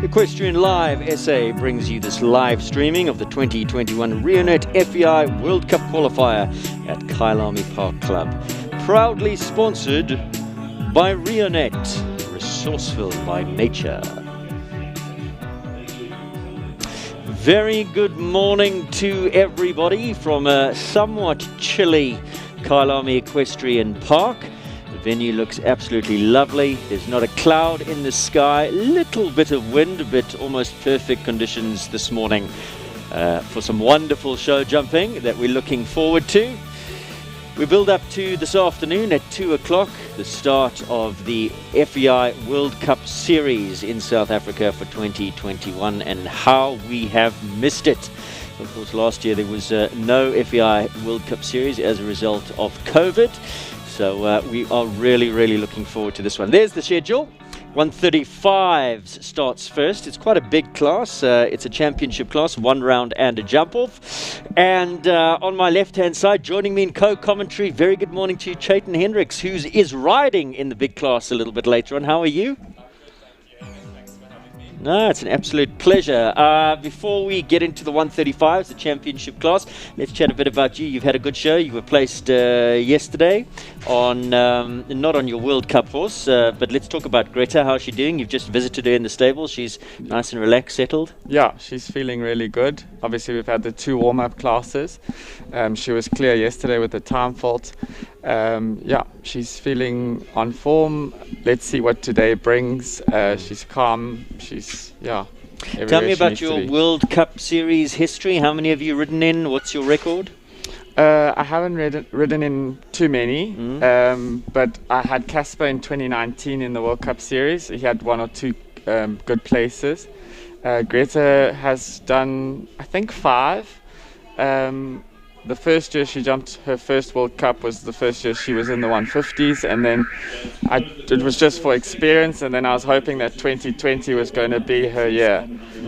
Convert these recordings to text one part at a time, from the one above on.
Equestrian Live SA brings you this live streaming of the 2021 Reonet FEI World Cup Qualifier at Kyalami Park Club. Proudly sponsored by Reonet, resourceful by nature. Very good morning to everybody from a somewhat chilly Kyalami Equestrian Park. The venue looks absolutely lovely. There's not a cloud in the sky, little bit of wind, but almost perfect conditions this morning for some wonderful show jumping that we're looking forward to. We build up to this afternoon at 2 o'clock, the start of the FEI World Cup Series in South Africa for 2021, and how we have missed it. Of course, last year there was no FEI World Cup Series as a result of COVID. So we are really looking forward to this one. There's the schedule. 135s starts first. It's quite a big class. It's a championship class, one round and a jump off. And on my left-hand side, joining me in co-commentary, very good morning to you, Chaitan Hendricks, who is riding in the big class a little bit later on. How are you? No, it's an absolute pleasure. Before we get into the 135s, the championship class, let's chat a bit about you. You've had a good show. You were placed yesterday on, not on your World Cup horse, but let's talk about Greta. How's she doing? You've just visited her in the stable. She's nice and relaxed, settled. Yeah, she's feeling really good. Obviously, we've had the 2 warm-up classes. She was clear yesterday with the time fault. Yeah, she's feeling on form. Let's see what today brings. She's calm. She's, yeah. Tell me about your World Cup Series history. How many have you ridden in? What's your record? I haven't ridden in too many, but I had Casper in 2019 in the World Cup Series. He had 1 or 2 good places. Greta has done, I think, 5. The first year she jumped her first World Cup was the first year she was in the 150s, and then it was just for experience, and then I was hoping that 2020 was going to be her year.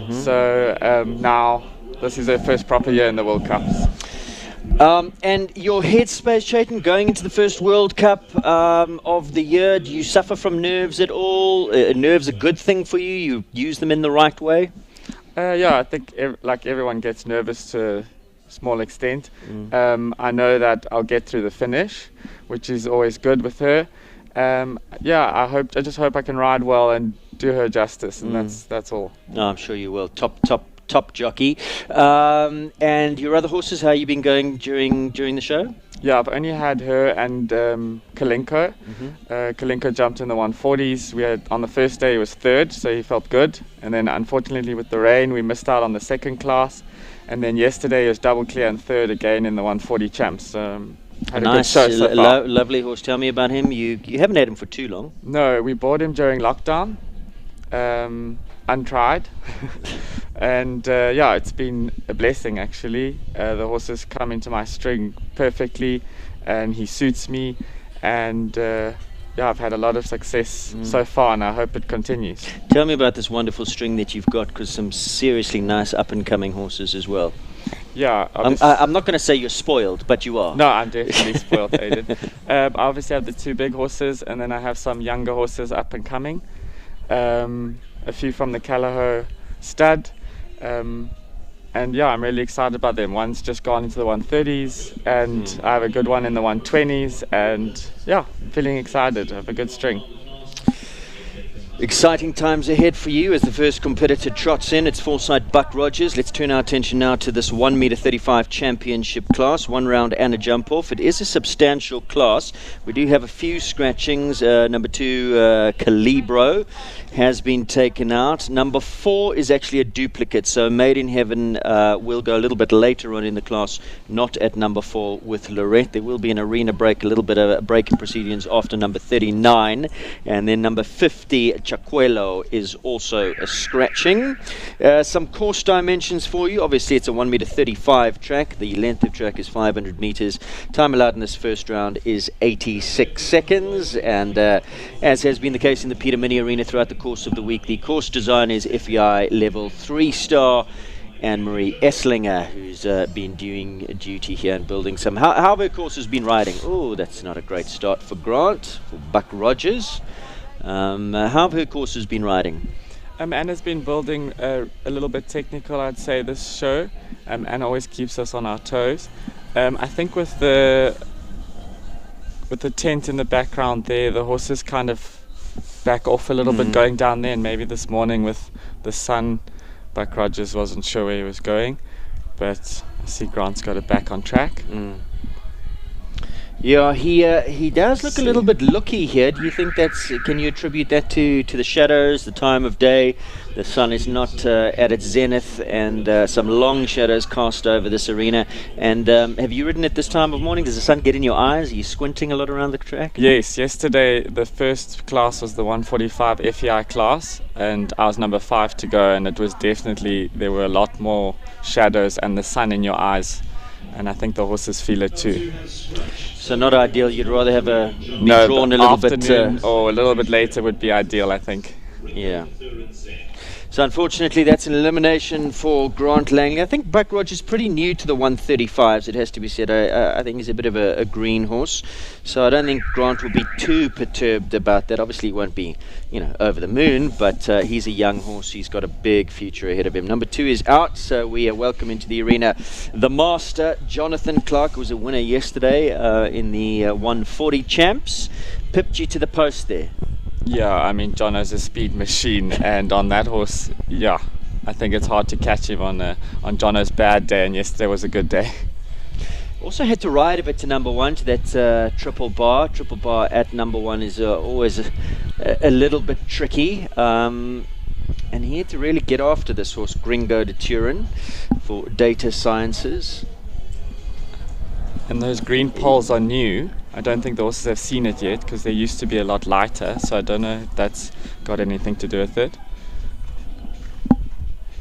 So now this is her first proper year in the World Cups. And your headspace, Chaitan, going into the first World Cup of the year, do you suffer from nerves at all? Nerves a good thing for you? You use them in the right way? Yeah, I think like everyone gets nervous to small extent. I know that I'll get through the finish, which is always good with her. Yeah, I just hope I can ride well and do her justice, and that's all. No, I'm sure you will. Top jockey. And your other horses, how you been going during the show? Yeah, I've only had her and Kalinko. Kalinko jumped in the 140s. We had on the first day he was 3rd, so he felt good. And then unfortunately with the rain, we missed out on the 2nd class. And then yesterday he was double clear and 3rd again in the 140 champs. Had a nice, good show so far. Lovely horse. Tell me about him. You haven't had him for too long. No, we bought him during lockdown, untried. And yeah, it's been a blessing actually. The horse has come into my string perfectly, and he suits me. And yeah, I've had a lot of success so far, and I hope it continues. Tell me about this wonderful string that you've got, because some seriously nice up-and-coming horses as well. Yeah, I'm not going to say you're spoiled, but you are. No, I'm definitely spoiled, Aiden. I obviously have the 2 big horses, and then I have some younger horses up and coming. A few from the Calaho stud. And yeah, I'm really excited about them. One's just gone into the 130s, and I have a good one in the 120s, and yeah, feeling excited. I have a good string. Exciting times ahead for you as the first competitor trots in. It's Foresight Buck Rogers. Let's turn our attention now to this 1m35 championship class, 1 round and a jump off. It is a substantial class. We do have a few scratchings. Number 2, Calibro, has been taken out. Number 4 is actually a duplicate, so Made in Heaven will go a little bit later on in the class, not at number 4 with Lorette. There will be an arena break, a little bit of a break in proceedings after number 39, and then number 50, Chacuelo, is also a scratching. Some course dimensions for you. Obviously it's a 1m35 track. The length of track is 500 meters. Time allowed in this first round is 86 seconds, and as has been the case in the Peter Mini Arena throughout the course of the week, the course design is FEI level 3-star Anne-Marie Esslinger, who's been doing duty here and building some. How have her courses been riding? Oh, that's not a great start for Grant, for Buck Rogers. How have her courses been riding? Anna's been building a little bit technical, I'd say, this show. Anna always keeps us on our toes. I think with the tent in the background there, the horses kind of back off a little bit going down there, and maybe this morning with the sun, Buck Rogers wasn't sure where he was going, but I see Grant's got it back on track. Yeah, he does look a little bit looky here. Do you think can you attribute that to the shadows, the time of day? The sun is not at its zenith, and some long shadows cast over this arena. And have you ridden at this time of morning? Does the sun get in your eyes? Are you squinting a lot around the track? Yes, yesterday the first class was the 145 FEI class, and I was number 5 to go, and it was definitely, there were a lot more shadows and the sun in your eyes. And I think the horses feel it too. So not ideal. You'd rather have be drawn a little bit, or a little bit later would be ideal, I think. Yeah. So unfortunately, that's an elimination for Grant Langley. I think Buck Rogers is pretty new to the 135s, it has to be said. I think he's a bit of a green horse. So I don't think Grant will be too perturbed about that. Obviously, he won't be, over the moon, but he's a young horse. He's got a big future ahead of him. Number 2 is out, so we welcome into the arena the master, Jonathan Clark, who was a winner yesterday in the 140 champs. Pipped you to the post there. Yeah, I mean, Jono's a speed machine, and on that horse, yeah, I think it's hard to catch him on Jono's bad day, and yesterday was a good day. Also had to ride a bit to number 1, to that triple bar. Triple bar at number 1 is always a little bit tricky. And he had to really get after this horse, Gringo de Turin, for Data Sciences. And those green poles are new. I don't think the horses have seen it yet, because they used to be a lot lighter, so I don't know if that's got anything to do with it.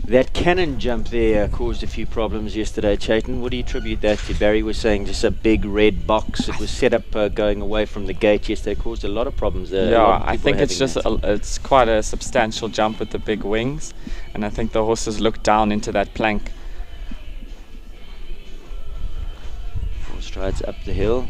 That cannon jump there caused a few problems yesterday, Chayton. What do you attribute that to? Barry was saying just a big red box. It was set up going away from the gate yesterday. Caused a lot of problems there. Yeah, I think it's just it's quite a substantial jump with the big wings, and I think the horses look down into that plank. 4 strides up the hill.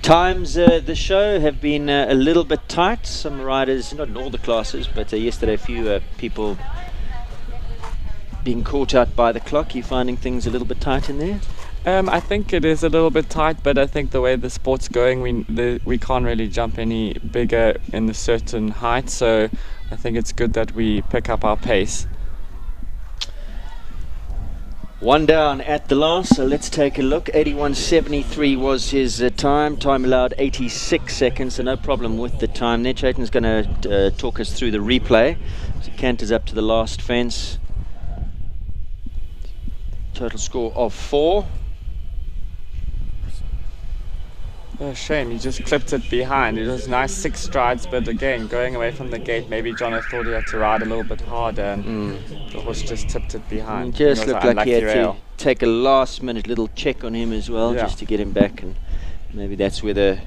Times the show have been a little bit tight. Some riders, not in all the classes, but yesterday a few people being caught out by the clock. You finding things a little bit tight in there? I think it is a little bit tight, but I think the way the sport's going, we can't really jump any bigger in a certain height, so I think it's good that we pick up our pace. 1 down at the last, so let's take a look. 81.73 was his time. Time allowed 86 seconds, so no problem with the time there. Chayton's going to talk us through the replay. So canters up to the last fence. Total score of 4. Oh, shame, he just clipped it behind. It was nice 6 strides, but again, going away from the gate, maybe Jono thought he had to ride a little bit harder, and the horse just tipped it behind. It just looked like he had to take a last-minute little check on him as well, just to get him back, and maybe that's where the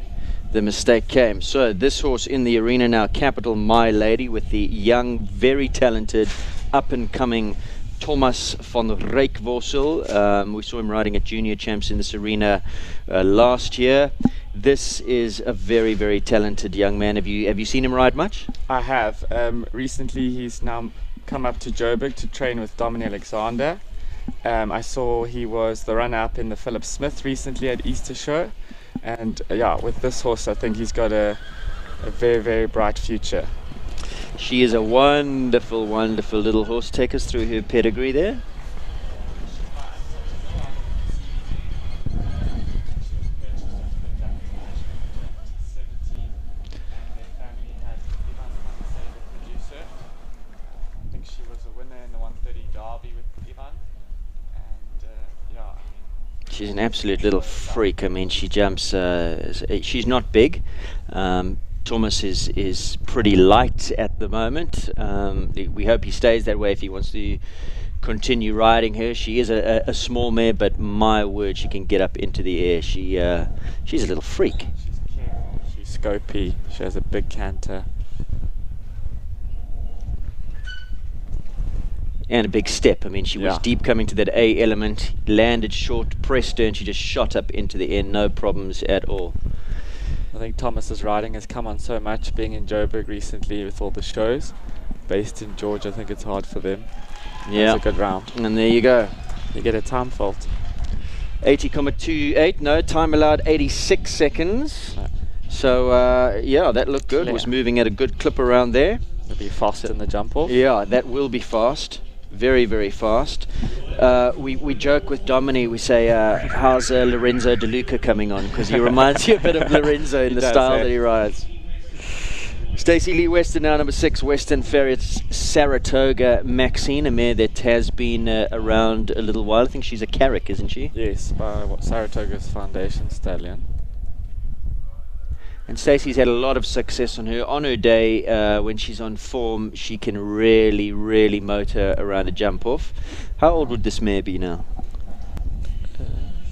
mistake came. So this horse in the arena now, Capital My Lady, with the young, very talented, up-and-coming Thomas van Rijkvorsel. We saw him riding at junior champs in this arena last year. This is a very, very talented young man. Have you seen him ride much? I have. Recently he's now come up to Joburg to train with Dominic Alexander. I saw he was the runner-up in the Philip Smith recently at Easter Show. And yeah, with this horse I think he's got a very, very bright future. She is a wonderful, wonderful little horse. Take us through her pedigree there. I think she was a winner in the 130 Derby with Ivan. And yeah, I mean, she's an absolute little freak. I mean, she jumps. She's not big. Thomas is pretty light at the moment. We hope he stays that way if he wants to continue riding her. She is a small mare, but my word, she can get up into the air. She's a little freak. She's scopy. She has a big canter. And a big step. I mean, she was deep coming to that A element, landed short, pressed her, and she just shot up into the air, no problems at all. I think Thomas's riding has come on so much, being in Joburg recently with all the shows. Based in Georgia, I think it's hard for them. Yeah. It's a good round. And there you go. You get a time fault. 80.28, no, time allowed 86 seconds. So, yeah, that looked good. Was moving at a good clip around there. It'll be fast in the jump off. Yeah, that will be fast. Very, very fast. We joke with Domini, we say, how's Lorenzo De Luca coming on? Because he reminds you a bit of Lorenzo in the style that he rides. Stacey Lee Weston now number 6, Western Ferret's Saratoga Maxine, a mare that has been around a little while. I think she's a Carrick, isn't she? Yes, by Saratoga's Foundation Stallion. And Stacey's had a lot of success on her day. When she's on form, she can really, really motor around a jump off. How old would this mare be now?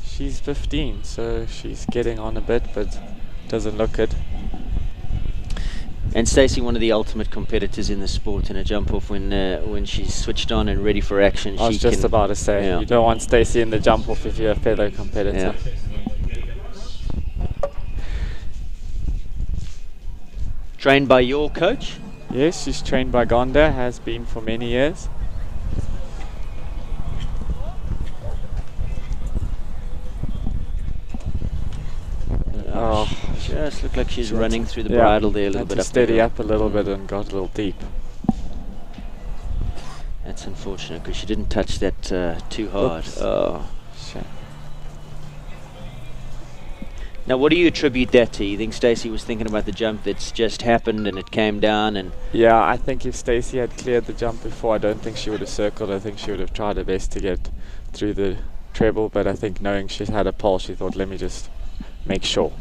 She's 15, so she's getting on a bit, but doesn't look it. And Stacey, one of the ultimate competitors in the sport in a jump off. When she's switched on and ready for action, I was just about to say, you don't want Stacey in the jump off if you're a fellow competitor. Yeah. Trained by your coach? Yes, she's trained by Gonda, has been for many years. Oh, just looked like she's running through the bridle there a little bit. Steady up a little bit and got a little deep. That's unfortunate because she didn't touch that too hard. Oops. Oh. Shame. Now, what do you attribute that to? You think Stacey was thinking about the jump that's just happened and it came down? And yeah, I think if Stacey had cleared the jump before, I don't think she would have circled. I think she would have tried her best to get through the treble, but I think knowing she had a pole, she thought, let me just make sure.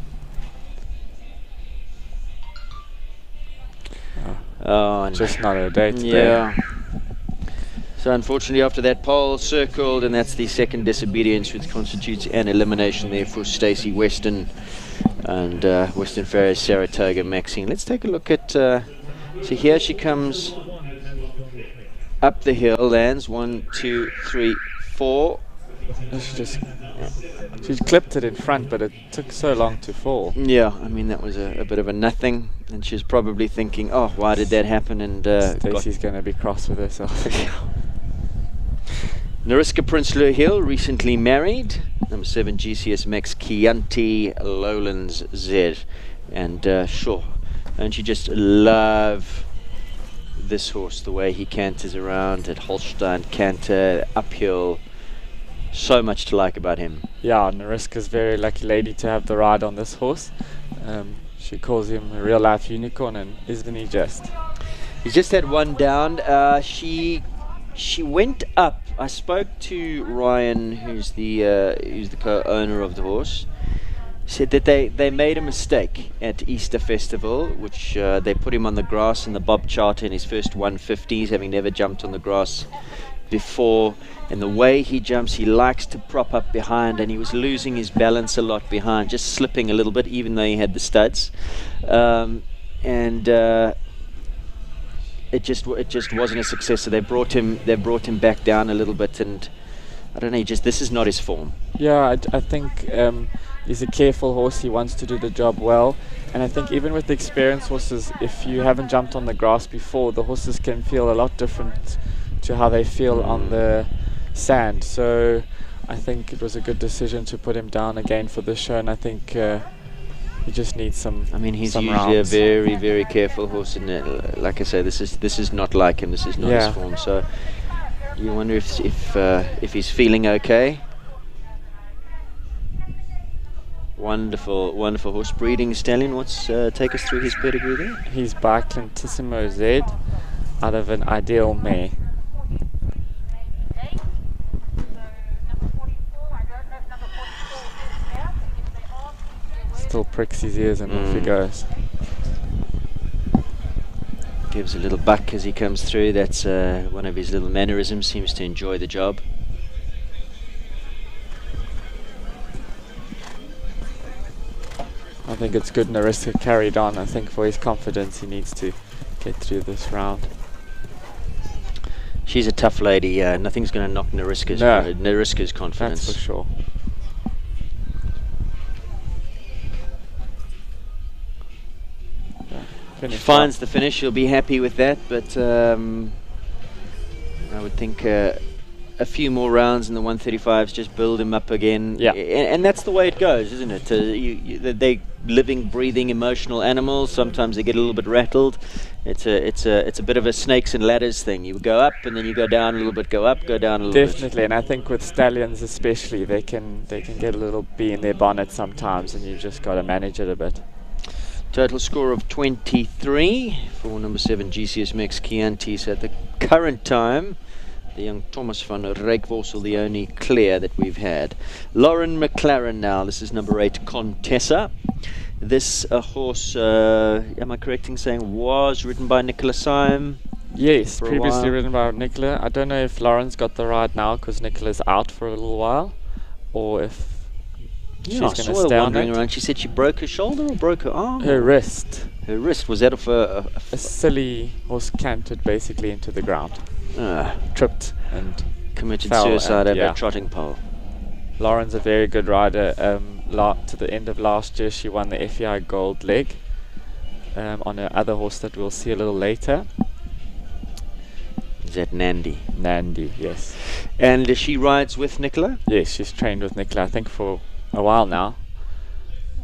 Oh, just not her day today. Yeah. So unfortunately after that pole circled, and that's the second disobedience, which constitutes an elimination there for Stacey Weston and Western Ferret's Saratoga Maxine. Let's take a look at, so here she comes up the hill, lands 1, 2, 3, 4. She's clipped it in front, but it took so long to fall. Yeah, I mean that was a bit of a nothing, and she's probably thinking, oh, why did that happen? And Stacey's going to be cross with herself. Nariska Prinsloo Hill, recently married, number 7 GCS Max Chianti Lowlands Z, and sure, don't you just love this horse, the way he canters around at Holstein Canter, uphill. So much to like about him. Yeah, Nariska's very lucky lady to have the ride on this horse. She calls him a real life unicorn, and isn't he just? He's just had one down. She went up. I spoke to Ryan, who's the co-owner of the horse. Said that they made a mistake at Easter Festival, which they put him on the grass in the Bob Charter in his first 150s, having never jumped on the grass before. And the way he jumps, he likes to prop up behind, and he was losing his balance a lot behind, just slipping a little bit, even though he had the studs. It just wasn't a success. So they brought him back down a little bit, and I don't know. This is not his form. Yeah, I think he's a careful horse. He wants to do the job well, and I think even with the experienced horses, if you haven't jumped on the grass before, the horses can feel a lot different to how they feel on the sand. So I think it was a good decision to put him down again for this show, and I think he just needs some. I mean, he's usually rounds. A very, very careful horse, and like I say, this is not like him. This is not his form. So you wonder if he's feeling okay. Wonderful, wonderful horse. Breeding stallion. Take us through his pedigree there. He's by Clintissimo Z, out of an Ideal mare. Still pricks his ears and off he goes. Gives a little buck as he comes through. That's one of his little mannerisms. Seems to enjoy the job. I think it's good Nariska carried on. I think for his confidence he needs to get through this round. She's a tough lady. Nothing's going to knock Nariska's confidence. That's for sure. finish. Finds the finish, he'll be happy with that, but I would think a few more rounds in the 135s just build him up again. Yeah. And that's the way it goes, isn't it? They're living, breathing, emotional animals. Sometimes they get a little bit rattled. It's a bit of a snakes and ladders thing. You go up and then you go down a little bit, go up, go down a little bit. Definitely, and I think with stallions especially, they can get a little bee in their bonnet sometimes, and you just got to manage it a bit. Total score of 23 for number 7 GCS Max Chianti. So at the current time, the young Thomas van Rijkvorsel, the only clear that we've had. Lauren McLaren now. This is number 8 Contessa. This horse, am I correct in saying, was ridden by Nicola Syme? Yes, previously ridden by Nicola. I don't know if Lauren's got the ride now because Nicola's out for a little while, or if she's going to stay on it. Around. She said she broke her shoulder or broke her arm? Her wrist. Her wrist. Was that off a silly horse cantered basically into the ground. Tripped and committed suicide over a trotting pole. Lauren's a very good rider. To the end of last year, she won the FEI Gold Leg on her other horse that we'll see a little later. Is that Nandi? Nandi, yes. And she rides with Nicola? Yes, she's trained with Nicola, I think, for a while now.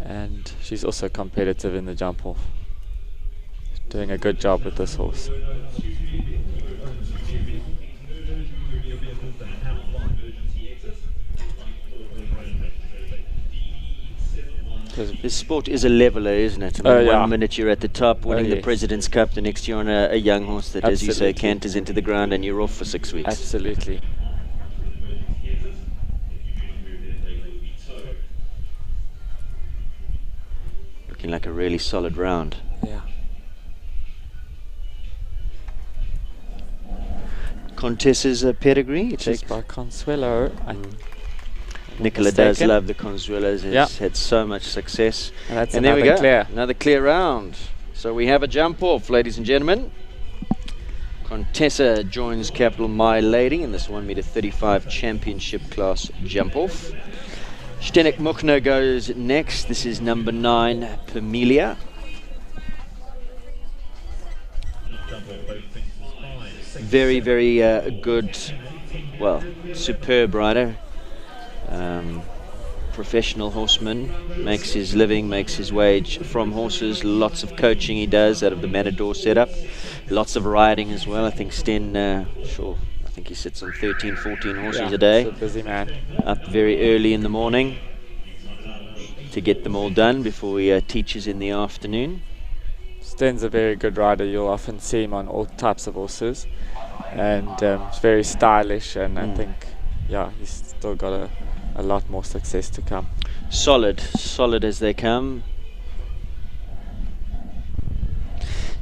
And she's also competitive in the jump off. Doing a good job with this horse. This sport is a leveler, isn't it? I mean, one minute you're at the top winning the President's Cup, the next you're on a young horse that, as you say, canters into the ground and you're off for 6 weeks. Absolutely. Looking like a really solid round. Yeah. Contessa's pedigree? She's by Consuelo. Nicola does love the Consuelos. Has had so much success. And there we go. Another clear round. So we have a jump off, ladies and gentlemen. Contessa joins Capital My Lady in this 1 meter 35 championship class jump off. Stenek Mukhna goes next. This is number 9 Pamelia. Very, very good, well, superb rider. Professional horseman, makes his living, makes his wage from horses. Lots of coaching he does out of the Matador setup. Lots of riding as well. I think Sten, I think he sits on 13, 14 horses a day. He's a busy man. Up very early in the morning to get them all done before he teaches in the afternoon. Sten's a very good rider. You'll often see him on all types of horses, and he's very stylish, and I think, he's still got a lot more success to come. Solid as they come.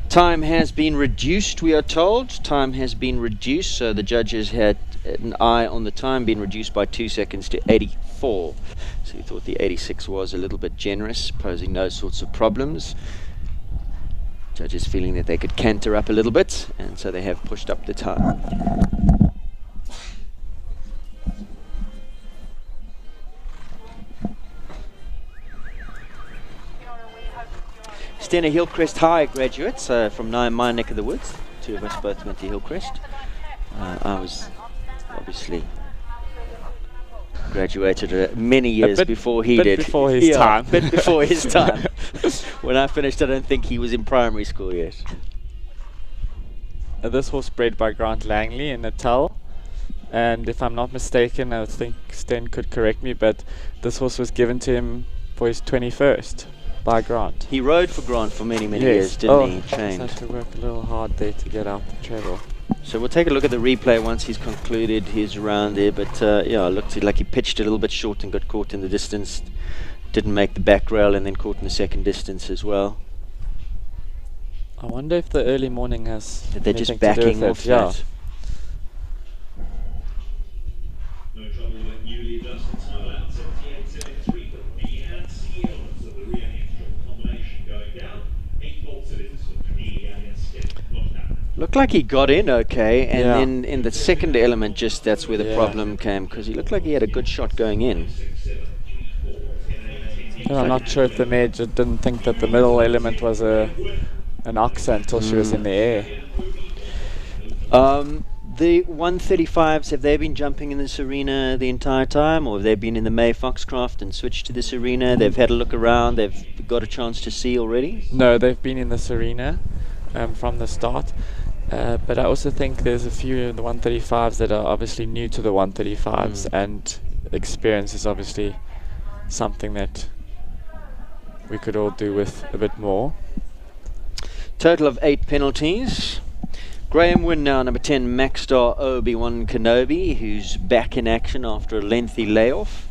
Time has been reduced, we are told. Time has been reduced, so the judges had an eye on the time, been reduced by 2 seconds to 84. So he thought the 86 was a little bit generous, posing no sorts of problems. Judges feeling that they could canter up a little bit, and so they have pushed up the time. Stena Hillcrest High graduates from my neck of the woods. 2 of us both went to Hillcrest. I was obviously graduated many years before he did. Before his time. Bit before his time. When I finished, I don't think he was in primary school yet. This horse bred by Grant Langley in Natal, and if I'm not mistaken, I think Sten could correct me, but this horse was given to him for his 21st by Grant. He rode for Grant for many years, didn't he? Trained. Had to work a little hard there to get out the treble. So we'll take a look at the replay once he's concluded his round there, but it looked like he pitched a little bit short and got caught in the distance. Didn't make the back rail and then caught in the second distance as well. I wonder if the early morning has that they're just backing off that. No trouble with newly adjusted time out 78.73 for B and C elements of the Reonet combination going down. 8 volts it is for Pamelia against Stenek. Looked like he got in okay, and then in the second element, just that's where the problem came, because he looked like he had a good shot going in. I'm not sure if the mare didn't think that the middle element was a an oxer until she was in the air. The 135s, have they been jumping in this arena the entire time, or have they been in the May Foxcroft and switched to this arena? They've had a look around, they've got a chance to see already? No, they've been in this arena from the start. But I also think there's a few of the 135s that are obviously new to the 135s, and experience is obviously something that we could all do with a bit more. Total of 8 penalties. Graham Wynne now, number 10, Maxstar Obi-Wan Kenobi, who's back in action after a lengthy layoff.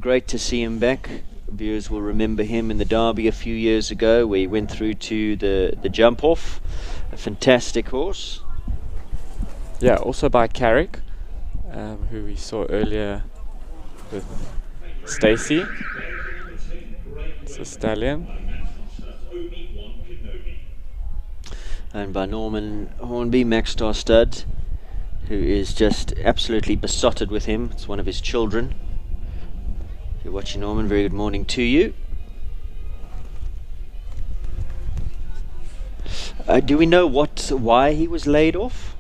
Great to see him back. Viewers will remember him in the Derby a few years ago, where he went through to the jump off. A fantastic horse. Yeah, also by Carrick, who we saw earlier with Stacey. It's a stallion. Owned by Norman Hornby, Maxstar stud, who is just absolutely besotted with him. It's one of his children. If you're watching, Norman, very good morning to you. Do we know why he was laid off?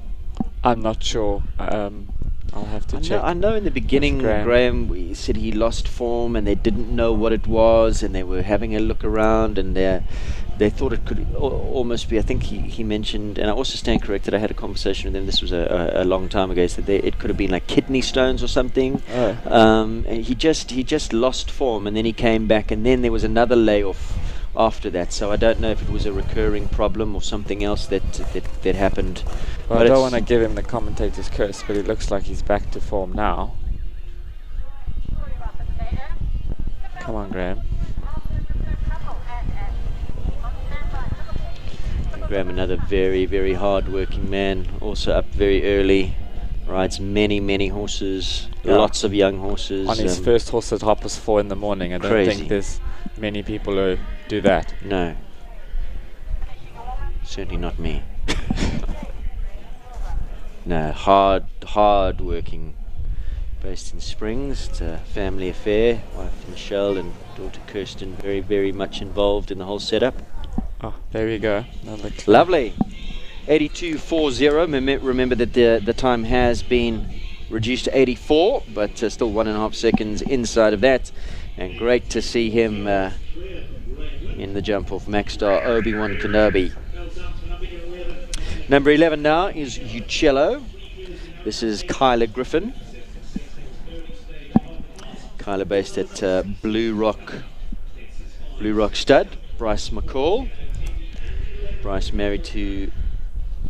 I'm not sure. I'll have to check. I know in the beginning Graham said he lost form and they didn't know what it was, and they were having a look around, and they thought it could almost be, I think he mentioned, and I also stand corrected, I had a conversation with him, this was a long time ago, he said it could have been like kidney stones or something. And he just lost form, and then he came back, and then there was another layoff after that, so I don't know if it was a recurring problem or something else that happened. Well, but I don't want to give him the commentator's curse, but it looks like he's back to form now. Come on, Graham. Graham, another very, very hard-working man, also up very early, rides many horses, lots of young horses. On his first horse at 4:30 in the morning. I don't think there's many people who do that. No. Certainly not me. No, hard working. Based in Springs. It's a family affair. Wife Michelle and daughter Kirsten very, very much involved in the whole setup. Oh, there we go. Lovely. 82.40. Remember that the time has been reduced to 84, but still 1.5 seconds inside of that. And great to see him in the jump off, Maxstar Obi-Wan Kenobi. Number 11 now is Uccello. This is Kyla Griffin. Kyla based at Blue Rock Stud. Bryce McCall. Bryce married to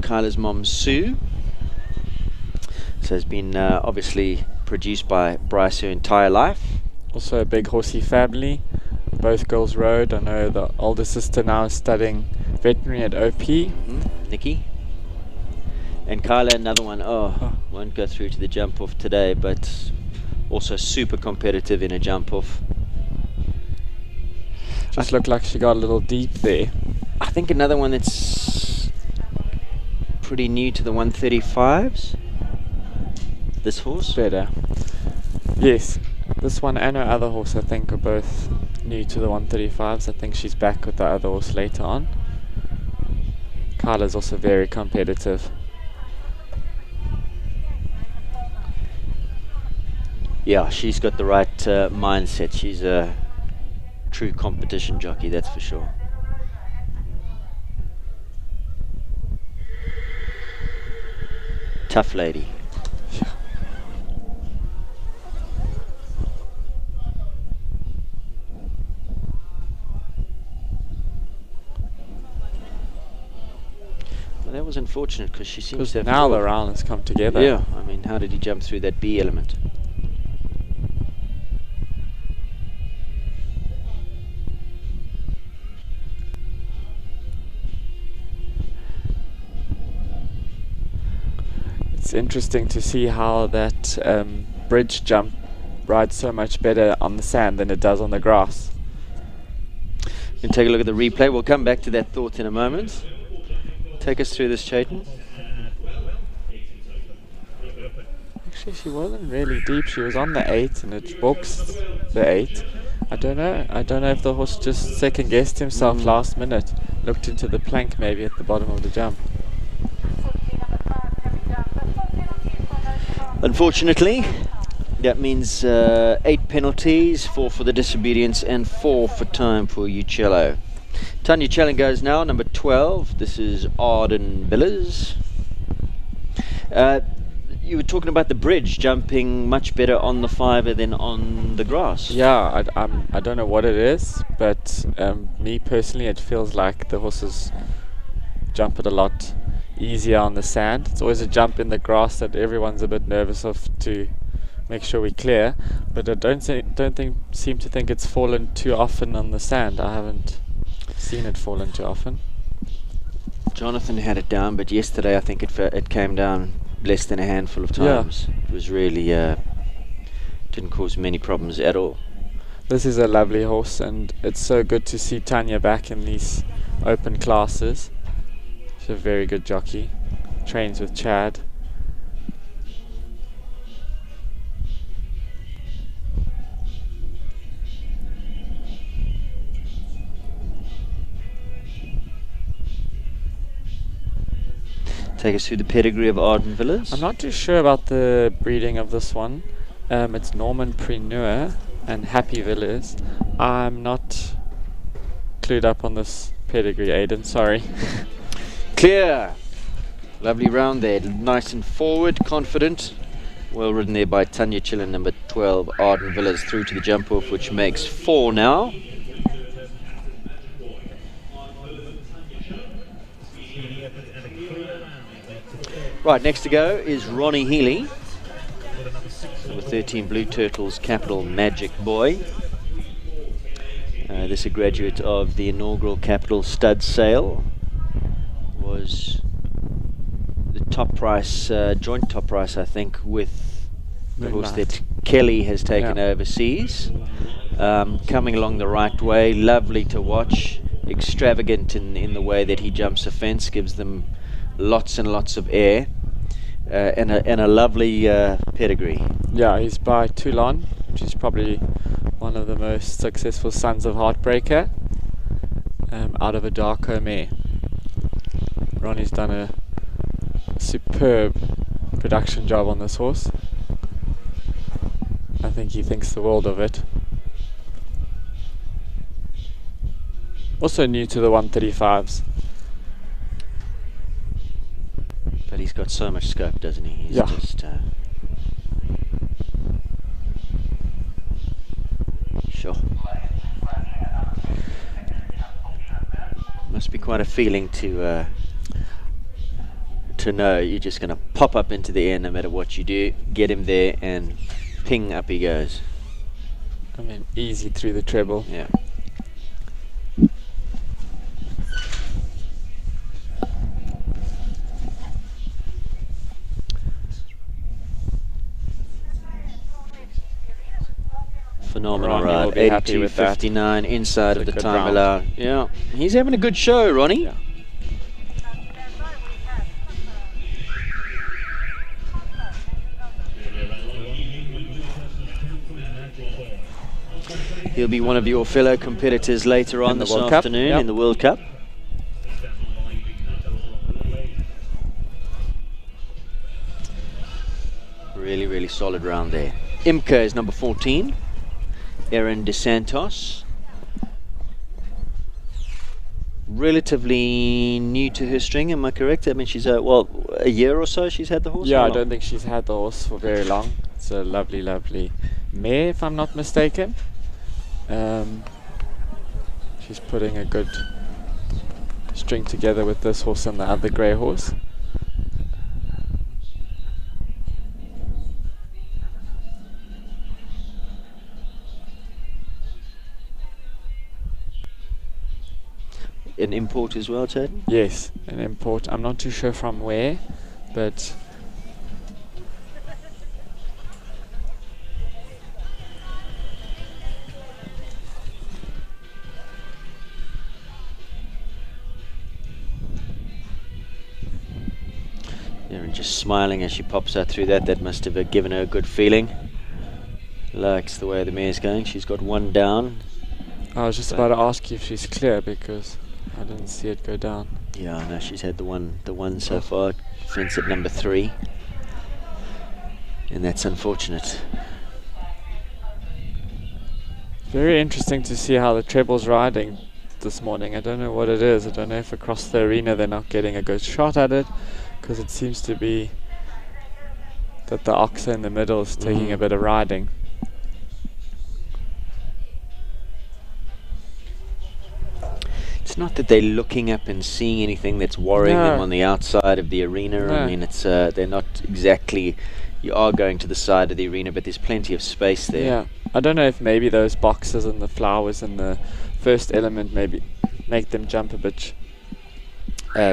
Kyla's mom Sue. So has been obviously produced by Bryce her entire life. Also a big horsey family. Both girls rode. I know the older sister now is studying veterinary at OP. Nikki. And Kyla, another one. Won't go through to the jump off today, but also super competitive in a jump off. Just looked like she got a little deep there. I think another one that's pretty new to the 135s. This horse? Better. Yes. This one and her other horse, I think, are both new to the 135s. I think she's back with the other horse later on. Kyla's also very competitive. Yeah, she's got the right mindset. She's a true competition jockey, that's for sure. Tough lady. Yeah. Well, that was unfortunate because she seems to have... now the round has come together. Yeah, I mean, how did he jump through that B element? It's interesting to see how that bridge jump rides so much better on the sand than it does on the grass. We'll take a look at the replay. We'll come back to that thought in a moment. Take us through this, Chayton. Actually, she wasn't really deep. She was on the 8 and it boxed the 8. I don't know if the horse just second guessed himself last minute. looked into the plank maybe at the bottom of the jump. Unfortunately, that means 8 penalties, 4 for the disobedience and 4 for time for Uccello. Tanya Chelling goes now, number 12. This is Arden Villas. You were talking about the bridge jumping much better on the fiver than on the grass. Yeah, I don't know what it is, but me personally, it feels like the horses jump it a lot easier on the sand. It's always a jump in the grass that everyone's a bit nervous of to make sure we clear, but I seem to think it's fallen too often on the sand. I haven't seen it fallen too often. Jonathan had it down, but yesterday I think it came down less than a handful of times. Yeah. It was really didn't cause many problems at all. This is a lovely horse, and it's so good to see Tanya back in these open classes. She's a very good jockey, trains with Chad. Take us through the pedigree of Arden Villas. I'm not too sure about the breeding of this one. It's Norman Preneur and Happy Villas. I'm not clued up on this pedigree, Aidan, sorry. Clear. Lovely round there, nice and forward, confident. Well ridden there by Tanya Chillen, number 12, Arden Villas, through to the jump off, which makes 4 now. Right, next to go is Ronnie Healy, number 13, Blue Turtles Capital Magic Boy. This is a graduate of the inaugural Capital Stud Sale. Was the top price, joint top price, I think, with the horse that Kelly has taken overseas. Coming along the right way, lovely to watch, extravagant in the way that he jumps a fence, gives them lots and lots of air, and a lovely pedigree. Yeah, he's by Toulon, which is probably one of the most successful sons of Heartbreaker, out of a Darko mare. Ronnie's done a superb production job on this horse. I think he thinks the world of it. Also new to the 135s. But he's got so much scope, doesn't he? He's just sure. Must be quite a feeling to know you're just going to pop up into the air no matter what you do, get him there, and ping, up he goes. I mean, easy through the treble. Yeah. Phenomenal ride, 82.59 inside of the time allowed. Yeah, he's having a good show, Ronnie. Yeah. He'll be one of your fellow competitors later on this afternoon in the World Cup. Really, really solid round there. Imca is number 14. Erin DeSantos. Relatively new to her string, am I correct? I mean, she's a year or so she's had the horse? Yeah, I don't think she's had the horse for very long. It's a lovely, lovely mare, if I'm not mistaken. She's putting a good string together with this horse and the other grey horse. An import as well, Chad? Yes, an import. I'm not too sure from where, but Erin just smiling as she pops out through that. That must have given her a good feeling. Likes the way the mare's going. She's got one down. I was just about to ask you if she's clear, because I didn't see it go down. Yeah, no, she's had the one so far. Fence at number 3. And that's unfortunate. Very interesting to see how the treble's riding this morning. I don't know what it is. I don't know if across the arena they're not getting a good shot at it, because it seems to be that the oxer in the middle is taking a bit of riding. It's not that they're looking up and seeing anything that's worrying them on the outside of the arena. No. I mean, it's they're not exactly. You are going to the side of the arena, but there's plenty of space there. Yeah, I don't know if maybe those boxes and the flowers in the first element maybe make them jump a bit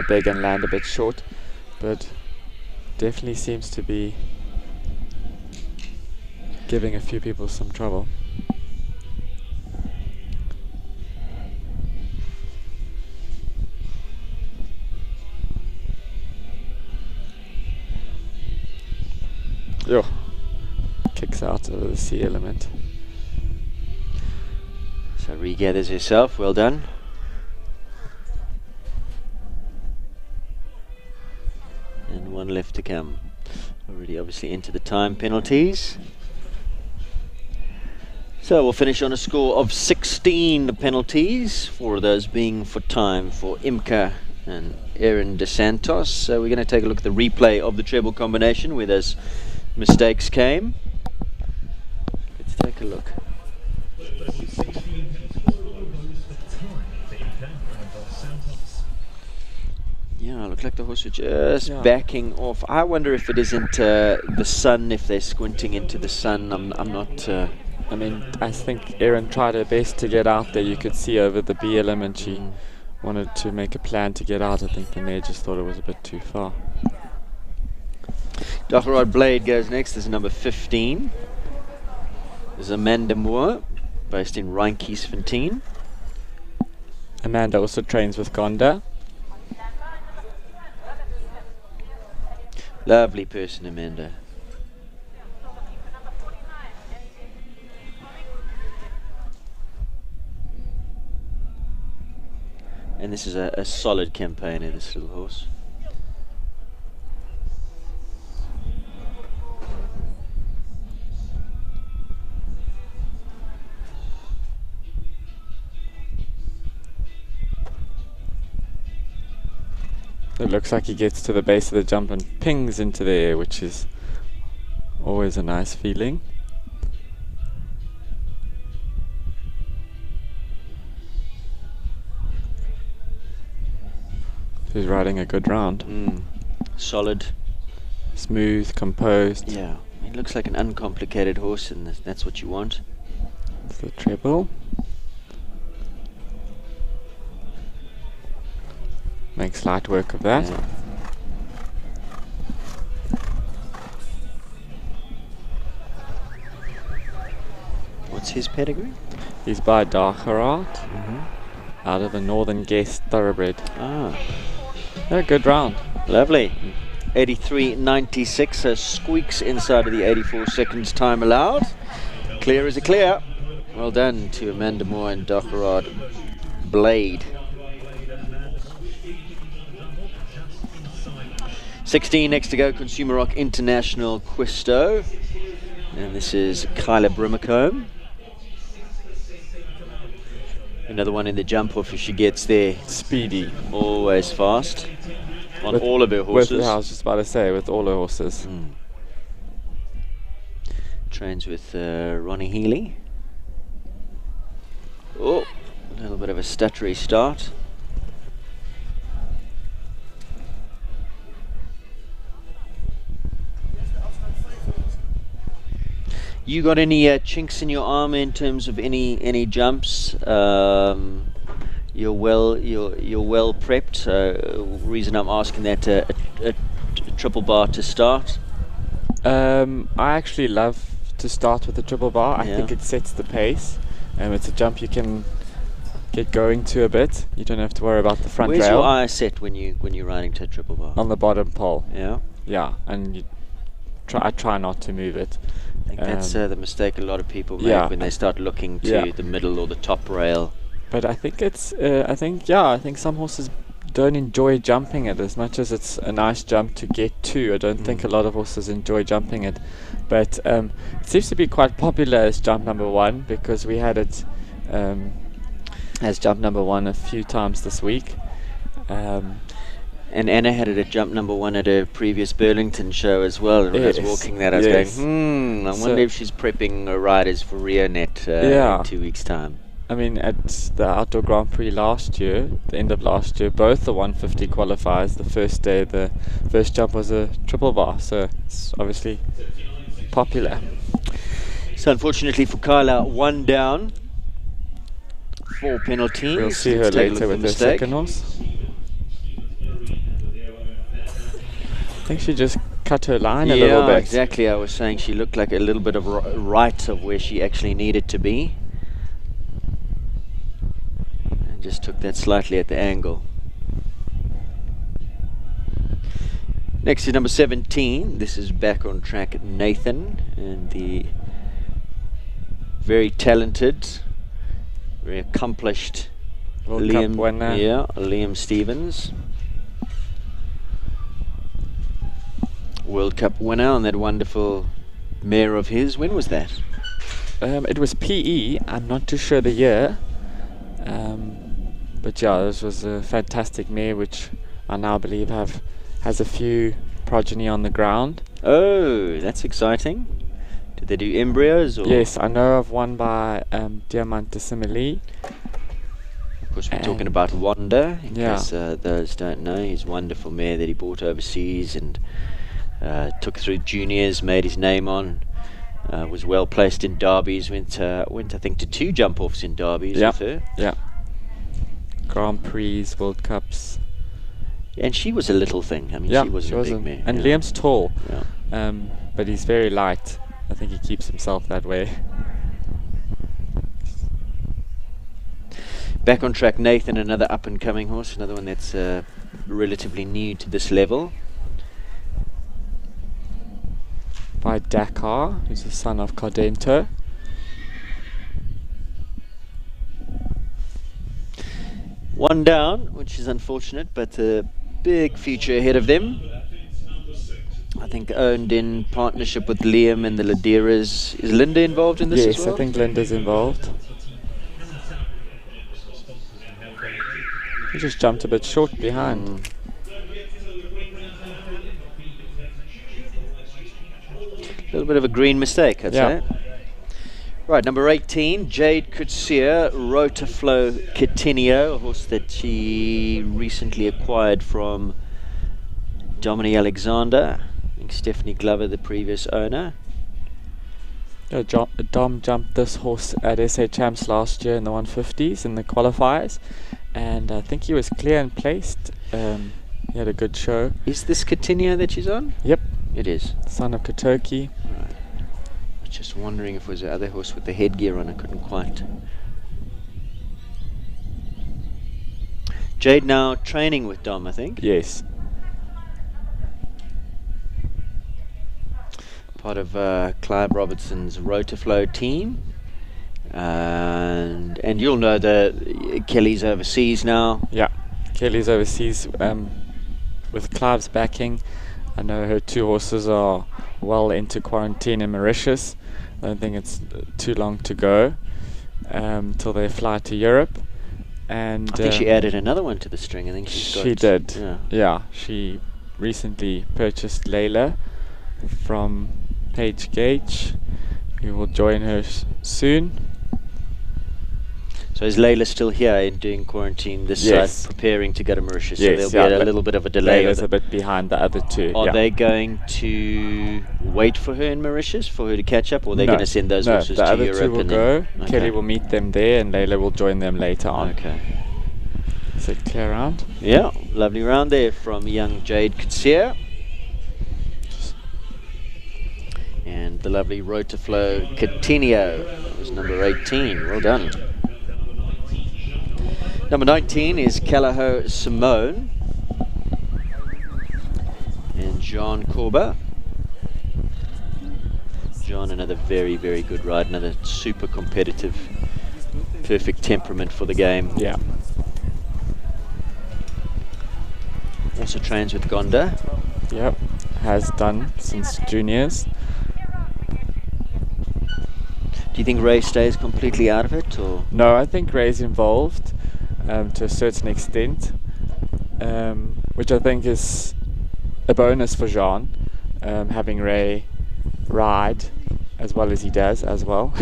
big and land a bit short, but definitely seems to be giving a few people some trouble. Yo, kicks out over the C element. So regathers herself. Well done. And one left to come. Already obviously into the time penalties. So we'll finish on a score of 16 penalties, 4 of those being for time for Imka and Erin DeSantos. So we're going to take a look at the replay of the treble combination where those mistakes came. Let's take a look. Yeah, look like the horse was just backing off. I wonder if it isn't the sun, if they're squinting into the sun. I'm not... I mean, I think Erin tried her best to get out there. You could see over the B element she wanted to make a plan to get out. I think the mare just thought it was a bit too far. Dockerod Blade goes next. There's number 15. There's Amanda Moore, based in Rheinkiesfontein. Amanda also trains with Gonda. Lovely person, Amanda. And this is a solid campaigner, this little horse. It looks like he gets to the base of the jump and pings into the air, which is always a nice feeling. He's riding a good round. Solid. Smooth, composed. Yeah, he looks like an uncomplicated horse, and that's what you want. It's the treble. Makes light work of that. Yeah. What's his pedigree? He's by Darkharat, out of a Northern Guest thoroughbred. Ah, A good round. lovely. 83.96, so squeaks inside of the 84 seconds time allowed. Clear as a clear. Well done to Amanda Moore and Dockerod Blade. 16 next to go, Consumer Rock International Quisto. And this is Kyla Brimacombe. Another one in the jump off if she gets there. Speedy. Always fast. On With- all of her horses. I was just about to say, with all her horses. Trains with Ronnie Healy. Oh, a little bit of a stuttery start. You got any chinks in your armor in terms of any jumps? You're well prepped. Reason I'm asking that a triple bar to start. I actually love to start with the triple bar. I Yeah. think it sets the pace. It's a jump you can get going to a bit. You don't have to worry about the front Where's rail. your eye set when you're riding to a triple bar? On the bottom pole. Yeah. Yeah, and I try not to move it. I think that's the mistake a lot of people make yeah. when they start looking to Yeah. the middle or the top rail. But I think it's, I think some horses don't enjoy jumping it as much as it's a nice jump to get to. I don't think a lot of horses enjoy jumping it. But it seems to be quite popular as jump number 1, because we had it as jump number 1 a few times this week. And Anna had it at jump number 1 at a previous Burlington show as well. And when I was walking that, I was going, I wonder if she's prepping riders for Reonet in 2 weeks' time. I mean, at the Outdoor Grand Prix last year, the end of last year, both the 150 qualifiers, the first day, the first jump was a triple bar, so it's obviously popular. So unfortunately for Kyla, 1 down, 4 penalties. We'll see her later with her second horse. I think she just cut her line a little bit. Yeah, exactly. I was saying she looked like a little bit of right of where she actually needed to be. And just took that slightly at the angle. Next is number 17. This is Back on Track Nathan, and the very talented, very accomplished World Cup winner. Yeah, Liam Stevens. World Cup winner on that wonderful mare of his. When was that? It was PE. I'm not too sure the year. But yeah, this was a fantastic mare, which I now believe has a few progeny on the ground. Oh, that's exciting. Did they do embryos? Or? Yes, I know of one by Diamantissimile. Of course, we're talking about Wanda, in case those don't know. He's a wonderful mare that he bought overseas and took through juniors, made his name on, was well placed in derbies, went I think to 2 jump offs in derbies with her. Yeah. Grand Prix, World Cups. And she was a little thing. I mean, she wasn't a big mare. And Liam's tall, Yeah. but he's very light. I think he keeps himself that way. Back on Track Nathan, another up and coming horse, another one that's relatively new to this level. By Dakar, who's the son of Cardento. One down, which is unfortunate, but a big future ahead of them. I think owned in partnership with Liam and the Laderas. Is Linda involved in this as well? Yes, I think Linda's involved. He just jumped a bit short behind. A little bit of a green mistake, I'd say. Right, number 18, Jade Kutsia, Rotaflow Coutinho, a horse that she recently acquired from Dominique Alexander. I think Stephanie Glover, the previous owner. Dom jumped this horse at SA Champs last year in the 150s in the qualifiers, and I think he was clear and placed. He had a good show. Is this Coutinho that she's on? Yep. It is. Son of Kotoki. Right. I was just wondering if it was the other horse with the headgear on. I couldn't quite. Jade now training with Dom, I think. Yes. Part of Clive Robertson's Rotaflow team. And you'll know that Kelly's overseas now. Yeah. Kelly's overseas with Clive's backing. I know her 2 horses are well into quarantine in Mauritius. I don't think it's too long to go till they fly to Europe. And I think she added another one to the string. I think she did. Yeah, she recently purchased Layla from Paige Gage, who will join her soon. So is Layla still here and doing quarantine this side, preparing to go to Mauritius? Yes, so there'll be a little bit of a delay. Layla's a bit behind the other 2. Are they going to wait for her in Mauritius for her to catch up, or are they going to send those horses to Europe? The other 2 will go. Kelly will meet them there, and Layla will join them later on. Okay. So clear round. Yeah, lovely round there from young Jade Kutsia. And the lovely Rotaflow Coutinho. That was number 18. Well done. Number 19 is Calaho Simone and John Corba. John, another very, very good ride, another super competitive perfect temperament for the game. Yeah. Also trains with Gonda. Yep. Has done since juniors. Do you think Ray stays completely out of it, or? No, I think Ray's involved to a certain extent, which I think is a bonus for Jean, having Ray ride as well as he does as well.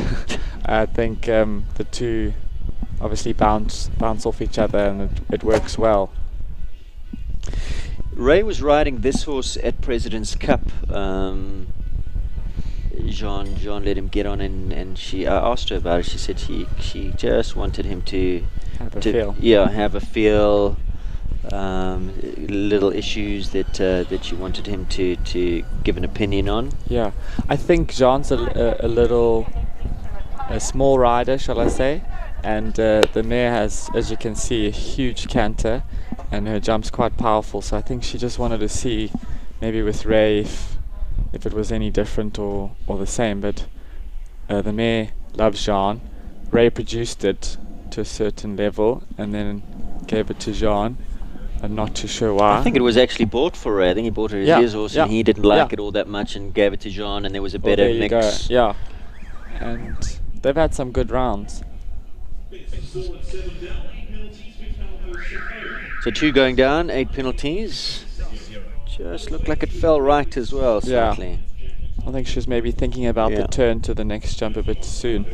I think the two obviously bounce off each other, and it works well. Ray was riding this horse at President's Cup. Jean let him get on, and I asked her about it. She said she just wanted him to Have a feel. Yeah, have a feel. Little issues that she wanted him to give an opinion on. Yeah, I think Jean's a small rider, shall I say, and the mare has, as you can see, a huge canter, and her jump's quite powerful. So I think she just wanted to see, maybe with Ray, if it was any different or the same. But the mare loves Jean. Ray produced it to a certain level and then gave it to Jean. I'm not too sure why. I think it was actually bought for Ray. I think he bought her his horse, and he didn't like it all that much and gave it to Jean, and there was a better there you mix. go. Yeah, and they've had some good rounds. So 2 going down, 8 penalties. Just looked like it fell right as well, slightly. I think she's maybe thinking about the turn to the next jump a bit soon.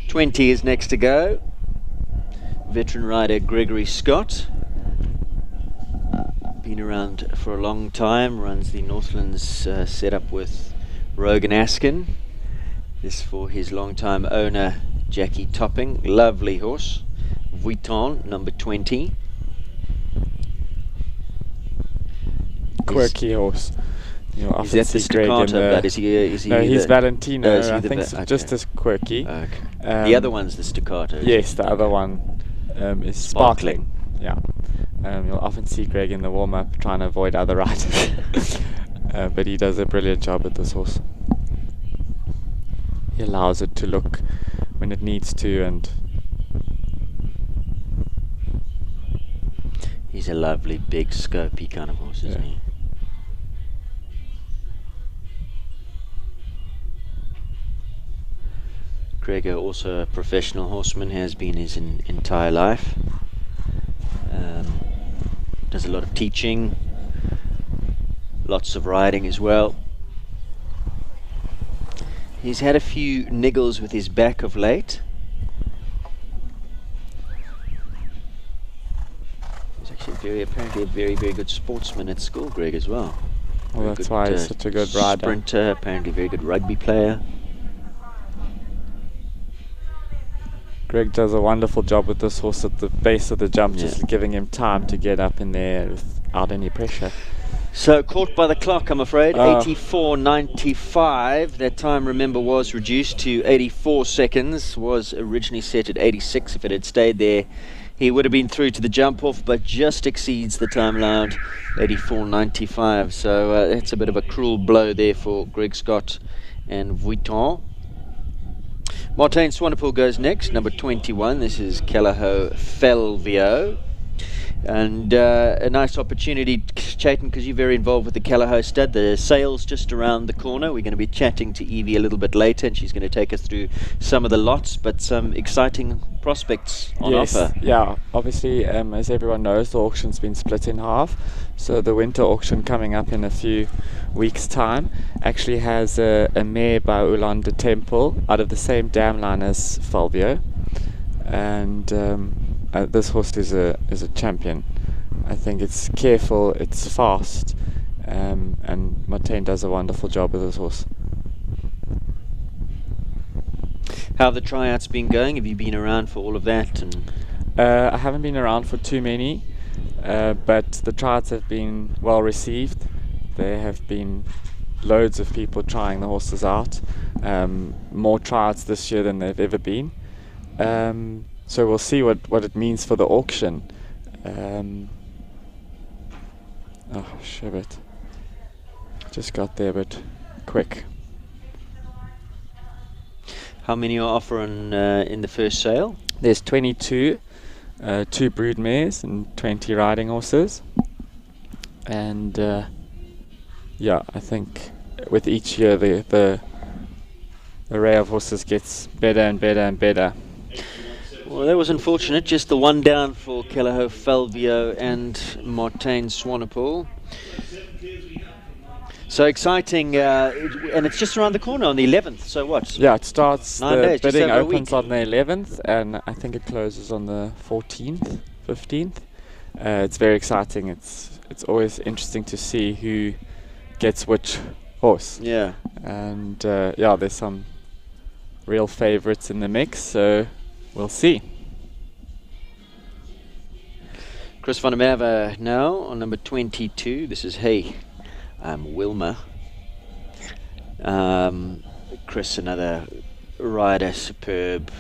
20 is next to go. Veteran rider Gregory Scott. Been around for a long time, runs the Northlands setup with Rogan Askin. This for his long-time owner, Jackie Topping. Lovely horse. Vuitton, number 20. Quirky horse. You Is that the staccato blood? Is he no, he's Valentino. Is he I think just as quirky. Okay. The other one's the staccato. Yes, the other one is sparkling. Yeah. You'll often see Greg in the warm-up trying to avoid other riders. But he does a brilliant job with this horse. He allows it to look when it needs to, and he's a lovely, big, scopy kind of horse, isn't he? Gregor, also a professional horseman, has been his entire life. Does a lot of teaching, lots of riding as well. He's had a few niggles with his back of late. He's actually apparently a very, very good sportsman at school, Greg, as well. Well, that's why he's such a good rider. Sprinter, apparently very good rugby player. Greg does a wonderful job with this horse at the base of the jump, just giving him time to get up in there without any pressure. So caught by the clock, I'm afraid. 84.95. That time, remember, was reduced to 84 seconds. Was originally set at 86. If it had stayed there, he would have been through to the jump off, but just exceeds the time allowed, 84.95. So that's a bit of a cruel blow there for Greg Scott and Vuitton. Martin Swanepoel goes next, number 21. This is Calaho Felvio. And a nice opportunity, Chayton, because you're very involved with the Calaho stud. The sale's just around the corner. We're going to be chatting to Evie a little bit later, and she's going to take us through some of the lots, but some exciting prospects on offer. Yeah, obviously, as everyone knows, the auction's been split in half. So the winter auction coming up in a few weeks' time actually has a mare by Ulan de Temple out of the same dam line as Fulvio. And this horse is a champion. I think it's careful, it's fast, and Martin does a wonderful job with this horse. How have the tryouts been going? Have you been around for all of that? And I haven't been around for too many, but the tryouts have been well received. There have been loads of people trying the horses out, more tryouts this year than they've ever been. So we'll see what it means for the auction. Oh, Shibbit. Just got there, but quick. How many are offering in the first sale? There's 22, 2 brood mares and 20 riding horses. And yeah, I think with each year the array of horses gets better and better and better. Well, that was unfortunate. Just the one down for Kelleho, Falvio and Martin Swanepoel. So exciting, and it's just around the corner on the 11th. So what? Yeah, it starts, 9 the days, just bidding over a opens week. on the 11th, and I think it closes on the 14th, 15th. It's very exciting. It's always interesting to see who gets which horse. Yeah. And yeah, there's some real favorites in the mix, so we'll see. Chris van der Merwe now on number 22. This is Wilma. Chris, another rider, superb.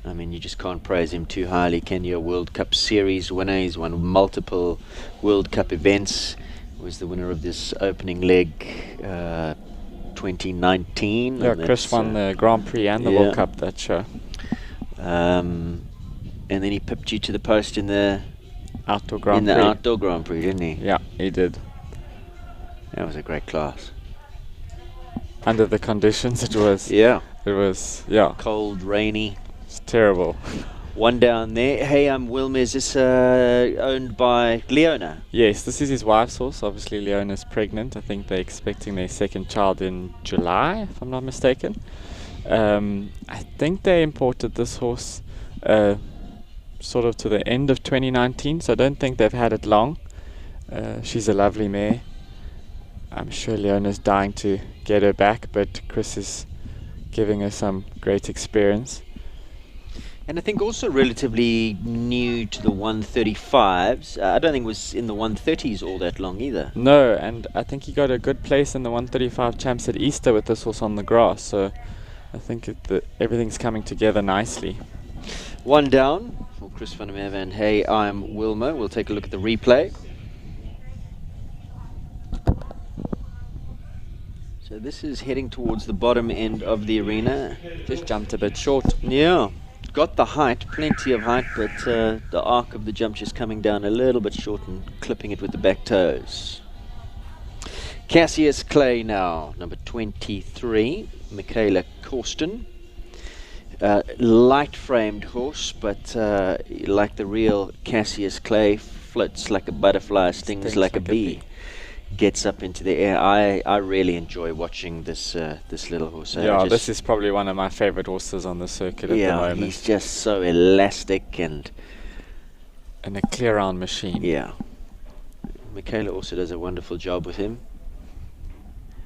I mean, you just can't praise him too highly, can you? A World Cup Series winner. He's won multiple World Cup events. Was the winner of this opening leg 2019. Yeah, Chris won the Grand Prix and the World Cup that show. And then he pipped you to the post in the Outdoor Grand Prix. Outdoor Grand Prix, didn't he? Yeah, he did. That was a great class. Under the conditions, it was. Yeah. It was, yeah. Cold, rainy. It's terrible. One down there. Wilma, is this owned by Leona? Yes, this is his wife's horse. Obviously, Leona's pregnant. I think they're expecting their second child in July, if I'm not mistaken. I think they imported this horse sort of to the end of 2019, so I don't think they've had it long. She's a lovely mare. I'm sure Leona's dying to get her back, but Chris is giving her some great experience. And I think also relatively new to the 135s. I don't think it was in the 130s all that long either. No, and I think he got a good place in the 135 champs at Easter with this horse on the grass, so I think everything's coming together nicely. One down for Chris van der Merwe and Wilma. We'll take a look at the replay. So this is heading towards the bottom end of the arena. Just jumped a bit short. Yeah, got the height, plenty of height, but the arc of the jump just coming down a little bit short and clipping it with the back toes. Cassius Clay now, number 23, Michaela Corsten. Light-framed horse, but like the real Cassius Clay, floats like a butterfly, stings like a bee. Gets up into the air. I really enjoy watching this little horse. Yeah, this is probably one of my favorite horses on the circuit at the moment. Yeah, he's just so elastic and a clear-round machine. Yeah. Michaela also does a wonderful job with him.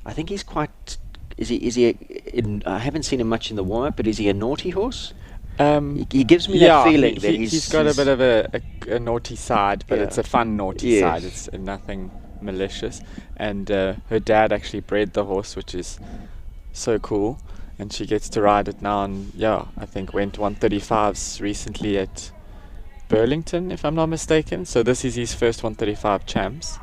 I think he's quite... I haven't seen him much in the warm-up, but is he a naughty horse? He gives me that feeling that he's got a bit of a naughty side, but it's a fun naughty side. It's nothing malicious. And her dad actually bred the horse, which is so cool, and she gets to ride it now. And yeah, I think went 135s recently at Burlington, if I'm not mistaken. So this is his first 135 champs.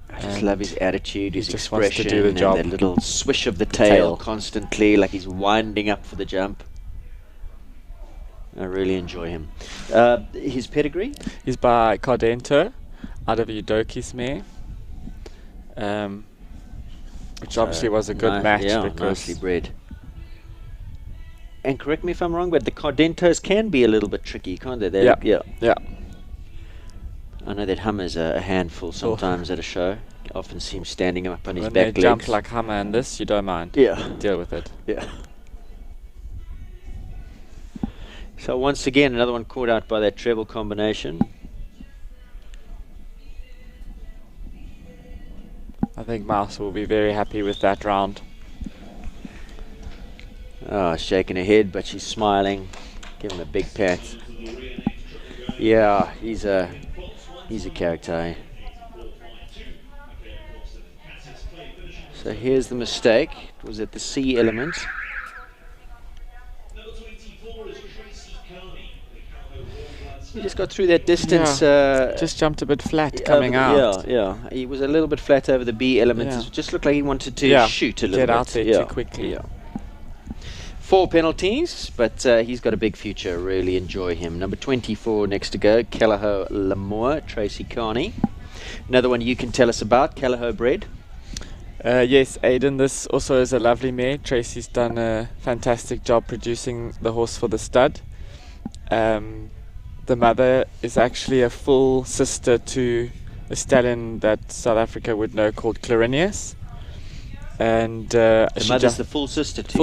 I just love his attitude, his just wants to expression, do the job. and that little swish of the tail constantly, like he's winding up for the jump. I really enjoy him. His pedigree? He's by Cardento, out of Udoki's mare. Which obviously was a good match. Yeah, nicely bred. And correct me if I'm wrong, but the Cardentos can be a little bit tricky, can't they? Yeah. I know that Hummer's a handful sometimes at a show. Often see him standing up on his when back they legs. jump like Hummer and this, you don't mind. Yeah. Deal with it. Yeah. So once again, another one caught out by that treble combination. I think Mouse will be very happy with that round. Oh, shaking her head, but she's smiling. Give him a big pat. Yeah, he's a character. Eh? So here's the mistake. It was at the C element. He just got through that distance. Just jumped a bit flat coming out. Yeah. He was a little bit flat over the B element. Yeah. It just looked like he wanted to shoot a little bit. Get out there too quickly. Yeah. 4 penalties, but he's got a big future. Really enjoy him. Number 24 next to go, Callao Lamour, Tracy Carney. Another one you can tell us about, Callao bred. Yes, Aidan, this also is a lovely mare. Tracy's done a fantastic job producing the horse for the stud. The mother is actually a full sister to a stallion that South Africa would know called Clarinius. And the mother's the full sister to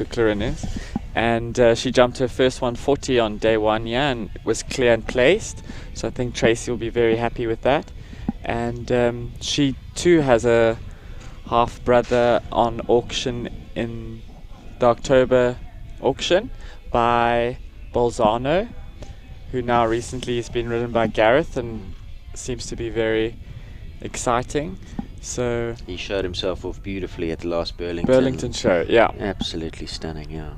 Clarinius. And she jumped her first 140 on day 1, and was clear and placed. So I think Tracy will be very happy with that. And she too has a half brother on auction in the October auction by Bolzano, who now recently has been ridden by Gareth and seems to be very exciting. So he showed himself off beautifully at the last Burlington show. Yeah, absolutely stunning. Yeah,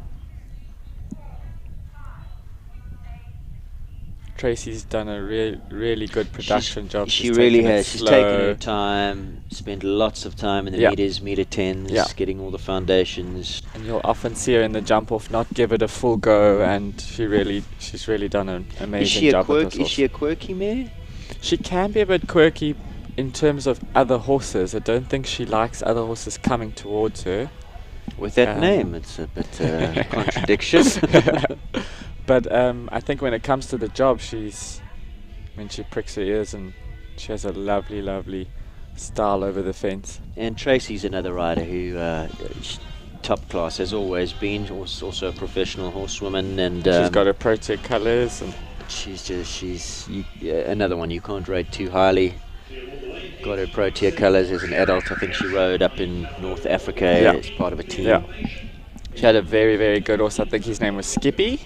Tracy's done a really good production job. She really has. She's taken her time, spent lots of time in the meters, meter 10s, getting all the foundations. And you'll often see her in the jump off not give it a full go, and she's really done an amazing job with this horse. Is she a quirky mare? She can be a bit quirky in terms of other horses. I don't think she likes other horses coming towards her. With that name, it's a bit contradiction. But I think when it comes to the job, she pricks her ears, and she has a lovely style over the fence. And Tracy's another rider who top class has always been, also a professional horsewoman, and she's got her Protea colours, and she's another one you can't rate too highly. Got her Protea colours as an adult. I think she rode up in North Africa as part of a team. Yeah. She had a very good horse. I think his name was Skippy,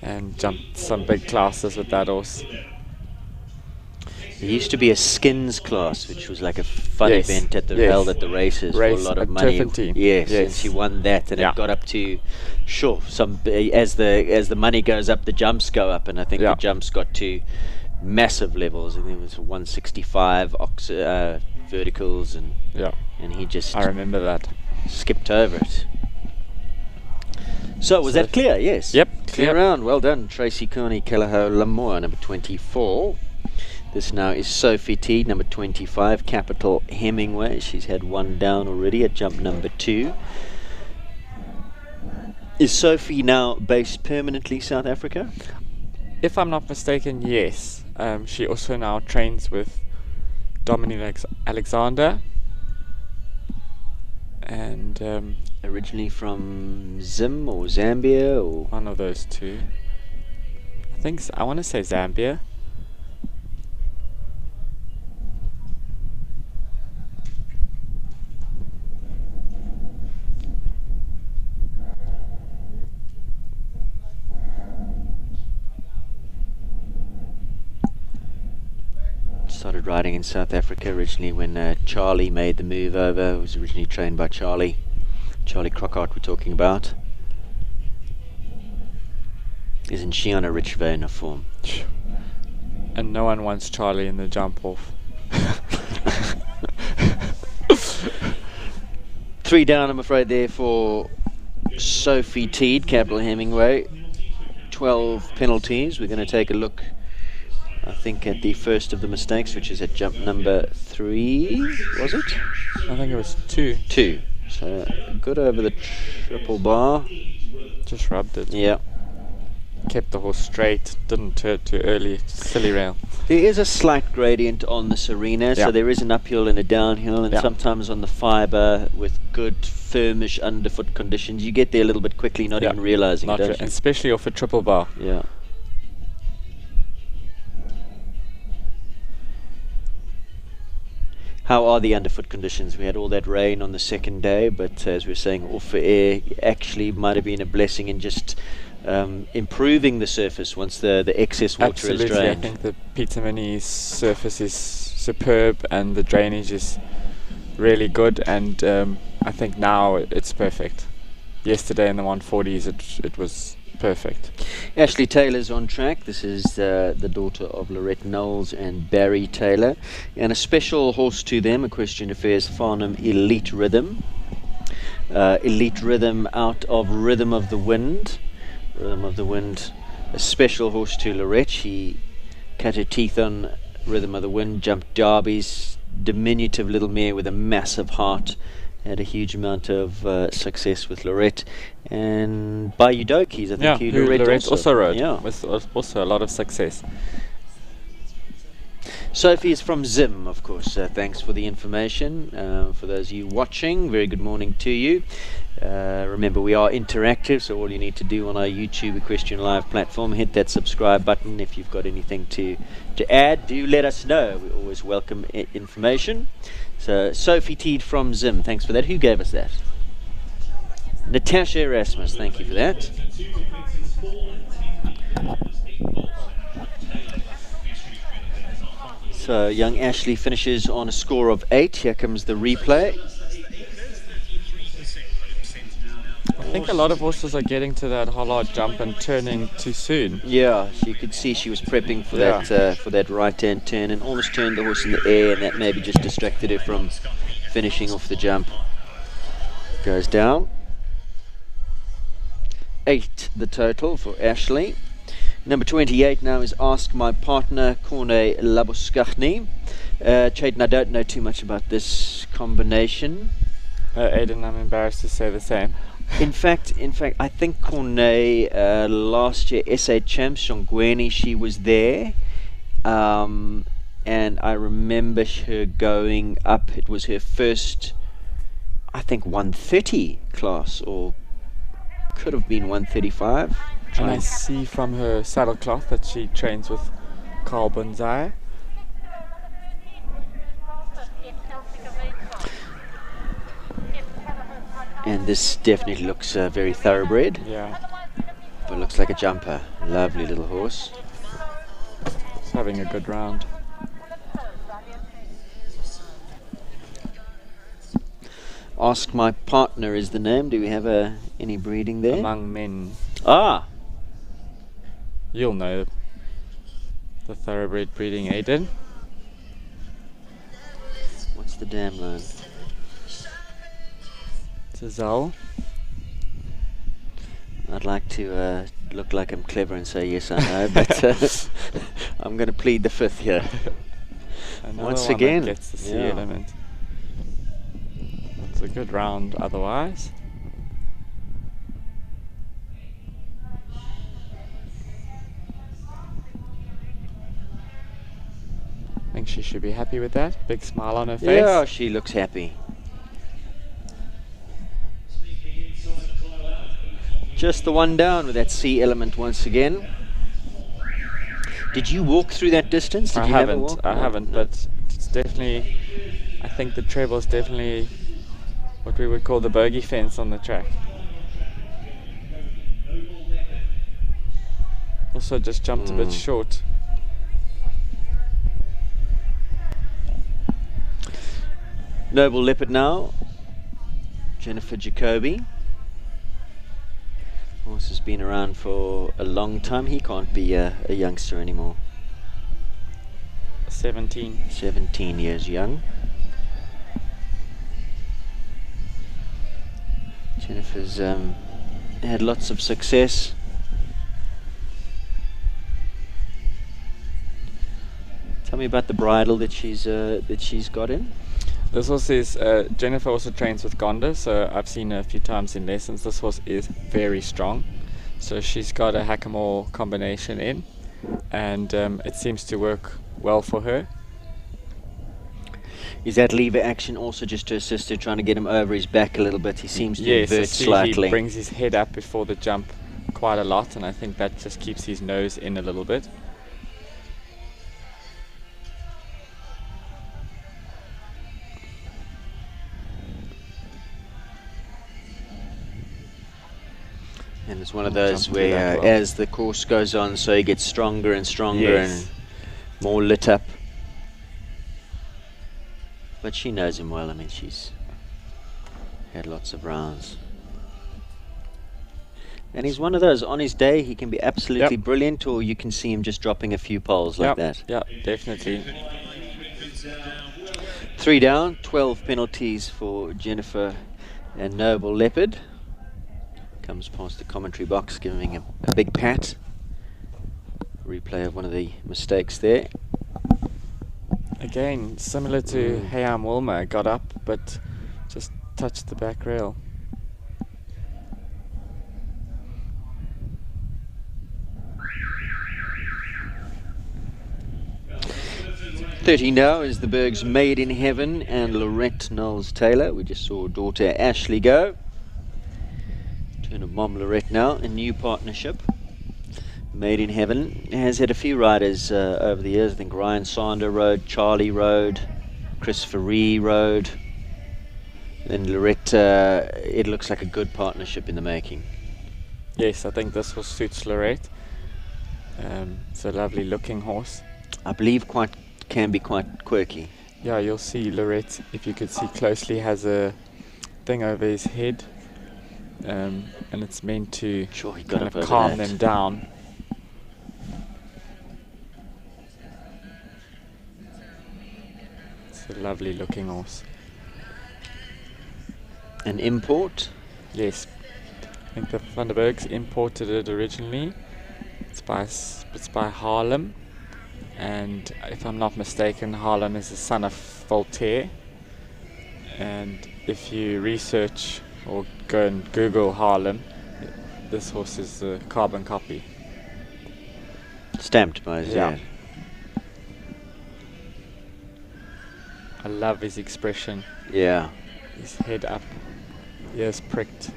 and jumped some big classes with that horse. There used to be a skins class, which was like a fun event at the held at the races for a lot of money. Turpentine. Yes, and she won that, and it got up to as the money goes up, the jumps go up, and I think the jumps got to massive levels. I think it was 165 verticals, and he just I remember that skipped over it. So was that clear? Yes. Yep. Clear round. Well done, Tracy Carney, Callao Lamour, number 24. This now is Sophie Teed, number 25, Capital Hemingway. She's had one down already at jump number 2. Is Sophie now based permanently South Africa? If I'm not mistaken, yes. She also now trains with Dominic Alexander. And originally from Zim or Zambia, or one of those two. I want to say Zambia. Started riding in South Africa originally when Charlie made the move over. It was originally trained by Charlie Crockhart we're talking about. Isn't she on a rich vein of form? And no one wants Charlie in the jump off. 3 down, I'm afraid, there for Sophie Teed, Capital Hemingway. 12 penalties. We're going to take a look, I think, at the first of the mistakes, which is at jump number 3, was it? I think it was 2. 2. So good over the triple bar. Just rubbed it. Yeah. Kept the horse straight, didn't turn too early. Silly rail. There is a slight gradient on this arena, so there is an uphill and a downhill, and sometimes on the fibre with good firmish underfoot conditions, you get there a little bit quickly, not even realising, don't you? Especially off a triple bar. Yeah. How are the underfoot conditions? We had all that rain on the second day, but as we were saying off the air, actually might have been a blessing in just improving the surface once the excess water is drained. I think the Peter Mini's surface is superb and the drainage is really good, and I think now it's perfect. Yesterday in the 140s it was perfect. Ashley Taylor's on track. This is the daughter of Lorette Knowles and Barry Taylor, and a special horse to them, Equestrian Affairs Farnham Elite Rhythm. Elite Rhythm out of Rhythm of the Wind. Rhythm of the Wind, a special horse to Lorette. She cut her teeth on Rhythm of the Wind, jumped derbies, diminutive little mare with a massive heart. Had a huge amount of success with Lorette. And Bayou Dokies, I think who Lorette also rode, yeah. with also a lot of success. Sophie is from Zim, of course. Thanks for the information. For those of you watching, very good morning to you. Remember, we are interactive, so all you need to do on our YouTube Equestrian Live platform, hit that subscribe button. If you've got anything to add, do let us know. We always welcome information. So, Sophie Teed from Zim, thanks for that. Who gave us that? Natasha Erasmus, thank you for that. So, young Ashley finishes on a score of 8. Here comes the replay. I think a lot of horses are getting to that hollard jump and turning too soon. Yeah, you could see she was prepping for that right-hand turn and almost turned the horse in the air, and that maybe just distracted her from finishing off the jump. Goes down. 8 the total for Ashley. Number 28 now is Ask My Partner, Corne Labuskachny. Chayton, I don't know too much about this combination. Aidan, I'm embarrassed to say the same. In fact, I think Corne last year, SA Champs, Shongweni, she was there. And I remember her going up, it was her first, I think, 130 class, or could have been 135. And I see from her saddle cloth that she trains with Carl Bonsai. And this definitely looks very thoroughbred. Yeah. But looks like a jumper. Lovely little horse. It's having a good round. Ask My Partner is the name. Do we have any breeding there? Among Men. Ah! You'll know the thoroughbred breeding, Aidan. What's the dam line? Giselle. I'd like to look like I'm clever and say yes, I know, but I'm going to plead the 5th here. Once one again, that gets the C yeah. element. It's a good round otherwise. I think she should be happy with that. Big smile on her face. Yeah, she looks happy. Just the one down with that C element once again. Did you walk through that distance? Did I you haven't, walk? I haven't, but it's definitely, I think the treble is definitely what we would call the bogey fence on the track. Also just jumped a bit short. Noble Leopard now. Jennifer Jacoby. Horse has been around for a long time. He can't be a youngster anymore. 17. 17 years young. Jennifer's had lots of success. Tell me about the bridle that she's got in. This horse is, Jennifer also trains with Gonda, so I've seen her a few times in lessons. This horse is very strong. So she's got a Hackamore combination in, and it seems to work well for her. Is that lever action also just to assist her, trying to get him over his back a little bit? He seems to invert slightly. He brings his head up before the jump quite a lot, and I think that just keeps his nose in a little bit. And it's one of those where as the course goes on, so he gets stronger and stronger and more lit up. But she knows him well. I mean, she's had lots of rounds. And he's one of those, on his day, he can be absolutely brilliant, or you can see him just dropping a few poles like that. Yeah, definitely. 3 down, 12 penalties for Jennifer And Noble Leopard comes past the commentary box, giving him a big pat. Replay of one of the mistakes there. Again, similar to Hayam Wilmer, got up but just touched the back rail. 30 now is the Berg's Made in Heaven and Lorette Knowles-Taylor. We just saw daughter Ashley go. Turn of mom Lorette now, a new partnership. Made in Heaven has had a few riders over the years. I think Ryan Sander rode, Charlie rode, Christopher Ree rode. Then Lorette, it looks like a good partnership in the making. Yes, I think this horse suits Lorette. It's a lovely looking horse. I believe can be quite quirky. Yeah, you'll see Lorette, if you could see closely, has a thing over his head, and it's meant to kind of calm them down. It's a lovely looking horse. An import? Yes, I think the Van der Bergs imported it originally. It's by Haarlem. And if I'm not mistaken, Haarlem is the son of Voltaire. And if you research or go and Google Haarlem, this horse is a carbon copy. Stamped by his dad. I love his expression. Yeah. His head up, ears pricked.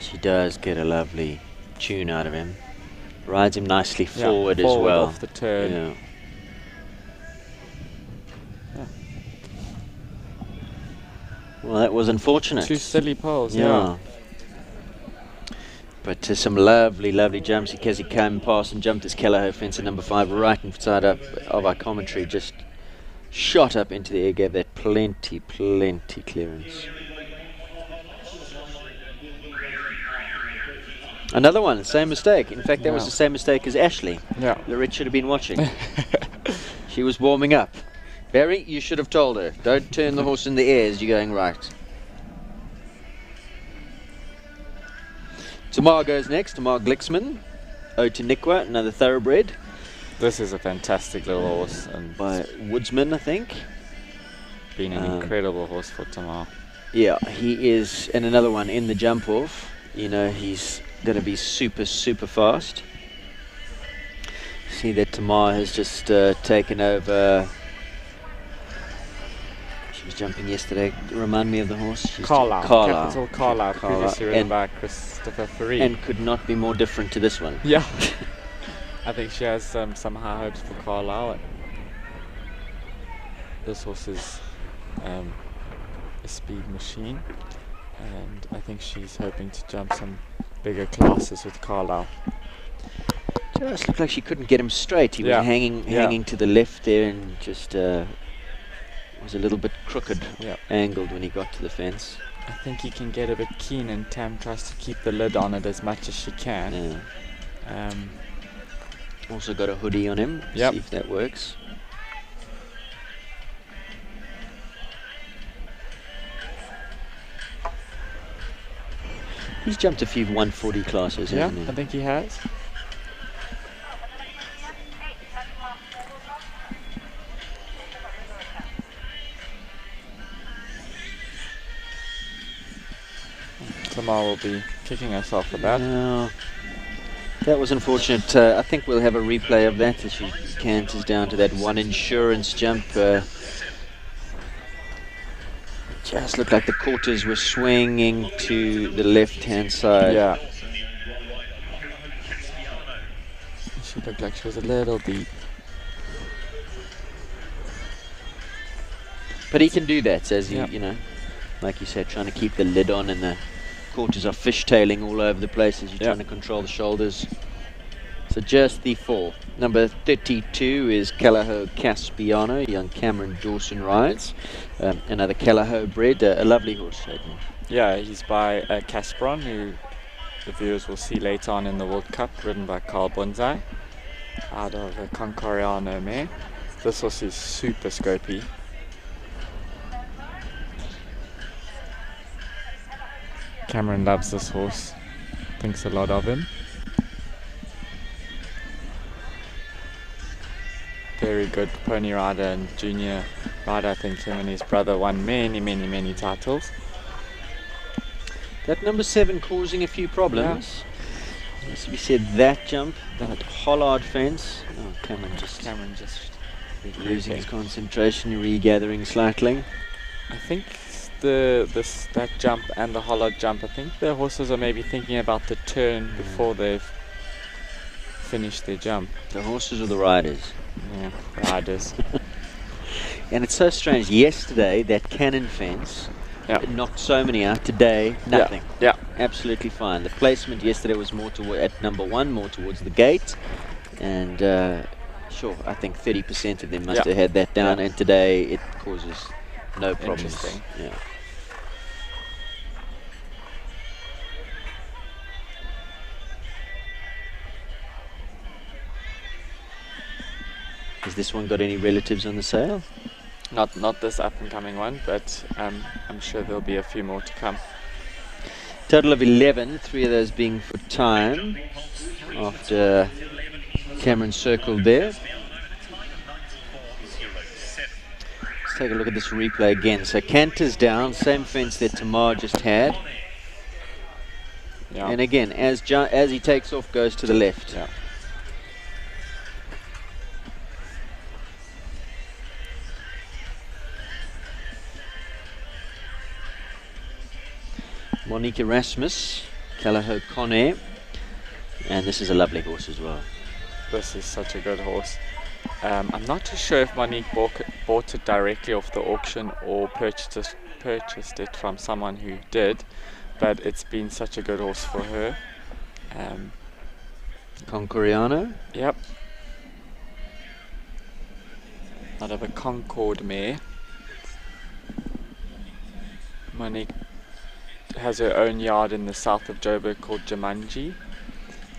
She does get a lovely tune out of him. Rides him nicely forward as forward well. Off the turn. Yeah. Well, that was unfortunate. 2 silly poles. Yeah. But some lovely, lovely jumps. He came past and jumped his Kelleher fence at number 5, right inside of our commentary. Just shot up into the air, gave that plenty clearance. Another one, same mistake. In fact, that was the same mistake as Ashley. Yeah. Lorette should have been watching. She was warming up. Barry, you should have told her. Don't turn the horse in the air as you're going right. Tamar goes next. Tamar Glixman. Otanikwa, another thoroughbred. This is a fantastic little horse. And by Woodsman, I think. Been an incredible horse for Tamar. Yeah, he is. And another one in the jump off. You know, he's going to be super fast. See that Tamar has just taken over. She was jumping yesterday. Remind me of the horse. Carlisle. Capital Carlisle, previously ridden by Christopher Ferry. And could not be more different to this one. Yeah. I think she has some high hopes for Carlisle. This horse is a speed machine, and I think she's hoping to jump some bigger classes with Carlisle. Just looked like she couldn't get him straight. He was hanging to the left there, and just was a little bit crooked, angled when he got to the fence. I think he can get a bit keen, and Tam tries to keep the lid on it as much as she can. Yeah. Also got a hoodie on him. See if that works. He's jumped a few 140 classes, hasn't he? I think he has. Tamar will be kicking herself for that. No, that was unfortunate. I think we'll have a replay of that as she canters down to that one insurance jump. Just looked like the quarters were swinging to the left-hand side. Yeah. She looked like she was a little deep. But he can do that, as you know, like you said, trying to keep the lid on, and the quarters are fishtailing all over the place as you're trying to control the shoulders. So just the 4. Number 32 is Callahoo Caspiano, young Cameron Dawson rides. Another Callahoo bred, a lovely horse. Yeah, he's by Caspron, who the viewers will see later on in the World Cup, ridden by Carl Bunzai, out of Concoriano mare. This horse is super scopy. Cameron loves this horse. Thinks a lot of him. Very good pony rider and junior rider. I think him and his brother won many titles. That number 7 causing a few problems. As we said, that jump, that Hollard fence. Oh, Cameron just losing his concentration, regathering slightly. I think that jump and the Hollard jump, I think the horses are maybe thinking about the turn before they've finished their jump. The horses or the riders? Yeah, riders. And it's so strange. Yesterday, that cannon fence knocked so many out. Today, nothing. Yeah. Absolutely fine. The placement yesterday was more at number 1, more towards the gate. And sure, I think 30% of them must have had that down. And today, it causes no problems. Interesting. Yeah. Has this one got any relatives on the sale? Not this up and coming one, but I'm sure there'll be a few more to come. Total of 11, 3 of those being for time after Cameron circled there. Let's take a look at this replay again. So Cantor's down, same fence that Tamar just had. Yeah. And again, as he takes off, goes to the left. Yeah. Monique Erasmus, Callagher Conair, and this is a lovely horse as well. This is such a good horse. I'm not too sure if Monique bought it directly off the auction or purchased it from someone who did, but it's been such a good horse for her. Concoriano? Yep. Out of a Concord mare. Monique has her own yard in the south of Joburg called Jumanji,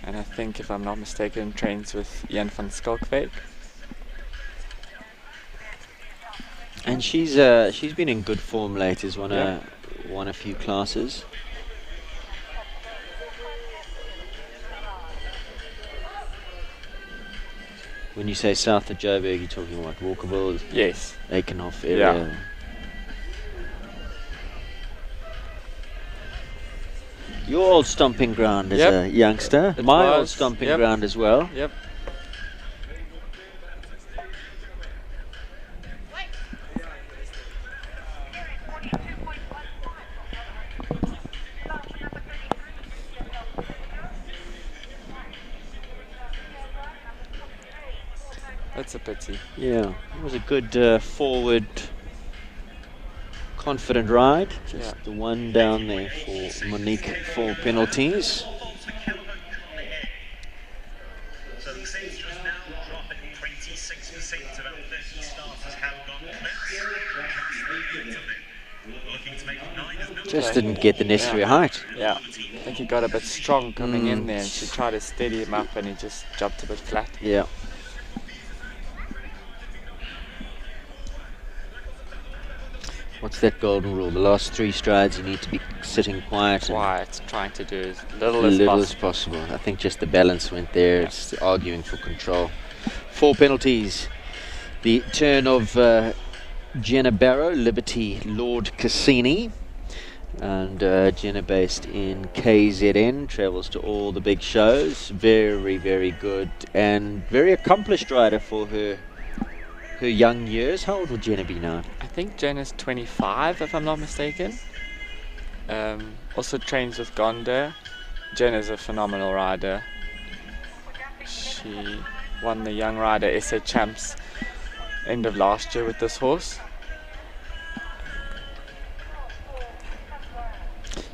and I think, if I'm not mistaken, trains with Ian van Skalkwyk. And she's been in good form late. Has won a few classes. When you say south of Joburg, you're talking what, Walkerville? Yes. Aikenhof area. Yeah. Your old stomping ground as a youngster. My old stomping ground as well. Yep. That's a pity. Yeah, it was a good forward, confident ride. Just the one down there for Monique for penalties. So the sales just now dropping 26% of our 30 starters have gone looking to make 9 as number. Just didn't get the necessary height. Yeah, I think he got a bit strong coming in there, and she tried to steady him up, and he just jumped a bit flat. Yeah. What's that golden rule? The last 3 strides you need to be sitting quiet. Trying to do as little as possible. I think just the balance went there. It's arguing for control. 4 penalties. The turn of Jenna Barrow, Liberty Lord Cassini. And Jenna, based in KZN, travels to all the big shows. Very, very good and very accomplished rider for her young years. How old will Jenna be now? I think Jenna's 25, if I'm not mistaken. Also trains with Gonda. Jenna's a phenomenal rider. She won the Young Rider SA Champs end of last year with this horse.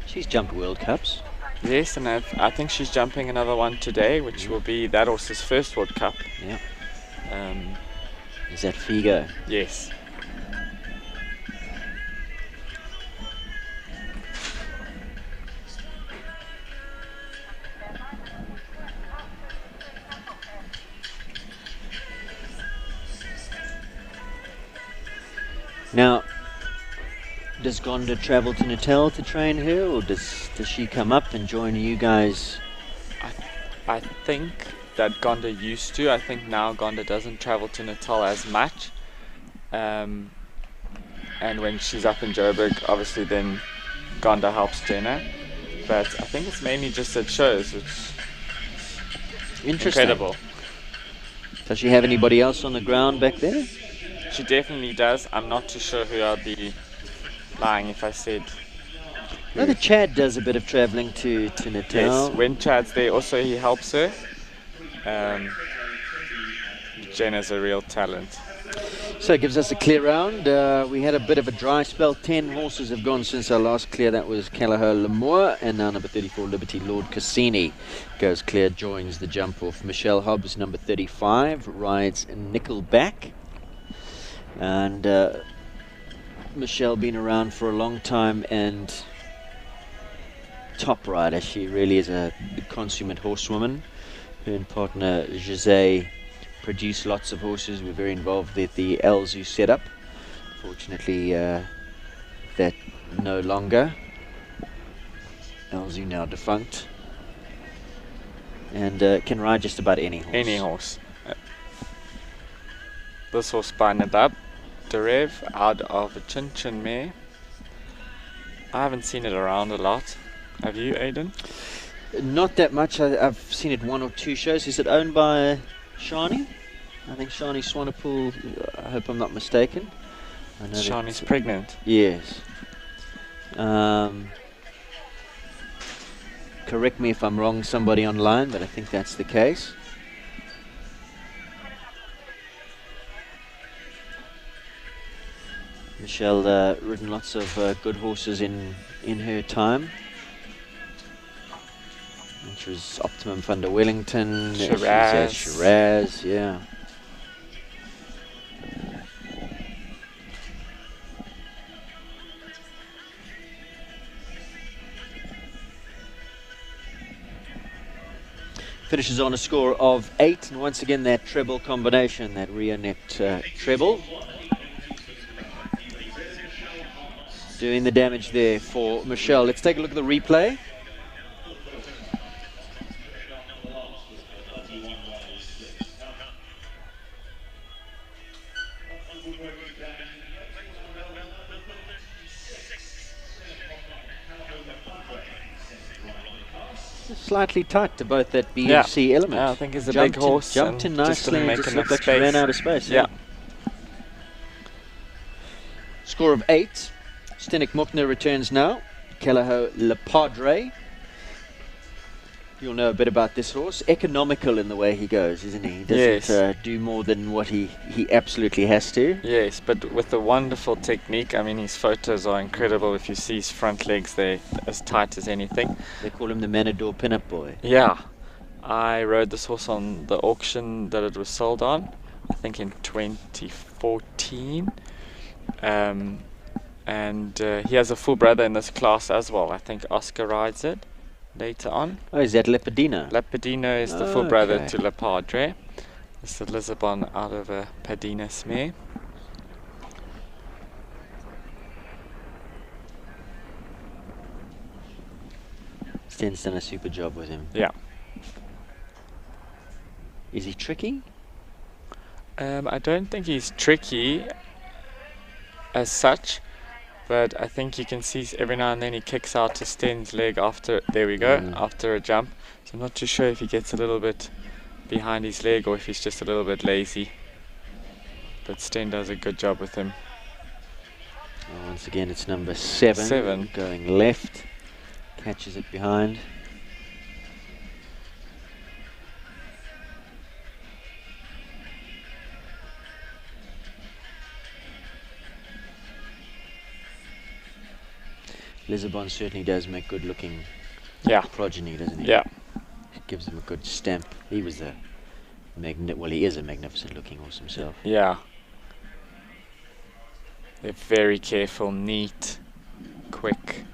She's jumped World Cups. Yes, and I think she's jumping another one today, which will be that horse's first World Cup. Yeah. Is that Figo? Yes. Now, Does Gonda travel to Natal to train her, or does she come up and join you guys? I think that Gonda used to. I think now Gonda doesn't travel to Natal as much. And when she's up in Joburg, obviously then Gonda helps Jenna. But I think it's mainly just at shows. It's incredible. Does she have anybody else on the ground back there? She definitely does. I'm not too sure who. I'd be lying if I said. No, the Chad does a bit of travelling to Natal. Yes, when Chad's there, also he helps her. Jenna's a real talent. So it gives us a clear round. We had a bit of a dry spell. 10 horses have gone since our last clear. That was Callagher Lemoore, and now number 34 Liberty Lord Cassini goes clear, joins the jump off. Michelle Hobbs, number 35, rides Nickelback. And Michelle been around for a long time and top rider. She really is a consummate horsewoman. Her and partner Jose produce lots of horses. We're very involved with the Elzu setup. Fortunately, that no longer. Elzu now defunct. And can ride just about any horse. Any horse. This horse by Nadab Derev out of a Chin Chin mare. I haven't seen it around a lot. Have you, Aidan? Not that much. I've seen it 1 or 2 shows. Is it owned by Shani? I think Shani Swanepoel, I hope I'm not mistaken. I know Shani's pregnant. Yes. Correct me if I'm wrong, somebody online, but I think that's the case. Michelle ridden lots of good horses in her time. Which was Optimum Thunder Wellington, Shiraz, yeah. Finishes on a score of 8, and once again that treble combination, that Reonet treble. Doing the damage there for Michelle. Let's take a look at the replay. Slightly tight to both that B and C element. Yeah, I think it's a big horse. Jumped in nicely and just looked like she ran out of space. Yeah. Score of 8. Stenik Mukner returns now. Callagher Le Padre. You'll know a bit about this horse. Economical in the way he goes, isn't he? He doesn't do more than what he absolutely has to. Yes, but with a wonderful technique. I mean, his photos are incredible. If you see his front legs, they're as tight as anything. They call him the Manador pinup boy. Yeah. I rode this horse on the auction that it was sold on, I think in 2014. And he has a full brother in this class as well. I think Oscar rides it later on. Oh, is that Lepidino? Lepidino is the full brother to Le Padre. It's the Lisbon out of a Padina mare. Sten's done a super job with him. Yeah. Is he tricky? I don't think he's tricky as such, but I think you can see every now and then he kicks out to Sten's leg after, there we go, after a jump. So I'm not too sure if he gets a little bit behind his leg or if he's just a little bit lazy. But Sten does a good job with him. Oh, once again, it's number 7 going left, catches it behind. Lisbon certainly does make good looking progeny, doesn't he? Yeah. It gives him a good stamp. He was a he is a magnificent looking horse himself. Yeah. They're very careful, neat, quick.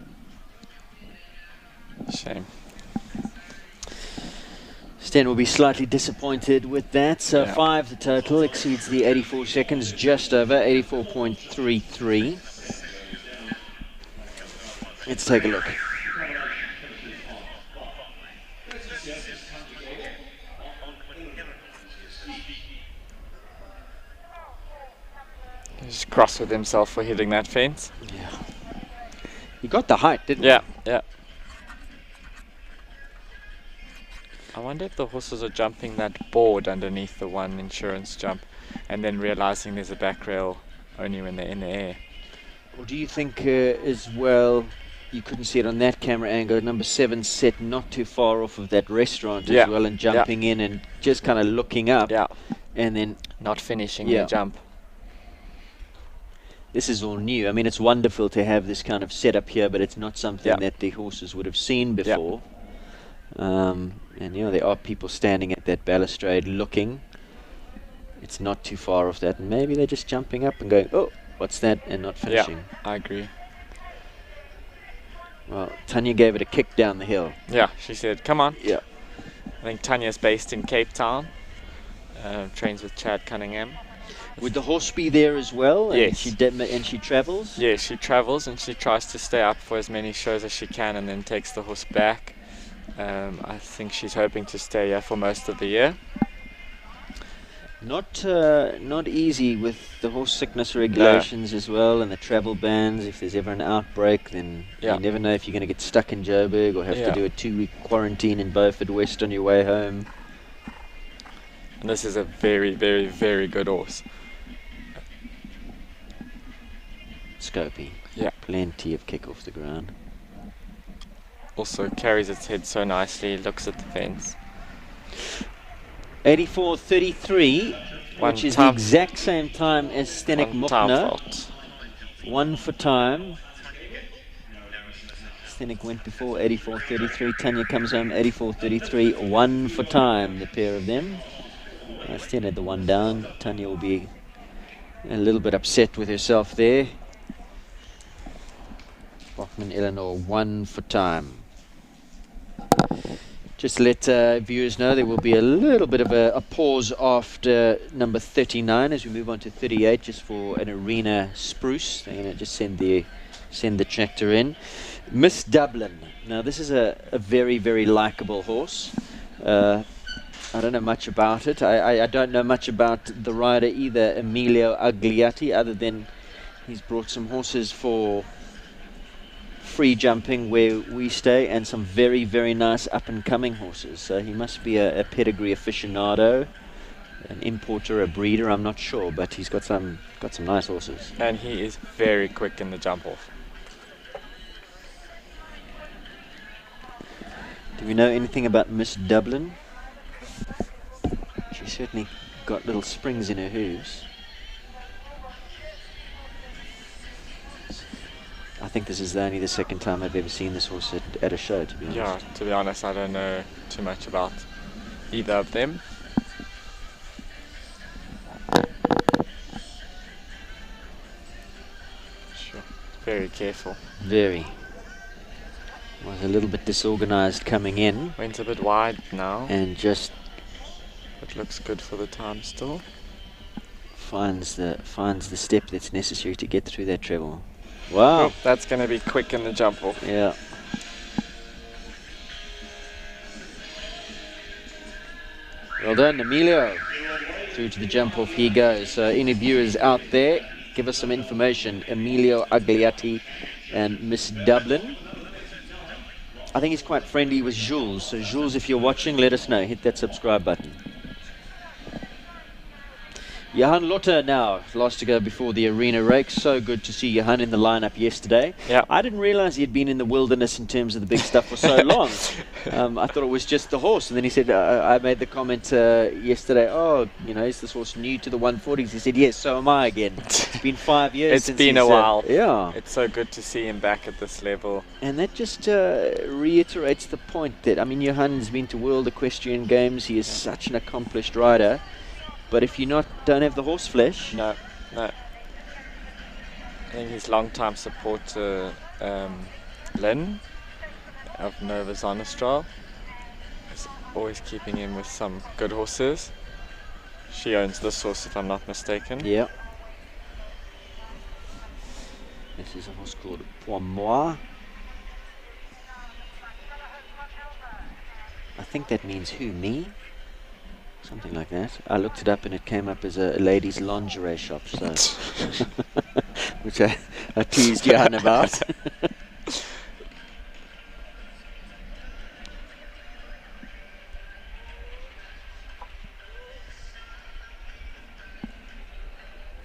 Shame. Sten will be slightly disappointed with that. So 5 the total, exceeds the 84 seconds, just over 84.33. Let's take a look. He's cross with himself for hitting that fence. Yeah. He got the height, didn't Yeah, yeah. I wonder if the horses are jumping that board underneath the one insurance jump and then realizing there's a back rail only when they're in the air. Or do you think as well, you couldn't see it on that camera angle, number 7 set not too far off of that restaurant Yeah. as well, and jumping in and just kind of looking up, Yeah, and then not finishing Yeah. the jump. this is all new. I mean, it's wonderful to have this kind of setup here, but it's not something Yeah. that the horses would have seen before. And you know, there are people standing at that balustrade looking. It's not too far off that, and maybe they're just jumping up and going, oh, what's that, and not finishing. Yeah, I agree. Well, Tanya gave it a kick down the hill. Yeah, she said, come on. Yeah. I think Tanya's based in Cape Town. Trains with Chad Cunningham. Would the horse be there as well? Yes. And she travels? Yeah, she travels and she tries to stay up for as many shows as she can and then takes the horse back. I think she's hoping to stay here for most of the year. Not easy with the horse sickness regulations as well, and the travel bans. If there's ever an outbreak, then Yeah. you never know if you're going to get stuck in Joburg or have Yeah. to do a 2-week quarantine in Beaufort West on your way home. And this is a very, very, very good horse. Scopy. Yeah. Plenty of kick off the ground. Also carries its head so nicely, looks at the fence. 84.33, One which is the time- exact same time as Stenik One time Mukna. fault. 1 for time. Stenik went before 84.33. Tanya comes home 84.33. 1 for time, the pair of them. Sten had the one down. Tanya will be a little bit upset with herself there. Bachman Eleanor 1 for time. Just to let viewers know, there will be a little bit of a pause after number 39 as we move on to 38, just for an arena spruce. They're going to just send the tractor in. Miss Dublin. Now this is a very, very likable horse. I don't know much about it. I don't know much about the rider either, Emilio Agliati, other than he's brought some horses for free jumping where we stay, and some very, very nice up-and-coming horses. So he must be a pedigree aficionado, an importer, a breeder, I'm not sure, but he's got some nice horses. And he is very quick in the jump off. Do we know anything about Miss Dublin? She certainly got little springs in her hooves. I think this is only the second time I've ever seen this horse at a show, to be honest. Yeah, to be honest, I don't know too much about either of them. Sure. Very careful. Very. Was a little bit disorganized coming in, Went a bit wide now. and just It looks good for the time still. finds the step that's necessary to get through that treble. Wow. Oh, that's going to be quick in the jump off. Yeah. Well done, Emilio. Through to the jump off he goes. So any viewers out there, give us some information. Emilio Agliati and Miss Dublin. I think he's quite friendly with Jules. So Jules, if you're watching, let us know. Hit that subscribe button. Johan Lotter now, last to go before the arena rake. So good to see Johan in the lineup yesterday. Yeah. I didn't realize he had been in the wilderness in terms of the big stuff for so long. I thought it was just the horse. And then he said, I made the comment yesterday, oh, you know, is this horse new to the 140s? He said, yes, so am I again. It's been 5 years It's since been he's, a while. Yeah. It's so good to see him back at this level. And that just reiterates the point that, I mean, Johan's been to World Equestrian Games. He is such an accomplished rider. But if you don't have the horse flesh, No. I think his long-time supporter, Lynn of Nova Zonestral, is always keeping him with some good horses. She owns this horse, if I'm not mistaken. yeah. This is a horse called Poimois. I think that means who, me? Something like that. I looked it up and it came up as a ladies' lingerie shop, so which I teased Johan about.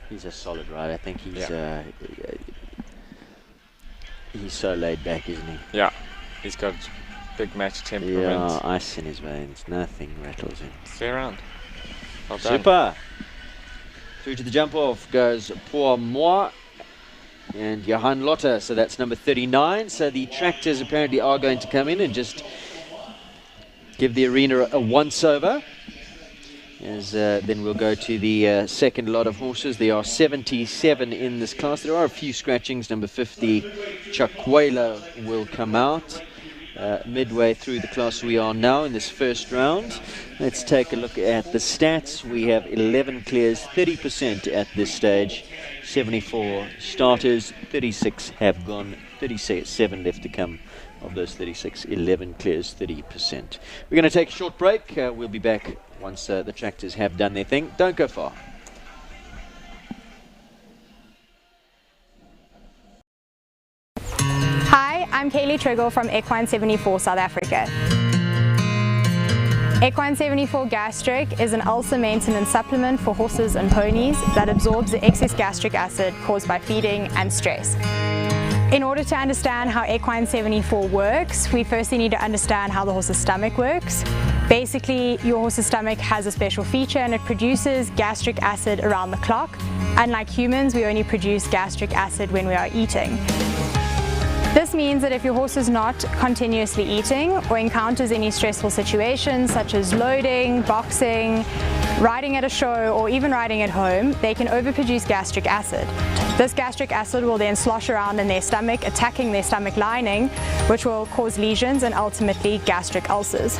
He's a solid rider. I think he's so laid back, isn't he? Yeah, he's got big match temperament. Yeah, ice in his veins. Nothing rattles him. Stay around. Well done. Super. Through to the jump off goes Pour Moi and Johan Lotte. So that's number 39. So the tractors apparently are going to come in and just give the arena a once-over. As then we'll go to the second lot of horses. There are 77 in this class. There are a few scratchings. Number 50, Chakwela, will come out. Midway through the class we are now in this first round. Let's take a look at the stats. We have 11 clears, 30% at this stage. 74 starters, 36 have gone, 37 left to come. Of those 36, 11 clears, 30%. We're going to take a short break. We'll be back once the tractors have done their thing. Don't go far. Hi, I'm Kaylee Triggle from Equine 74 South Africa. Equine 74 Gastric is an ulcer maintenance supplement for horses and ponies that absorbs the excess gastric acid caused by feeding and stress. In order to understand how Equine 74 works, we firstly need to understand how the horse's stomach works. Basically, your horse's stomach has a special feature and it produces gastric acid around the clock. Unlike humans, we only produce gastric acid when we are eating. This means that if your horse is not continuously eating or encounters any stressful situations such as loading, boxing, riding at a show, or even riding at home, they can overproduce gastric acid. This gastric acid will then slosh around in their stomach, attacking their stomach lining, which will cause lesions and ultimately gastric ulcers.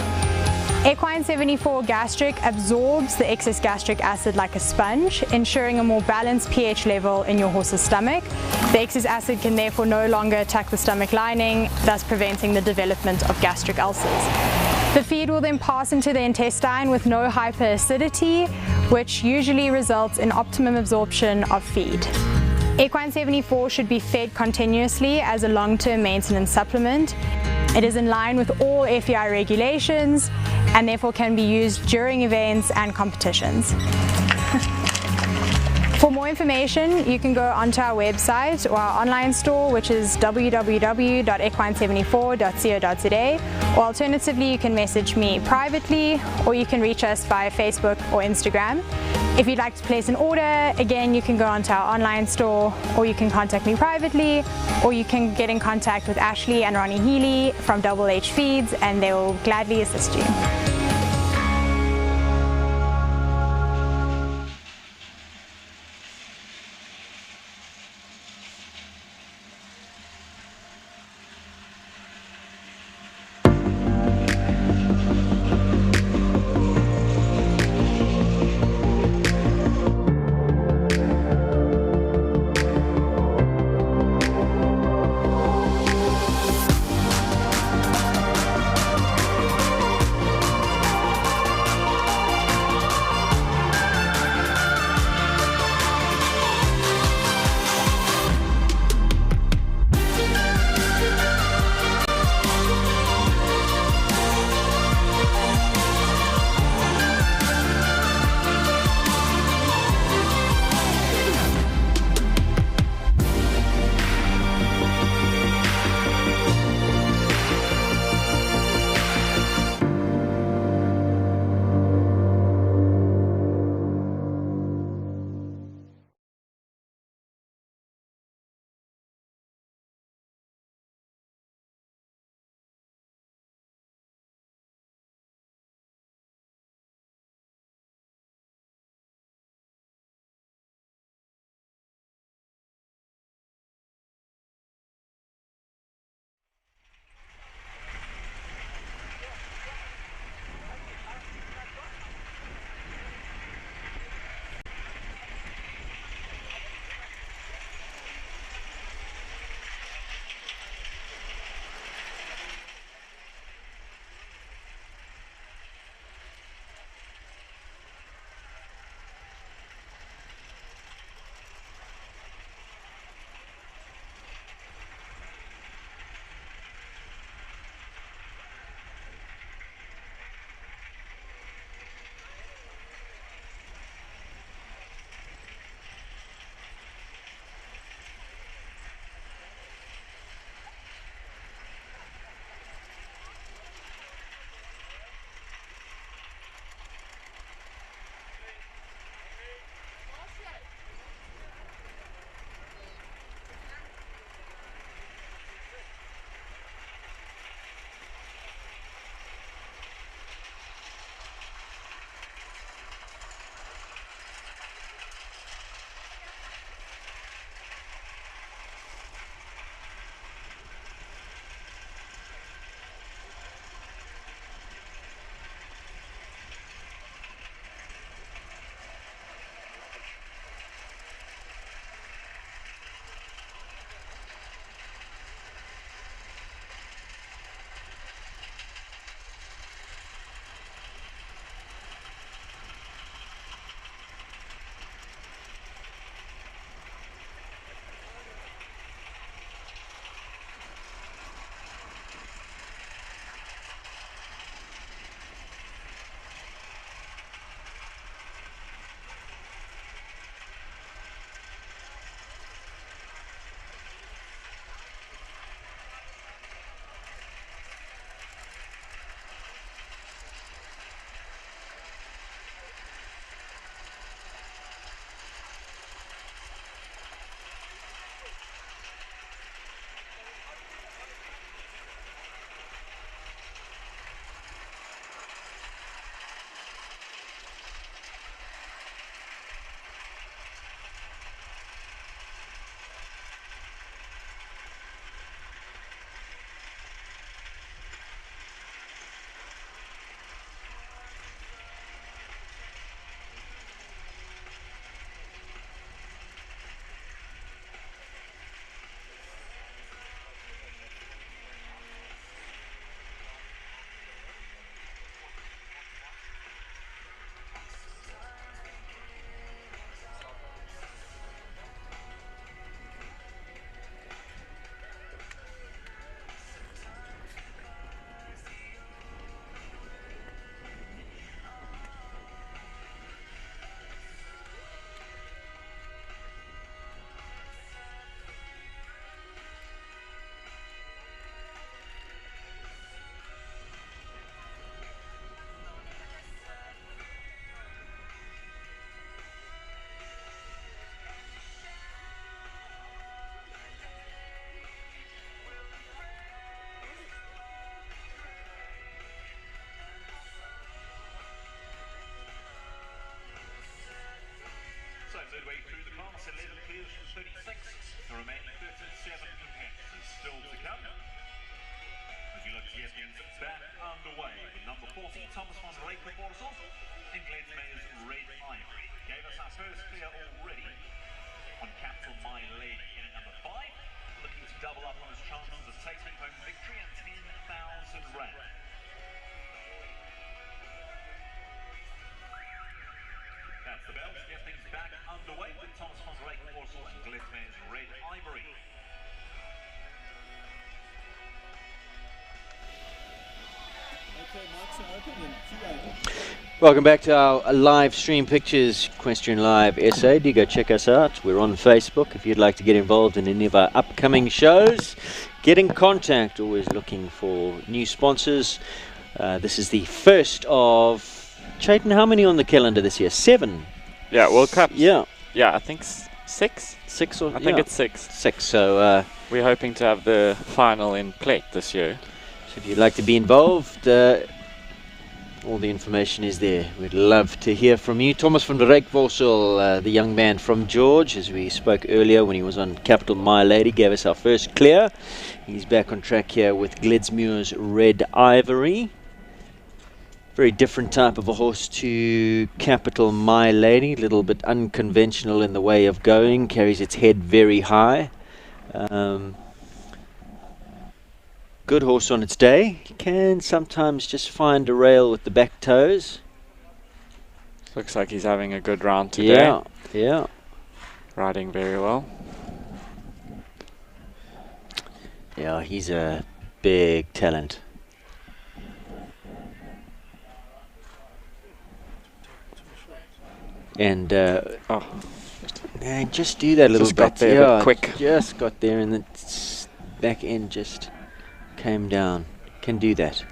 Equine 74 Gastric absorbs the excess gastric acid like a sponge, ensuring a more balanced pH level in your horse's stomach. The excess acid can therefore no longer attack the stomach lining, thus preventing the development of gastric ulcers. The feed will then pass into the intestine with no hyperacidity, which usually results in optimum absorption of feed. Equine 74 should be fed continuously as a long-term maintenance supplement. It is in line with all FEI regulations and therefore can be used during events and competitions. For more information, you can go onto our website or our online store, which is www.equine74.co.za, or alternatively, you can message me privately, or you can reach us via Facebook or Instagram. If you'd like to place an order, again, you can go onto our online store, or you can contact me privately, or you can get in contact with Ashley and Ronnie Healy from Double H Feeds, and they will gladly assist you. third way through the class, 11 clears from 36. The remaining 37 competitors still to come. As you look to get things back underway with number 40, Thomas van Rijkenborsel, and Gledsmayer's Red Ivory. Gave us our first clear already on Capital My Lady in at number 5. Looking to double up on his chances of taking home victory and 10,000 rand. That's the bell to get things back underway with Thomas van Rijkenborsel and Gledsmayer's Red Ivory. Welcome back to our live stream pictures, Equestrian Live SA. Do go check us out. We're on Facebook. If you'd like to get involved in any of our upcoming shows, get in contact. Always looking for new sponsors. This is the first of, Chayton, how many on the calendar this year? 7. Yeah, World Cup. Yeah. Yeah, I think 6. 6 or I think it's 6. 6. So we're hoping to have the final in plate this year. so if you'd like to be involved, all the information is there. We'd love to hear from you. Thomas van Rijkenborsel, the young man from George, as we spoke earlier when he was on Capital My Lady, gave us our first clear. He's back on track here with Gledsmuir's Red Ivory. Very different type of a horse to Capital My Lady, a little bit unconventional in the way of going, carries its head very high. Good horse on its day, can sometimes just find a rail with the back toes. Looks like he's having a good round today. Yeah. Riding very well. Yeah, he's a big talent. And just do that a little Just bit. got there a bit quick. Just got there, and the back end just came down. Can do that.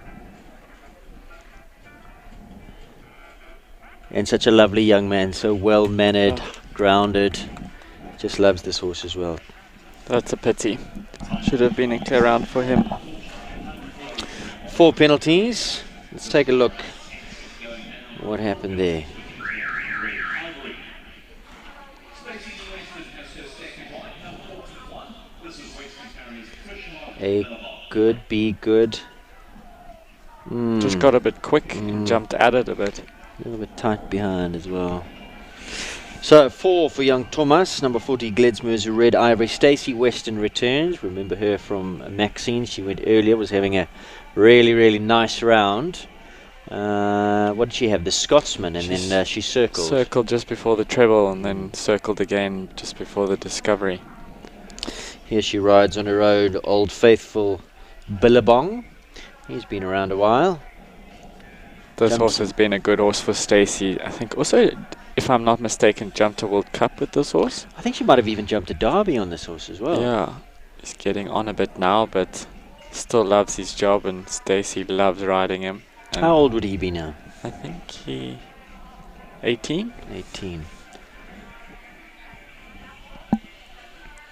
And such a lovely young man, so well mannered, grounded. Just loves this horse as well. That's a pity. Should have been a clear round for him. 4 penalties. Let's take a look. What happened there? A good, be good. Just got a bit quick and jumped at it a bit. A little bit tight behind as well. So 4 for young Thomas, number 40 Gledsmuir's Red Ivory. Stacey Weston returns. Remember her from Maxine. She went earlier, was having a really, really nice round. What did she have? The Scotsman, and then she circled. Circled just before the treble and then circled again just before the Discovery. Here she rides on her own, Old Faithful Billabong. He's been around a while. This horse has been a good horse for Stacey. I think also, if I'm not mistaken, jumped a World Cup with this horse. I think she might have even jumped a Derby on this horse as well. Yeah, he's getting on a bit now, but still loves his job, and Stacey loves riding him. And how old would he be now? I think he 18. 18.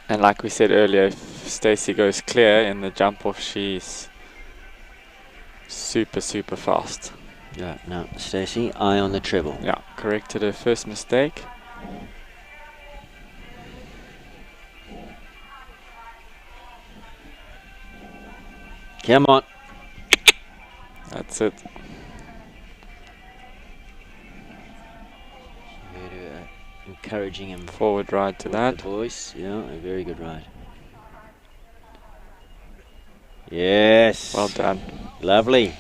And like we said earlier, if Stacey goes clear in the jump off, she's super, super fast. Yeah, no, Stacey, eye on the treble. Yeah, corrected her first mistake. Come on. That's it. Encouraging him. Forward ride to that. The voice, yeah, a very good ride. Yes. Well done. Lovely.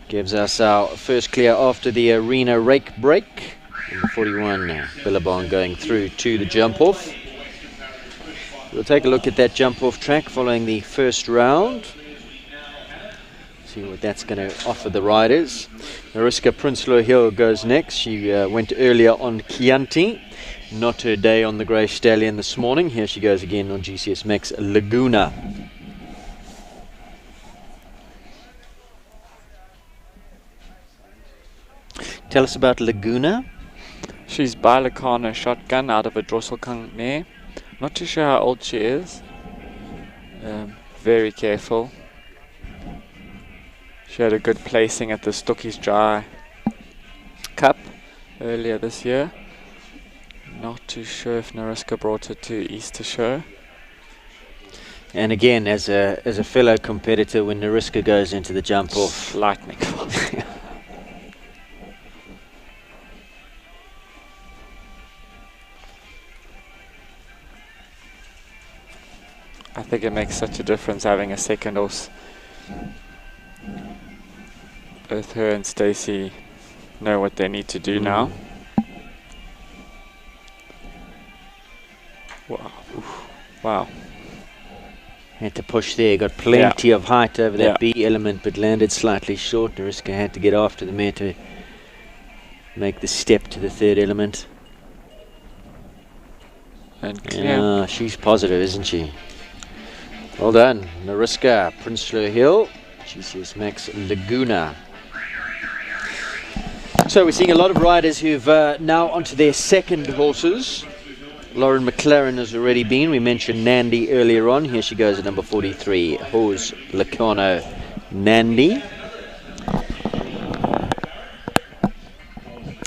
Gives us our first clear after the arena rake break. Number 41, Billabong going through to the jump off. We'll take a look at that jump off track following the first round. See what that's going to offer the riders. Mariska Prinsloo Hill goes next. She went earlier on Chianti. Not her day on the Grey Stallion this morning. Here she goes again on GCS Max Laguna. Tell us about Laguna. She's by Lacana shotgun out of a Drosselkang mare. Not too sure how old she is. Very careful. She had a good placing at the Stokkies Dry Cup. earlier this year. Not too sure if Nariska brought it to Easter Show. And again, as a fellow competitor, when Nariska goes into the jump off, Lightning. I think it makes such a difference having a second horse. Both her and Stacey know what they need to do now. Wow. Oof. Wow. had to push there, got plenty of height over that B element, but landed slightly short. Nariska had to get after the mare to make the step to the third element. And yeah, she's positive, isn't she? Well done, Nariska, Prinsloo Hill, GCS Max Laguna. So we're seeing a lot of riders who've now onto their second horses. Lauren McLaren has already been. We mentioned Nandi earlier on. Here she goes at number 43, Hose Locarno Nandi.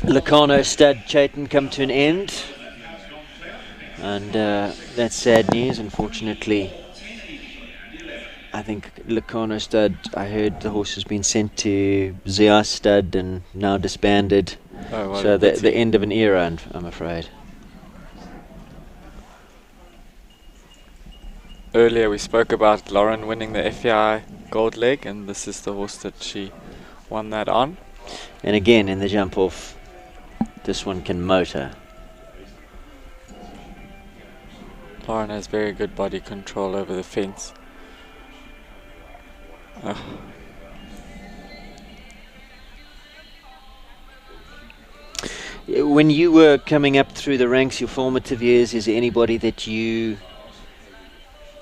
Locarno stud Chaitan come to an end. And that's sad news, unfortunately. I think Locarno stud, I heard the horse has been sent to Zia stud and now disbanded. Oh, well, so the end of an era, I'm afraid. Earlier we spoke about Lauren winning the FEI Gold Leg, and this is the horse that she won that on. And again, in the jump off, this one can motor. Lauren has very good body control over the fence. When you were coming up through the ranks, your formative years, is there anybody that you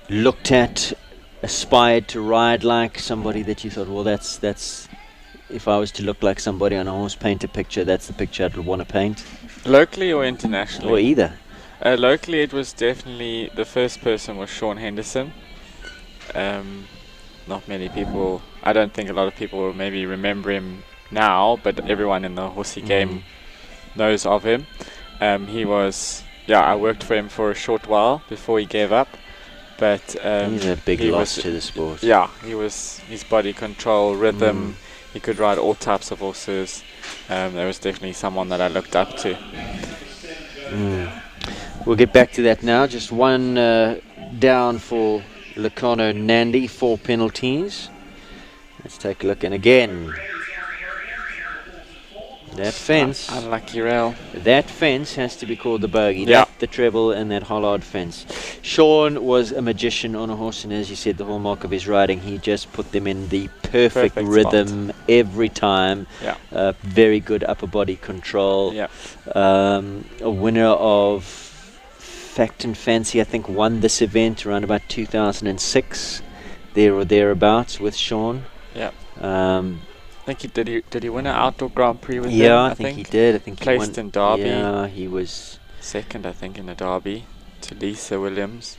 looked at, aspired to ride like, somebody that you thought, well, that's if I was to look like somebody on a horse, paint a picture, that's the picture I'd want to paint? Locally or internationally? Or either. Locally, it was definitely, the first person was Sean Henderson. Not many people, I don't think a lot of people will maybe remember him now, but everyone in the horsey game knows of him. He was, I worked for him for a short while before he gave up. But he's a big loss to the sport. Yeah, his body control, rhythm, he could ride all types of horses. There was definitely someone that I looked up to. We'll get back to that now. Just one down for Locarno Nandi, 4 penalties. Let's take a look, and again, that fence. Unlucky rail. That fence has to be called the bogey. That, the treble, and that hollard fence. Sean was a magician on a horse, and as you said, the hallmark of his riding, he just put them in the perfect rhythm spot every time. Very good upper body control. A winner of Fact and Fancy, I think, won this event around about 2006, there or thereabouts, with Sean. I think did he win an outdoor Grand Prix with him? Yeah, I think he did. I think he placed in Derby. Yeah, he was second, I think, in a Derby to Lisa Williams.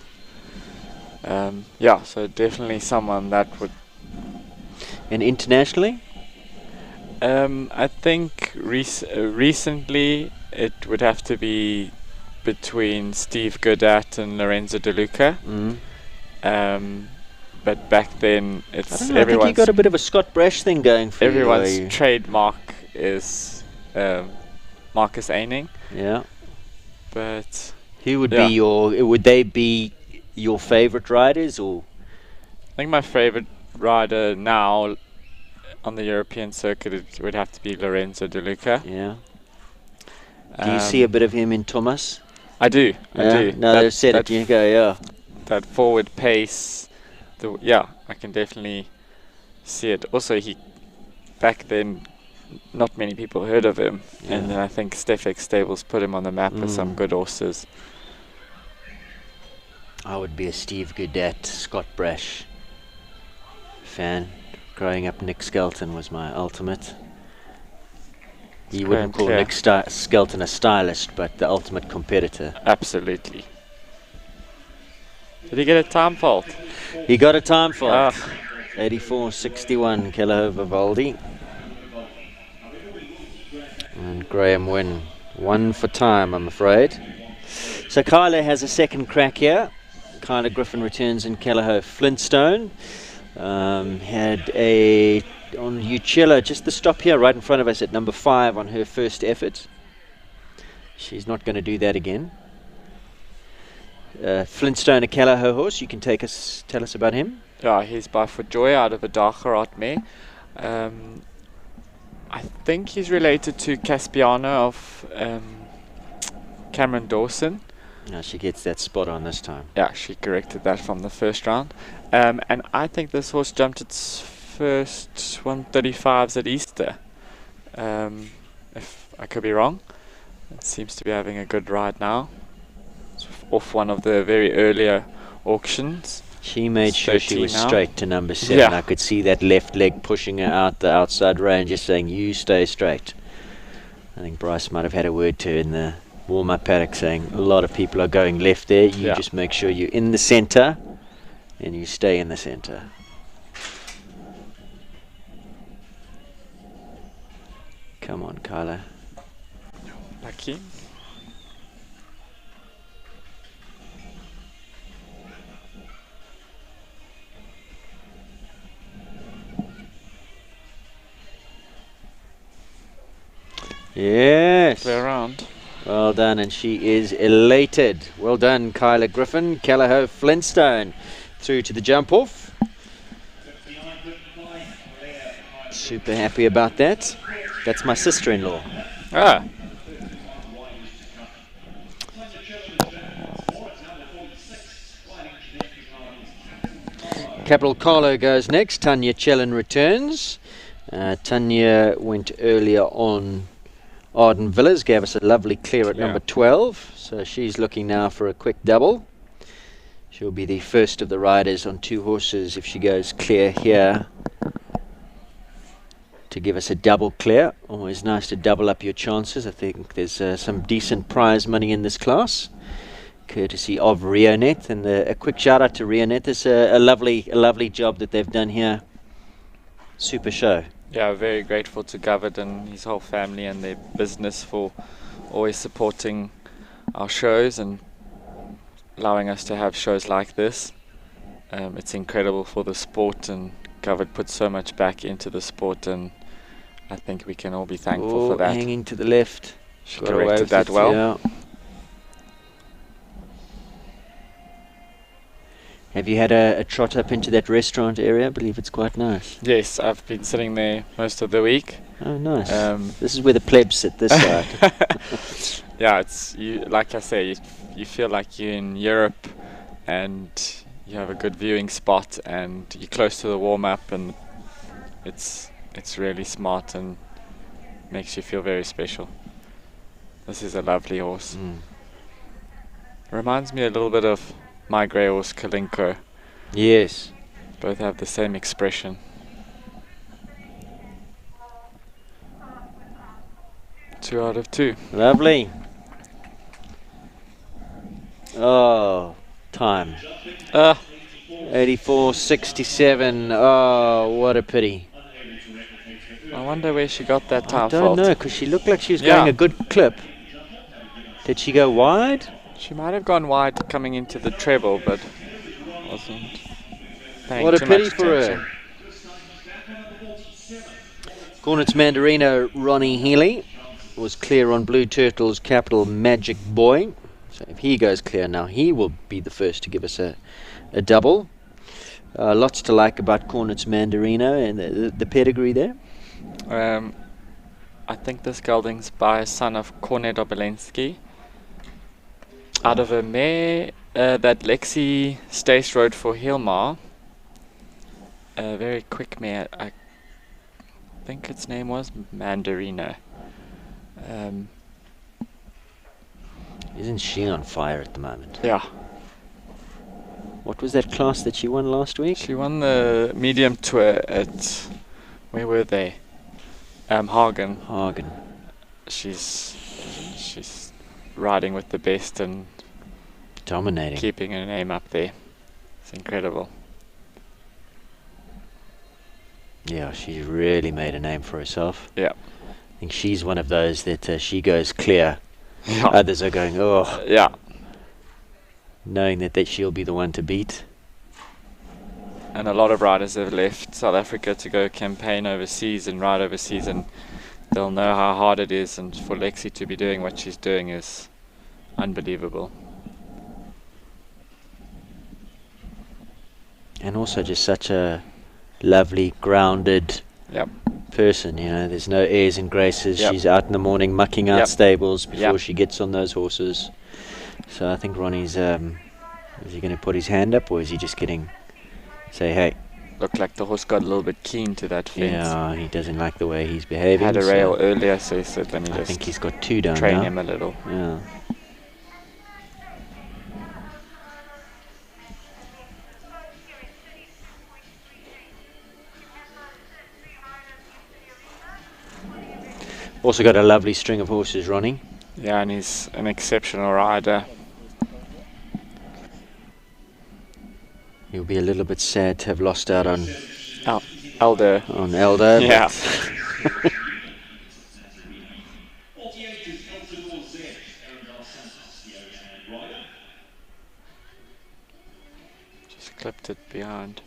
So definitely someone that would. And internationally? I think recently it would have to be between Steve Godat and Lorenzo De Luca. But back then, it's I think you got a bit of a Scott Brash thing going for everyone's you. trademark is Marcus Aining. Yeah. But who would be would they be your favorite riders, or? I think my favorite rider now on the European circuit, it would have to be Lorenzo De Luca. Yeah. Do you see a bit of him in Thomas? I do. I do. No, they've said it. You go, that forward pace. I can definitely see it. Also, back then, not many people heard of him, and then I think Stefex Stables put him on the map with some good horses. I would be a Steve Godat, Scott Brash fan. Growing up, Nick Skelton was my ultimate. You wouldn't call Nick Skelton a stylist, but the ultimate competitor. Absolutely. Did he get a time fault? He got a time fault. 84.61, Kelleher Vivaldi. And let Graham win. One for time, I'm afraid. So Kyla has a second crack here. Kyla Griffin returns in Callagher Flintstone. Had a on Uchilla, just the stop here right in front of us at number 5 on her first effort. She's not going to do that again. Flintstone, a Callagher horse. You can tell us about him. Yeah, he's by Joy out of a Dacharat mare. I think he's related to Caspiana of Cameron Dawson. No, she gets that spot on this time. Yeah, she corrected that from the first round. And I think this horse jumped its first 135s at Easter. If I could be wrong. It seems to be having a good ride now. It's off one of the very earlier auctions. She made sure she was now. straight to number 7. Yeah. I could see that left leg pushing her out the outside range, just saying, you stay straight. I think Bryce might have had a word to her in the warm-up paddock saying, a lot of people are going left there. You just make sure you're in the centre and you stay in the centre. Come on, Kyla. Lucky. Yes. Play around. Well done, and she is elated. Well done, Kyla Griffin. Callagher Flintstone through to the jump off. Super happy about that. That's my sister-in-law. Ah. Capital Carlo goes next. Tanya Chellin returns. Tanya went earlier on Arden Villas, gave us a lovely clear at number 12. So she's looking now for a quick double. She'll be the first of the riders on 2 horses if she goes clear here to give us a double clear. Always nice to double up your chances. I think there's some decent prize money in this class, courtesy of Reonet. And a quick shout out to Reonet. It's a lovely job that they've done here. Super show. Yeah, very grateful to Govard and his whole family and their business for always supporting our shows and allowing us to have shows like this. It's incredible for the sport, and Govard puts so much back into the sport, and I think we can all be thankful for that. Hanging to the left. She corrected that well. Yeah. Have you had a trot up into that restaurant area? I believe it's quite nice. Yes, I've been sitting there most of the week. Oh, nice. This is where the plebs sit this side. Yeah, it's like I say, you feel like you're in Europe, and you have a good viewing spot, and you're close to the warm-up, and it's really smart and makes you feel very special. This is a lovely horse. Reminds me a little bit of my grey horse Kalinko. Yes. Both have the same expression. 2 out of 2. Lovely. Oh, time. 84.67. Oh, what a pity. I wonder where she got that time. I don't know, because she looked like she was going a good clip. Did she go wide? She might have gone wide coming into the treble, but wasn't paying what a too pity much for attention. her. Cornets Mandarino Ronnie Healy was clear on Blue Turtle's Capital Magic Boy. So if he goes clear now, he will be the first to give us a double. Lots to like about Cornets Mandarino and the pedigree there. I think this gelding's by a son of Cornet Obelensky. Out of a mare that Lexi Stace rode for Hilmar. A very quick mare. I think its name was Mandarino. Isn't she on fire at the moment? Yeah. What was that class that she won last week? She won the medium tour at, where were they? Hagen. Hagen. She's riding with the best and dominating, keeping her name up there. It's incredible. Yeah, she's really made a name for herself. Yeah. I think she's one of those that she goes clear. Yeah. Others are going, oh, Yeah. knowing that she'll be the one to beat. And a lot of riders have left South Africa to go campaign overseas and ride overseas, and they'll know how hard it is, and for Lexi to be doing what she's doing is unbelievable. And also just such a lovely, grounded Yep. person, you know, there's no airs and graces. Yep. She's out in the morning mucking out Yep. stables before Yep. she gets on those horses. So I think Ronnie's, is he going to put his hand up, or is he just say, hey? Looked like the horse got a little bit keen to that fence. Yeah, he doesn't like the way he's behaving. Had a so rail earlier, so he said, let me I just think he's got 2 down train now. him a little. Yeah. Also got a lovely string of horses, Ronnie. Yeah, and he's an exceptional rider. He'll be a little bit sad to have lost out on Elder. Elder. Yeah. but 48 is Elton Z, Aaron Dos Santos, the overhand rider. Just clipped it behind.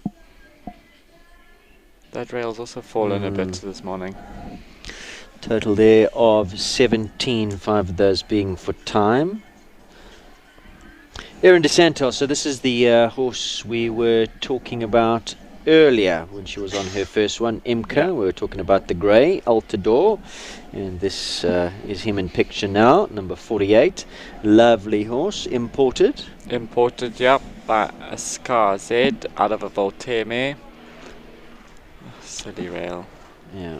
That rail's also fallen a bit this morning. Total there of 17, 5 of those being for time. Erin DeSantos, so this is the horse we were talking about earlier when she was on her first one, Imca. Yeah. We were talking about the grey, Altador, and this is him in picture now, number 48. Lovely horse, imported. Imported, yep, by Askar Z out of a Voltaire mare. Silly rail. Yeah.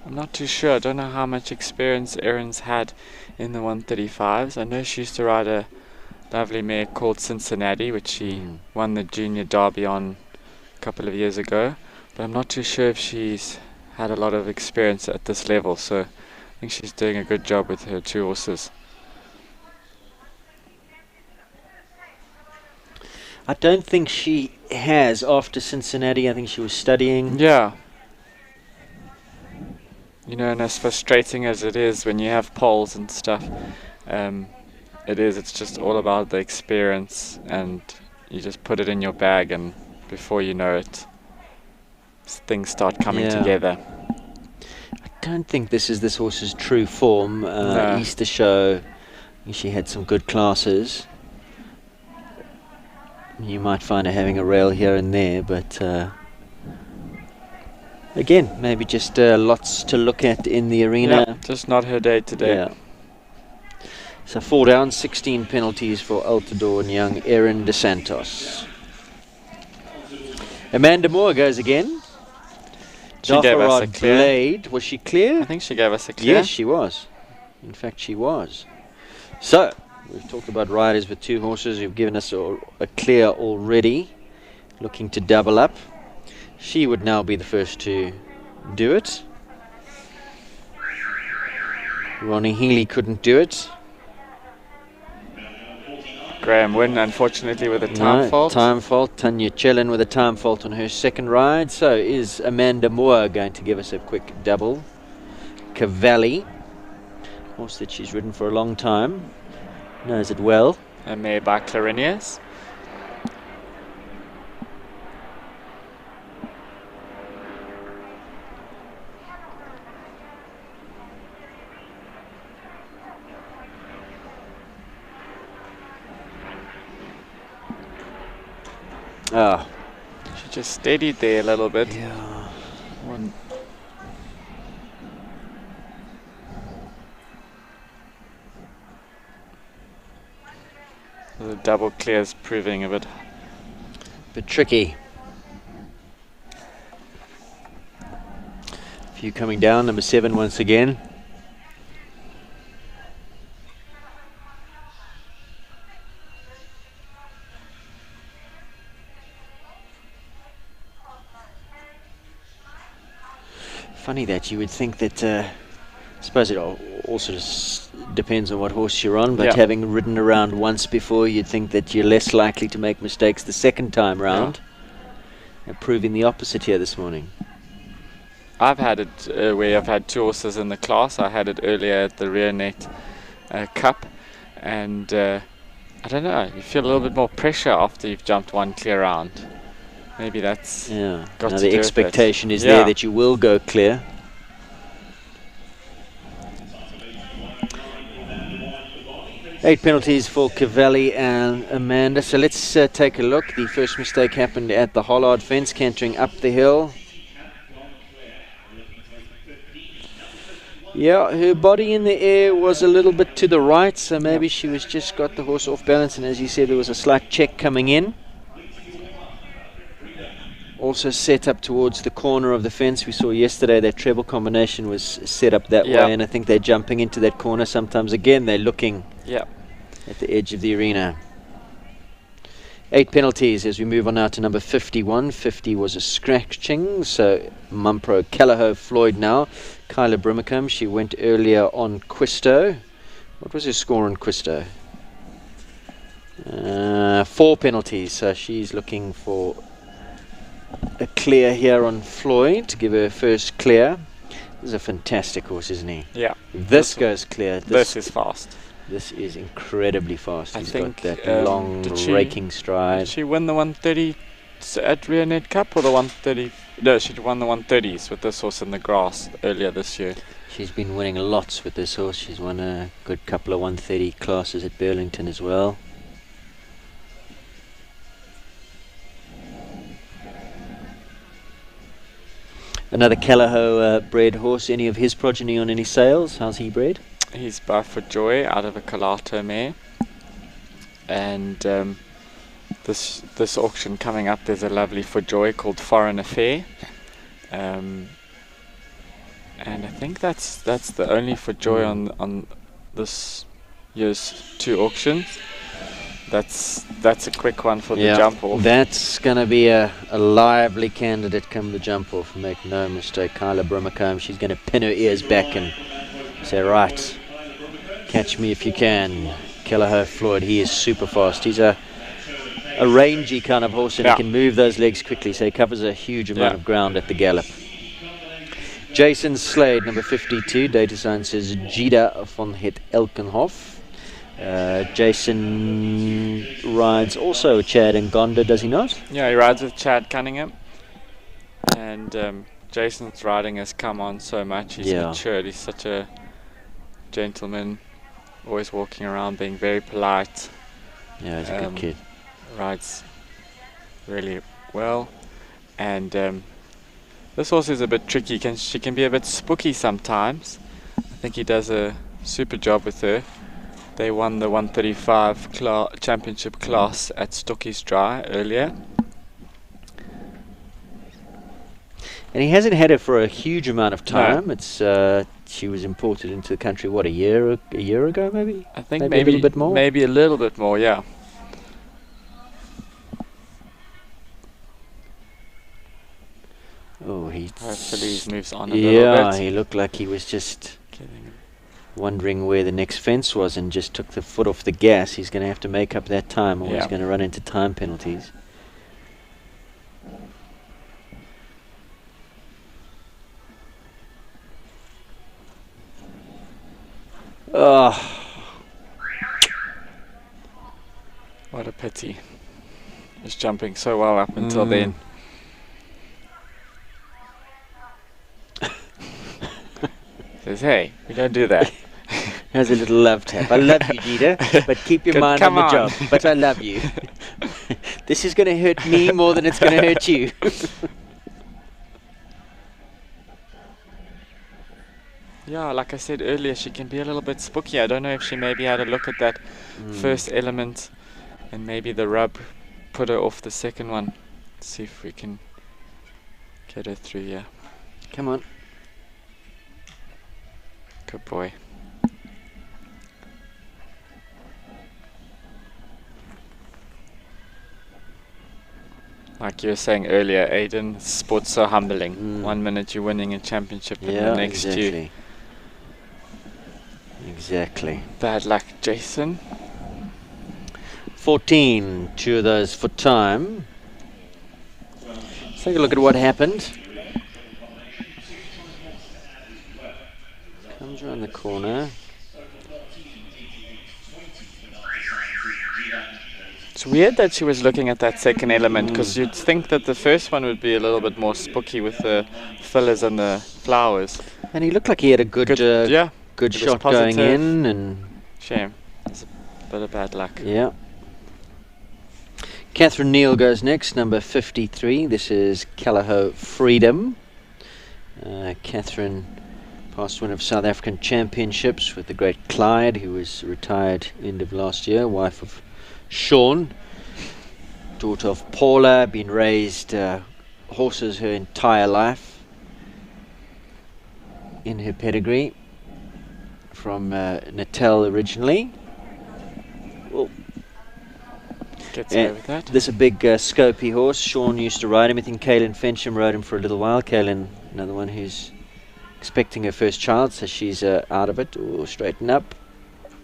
I'm not too sure. I don't know how much experience Erin's had in the 135s. I know she used to ride a lovely mare called Cincinnati, which she won the junior derby on a couple of years ago. But I'm not too sure if she's had a lot of experience at this level. So I think she's doing a good job with her 2 horses. I don't think she has after Cincinnati. I think she was studying. Yeah. You know, and as frustrating as it is when you have polls and stuff, it's just all about the experience, and you just put it in your bag, and before you know it, things start coming together. I don't think this is this horse's true form. No. Easter show, she had some good classes. You might find her having a rail here and there, but again, maybe just lots to look at in the arena. Yeah, just not her day today. Yeah. So 4 down, 16 penalties for Altador and young Erin DeSantos. Amanda Moore goes again. She gave us a Darfarad clear. Blade, was she clear? I think she gave us a clear. Yes, she was. In fact, she was. So, we've talked about riders with 2 horses who've given us a clear already, looking to double up. She would now be the first to do it. Ronnie Healy couldn't do it. Graham Wynn, unfortunately, with a time fault. Time fault. Tanya Chellin with a time fault on her second ride. So is Amanda Moore going to give us a quick double. Cavalli, horse that she's ridden for a long time, knows it well. A mare by Clarinius. Ah, She just steadied there a little bit. yeah. One. The double clear's proving a bit. Bit tricky. Few coming down. Number 7 once again. Funny that you would think that, I suppose it also just depends on what horse you're on, but Yeah. having ridden around once before, you'd think that you're less likely to make mistakes the second time round. And proving the opposite here this morning. I've had it where I've had 2 horses in the class. I had it earlier at the Reonet Cup, and I don't know, you feel a little bit more pressure after you've jumped one clear round. Maybe that's got Now to the do with it. expectation is there that you will go clear. Eight penalties for Cavalli and Amanda. So let's take a look. The first mistake happened at the Hollard fence, cantering up the hill. Yeah, her body in the air was a little bit to the right, so maybe she was just got the horse off balance, and as you said, there was a slight check coming in. Also set up towards the corner of the fence. We saw yesterday that treble combination was set up that way, and I think they're jumping into that corner sometimes. Again, they're looking at the edge of the arena. 8 penalties as we move on now to number 51. 50 was a scratching, so Mumpro, Callagho, Floyd now. Kyla Brimacombe, she went earlier on Quisto. What was her score on Quisto? 4 penalties, so she's looking for a clear here on Floyd to give her first clear. This is a fantastic horse, isn't he? Yeah. This goes clear. This is fast. This is incredibly fast. I He's think, got that long raking stride. Did she win the 130 at Reonet Cup or the 130? No, she won the 130s with this horse in the grass earlier this year. She's been winning lots with this horse. She's won a good couple of 130 classes at Burlington as well. Another Callagho bred horse. Any of his progeny on any sales? How's he bred? He's by For Joy out of a Calato mare. And this auction coming up, there's a lovely For Joy called Foreign Affair. And I think that's the only For Joy on this year's 2 auctions. That's a quick one for the jump off. That's going to be a lively candidate come the jump off. Make no mistake, Kyla Brimacombe, she's going to pin her ears back and say, right, catch me if you can. Callagho Floyd, he is super fast. He's a rangy kind of horse, and he can move those legs quickly, so he covers a huge amount of ground at the gallop. Jason Slade, number 52, data sign says Gida von Het Elkenhof. Jason rides also Chad and Gonda, does he not? Yeah, he rides with Chad Cunningham, and Jason's riding has come on so much. He's matured. He's such a gentleman, always walking around being very polite. Yeah, he's a good kid. Rides really well, and this horse is a bit tricky. She can be a bit spooky sometimes. I think he does a super job with her. They won the 135 championship class at Stockies Dry earlier. And he hasn't had her for a huge amount of time. No. It's she was imported into the country, what, a year ago maybe? I think maybe a little bit more. Maybe a little bit more, yeah. Oh, hopefully he moves on a little bit. Yeah, he looked like he was just wondering where the next fence was and just took the foot off the gas. He's going to have to make up that time, or he's going to run into time penalties. Oh. What a pity. He was jumping so well up until then. Says, hey, we don't do that. Has a little love tap. I love you, Gita, but keep your mind on the job. But I love you. This is going to hurt me more than it's going to hurt you. Yeah, like I said earlier, she can be a little bit spooky. I don't know if she maybe had a look at that first element, and maybe the rub put her off the second one. Let's see if we can get her through here. Come on. Good boy. Like you were saying earlier, Aiden, sport's so humbling. 1 minute you're winning a championship, and the next Exactly. Bad luck, Jason. 14, 2 of those for time. Let's take a look at what happened. Comes around the corner. It's weird that she was looking at that second element, because you'd think that the first one would be a little bit more spooky with the fillers and the flowers. And he looked like he had a good shot going in. And shame. It's a bit of bad luck. yeah. Catherine Neal goes next, number 53. This is Caliho Freedom. Catherine, past winner of South African Championships with the great Clyde, who was retired end of last year, wife of Sean, daughter of Paula, been raised horses her entire life in her pedigree from Natal originally. Well, Gets away with that. this is a big scopy horse. Sean used to ride him. I think Kaylin Fensham rode him for a little while. Kaylin, another one who's expecting her first child, so she's out of it or straighten up.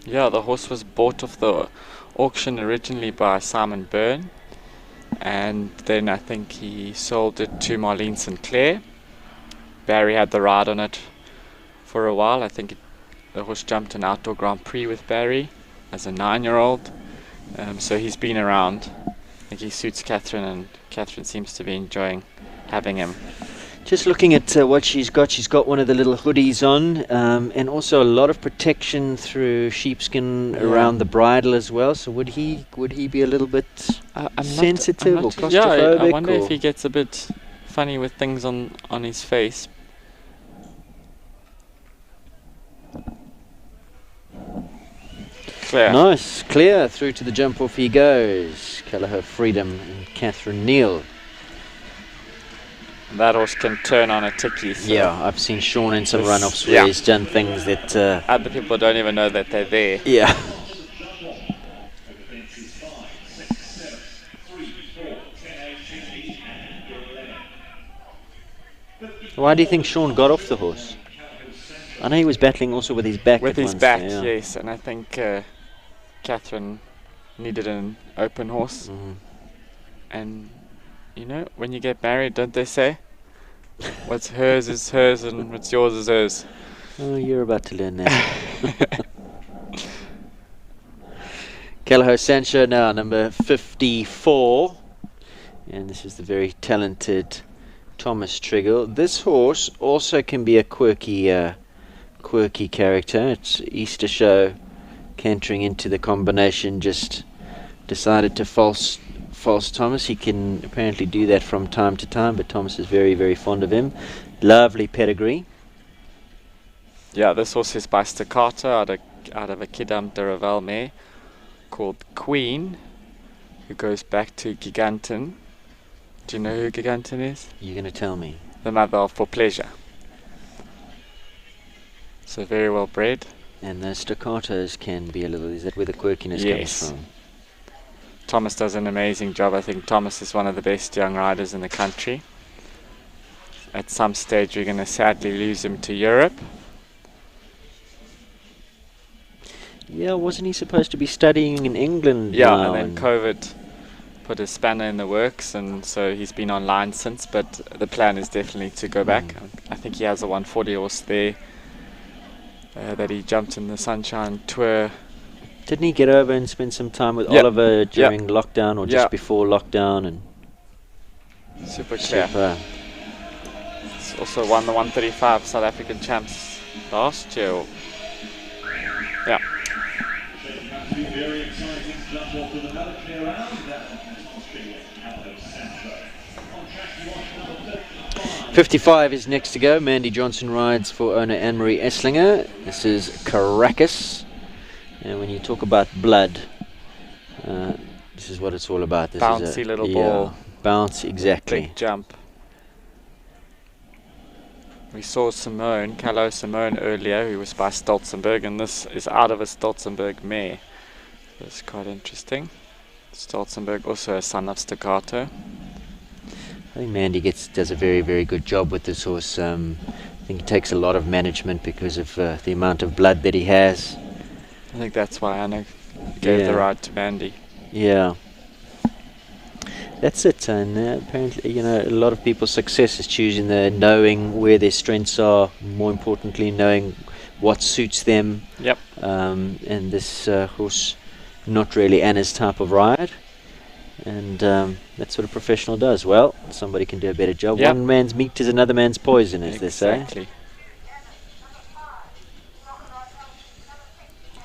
Yeah, the horse was bought off the auction originally by Simon Byrne, and then I think he sold it to Marlene Sinclair. Barry had the ride on it for a while. I think the horse jumped an outdoor Grand Prix with Barry as a 9-year-old, so he's been around. I think he suits Catherine, and Catherine seems to be enjoying having him. Just looking at what she's got one of the little hoodies on, and also a lot of protection through sheepskin around the bridle as well. So would he be a little bit sensitive or claustrophobic? Yeah, I wonder if he gets a bit funny with things on his face. Clear. Nice, clear through to the jump off he goes. Caliho Freedom and Catherine Neal. That horse can turn on a ticky. So Yeah, I've seen Sean in some run-offs where he's done things that other people don't even know that they're there. yeah. Why do you think Sean got off the horse? I know he was battling also with his back. With at his once, back, yeah. yes, and I think Catherine needed an open horse. And you know, when you get married, don't they say, what's hers is hers and what's yours is hers? Oh, you're about to learn that. Caliho Sancho now, number 54. And this is the very talented Thomas Triggle. This horse also can be a quirky character. It's Easter Show cantering into the combination, just decided to false Thomas. He can apparently do that from time to time, but Thomas is very, very fond of him. Lovely pedigree. Yeah, this horse is by Staccato out of a Kidam de Ravel mare called Queen, who goes back to Giganten. Do you know who Giganten is? You're going to tell me. The mother of For Pleasure. So very well bred. And the staccatos can be a little, is that where the quirkiness Yes. comes from? Thomas does an amazing job. I think Thomas is one of the best young riders in the country. At some stage we're going to sadly lose him to Europe. Yeah, wasn't he supposed to be studying in England? Yeah, now and then COVID put a spanner in the works, and so he's been online since, but the plan is definitely to go back. I think he has a 140 horse there that he jumped in the Sunshine Tour. Didn't he get over and spend some time with Oliver during lockdown or just before lockdown? And super clear. super. He's also won the 135 South African champs last year. Yeah. Very exciting jump off with another clear round. Australia, Caliho Sancho. On track to watch number 55. 55 is next to go. Mandy Johnson rides for owner Anne-Marie Esslinger. This is Caracas. And when you talk about blood, this is what it's all about. This Bouncy is a little ball. Bounce, exactly. Big jump. We saw Caliho Simone earlier, who was by Stolzenberg, and this is out of a Stolzenberg mare. That's quite interesting. Stolzenberg, also a son of Staccato. I think Mandy does a very, very good job with this horse. I think it takes a lot of management because of the amount of blood that he has. I think that's why Anna gave the ride to Mandy. Yeah. That's it, and apparently, you know, a lot of people's success is choosing knowing where their strengths are, more importantly, knowing what suits them. Yep. And this horse, not really Anna's type of ride, and that's what a professional does. Well, somebody can do a better job. Yep. One man's meat is another man's poison, as they say. Exactly.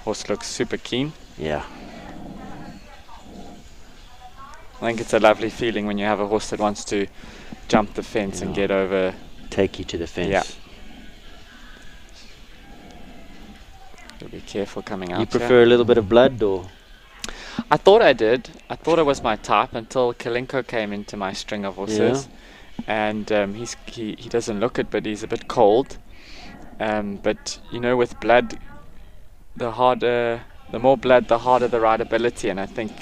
Horse looks super keen. Yeah. I think it's a lovely feeling when you have a horse that wants to jump the fence and get over. Take you to the fence. Yeah. You'll be careful coming out. You prefer a little bit of blood, or? I thought I did. I thought it was my type until Kalinko came into my string of horses. And he doesn't look it, but he's a bit cold. But, you know, with blood, the more blood, the harder the rideability. And I think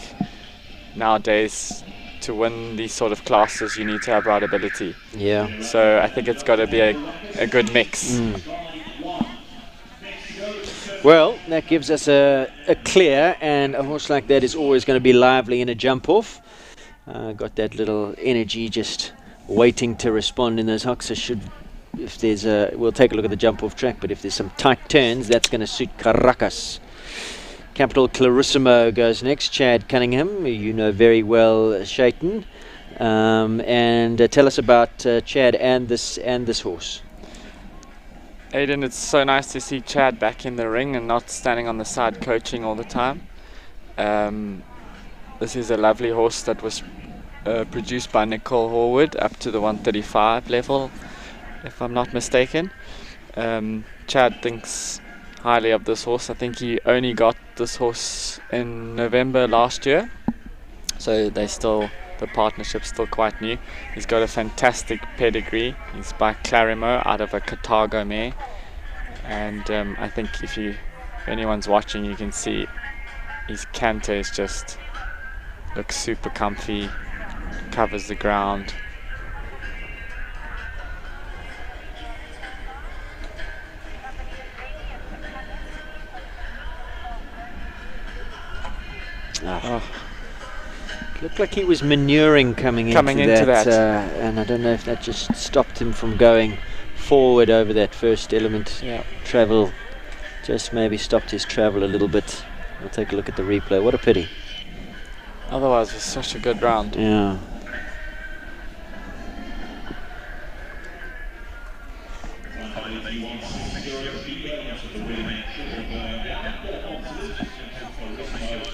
nowadays, to win these sort of classes, you need to have rideability. Yeah. So I think it's got to be a good mix. Well, that gives us a clear, and a horse like that is always going to be lively in a jump off. Got that little energy just waiting to respond in those hocks. If there's we'll take a look at the jump off track, but if there's some tight turns, that's going to suit Caracas. Capital Clarissimo goes next. Chad Cunningham, who you know very well, Shaitan. And tell us about Chad and this horse. Aidan, it's so nice to see Chad back in the ring and not standing on the side coaching all the time. This is a lovely horse that was produced by Nicole Horwood up to the 135 level, if I'm not mistaken. Chad thinks highly of this horse. I think he only got this horse in November last year, so the partnership's still quite new. He's got a fantastic pedigree. He's by Clarimo out of a Carthago mare, and I think if anyone's watching, you can see his canter is just looks super comfy, covers the ground. Looked like he was manuring coming into that. And I don't know if that just stopped him from going forward over that first element. Travel, just maybe stopped his travel a little bit. We'll take a look at the replay. What a pity. Otherwise, it's such a good round. Yeah.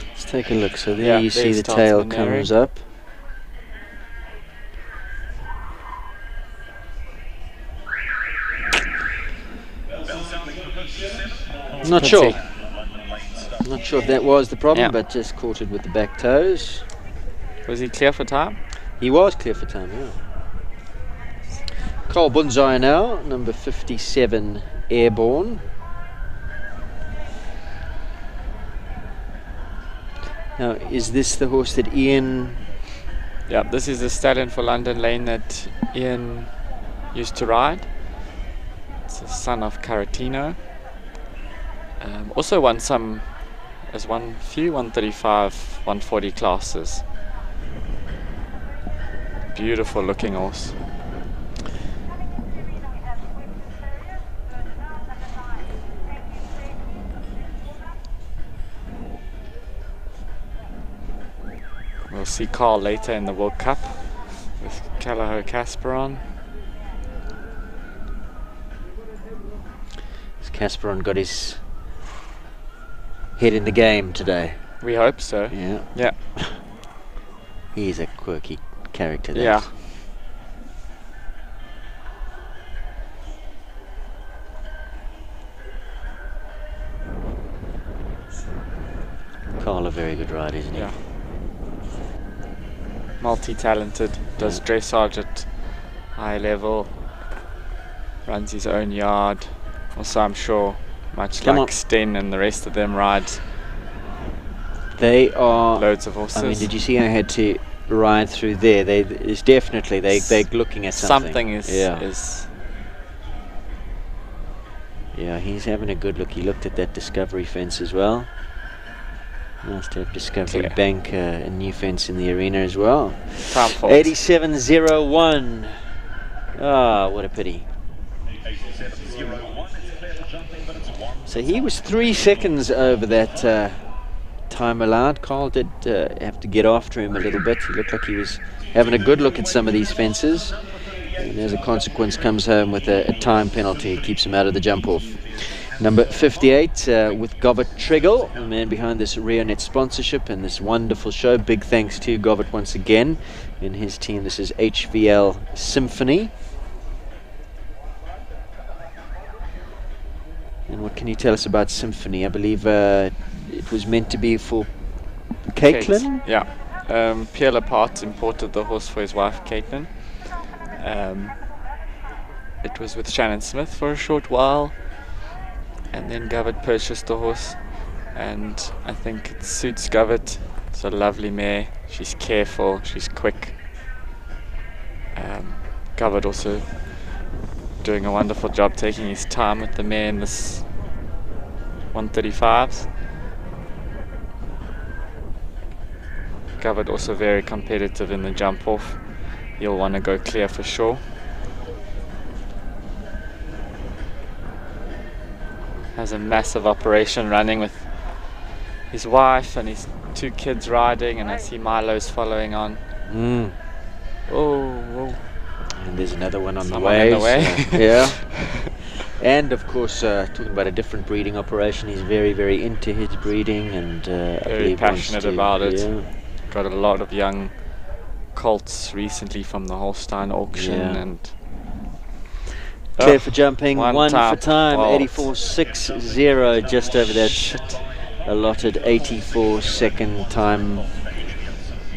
Let's take a look. So there you see the tail comes up. Not sure. Not sure if that was the problem, but just caught it with the back toes. Was he clear for time? He was clear for time, yeah. Carl Bunzai now, number 57, Airborne. Now, is this the horse that Ian... Yeah, this is the stallion for London Lane that Ian used to ride. It's the son of Caratino. Also won few 135, 140 classes. Beautiful looking horse. We'll see Carl later in the World Cup with Callagher Casperon. Has Casperon got his head in the game today? We hope so. Yeah. Yeah. He's a quirky character there. Yeah. Carl, a very good rider, isn't he? Yeah. Multi-talented, does dressage at high level, runs his own yard. Also, I'm sure, much like Sten and the rest of them, rides. They are loads of horses. I mean, did you see I had to ride through there? They're looking at something. Something is Yeah, he's having a good look. He looked at that Discovery fence as well. Nice to have Discovery Bank, a new fence in the arena as well. 87.01. Ah, what a pity. So he was 3 seconds over that time allowed. Carl did have to get after him a little bit. He looked like he was having a good look at some of these fences, and as a consequence comes home with a time penalty. It keeps him out of the jump off. Number 58 with Govert Triggle, the man behind this Reonet sponsorship and this wonderful show. Big thanks to Govert once again and his team. This is HVL Symphony. And what can you tell us about Symphony? I believe it was meant to be for Caitlin? Yeah. Pierre Lepart imported the horse for his wife, Caitlin. It was with Shannon Smith for a short while, and then Govert purchased the horse, and I think it suits Govert. It's a lovely mare. She's careful, she's quick. Govert also doing a wonderful job taking his time with the mare in this 135s. Govert also very competitive in the jump off. He'll want to go clear for sure. Has a massive operation running with his wife and his 2 kids riding, and I see Milo's following on. Oh. And there's another one on the way. So, yeah. And of course, talking about a different breeding operation, he's very, very into his breeding, and very passionate about it. Yeah. Got a lot of young colts recently from the Holstein auction, and clear for jumping, one for time, 84.60, just over that allotted 84-second time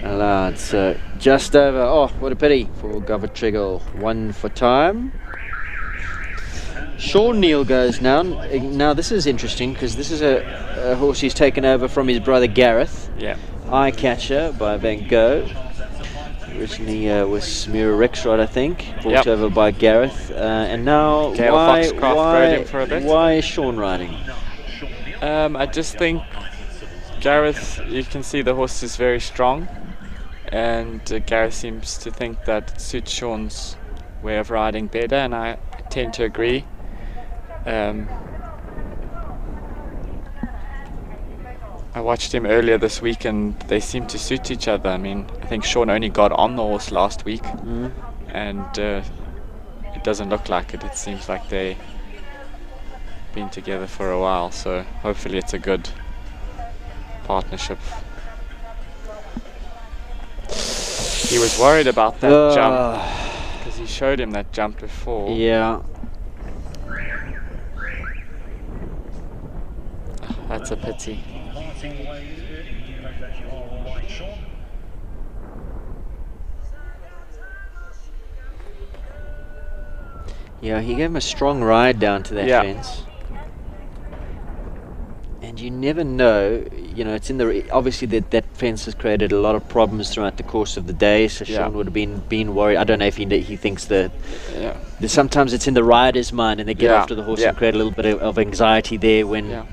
allowed. So just over. Oh, what a pity for Govert Triggle. 1 for time. Sean Neal goes now. Now this is interesting because this is a horse he's taken over from his brother Gareth. Yeah. Eye Catcher by Van Gogh. Originally was Smira Rexrod, I think, brought over by Gareth, and now why is Sean riding? I just think Gareth, you can see the horse is very strong, and Gareth seems to think that it suits Sean's way of riding better, and I tend to agree. I watched him earlier this week and they seem to suit each other. I mean, I think Sean only got on the horse last week, and it doesn't look like it. It seems like they've been together for a while, so hopefully it's a good partnership. He was worried about that jump because he showed him that jump before. Yeah. That's a pity. Yeah, he gave him a strong ride down to that fence. And you never know, you know, it's in the obviously that fence has created a lot of problems throughout the course of the day, so Sean would have been worried. I don't know if he thinks that sometimes it's in the rider's mind and they get after the horse and create a little bit of anxiety there when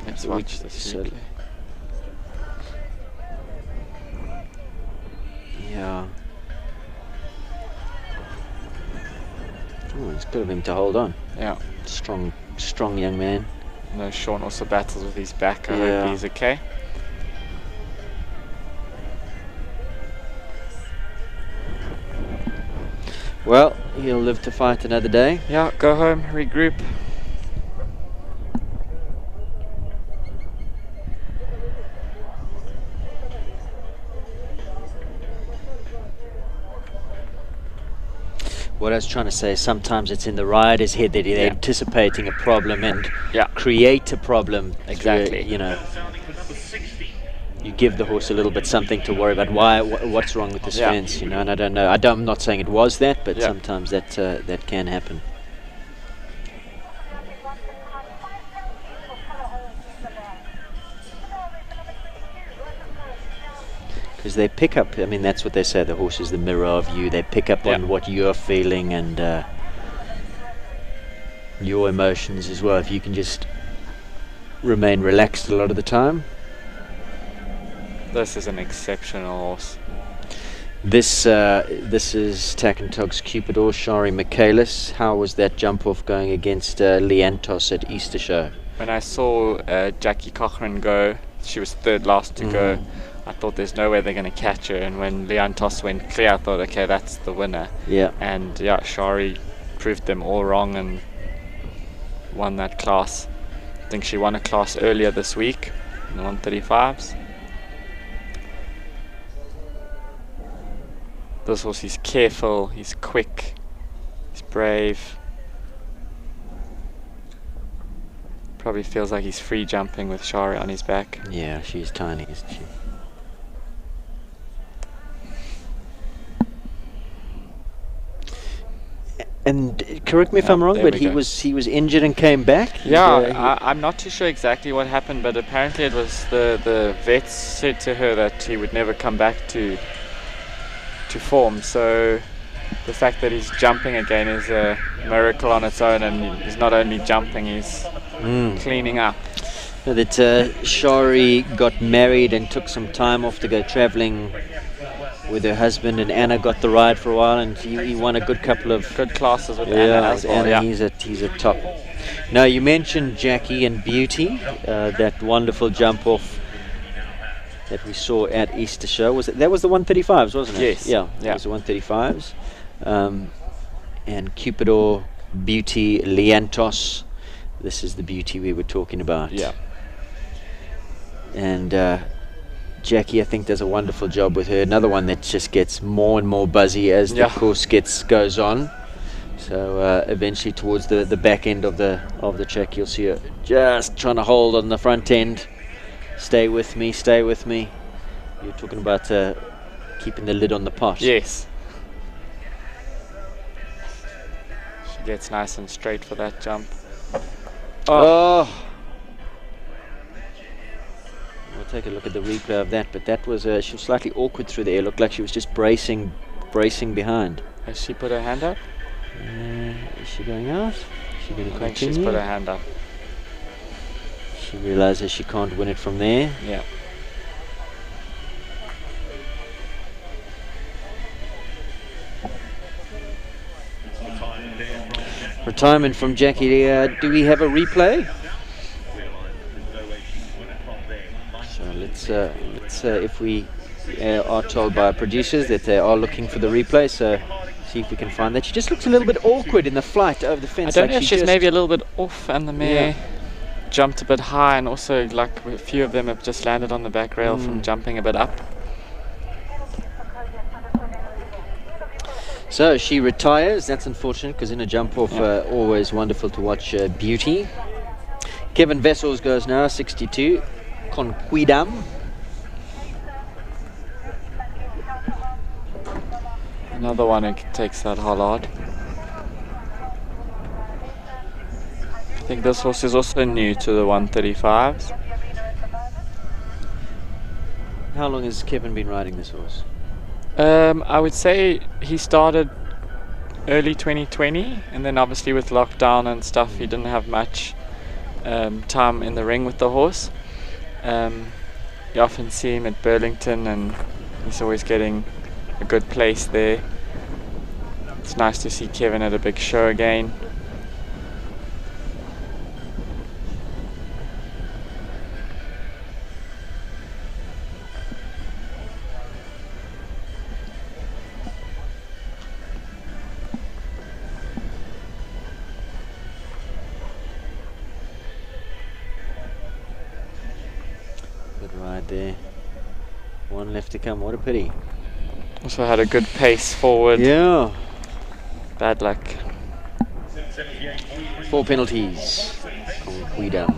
let's watch this. Yeah. Oh, it's good of him to hold on. Yeah. Strong young man. No, Sean also battles with his back. I hope he's okay. Well, he'll live to fight another day. Yeah, go home, regroup. What I was trying to say is sometimes it's in the rider's head that they're anticipating a problem and create a problem. Exactly. You know, you give the horse a little bit something to worry about. What's wrong with this fence? You know, and I don't know. I'm not saying it was that, but sometimes that can happen. Because they pick up, I mean, that's what they say, the horse is the mirror of you. They pick up on what you're feeling, and your emotions as well, if you can just remain relaxed a lot of the time. This is an exceptional horse. This is Takentog's Cupidor, Shari Michaelis. How was that jump off going against Liantos at Easter Show? When I saw Jackie Cochran go, she was third last to go. I thought there's no way they're going to catch her, and when Liantos went clear, I thought, okay, that's the winner. Yeah. And yeah, Shari proved them all wrong and won that class. I think she won a class earlier this week in the 135s. This horse, he's careful, he's quick, he's brave. Probably feels like he's free jumping with Shari on his back. Yeah, she's tiny, isn't she? And correct me if I'm wrong, but he was injured and came back. Yeah, I'm not too sure exactly what happened, but apparently it was the vets said to her that he would never come back to form. So the fact that he's jumping again is a miracle on its own, and he's not only jumping, he's cleaning up. That Shari got married and took some time off to go travelling with her husband, and Anna got the ride for a while, and he won a good couple of good classes with Anna as well. Anna, he's a top. Now you mentioned Jackie and Beauty, that wonderful jump off that we saw at Easter Show. That was the 135s, wasn't it? Yes. Yeah. It was the 135s. And Cupidor, Beauty, Liantos. This is the Beauty we were talking about. Yeah. And Jackie, I think, does a wonderful job with her. Another one that just gets more and more buzzy as the course goes on. So eventually, towards the back end of the track, you'll see her just trying to hold on the front end. Stay with me, stay with me. You're talking about keeping the lid on the pot. Yes. She gets nice and straight for that jump. Oh. We'll take a look at the replay of that, but that was she was slightly awkward through the air. Looked like she was just bracing behind. Has she put her hand up? Is she going out? Is she going to continue? I think she's put her hand up. She realizes she can't win it from there. Yeah. Retirement from Jackie. Do we have a replay? So let's if we are told by our producers that they are looking for the replay, so see if we can find that. She just looks a little bit awkward in the flight over the fence. I don't know if she's maybe a little bit off, and the mare jumped a bit high, and also like a few of them have just landed on the back rail from jumping a bit up. So she retires. That's unfortunate, because in a jump off, always wonderful to watch Beauty. Kevin Vessels goes now, 62. Conquidam. Another one who takes that hard. I think this horse is also new to the 135s. How long has Kevin been riding this horse? I would say he started early 2020, and then obviously with lockdown and stuff, he didn't have much time in the ring with the horse. You often see him at Burlington, and he's always getting a good place there. It's nice to see Kevin at a big show again. There, one left to come. What a pity. Also had a good pace forward. Yeah. Bad luck. 4 penalties. Conquidam.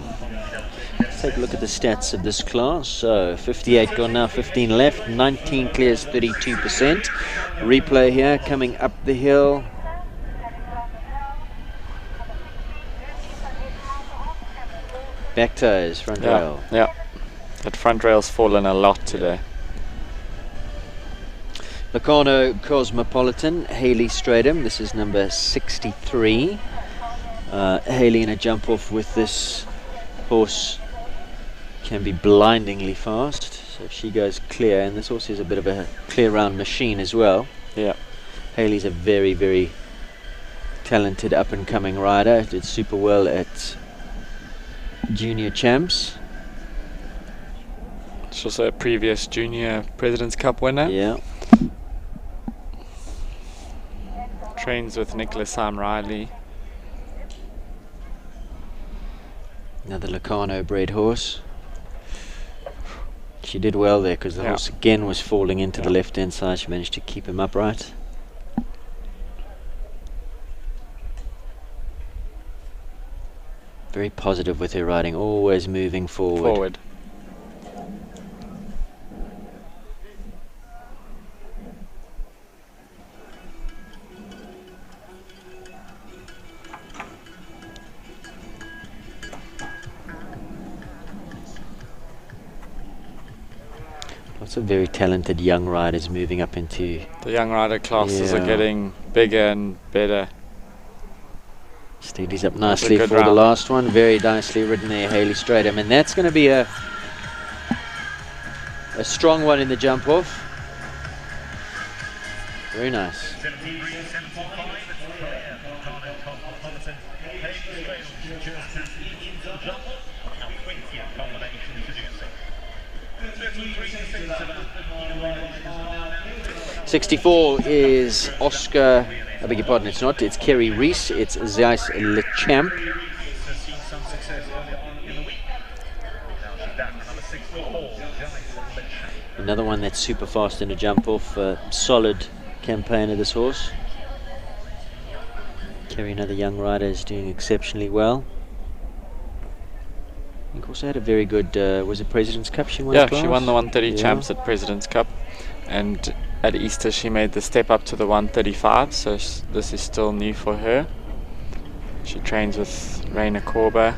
Let's take a look at the stats of this class. So 58 gone now, 15 left, 19 clears, 32%. Replay here coming up the hill. Back toes, front rail. Yeah. That front rail's fallen a lot today. Locarno Cosmopolitan, Haley Stradum. This is number 63. Haley in a jump off with this horse can be blindingly fast. So if she goes clear, and this horse is a bit of a clear round machine as well. Yeah. Haley's a very, very talented up and coming rider. Did super well at junior champs. She's also a previous junior President's Cup winner. Yeah. Trains with Nicholas Sam Riley. Another Locarno bred horse. She did well there because the horse again was falling into the left hand side. She managed to keep him upright. Very positive with her riding, always moving forward. Lots of very talented young riders moving up into... The young rider classes are getting bigger and better. Steadies up nicely for the last one. Very nicely ridden there, Haley Stratham. And that's going to be a strong one in the jump off. Very nice. '64 is Oscar. I beg your pardon, it's not. It's Kerry Reese. It's Zeiss Le Champ. Another one that's super fast in a jump off. Solid campaign of this horse. Kerry, another young rider, is doing exceptionally well. I think also had a very good, was it President's Cup she won? Yeah, she won the 130 champs at President's Cup. And at Easter she made the step up to the 135, so this is still new for her. She trains with Raina Korba.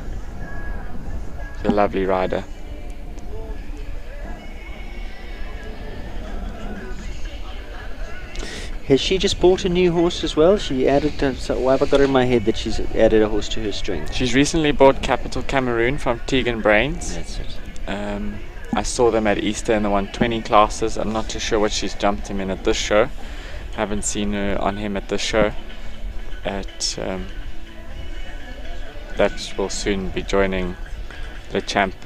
She's a lovely rider. Has she just bought a new horse as well? She added, so why have I got in my head that she's added a horse to her string? She's recently bought Capital Cameroon from Tegan Brains. That's it. I saw them at Easter in the 120 classes. I'm not too sure what she's jumped him in at this show. Haven't seen her on him at this show. That will soon be joining the champ,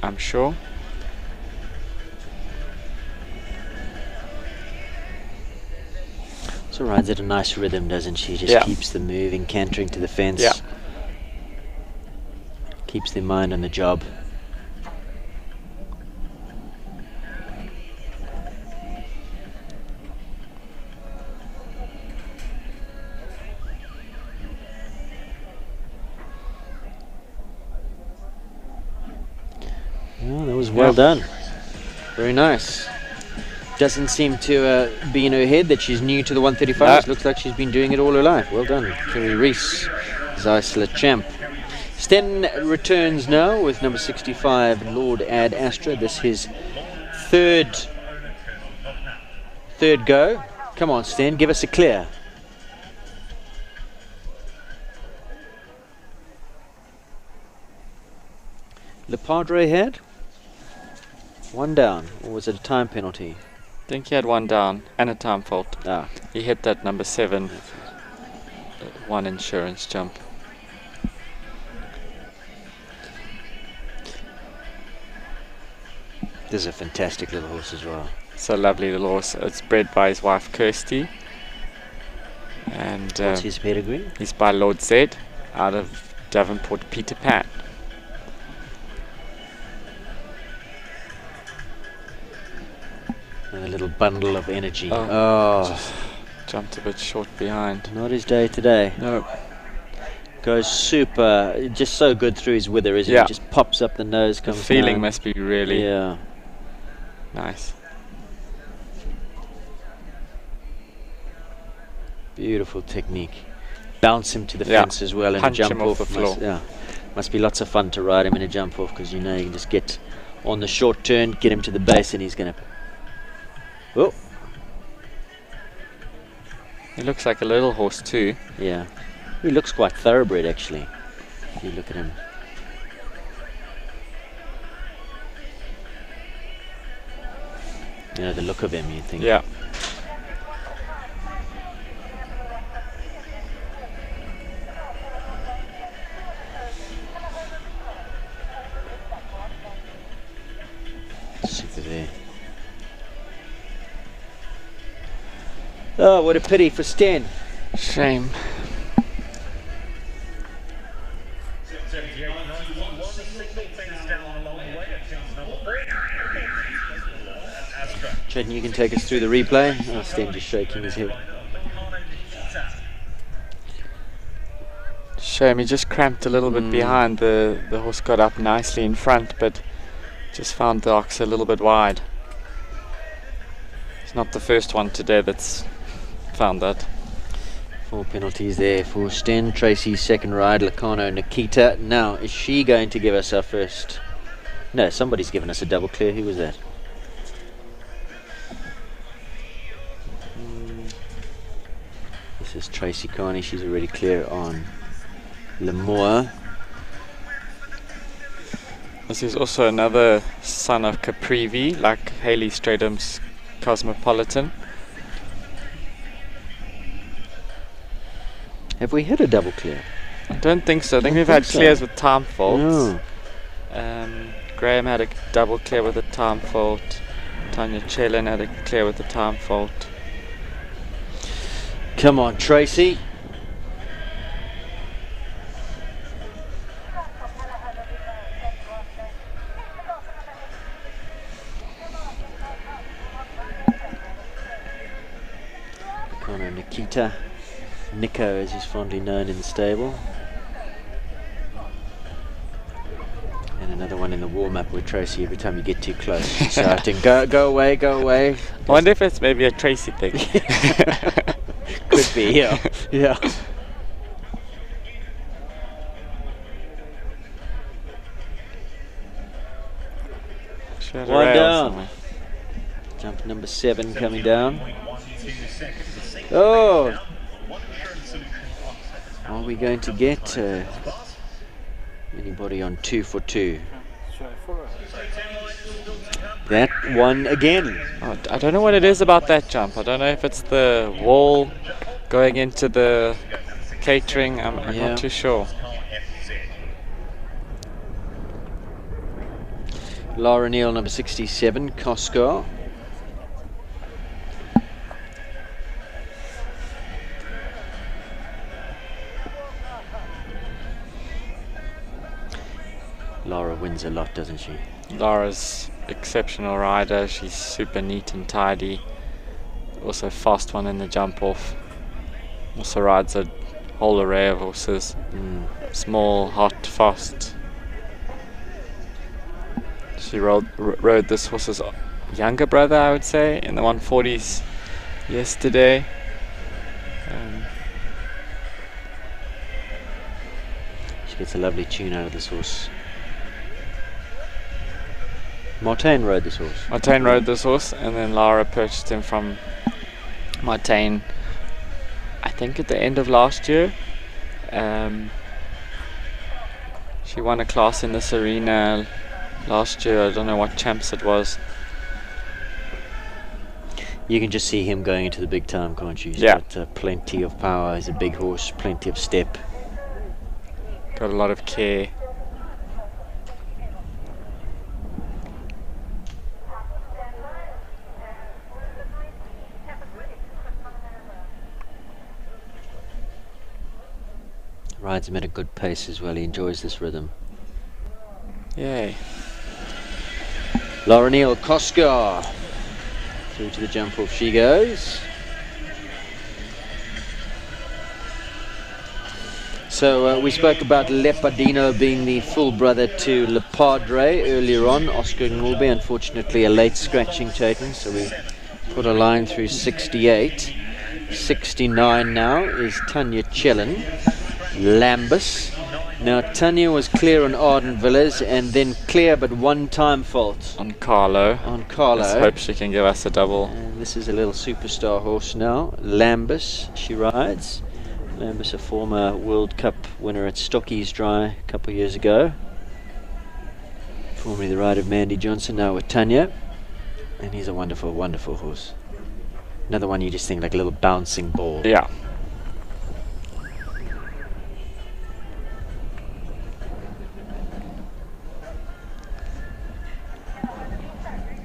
I'm sure. So rides at a nice rhythm, doesn't she? Just keeps them moving, cantering to the fence. Yeah. Keeps their mind on the job. Oh, that was well done. Very nice. Doesn't seem to be in her head that she's new to the 135s. Looks like she's been doing it all her life. Well done, Kerry Reese, Zeiss Le Champ. Sten returns now with number 65, Lord Ad Astra. This is his third go. Come on, Sten, give us a clear. Le Padre had one down, or was it a time penalty? I think he had one down and a time fault. He hit that number 7 one insurance jump. This is a fantastic little horse as well. It's a lovely little horse. It's bred by his wife Kirsty. And what's his pedigree? He's by Lord Zed out of Davenport Peter Pan. A little bundle of energy. Jumped a bit short behind. Not his day today. No. Goes super, just so good through his wither, isn't he? Just pops up the nose, comes the feeling down. must be really nice. Beautiful technique. Bounce him to the fence as well in a jump off. The floor. Must be lots of fun to ride him in a jump off, because you know you can just get on the short turn, get him to the base, and he's going to... Oh. He looks like a little horse too. Yeah. He looks quite thoroughbred, actually, if you look at him. You know, the look of him, you think. Yeah. Super there. Oh, what a pity for Sten. Shame. Chayton, you can take us through the replay. Oh, Sten just shaking his head. Shame, he just cramped a little bit behind. The horse got up nicely in front, but just found the ox a little bit wide. It's not the first one today that's found that. 4 penalties there for Sten. Tracy's second ride, Lacano Nikita. Now, is she going to give us our first? No, somebody's given us a double clear. Who was that? This is Tracy Carney. She's already clear on Lemoore. This is also another son of Caprivi, like Haley Stradham's Cosmopolitan. Have we had a double clear? I don't think so. I think we've had clears with time No. faults. Graham had a double clear with a time fault. Tanya Chelin had a clear with a time fault. Come on, Tracy. Lacano Nikita. Nico, as he's fondly known in the stable. And another one in the warm-up with Tracy. Every time you get too close, she's shouting, go away, go away. I wonder if it's maybe a Tracy thing. Could be, yeah. Yeah. One down. Jump number 7 coming down. Oh! Are we going to get anybody on 2 for 2? That one again. Oh, I don't know what it is about that jump. I don't know if it's the wall going into the catering. I'm not too sure. Laura Neal, number 67, Costco. Laura wins a lot, doesn't she? Laura's exceptional rider. She's super neat and tidy. Also fast one in the jump off. Also rides a whole array of horses. Small, hot, fast. She rode this horse's younger brother, I would say, in the 140s yesterday. She gets a lovely tune out of this horse. Martin rode this horse. Martin rode this horse, and then Lara purchased him from Martin, I think at the end of last year. She won a class in this arena last year. I don't know what champs it was. You can just see him going into the big time, can't you? He's Yeah. got plenty of power. He's a big horse, plenty of step. Got a lot of care. Rides him at a good pace as well. He enjoys this rhythm. Yay. Laura Neal, Costco. Through to the jump off she goes. So we spoke about Lepadino being the full brother to Le Padre earlier on. Oscar Ngulbe, unfortunately a late scratching, Chayton, so we put a line through 68. 69 now is Tanya Chelin. Lambus. Now Tanya was clear on Arden Villas and then clear but one time fault On Carlo. on Carlo. Let's hope she can give us a double. And this is a little superstar horse now. Lambus, she rides. Lambus, a former World Cup winner at Stockies Dry a couple of years ago. Formerly the rider of Mandy Johnson, now with Tanya. And he's a wonderful, wonderful horse. Another one you just think like a little bouncing ball. Yeah.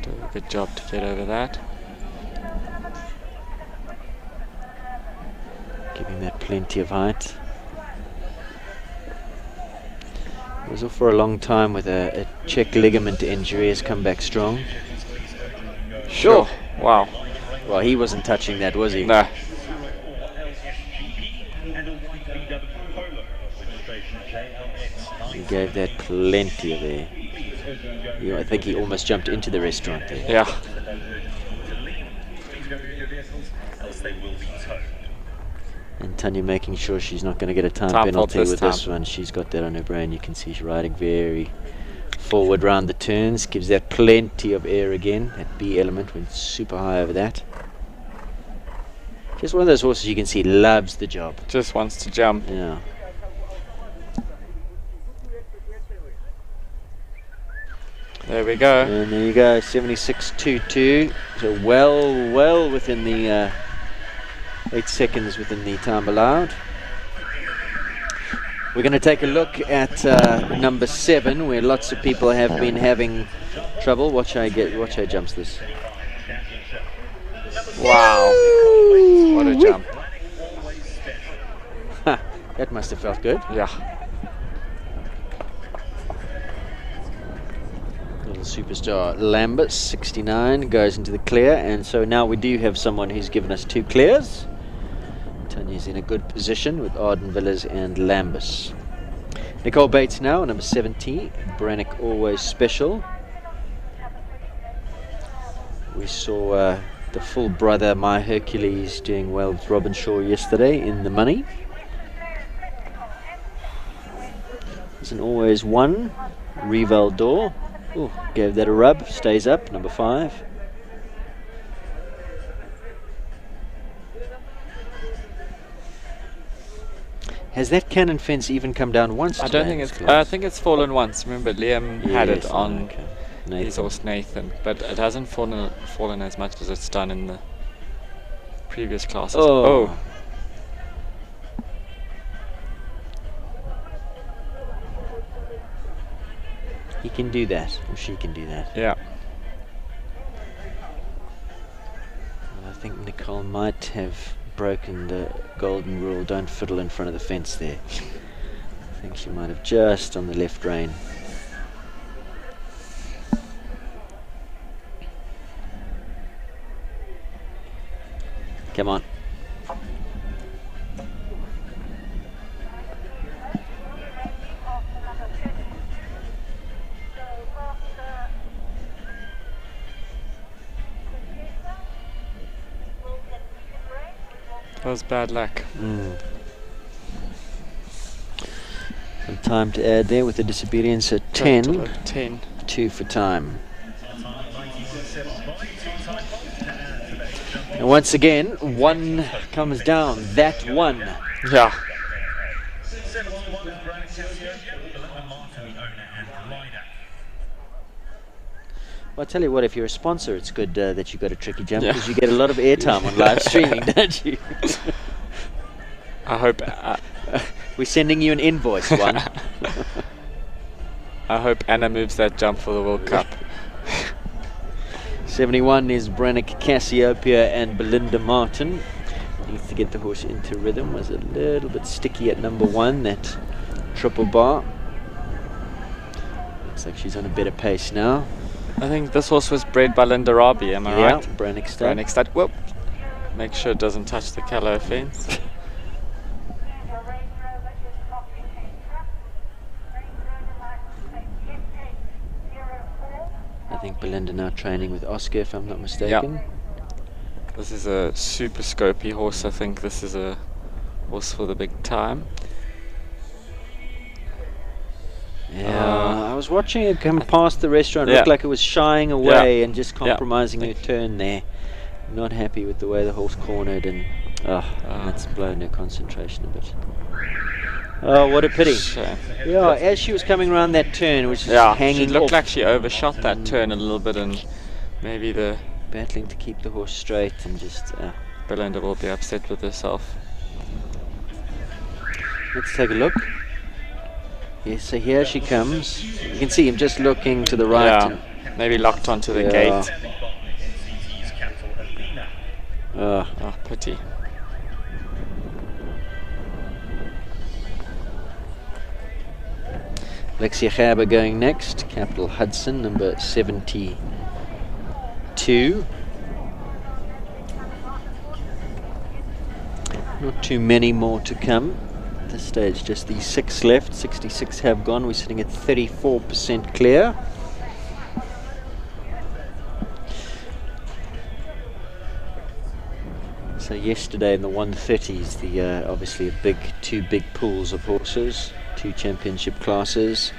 Do a good job to get over that. Giving that plenty of height. He was off for a long time with a check ligament injury. Has come back strong. Sure. Wow. Well, he wasn't touching that, was he? No. He gave that plenty of air. Yeah, I think he almost jumped into the restaurant there. Yeah. And Tanya making sure she's not going to get a time Time penalty fault with this this one. She's got that on her brain. You can see she's riding very forward round the turns. Gives that plenty of air again. That B element went super high over that. Just one of those horses you can see loves the job. Just wants to jump. Yeah. There we go. And there you go, 76.22. So well within the 8 seconds within the time allowed. We're going to take a look at number 7, where lots of people have been having trouble. Watch how he jumps this. Wow. What a jump. Ha, that must have felt good. Yeah. Little superstar Lambus, 69, goes into the clear. And so now we do have someone who's given us 2 clears. Tanya's in a good position with Arden Villas and Lambus. Nicole Bates now, number 70. Brannick Always Special. We saw the full brother, My Hercules, doing well with Robin Shaw yesterday in the money. There's an Always One. Reval Door. Ooh, gave that a rub. Stays up, number 5. Has that cannon fence even come down once? I don't think it's. I think it's fallen once. Remember, Liam had it on his horse Nathan, but it hasn't fallen as much as it's done in the previous classes. Oh. He can do that, or she can do that. Yeah. I think Nicole might have broken the golden rule, don't fiddle in front of the fence there. I think she might have just on the left rein. Come on. That was bad luck. Some time to add there with the disobedience at 10. 10. 2 for time. And once again, 1 comes down. That 1. Yeah. Well, I tell you what, if you're a sponsor, it's good that you got a tricky jump, because you get a lot of airtime on live streaming, don't you? I hope. We're sending you an invoice, one. I hope Anna moves that jump for the World Cup. 71 is Brannick Cassiopeia and Belinda Martin. Needs to get the horse into rhythm. Was a little bit sticky at number 1, that triple bar. Looks like she's on a better pace now. I think this horse was bred by Linda Rabi, am I right? Yeah, Brannick stud. Brannick stud. Whoop. Make sure it doesn't touch the callow fence. I think Belinda now training with Oscar, if I'm not mistaken. Yeah. This is a super scopy horse. I think this is a horse for the big time. Yeah, I was watching it come past the restaurant. It looked like it was shying away and just compromising her turn there. Not happy with the way the horse cornered, and Oh, that's blown her concentration a bit. Oh, what a pity. Yeah, as she was coming around that turn, which is hanging she looked off, like she overshot that turn a little bit, and maybe the battling to keep the horse straight and just... Belinda will be upset with herself. Let's take a look. Yes, so here she comes. You can see him just looking to the right. Yeah, maybe locked onto the gate. Oh, pity. Alexia Gerber going next. Capital Hudson, number 72. Not too many more to come. At this stage, just the 6 left. 66 have gone. We're sitting at 34% clear. So yesterday in the 130s, the obviously two big pools of horses, 2 championship classes.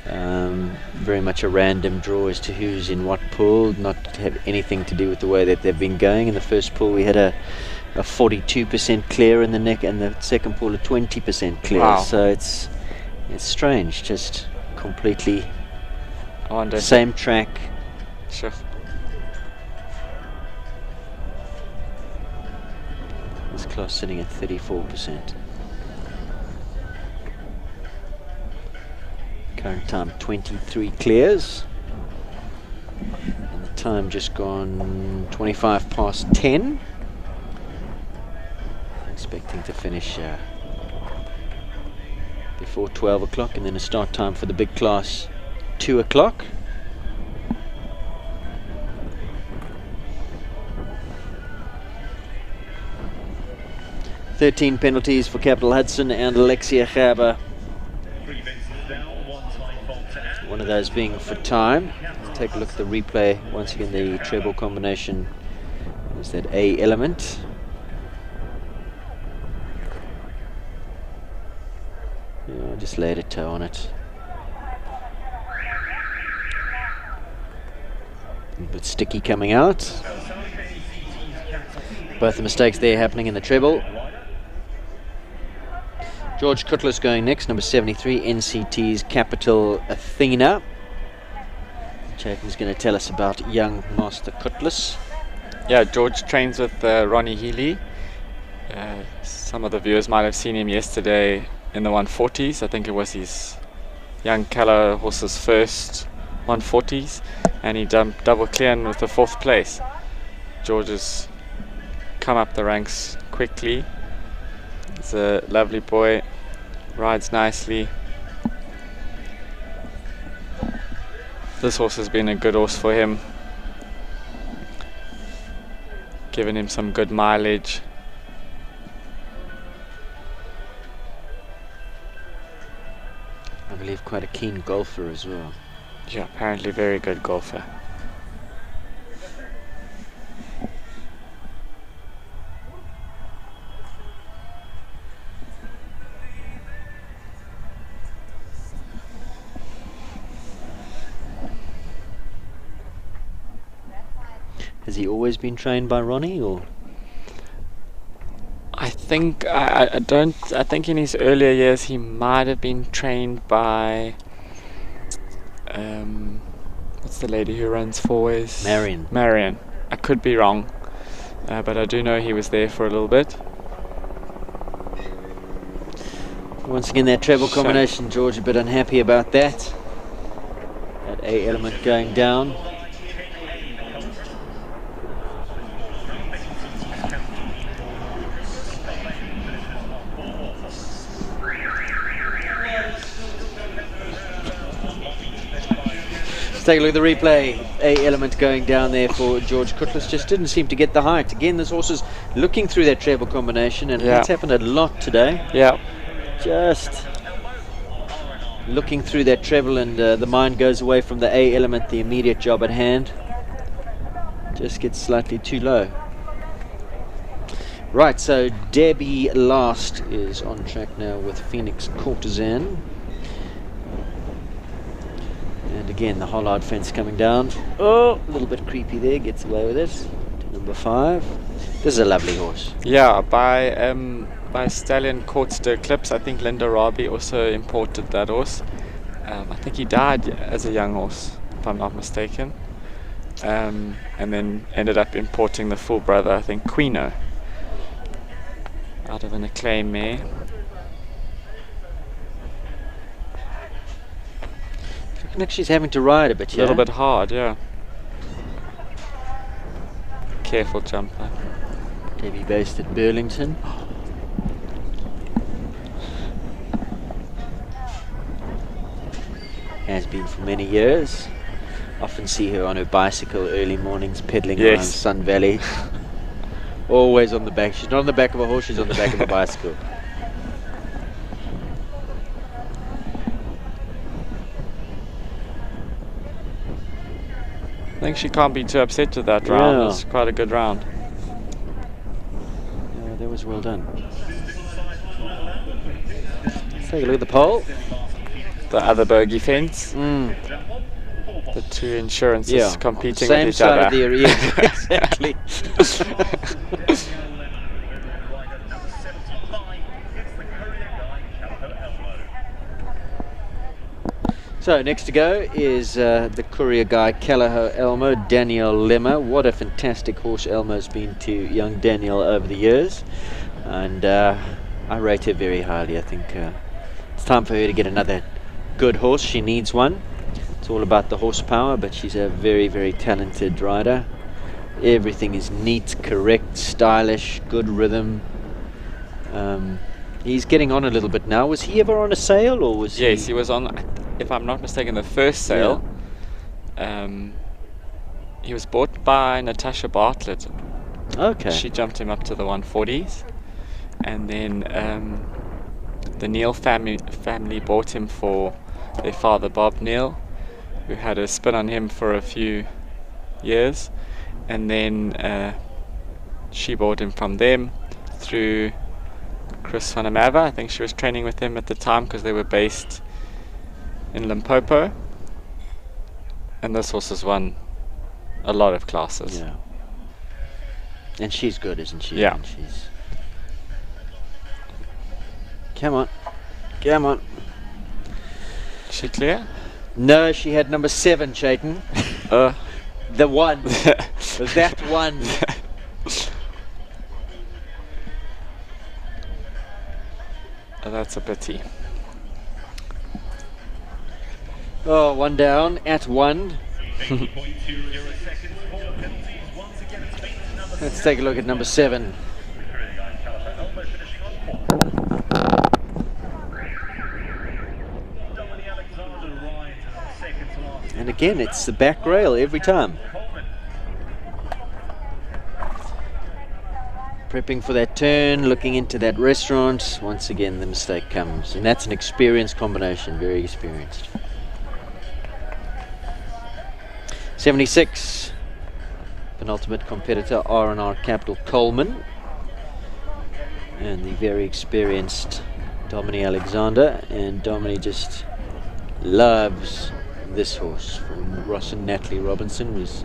Very much a random draw as to who's in what pool, not to have anything to do with the way that they've been going. In the first pool we had a 42% clear in the neck, and the second pool a 20% clear. Wow. So it's strange, just completely same track. Sure. This class sitting at 34%. Current time 23 clears, and the time just gone 25 past 10. Expecting to finish before 12 o'clock, and then a start time for the big class 2 o'clock. $13 penalties for Capital Hudson and Alexia Gerber. One of those being for time. Let's take a look at the replay. Once again, the treble combination is that A element. Yeah, I just laid a toe on it. A bit sticky coming out. Both the mistakes there happening in the treble. George Cutlass going next, number 73, NCT's Capital Athena. Chapin's going to tell us about young Master Cutlass. Yeah, George trains with Ronnie Healy. Some of the viewers might have seen him yesterday in the 140s. I think it was his young Calla horse's first 140s, and he jumped double clear in with the 4th place. George has come up the ranks quickly. He's a lovely boy, rides nicely. This horse has been a good horse for him, given him some good mileage. I believe quite a keen golfer as well. Yeah, apparently very good golfer. Has he always been trained by Ronnie, or? I think I think in his earlier years he might have been trained by what's the lady who runs Fourways? Marion. I could be wrong, but I do know he was there for a little bit. Once again, that treble combination, George a bit unhappy about that. That A element going down. Take a look at the replay. A element going down there for George Cutlass. Just didn't seem to get the height. Again, this horse is looking through that treble combination, and that's happened a lot today. Yeah. Just looking through that treble, and the mind goes away from the A element, the immediate job at hand. Just gets slightly too low. Right, so Debbie Last is on track now with Phoenix Courtesan. And again, the Hollard fence coming down. Oh, a little bit creepy there, gets away with it. To number 5. This is a lovely horse. Yeah, by stallion Courts de Eclipse. I think Linda Rabi also imported that horse. I think he died as a young horse, if I'm not mistaken. And then ended up importing the full brother, I think Quino, out of an Acclaim mare. Looking like she's having to ride a bit, A little bit hard, yeah. Careful jumper. Debbie based at Burlington. Has been for many years. Often see her on her bicycle early mornings pedaling around Sun Valley. Always on the back. She's not on the back of a horse, she's on the back of a bicycle. I think she can't be too upset with that round. Yeah. It was quite a good round. Yeah, that was well done. Let's take a look at the pole. The other bogey fence. Mm. The two insurances competing Same with each side other. of the area. Exactly. So next to go is the courier guy Callagher Elmo, Daniel Lemmer. What a fantastic horse Elmo's been to young Daniel over the years, and I rate her very highly. I think it's time for her to get another good horse. She needs one. It's all about the horsepower, but she's a very, very talented rider. Everything is neat, correct, stylish, good rhythm. He's getting on a little bit now. Was he ever on a sale, or was Yes, he was on, if I'm not mistaken, the first sale. He was bought by Natasha Bartlett. Okay. She jumped him up to the 140s, and then the Neal family bought him for their father Bob Neal, who had a spin on him for a few years, and then she bought him from them through Chris van der Merwe. I think she was training with him at the time because they were based in Limpopo, and this horse has won a lot of classes. Yeah. And she's good, isn't she? Yeah. And she's... Come on. Come on. Is she clear? No, she had number 7, Chayton. The one. That one. Oh, that's a pity. Oh, one down at 1. Let's take a look at number 7. And again, it's the back rail every time. Prepping for that turn, looking into that restaurant. Once again, the mistake comes. And that's an experienced combination, very experienced. 76. Penultimate competitor, R&R Capital Coleman. And the very experienced Dominique Alexander. And Dominique just loves this horse from Ross and Natalie Robinson. Was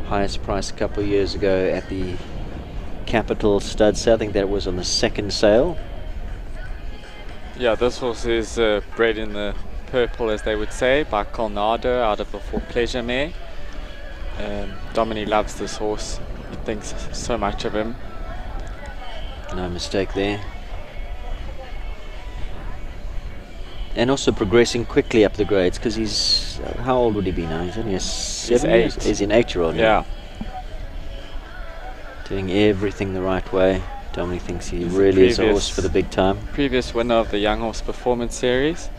highest price a couple of years ago at the Capital Stud sale. I think that was on the second sale. Yeah, this horse is bred in the purple, as they would say, by Colnado out of the For Pleasure mare. Dominique loves this horse. He thinks so much of him. No mistake there. And also progressing quickly up the grades, because he's, how old would he be now? He's only a 7 years. 8. He's an 8-year-old now. Yeah. Doing everything the right way. Dominique thinks he really is a horse for the big time. Previous winner of the Young Horse Performance Series.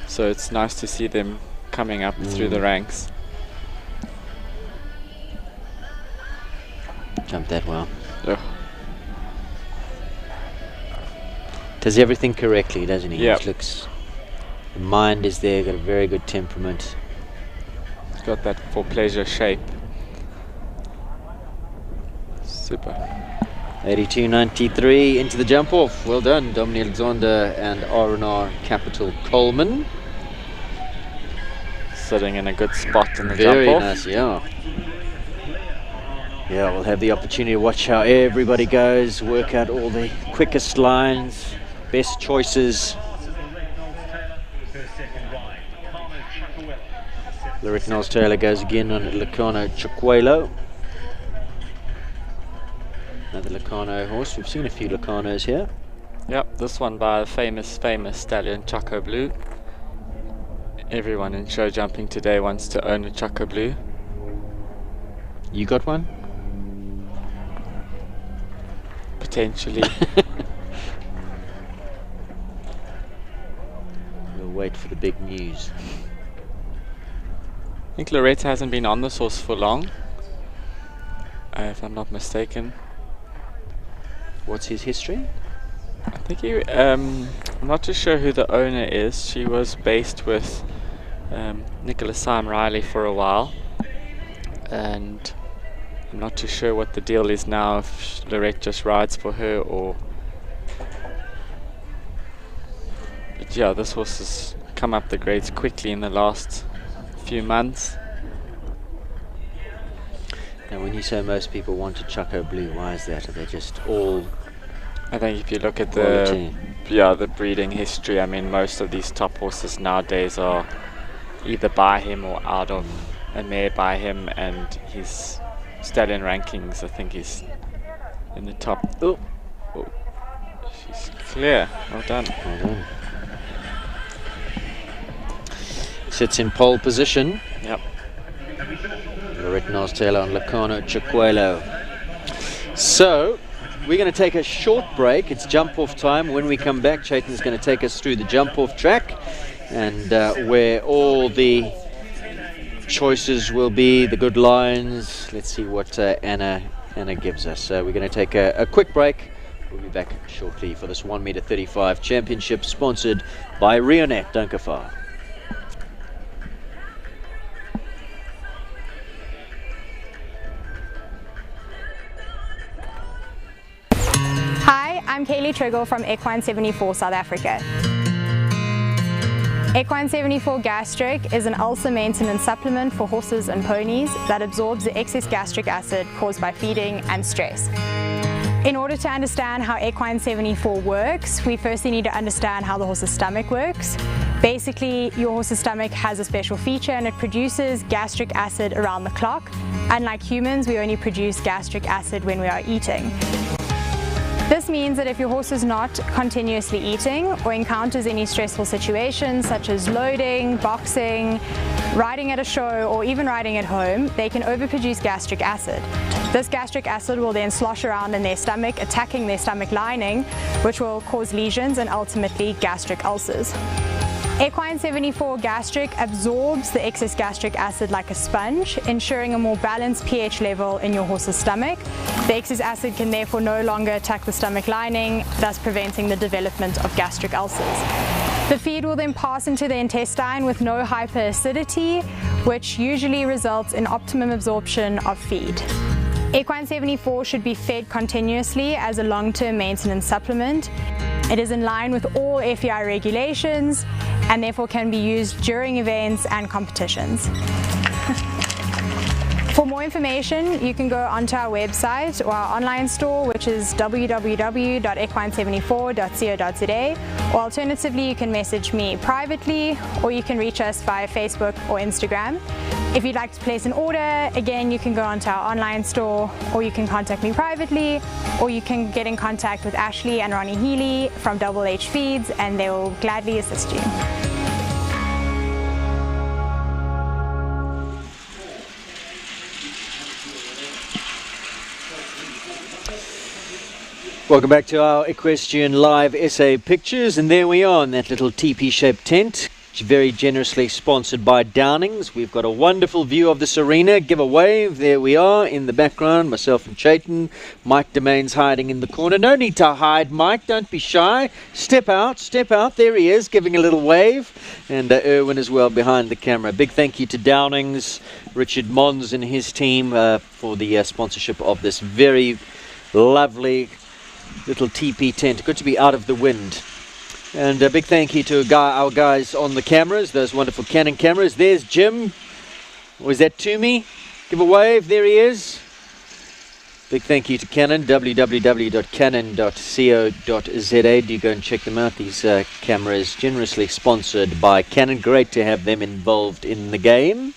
So it's nice to see them coming up through the ranks. Jumped that well. Ugh. Does everything correctly, doesn't he? Yep. He looks, the mind is there, got a very good temperament. He's got that For Pleasure shape. Super. 82.93 into the jump off. Well done, Dominique Alexander and R&R Capital Coleman. Sitting in a good spot in the Very jump off. nice, yeah. Yeah, we'll have the opportunity to watch how everybody goes, work out all the quickest lines, best choices. The Rick Knowles Taylor goes again on Lacano Chiquelo. Another Lacano horse. We've seen a few Lacanos here. Yep, this one by the famous stallion Choco Blue. Everyone in show jumping today wants to own a Choco Blue. You got one? Potentially. We'll wait for the big news. I think Loretta hasn't been on this horse for long, if I'm not mistaken. What's his history? I think he, I'm not too sure who the owner is. She was based with Nicholas Syme Riley for a while, and I'm not too sure what the deal is now, if Lorette just rides for her or... But yeah, this horse has come up the grades quickly in the last few months. Now when you say most people want a Choco Blue, why is that? Are they just all... I think if you look at quality? the breeding history, I mean most of these top horses nowadays are either by him or out of a mare by him, and his stallion rankings, I think he's in the top. Oh, she's clear. Well done. Well done. Sits in pole position. Yep. Rick Knowles Taylor on Lacano Chiquelo. So we're going to take a short break. It's jump off time. When we come back, Chaitan's going to take us through the jump off track, and where all the choices will be, the good lines. Let's see what Anna gives us. So we're going to take a quick break. We'll be back shortly for this 1m35 championship, sponsored by Reonet. Don't go far. Hi, I'm Kaylee Triggle from Equine 74 South Africa. Equine 74 Gastric is an ulcer maintenance supplement for horses and ponies that absorbs the excess gastric acid caused by feeding and stress. In order to understand how Equine 74 works, we firstly need to understand how the horse's stomach works. Basically, your horse's stomach has a special feature and it produces gastric acid around the clock. Unlike humans, we only produce gastric acid when we are eating. This means that if your horse is not continuously eating or encounters any stressful situations such as loading, boxing, riding at a show, or even riding at home, they can overproduce gastric acid. This gastric acid will then slosh around in their stomach, attacking their stomach lining, which will cause lesions and ultimately gastric ulcers. Equine 74 Gastric absorbs the excess gastric acid like a sponge, ensuring a more balanced pH level in your horse's stomach. The excess acid can therefore no longer attack the stomach lining, thus preventing the development of gastric ulcers. The feed will then pass into the intestine with no hyperacidity, which usually results in optimum absorption of feed. Equine 74 should be fed continuously as a long-term maintenance supplement. It is in line with all FEI regulations and therefore can be used during events and competitions. For more information, you can go onto our website or our online store, which is www.equine74.co.za, or alternatively, you can message me privately, or you can reach us via Facebook or Instagram. If you'd like to place an order, again, you can go onto our online store, or you can contact me privately, or you can get in contact with Ashley and Ronnie Healy from Double H Feeds, and they will gladly assist you. Welcome back to our Equestrian Live SA pictures, and there we are in that little teepee-shaped tent, very generously sponsored by Downings. We've got a wonderful view of this arena. Give a wave. There we are in the background, myself and Chaitan. Mike Domain's hiding in the corner. No need to hide, Mike. Don't be shy. Step out, step out. There he is, giving a little wave. And Erwin as well behind the camera. Big thank you to Downings, Richard Mons and his team for the sponsorship of this very lovely little teepee tent. Good to be out of the wind. And a big thank you to our guys on the cameras, those wonderful Canon cameras. There's Jim. Or is that Toomey? Give a wave. There he is. Big thank you to Canon, www.canon.co.za. Do go and check them out. These cameras generously sponsored by Canon. Great to have them involved in the game.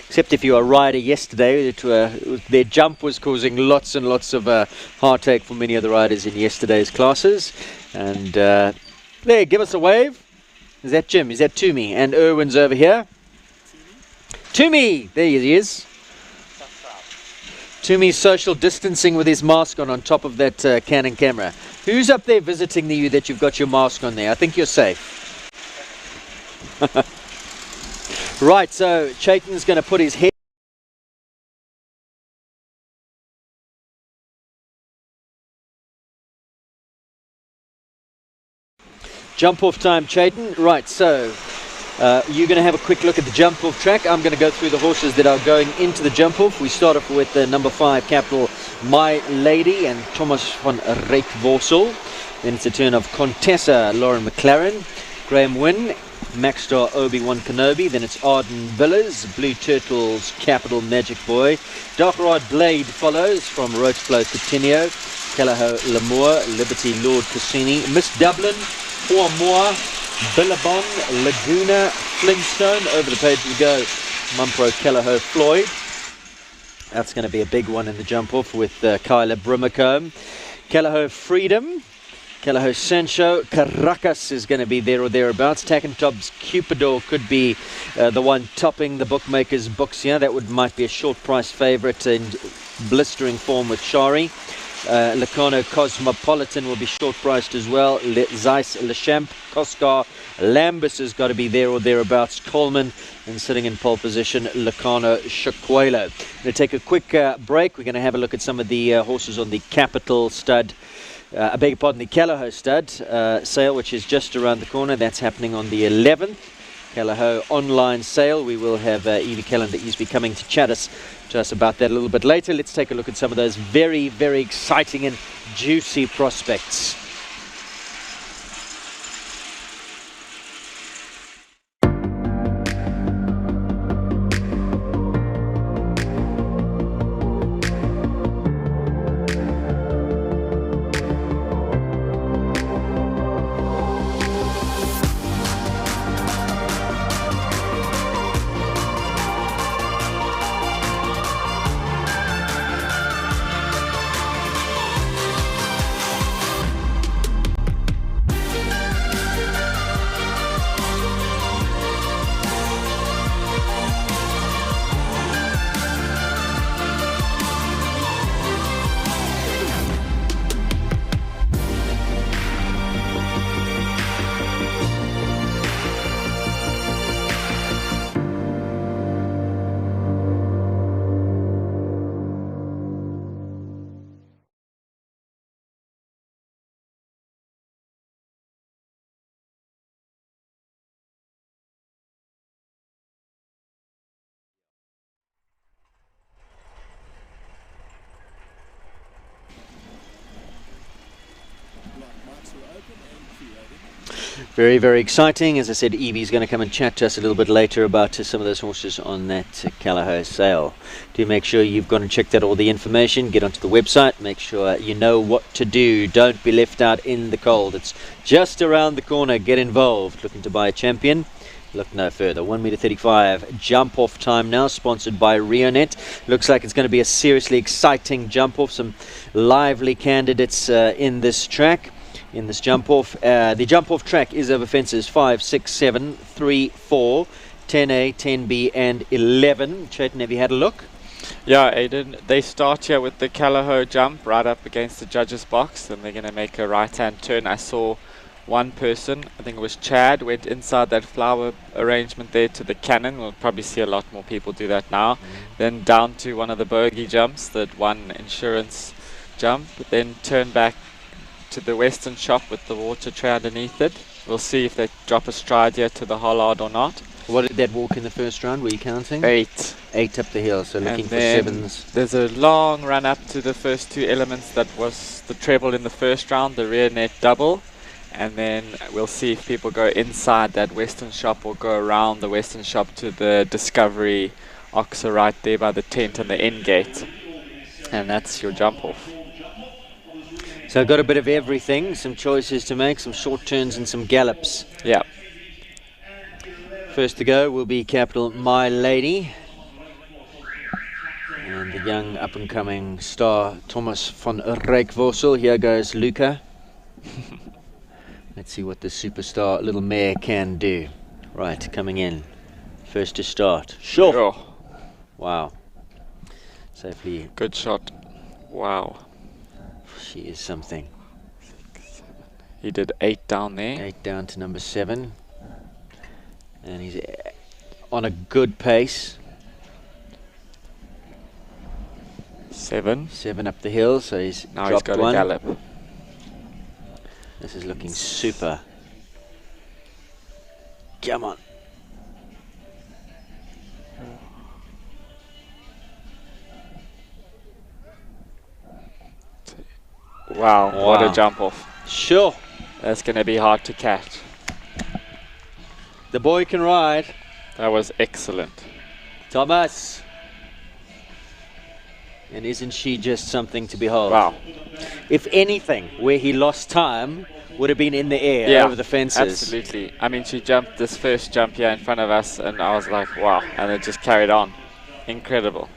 Except if you're a rider yesterday, their jump was causing lots and lots of heartache for many of the riders in yesterday's classes. And there, give us a wave. Is that Jim? Is that Toomey? And Erwin's over here. Toomey! There he is. Toomey's social distancing with his mask on top of that Canon camera. Who's up there visiting you that you've got your mask on there? I think you're safe. Right, so Chaitan's going to put his head. Jump off time, Chaitan. Right, so you're going to have a quick look at the jump off track. I'm going to go through the horses that are going into the jump off. We start off with number 5 Capital My Lady and Thomas van Rijk Vorsel. Then it's a turn of Contessa Lauren McLaren, Graham Wynn, Maxstar Obi-Wan Kenobi. Then it's Arden Villas, Blue Turtles Capital Magic Boy. Dark Rod Blade follows from Roachflow Coutinho, Callao Lamour, Liberty Lord Cassini, Miss Dublin, Four Moore, Billabong, Laguna, Flintstone. Over the page we go, Mumpro Callao Floyd. That's going to be a big one in the jump off with Kyla Brimacombe. Callao Freedom, Callao Sancho, Caracas is going to be there or thereabouts. Tackentop's Cupidor could be the one topping the bookmakers' books here. That might be a short price favourite in blistering form with Shari. Lacano Cosmopolitan will be short priced as well. Zeiss Lechamp, Coscar, Lambus has got to be there or thereabouts. Coleman, and sitting in pole position, Lacano Shaquelo. We're going to take a quick break. We're going to have a look at some of the horses on the Capital Stud. I beg your pardon, the Callao Stud sale, which is just around the corner. That's happening on the 11th. Callao online sale. We will have Evie Callender Easby coming to chat to us about that a little bit later. Let's take a look at some of those very, very exciting and juicy prospects. Very, very exciting. As I said, Evie's going to come and chat to us a little bit later about some of those horses on that Callao sale. Do make sure you've gone and checked out all the information. Get onto the website. Make sure you know what to do. Don't be left out in the cold. It's just around the corner. Get involved. Looking to buy a champion? Look no further. 1m35 jump off time now, sponsored by Reonet. Looks like it's going to be a seriously exciting jump off. Some lively candidates in this track. In this jump off, the jump off track is over fences 5, 6, 7, 3, 4, 10A, 10B, and 11. Chaitan, have you had a look? Yeah, Aiden. They start here with the Callao jump right up against the judges' box, and they're going to make a right-hand turn. I saw one person, I think it was Chad, went inside that flower arrangement there to the cannon. We'll probably see a lot more people do that now. Then down to one of the bogey jumps, that one insurance jump, then turn back to the western shop with the water tray underneath it. We'll see if they drop a stride here to the Hollard or not. What did that walk in the first round? Were you counting? 8. 8 up the hill, so looking and for 7s. There's a long run up to the first 2 elements. That was the treble in the first round, the Reonet double. And then we'll see if people go inside that western shop or go around the western shop to the Discovery Oxer right there by the tent and the end gate. And that's your jump off. So I've got a bit of everything, some choices to make, some short turns and some gallops. Yeah. First to go will be Capital My Lady. And the young up-and-coming star, Thomas van Rijkvorsel. Here goes Luca. Let's see what the superstar little mare can do. Right, coming in. First to start. Sure. Oh, Wow. Safely. good shot. Wow. She is something. He did 8 down there. 8 down to number 7. And he's on a good pace. 7. 7 up the hill, so he's Now he's dropped got one. a gallop. This is looking super. Come on. Wow, what Wow. a jump off. Sure. That's going to be hard to catch. The boy can ride. That was excellent. Thomas. And isn't she just something to behold? Wow. If anything, where he lost time would have been in the air over the fences. Absolutely. I mean, she jumped this first jump here in front of us, and I was like, wow. And it just carried on. Incredible.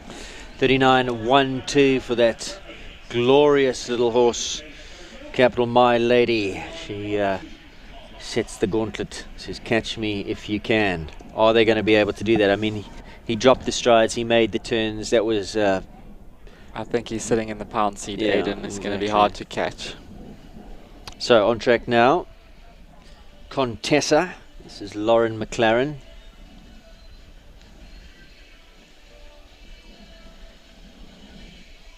39.12 for that glorious little horse, Capital My Lady. She sets the gauntlet, says, catch me if you can. Are they going to be able to do that? I mean, he dropped the strides, he made the turns. That was... I think he's sitting in the pound seat, Yeah, Aiden. It's going to be exactly. hard to catch. So on track now, Contessa. This is Lauren McLaren.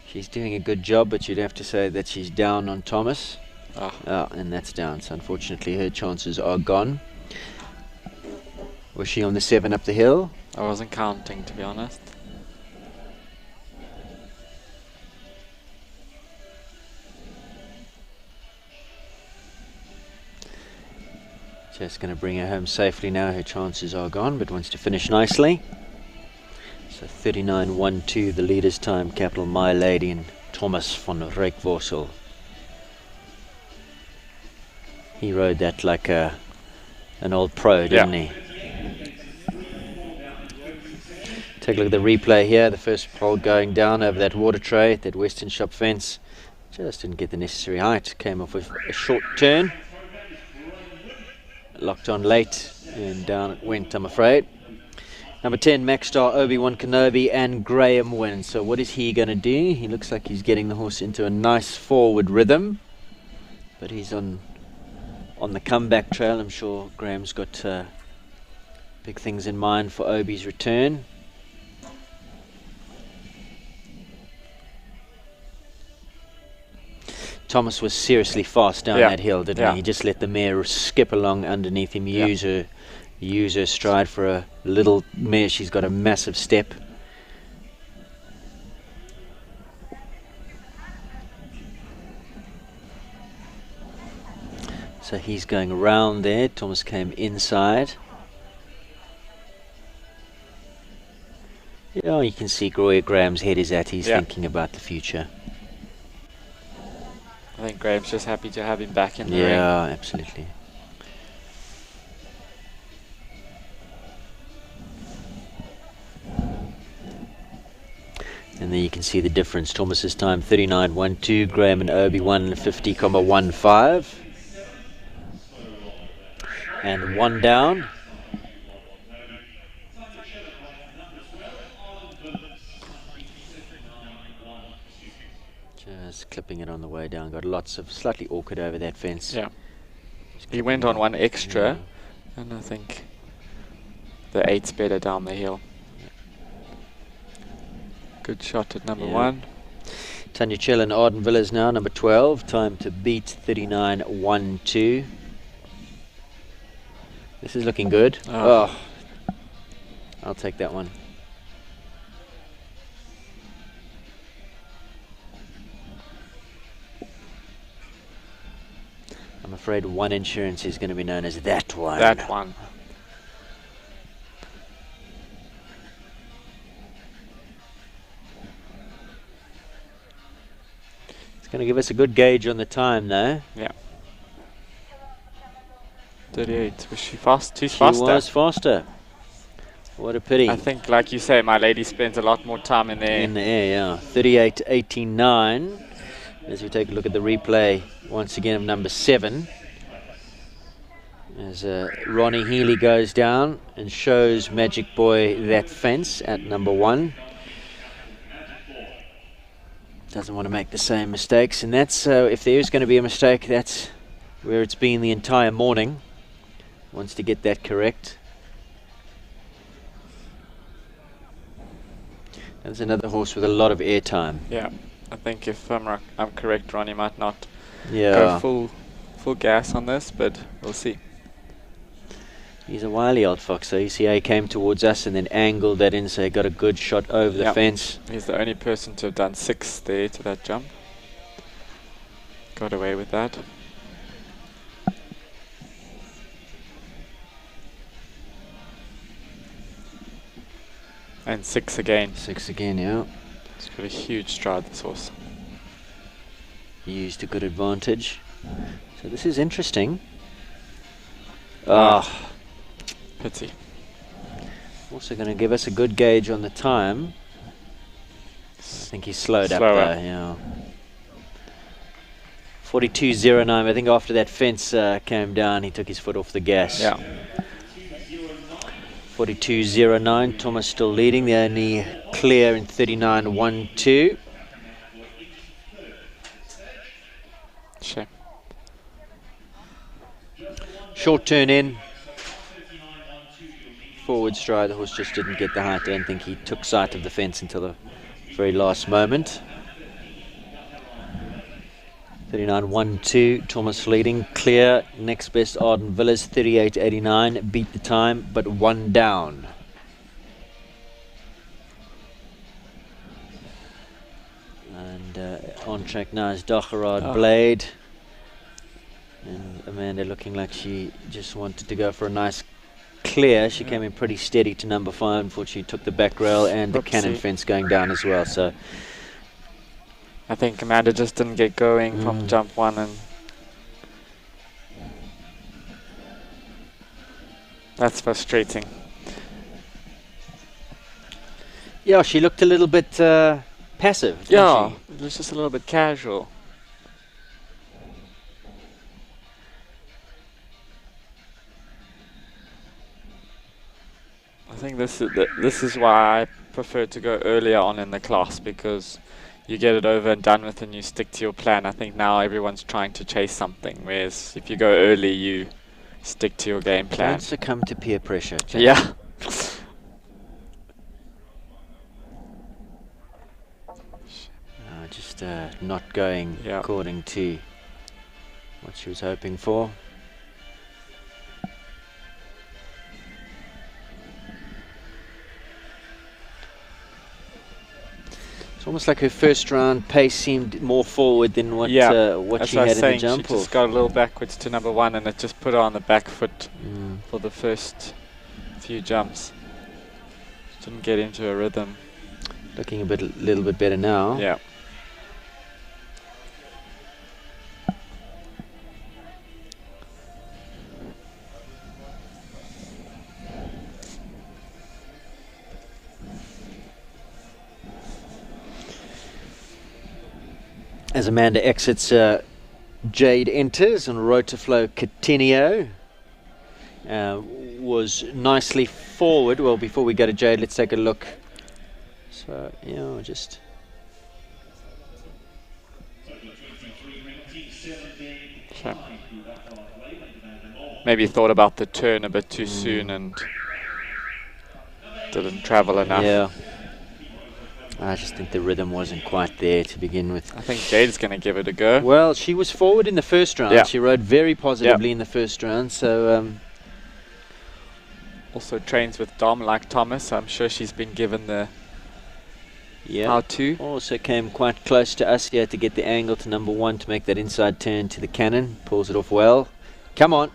She's doing a good job, but you'd have to say that she's down on Thomas. Oh. And that's down. So unfortunately, her chances are gone. Was she on the 7 up the hill? I wasn't counting, to be honest. Just going to bring her home safely now. Her chances are gone, but wants to finish nicely. So 39.12, the leader's time. Capital My Lady and Thomas van Rijkvorsel. He rode that like an old pro, didn't he? Take a look at the replay here. The first pole going down over that water tray, that Western Shop fence. Just didn't get the necessary height. Came off with a short turn. Locked on late and down it went, I'm afraid. Number 10, Maxstar, Obi-Wan Kenobi and Graham win. So what is he going to do? He looks like he's getting the horse into a nice forward rhythm. But he's on the comeback trail. I'm sure Graham's got big things in mind for Obi's return. Thomas was seriously fast down that hill, didn't he? He just let the mare skip along underneath him, use her stride for a little mare. She's got a massive step. So he's going around there. Thomas came inside. Yeah, you can see where Graham's head is at. He's thinking about the future. I think Graham's just happy to have him back in the ring. Yeah, absolutely. And there you can see the difference. Thomas's time 39.12, Graham and Obi 150.15. And one down. Just clipping it on the way down. Got lots of slightly awkward over that fence. Yeah. He went on one extra, and I think the 8's better down the hill. Good shot at number 1. Tanya Chell and Arden Villas now, number 12. Time to beat 39.12. This is looking good. Oh, I'll take that one. I'm afraid One Insurance is going to be known as that one. That one. going to give us a good gauge on the time, though. Yeah. 38. Was she fast? She's She faster. was faster. What a pity. I think, like you say, my lady spends a lot more time in the air. In the air, yeah. 38.89. As we take a look at the replay once again of number 7. As Ronnie Healy goes down and shows Magic Boy that fence at number 1. Doesn't want to make the same mistakes, and that's if there is going to be a mistake, that's where it's been the entire morning. Wants to get that correct. There's another horse with a lot of airtime. Yeah, I think if I'm correct, Ronnie might not Yeah, go full gas on this, but we'll see. he's a wily old fox. So you see how he came towards us and then angled that in, so he got a good shot over the fence. He's the only person to have done 6 there to that jump. Got away with that. And 6 again. 6 again, yeah. He's got a huge stride, this horse. He used a good advantage. So this is interesting. Ah. Ah. Pity. Also going to give us a good gauge on the time. I think he's slowed up Slower. there, yeah. 42.09. I think after that fence came down, he took his foot off the gas. Yeah. 42.09. Thomas still leading. The only clear in 39.12. Shame. Short turn in. Forward stride. The horse just didn't get the height. I don't think he took sight of the fence until the very last moment. 39.12. Thomas leading. Clear. Next best Arden Villas. 38.89. Beat the time, but 1 down. And on track now is Dacharad Blade. And Amanda looking like she just wanted to go for a nice clear. She came in pretty steady to number 5. Unfortunately, took the back rail and the cannon fence going down as well. So I think Amanda just didn't get going from jump 1, and that's frustrating. yeah, she looked a little bit passive. Didn't Yeah, she? it was just a little bit casual. I think this is why I prefer to go earlier on in the class, because you get it over and done with and you stick to your plan. I think now everyone's trying to chase something, whereas if you go early, you stick to your game plan. Don't succumb to peer pressure, Jack. Yeah. Just not going according to what she was hoping for. It's almost like her first round pace seemed more forward than what she had in the jump She off. just got a little backwards to number 1, and it just put her on the back foot for the first few jumps. She didn't get into a rhythm. Looking a little bit better now. Yeah. As Amanda exits, Jade enters, and Rotaflow Coutinho was nicely forward. Well, before we go to Jade, let's take a look. So, just... Sure. Maybe thought about the turn a bit too soon and didn't travel enough. Yeah. I just think the rhythm wasn't quite there to begin with. I think Jade's going to give it a go. Well, she was forward in the first round. Yeah. She rode very positively in the first round. So also trains with Dom like Thomas. I'm sure she's been given the how to. Also came quite close to us here to get the angle to number 1 to make that inside turn to the cannon. Pulls it off well. Come on.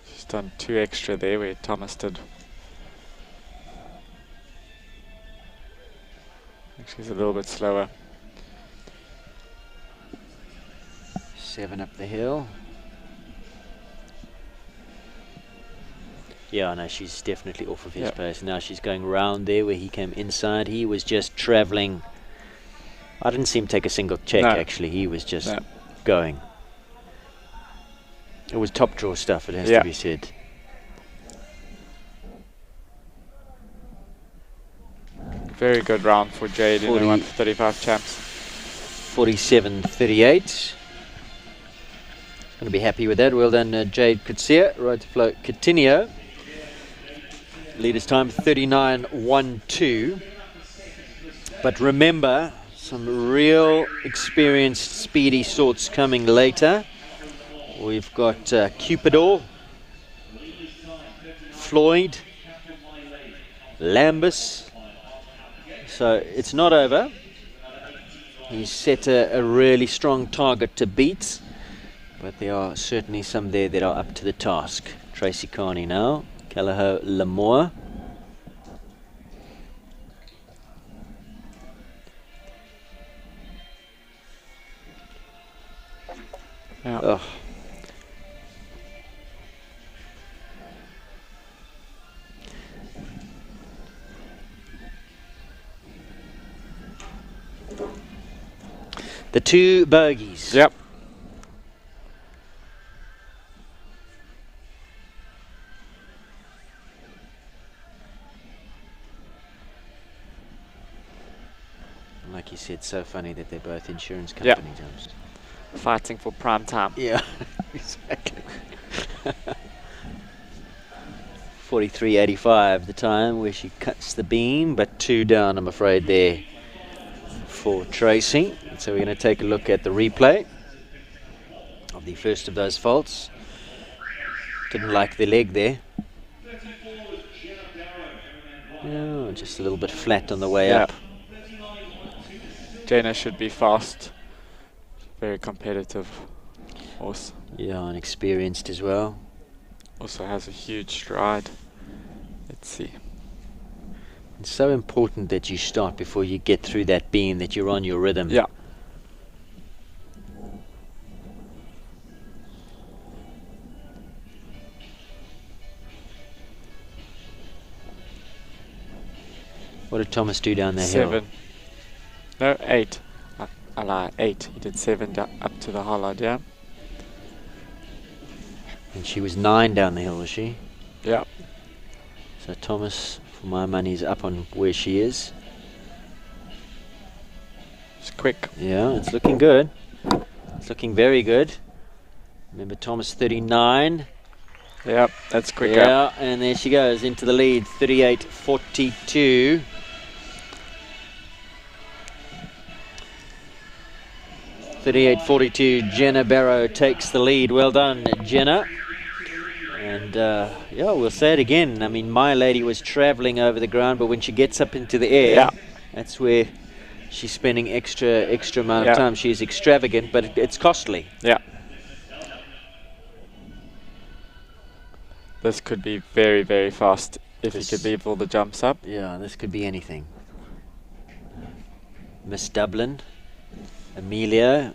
She's done 2 extra there where Thomas did. She's a little bit slower. 7 up the hill. Yeah, no, she's definitely off of his pace. Now she's going round there where he came inside. He was just travelling. I didn't see him take a single check, actually. He was just going. It was top draw stuff, it has to be said. Very good round for Jade in the 135 champs. 47.38. Going to be happy with that. Well done, Jade Kutsia. Right to float Coutinho. Leader's time 39.12. But remember, some real experienced speedy sorts coming later. We've got Cupidor, Floyd, Lambus. So it's not over. He's set a really strong target to beat, but there are certainly some there that are up to the task. Tracy Carney now, Callagho Lamour. Oh. The 2 bogeys. Yep. Like you said, so funny that they're both insurance companies. Fighting for prime time. Yeah, exactly. 43.85 the time where she cuts the beam, but 2 down, I'm afraid, there for Tracy. So we're going to take a look at the replay of the first of those faults. Didn't like the leg there. Oh, just a little bit flat on the way up. Jana should be fast. Very competitive horse. Yeah, and experienced as well. Also has a huge stride. Let's see. It's so important that you start before you get through that beam, that you're on your rhythm. Yeah. What did Thomas do down the hill? 7. No, 8. I lie, 8. He did 7 up to the hollowed, yeah. And she was 9 down the hill, was she? Yeah. So Thomas, for my money, is up on where she is. It's quick. Yeah, it's looking good. It's looking very good. Remember, Thomas 39. Yep, that's quicker. Yeah, and there she goes into the lead, 38.42. Jenna Barrow takes the lead. Well done, Jenna. And yeah, we'll say it again. I mean, My Lady was traveling over the ground, but when she gets up into the air, that's where she's spending extra amount of time. She's extravagant, but it's costly. Yeah. This could be very, very fast if he could leave all the jumps up. Yeah, this could be anything. Miss Dublin, Amelia.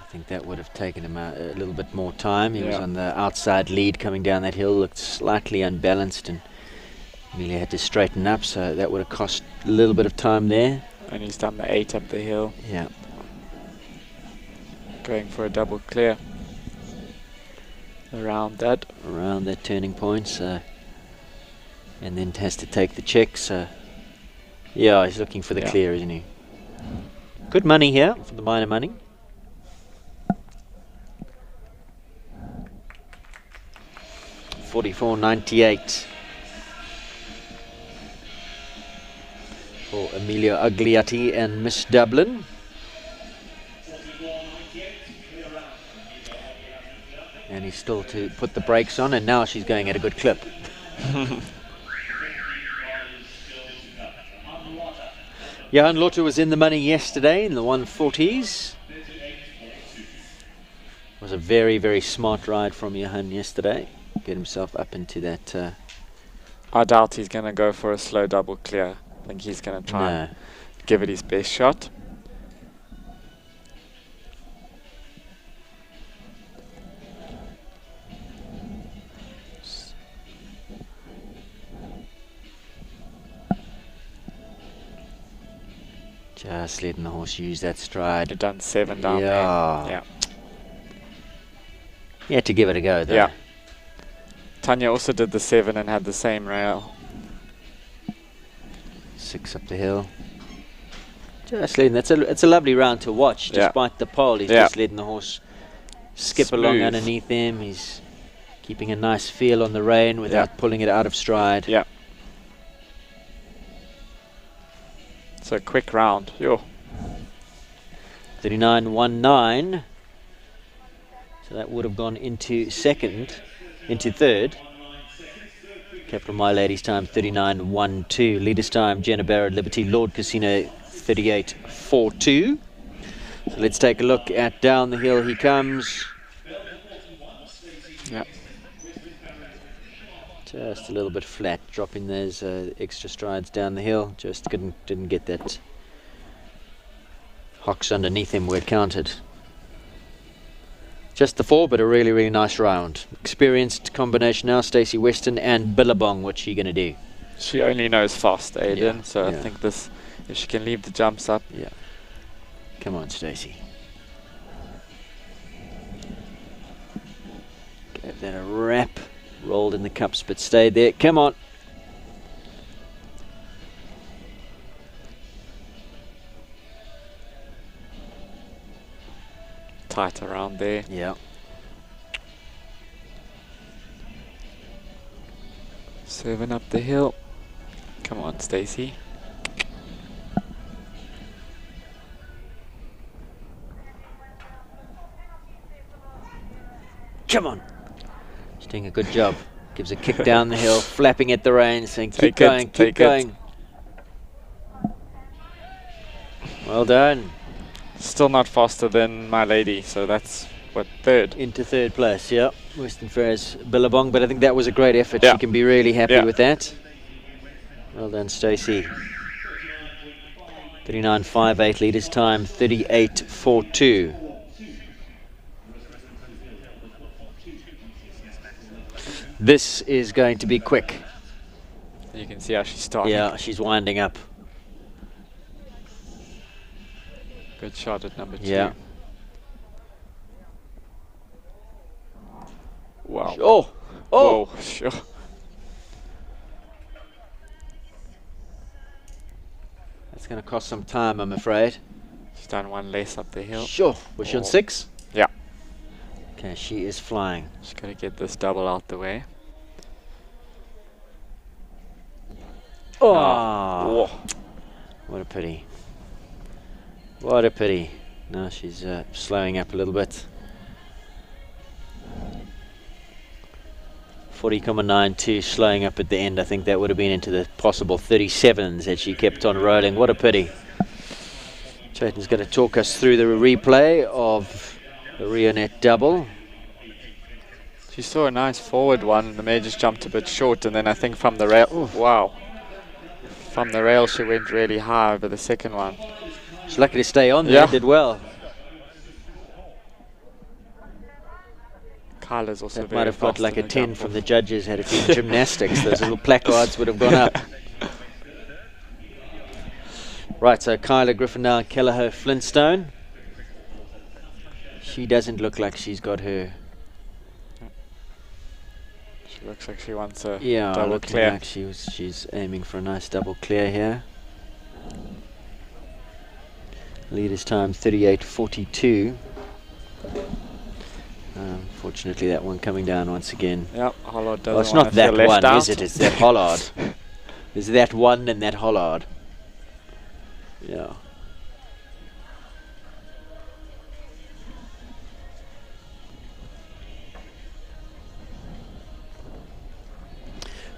I think that would have taken him a little bit more time. He was on the outside lead coming down that hill, looked slightly unbalanced, and Amelia had to straighten up, so that would have cost a little bit of time there. And he's done the 8 up the hill. Yeah. Going for a double clear. Around that turning point, so, and then has to take the check, so yeah, he's looking for the clear, isn't he? Good money here for the minor money. $44.98 for Emilio Agliati and Miss Dublin. And he's still to put the brakes on, and now she's going at a good clip. Johan Lotto was in the money yesterday in the 140s. It was a very, very smart ride from Johan yesterday. Get himself up into that I doubt he's going to go for a slow double clear. I think he's going to try and give it his best shot. Just letting the horse use that stride. You've done 7 down there. Yeah. You had to give it a go, though. Yeah. Tanya also did the 7 and had the same rail. 6 up the hill. Just letting, it's a lovely round to watch, despite the pole. He's just letting the horse skip along underneath him. He's keeping a nice feel on the rein without pulling it out of stride. Yeah. It's a quick round. 39.19. So that would have gone into third. Capital My Lady's time 39.12. Leader's time Jenna Barrett, Liberty Lord Casino 38.42. So let's take a look at down the hill he comes. Yeah. Just a little bit flat, dropping those extra strides down the hill. Just didn't get that hocks underneath him where it counted. Just the 4, but a really, really nice round. Experienced combination now, Stacey Weston and Billabong. What's she going to do? She only knows fast, Aiden, so I think this, if she can leave the jumps up. Yeah. Come on, Stacey. Gave that a wrap. Rolled in the cups, but stayed there. Come on. Tight around there. Yeah. 7 up the hill. Come on, Stacey. Come on. She's doing a good job. Gives a kick down the hill, flapping at the reins, saying keep going, keep going. Well done. Still not faster than My Lady, so that's what, third? Into third place, yeah. Western Ferris Billabong, but I think that was a great effort. She can be really happy with that. Well done, Stacey. 39.58 leaders time, 38.42. This is going to be quick. You can see how she's starting. Yeah, she's winding up. Good shot at number 2. Yeah. Wow. Oh! Oh! Whoa, sure. That's going to cost some time, I'm afraid. She's done 1 less up the hill. Sure. Was she on 6? Yeah. Okay, she is flying. She's got to get this double out the way. Oh! What a pity. What a pity. Now she's slowing up a little bit. 40.92, slowing up at the end. I think that would have been into the possible 37s had she kept on rolling. What a pity. Chayton's going to talk us through the replay of the Reonet double. She saw a nice forward one, and the mare just jumped a bit short, and then I think from the rail, wow. From the rail she went really high over the second one. She's lucky to stay on there, did well. Kyla's also that very might have got fast like a in the 10 jump from off. the judges had it been gymnastics. Those little placards would have gone up. Right, so Kyla Griffin now, Kelleher Flintstone. She doesn't look like she's got her. She looks like she wants a Yeah, double looking clear. like she's aiming for a nice double clear here. Leader's time 38.42. Unfortunately, that one coming down once again. Yep, Hollard doesn't Well, it's want not to that feel left one, out. is it? It's that Hollard. There's that one and that Hollard. Yeah.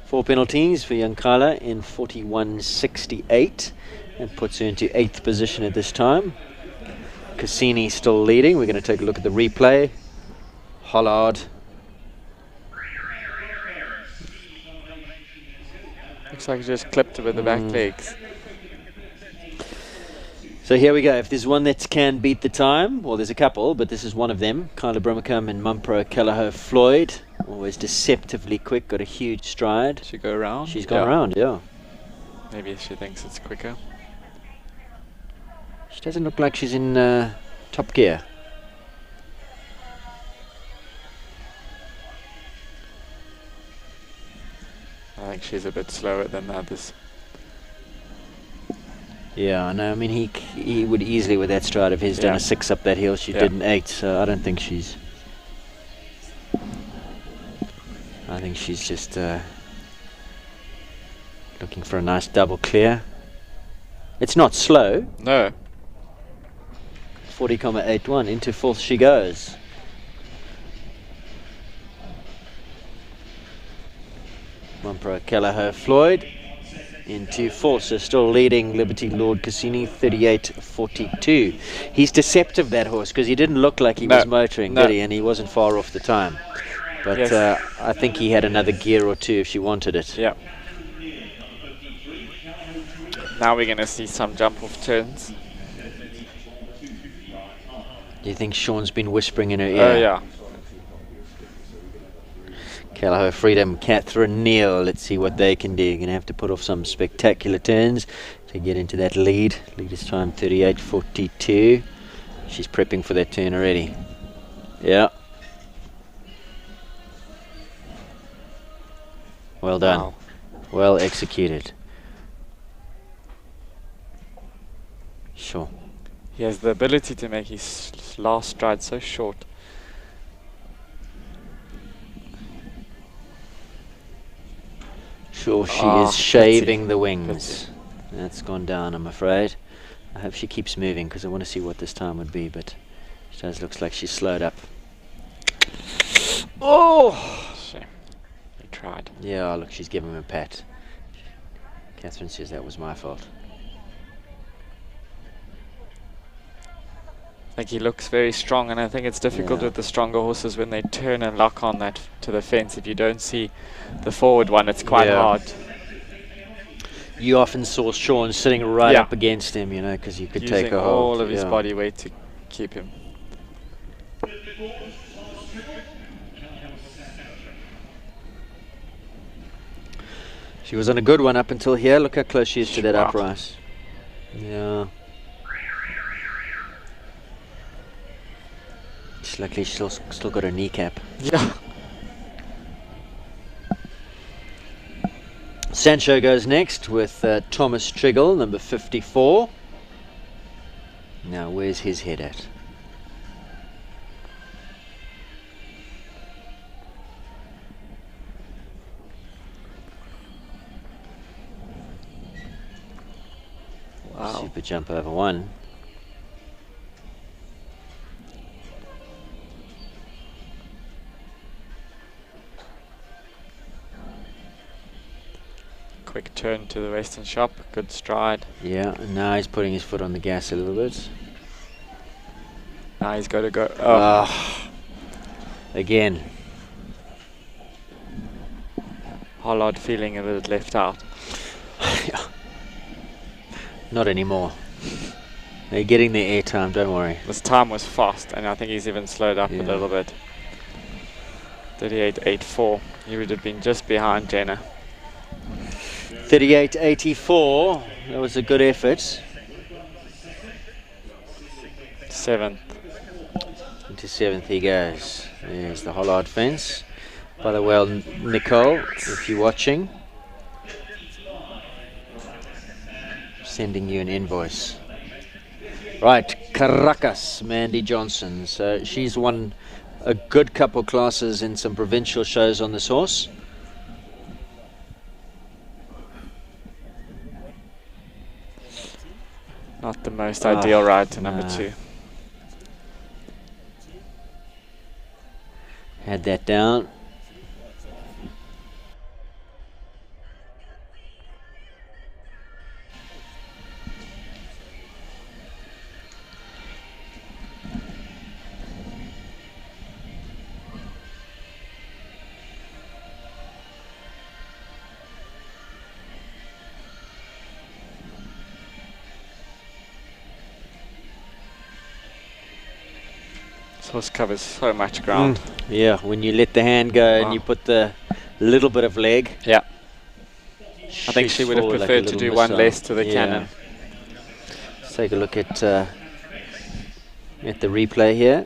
Four penalties for young Kyla in 41.68 and puts her into 8th position at this time. Cassini still leading. We're going to take a look at the replay. Hollard. Looks like he just clipped it with the back legs. So here we go. If there's one that can beat the time, well, there's a couple, but this is one of them. Kyla Brimacombe and Mumpro Callagher Floyd. Always deceptively quick, got a huge stride. She go around? She's gone around, yeah. Maybe she thinks it's quicker. She doesn't look like she's in top gear. I think she's a bit slower than the others. Yeah, no, I mean, he would easily, with that stride of his, done a 6 up that hill. She did an 8, so I don't think she's... I think she's just looking for a nice double clear. It's not slow. No. 40,81, into 4th she goes. Mumpro Callagher Floyd into 4th, so still leading Liberty Lord Cassini 38.42. He's deceptive, that horse, because he didn't look like he was motoring, did he? And he wasn't far off the time. But I think he had another gear or two if she wanted it. Yeah. Now we're going to see some jump off turns. Do you think Sean's been whispering in her ear? Oh, yeah. Callagher Freedom, Catherine Neal. Let's see what they can do. You're going to have to put off some spectacular turns to get into that lead. Leader's time 38.42. She's prepping for that turn already. Yeah. Well done. Wow. Well executed. Sure. He has the ability to make his last stride so short. Sure, she is shaving the wings. That's gone down, I'm afraid. I hope she keeps moving because I want to see what this time would be, but it does looks like she's slowed up. Oh! Shame. He tried. Yeah, look, she's giving him a pat. Catherine says that was my fault. I think he looks very strong, and I think it's difficult with the stronger horses when they turn and lock on that to the fence. If you don't see the forward one, it's quite hard. You often saw Sean sitting right up against him, you know, because you could take a hold. All of his body weight to keep him. She was on a good one up until here. Look how close she is to that upright. Yeah. Luckily, she's still got her kneecap. Yeah. Sancho goes next with Thomas Triggle, number 54. Now, where's his head at? Wow. Super jump over 1. Quick turn to the western shop, good stride. Yeah, and now he's putting his foot on the gas a little bit. Now he's got to go. Again. Hollard feeling a bit left out. Yeah. Not anymore. They're getting their airtime, don't worry. This time was fast, and I think he's even slowed up a little bit. 38.84. He would have been just behind Jenna. 38.84. That was a good effort. 7th. Into 7th he goes. There's the Hollard fence. By the way, Nicole, if you're watching, sending you an invoice. Right, Caracas, Mandy Johnson. So she's won a good couple classes in some provincial shows on this horse. Not the most ideal ride to number 2. Had that down. This horse covers so much ground. Yeah, when you let the hand go and you put the little bit of leg. Yeah. I think she would have preferred to do one less to the cannon. Let's take a look at the replay here.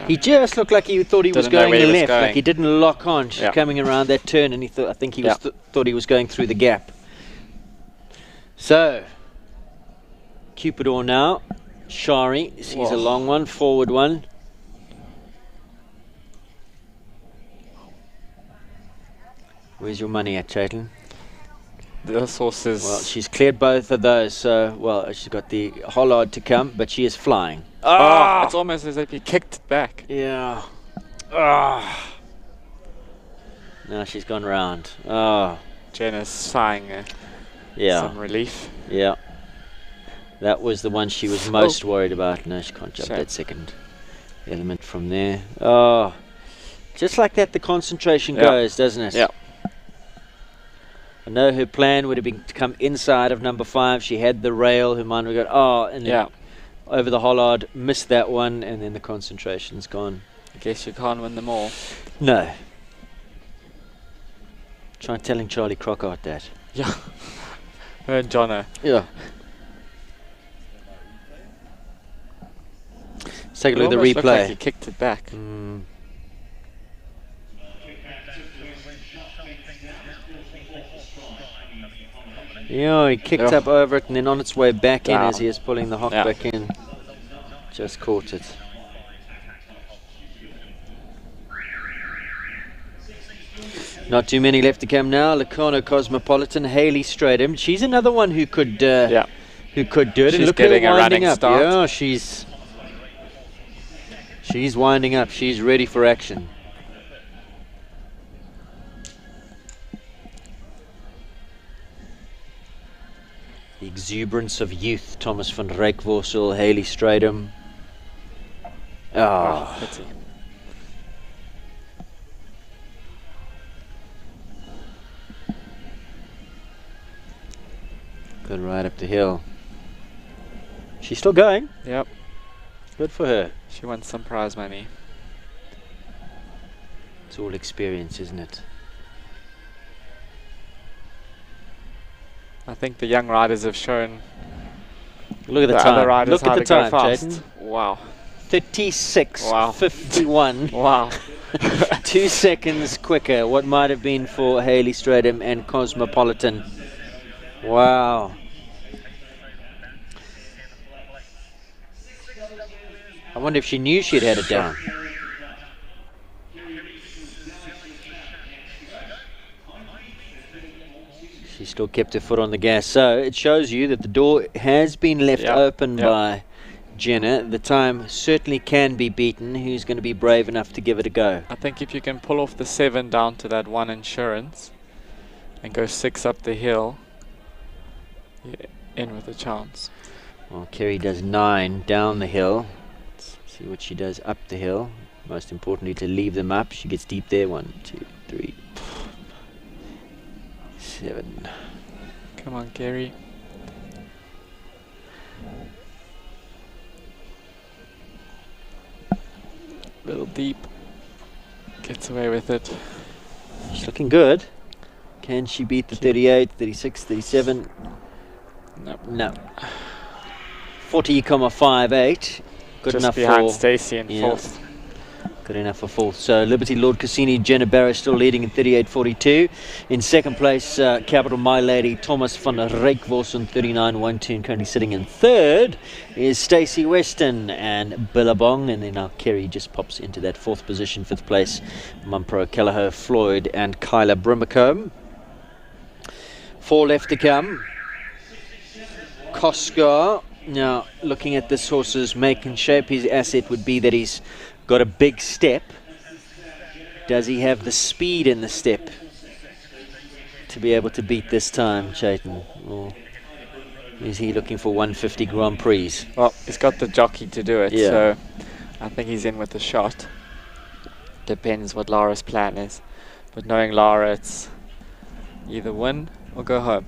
He just looked like he thought he was going left, like he didn't lock on. She's coming around that turn, and he thought, I think he was thought he was going through the gap. So, Cupidor now. Shari sees a long one, forward one. Where's your money at, Chaitlin? The horses. Well, she's cleared both of those, so, well, she's got the Hollard to come, but she is flying. Oh, it's almost as if he kicked it back. Yeah. Now she's gone round. Jenna's sighing some relief. Yeah. That was the one she was most worried about. No, she can't jump that second element from there. Just like that, the concentration goes, doesn't it? Yeah. I know her plan would have been to come inside of number 5. She had the rail. Her mind would go, and then over the Hollard, missed that one, and then the concentration's gone. I guess you can't win them all. No. Try telling Charlie Crockart that. Yeah. Her and Jono. Yeah. Let's take a look at the replay. Looked like he kicked it back. Yeah, he kicked up over it and then on its way back in as he is pulling the hock back in. Just caught it. Not too many left to come now. Locarno Cosmopolitan, Hayley Stradham. She's another one who could do it. She's look getting at her a running up. start. Yeah, she's winding up. She's ready for action. The exuberance of youth. Thomas van Rijkvorsel, Hayley Stradham. Pity. Good ride up the hill. She's still going. Yep. Good for her. She wants some prize money. It's all experience, isn't it? I think the young riders have shown. Look at the other time. Riders Look at the time, Jaden. Wow. 36:51. Wow. 2 seconds quicker. What might have been for Hayley Stradham and Cosmopolitan. Wow. I wonder if she knew she'd had it down. She still kept her foot on the gas. So it shows you that the door has been left open by Jenna. The time certainly can be beaten. Who's going to be brave enough to give it a go? I think if you can pull off the 7 down to that 1 insurance and go 6 up the hill, you're in with a chance. Well, Kerry does 9 down the hill. Let's see what she does up the hill. Most importantly, to leave them up. She gets deep there. 1, 2, 3, 7. Come on, Kerry. Little deep. Gets away with it. She's looking good. Can she beat the 38, 36, 37? Nope. No. 40,58. Good Just enough behind for Stacey in 4th. Good enough for 4th. So Liberty Lord Cassini, Jenna Barrow still leading in 38.42. In 2nd place, Capital My Lady, Thomas van Rijkvorsel, 39.12. Currently sitting in 3rd is Stacey Weston and Billabong. And then now Kerry just pops into that 4th position. 5th place, Mumpro, Kelleher, Floyd and Kyla Brimacombe. 4 left to come. Koskar. Now, looking at this horse's make and shape, his asset would be that he's got a big step. Does he have the speed in the step to be able to beat this time, Chayton? Or is he looking for 150 Grand Prix? Well, he's got the jockey to do it, so I think he's in with a shot. Depends what Lara's plan is. But knowing Lara, it's Either win or go home.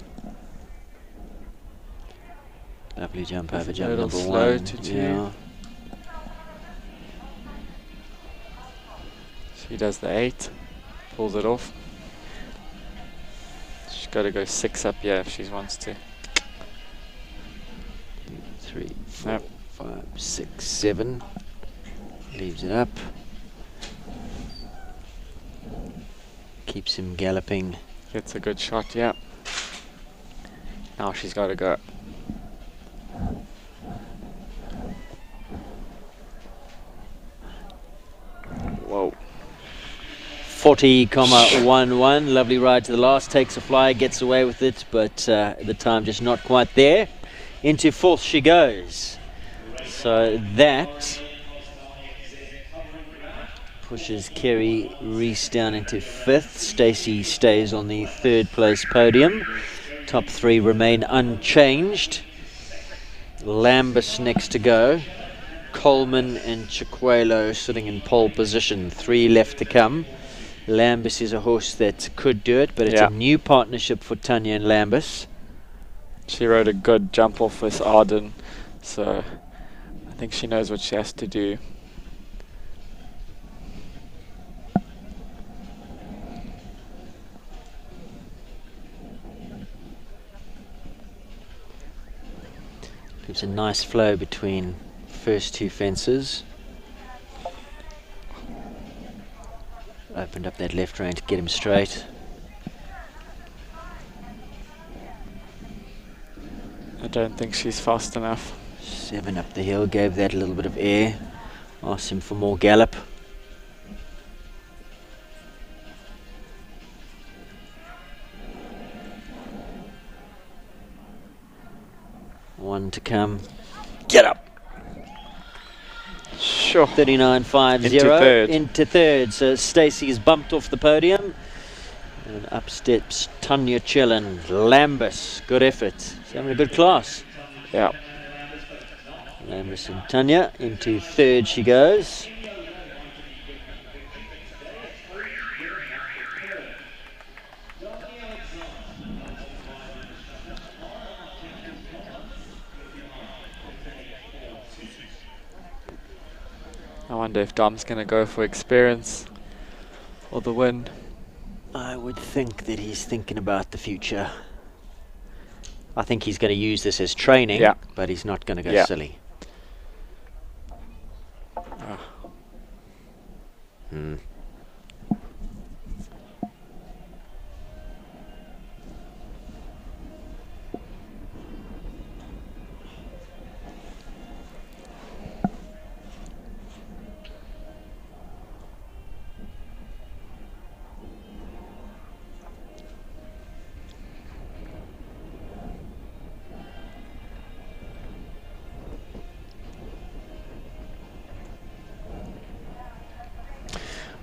Lovely jump over A jump little number slow 1. to 2. Yeah. She does the 8, pulls it off. She's got to go 6 up here if she wants to. 2, 3, 4, Nope. 5, 6, 7. Leaves it up. Keeps him galloping. Gets a good shot, yeah. Now she's got to go. Whoa. 40,11. Lovely ride to the last. Takes a fly, gets away with it, but the time just not quite there. Into 4th she goes. So that pushes Kerry Reese down into 5th. Stacey stays on the 3rd place podium. Top 3 remain unchanged. Lambus next to go. Coleman and Chiquelo sitting in pole position. 3 left to come. Lambus is a horse that could do it, but it's a new partnership for Tanya and Lambus. She rode a good jump off with Arden, so I think she knows what she has to do. Gives a nice flow between first 2 fences. Opened up that left rein to get him straight. I don't think she's fast enough. 7 up the hill, gave that a little bit of air. Asked him for more gallop. One to come. Get up! Sure. 39.50 into third. So Stacey is bumped off the podium. And up steps Tanya Chillen. Lambus, good effort. She's having a good class. Yeah. Lambus and Tanya into 3rd she goes. I wonder if Dom's going to go for experience or the win. I would think that he's thinking about the future. I think he's going to use this as training, but he's not going to go silly.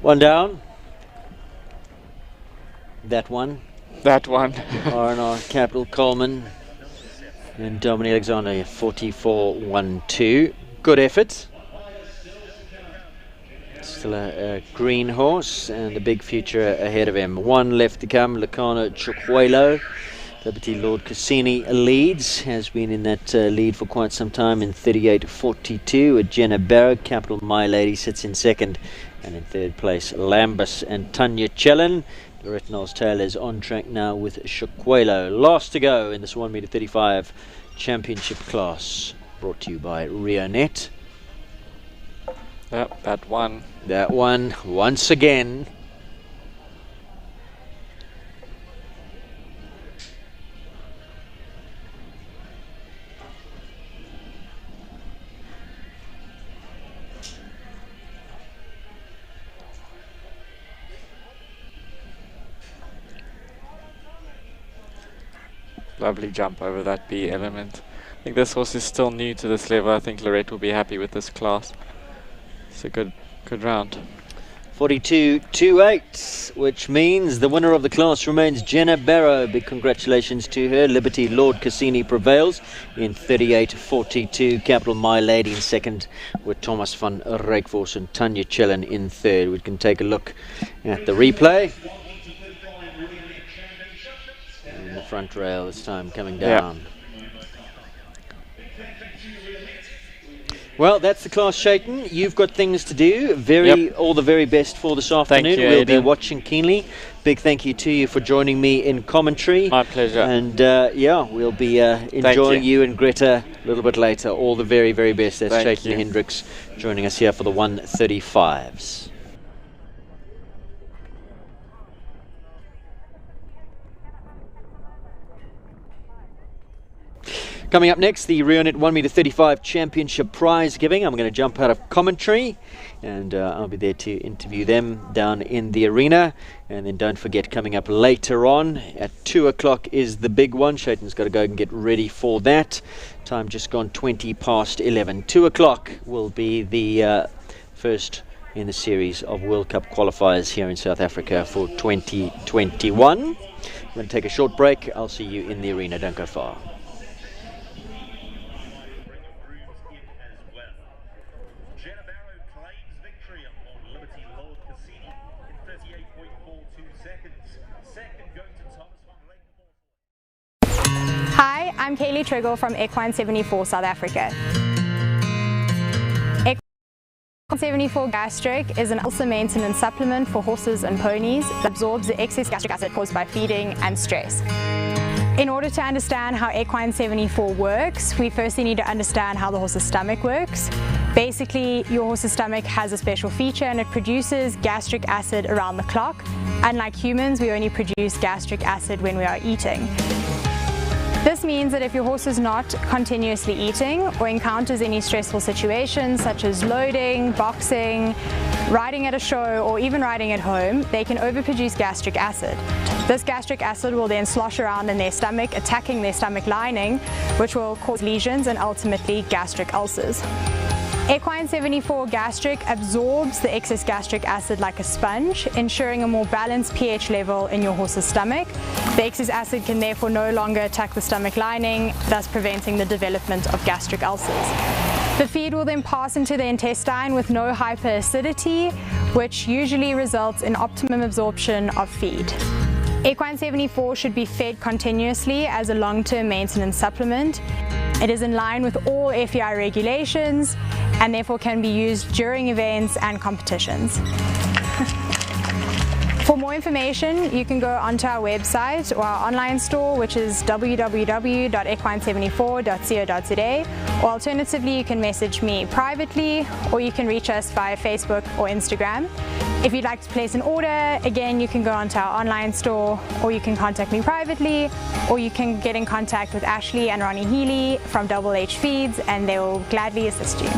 One down. That one. That one. R&R Capital Coleman and Dominic Alexander 44.12. Good effort. Still a green horse and a big future ahead of him. 1 left to come. Lacano Chiquelo. Liberty Lord Cassini leads. Has been in that lead for quite some time in 38.42. Jenna Barrow. Capital My Lady sits in 2nd. And in 3rd place, Lambus and Tanya Chillen. Lorette Knowles-Taylor is on track now with Chiquelo. Last to go in this 1m35 championship class. Brought to you by Reonet. Yep, that one. That one, once again. Lovely jump over that B element. I think this horse is still new to this level. I think Lorette will be happy with this class. It's a good round. 42.28, which means the winner of the class remains Jenna Barrow. Big congratulations to her. Liberty Lord Cassini prevails in 38.42. Capital My Lady in 2nd, with Thomas van Rijkvoort and Tanya Chillen in 3rd. We can take a look at the replay. front rail this time, coming down. Well, that's the class, Shaitan. You've got things to do. All the very best for this afternoon. We'll be watching keenly. Big thank you to you for joining me in commentary. My pleasure. And yeah, we'll be enjoying you and Greta a little bit later. All the very, very best. That's Shaitan Hendricks joining us here for the 135s. Coming up next, the Reonet 1m35 Championship prize giving. I'm going to jump out of commentary and I'll be there to interview them down in the arena. And then don't forget, coming up later on at 2 o'clock is the big one. Shaitan's got to go and get ready for that. Time just gone 20 past 11. 2 o'clock will be the first in the series of World Cup qualifiers here in South Africa for 2021. I'm going to take a short break. I'll see you in the arena. Don't go far. Hi, I'm Kaylee Triggle from Equine 74 South Africa. Equine 74 Gastric is an ulcer maintenance supplement for horses and ponies that absorbs the excess gastric acid caused by feeding and stress. In order to understand how Equine 74 works, we firstly need to understand how the horse's stomach works. Basically, your horse's stomach has a special feature and it produces gastric acid around the clock. Unlike humans, we only produce gastric acid when we are eating. This means that if your horse is not continuously eating or encounters any stressful situations such as loading, boxing, riding at a show, or even riding at home, they can overproduce gastric acid. This gastric acid will then slosh around in their stomach, attacking their stomach lining, which will cause lesions and ultimately gastric ulcers. Equine 74 Gastric absorbs the excess gastric acid like a sponge, ensuring a more balanced pH level in your horse's stomach. The excess acid can therefore no longer attack the stomach lining, thus preventing the development of gastric ulcers. The feed will then pass into the intestine with no hyperacidity, which usually results in optimum absorption of feed. Equine 74 should be fed continuously as a long-term maintenance supplement. It is in line with all FEI regulations and therefore can be used during events and competitions. For more information, you can go onto our website or our online store, which is www.equine74.co.za, or alternatively, you can message me privately, or you can reach us via Facebook or Instagram. If you'd like to place an order, again, you can go onto our online store, or you can contact me privately, or you can get in contact with Ashley and Ronnie Healy from Double H Feeds, and they will gladly assist you.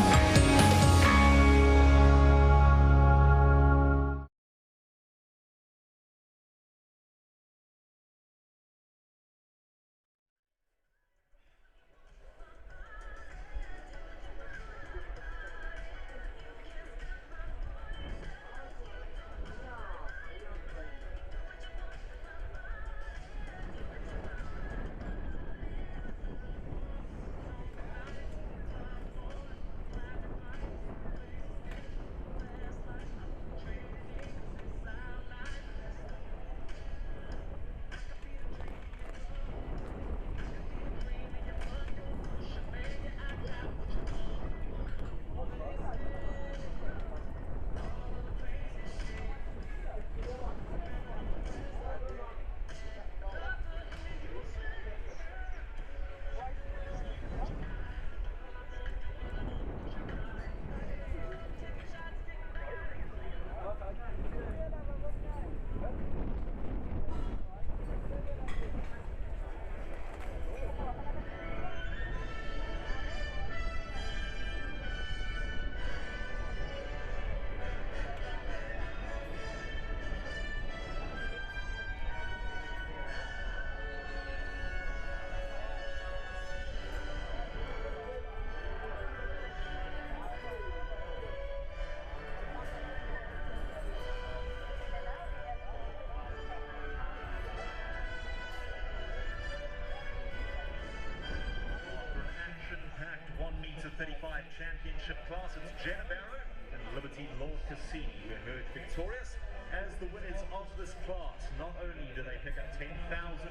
Championship class, it's Jenna Barrow and Liberty Lord Cassini who emerged victorious. as the winners of this class, not only do they pick up 10,000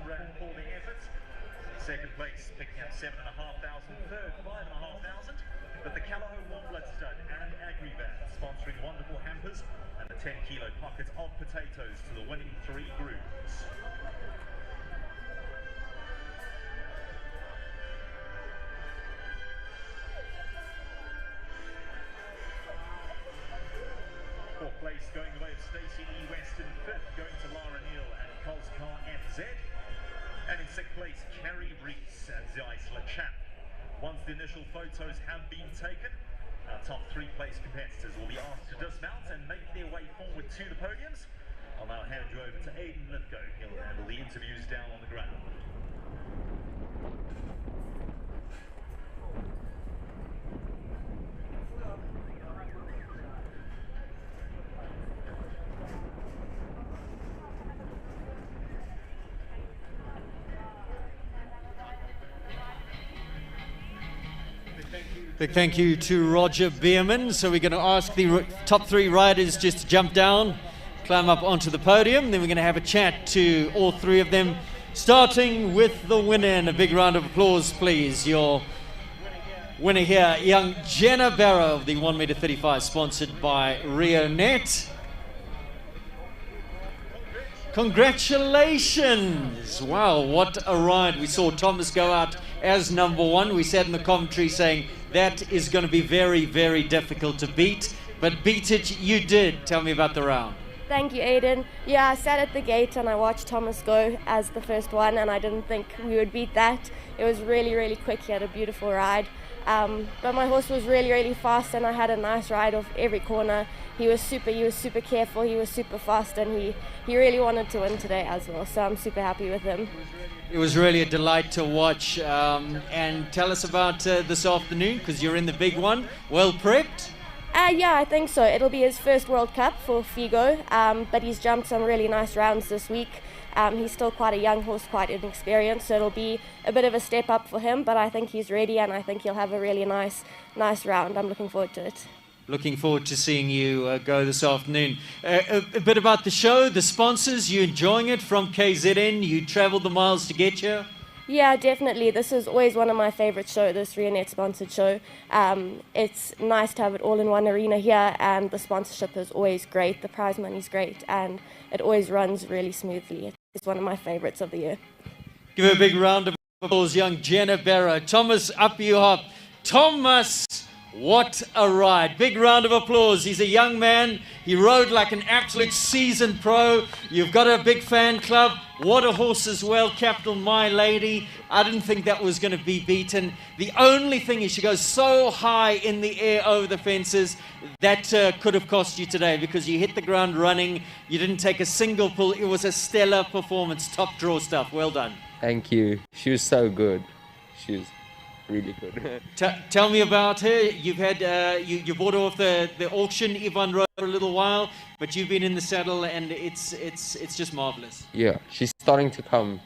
rand for their efforts, second place picking up 7,500, third 5,500, but the Callao Warm Blood Stud and Agrivan sponsoring wonderful hampers and the 10-kilo pockets of potatoes to the winning 3 groups. Fourth place going the way of Stacey E. Weston, fifth going to Lara Neal and Coscar FZ, and in sixth place Carrie Reese and Zeisler Champ. Once the initial photos have been taken, our top 3 place competitors will be asked to dismount and make their way forward to the podiums. I'll now hand you over to Aidan Lithgow. He'll handle the interviews down on the ground. Big thank you to Roger Bierman. So we're going to ask the top 3 riders just to jump down, climb up onto the podium. Then we're going to have a chat to all 3 of them, starting with the winner. And a big round of applause, please. Your winner here, young Jenna Barrow of the 1m35, sponsored by Reonet. Congratulations! Wow, what a ride. We saw Thomas go out as number 1. We said in the commentary saying that is going to be very, very difficult to beat. But beat it, you did. Tell me about the round. Thank you, Aidan. Yeah, I sat at the gate and I watched Thomas go as the first one, and I didn't think we would beat that. It was really, really quick. He had a beautiful ride. But my horse was really, really fast, and I had a nice ride off every corner. He was super careful, he was super fast, and he really wanted to win today as well, so I'm super happy with him. It was really a delight to watch. And tell us about this afternoon, because you're in the big one. Well prepped? Yeah, I think so. It'll be his first World Cup for Figo, but he's jumped some really nice rounds this week. He's still quite a young horse, quite inexperienced, so it'll be a bit of a step up for him, but I think he's ready, and I think he'll have a really nice round. I'm looking forward to it. Looking forward to seeing you go this afternoon. A bit about the show, the sponsors. You enjoying it from KZN? You travelled the miles to get here? Yeah, definitely. This is always one of my favourite shows, this Reonet sponsored show. It's nice to have it all in one arena here, and the sponsorship is always great. The prize money's great, and it always runs really smoothly. It's one of my favourites of the year. Give a big round of applause, young Jenna Barrow. Thomas, up you hop. Thomas, what a ride. Big round of applause. He's a young man. He rode like an absolute seasoned pro. You've got a big fan club. What a horse as well, Capital My Lady. I didn't think that was going to be beaten. The only thing is she goes so high in the air over the fences. That could have cost you today, because you hit the ground running. You didn't take a single pull. It was a stellar performance. Top draw stuff. Well done. Thank you. She was so good. She was really good. Tell me about her. You've had you bought her off the auction. Yvonne rode for a little while, but you've been in the saddle, and it's just marvelous. Yeah, she's starting to come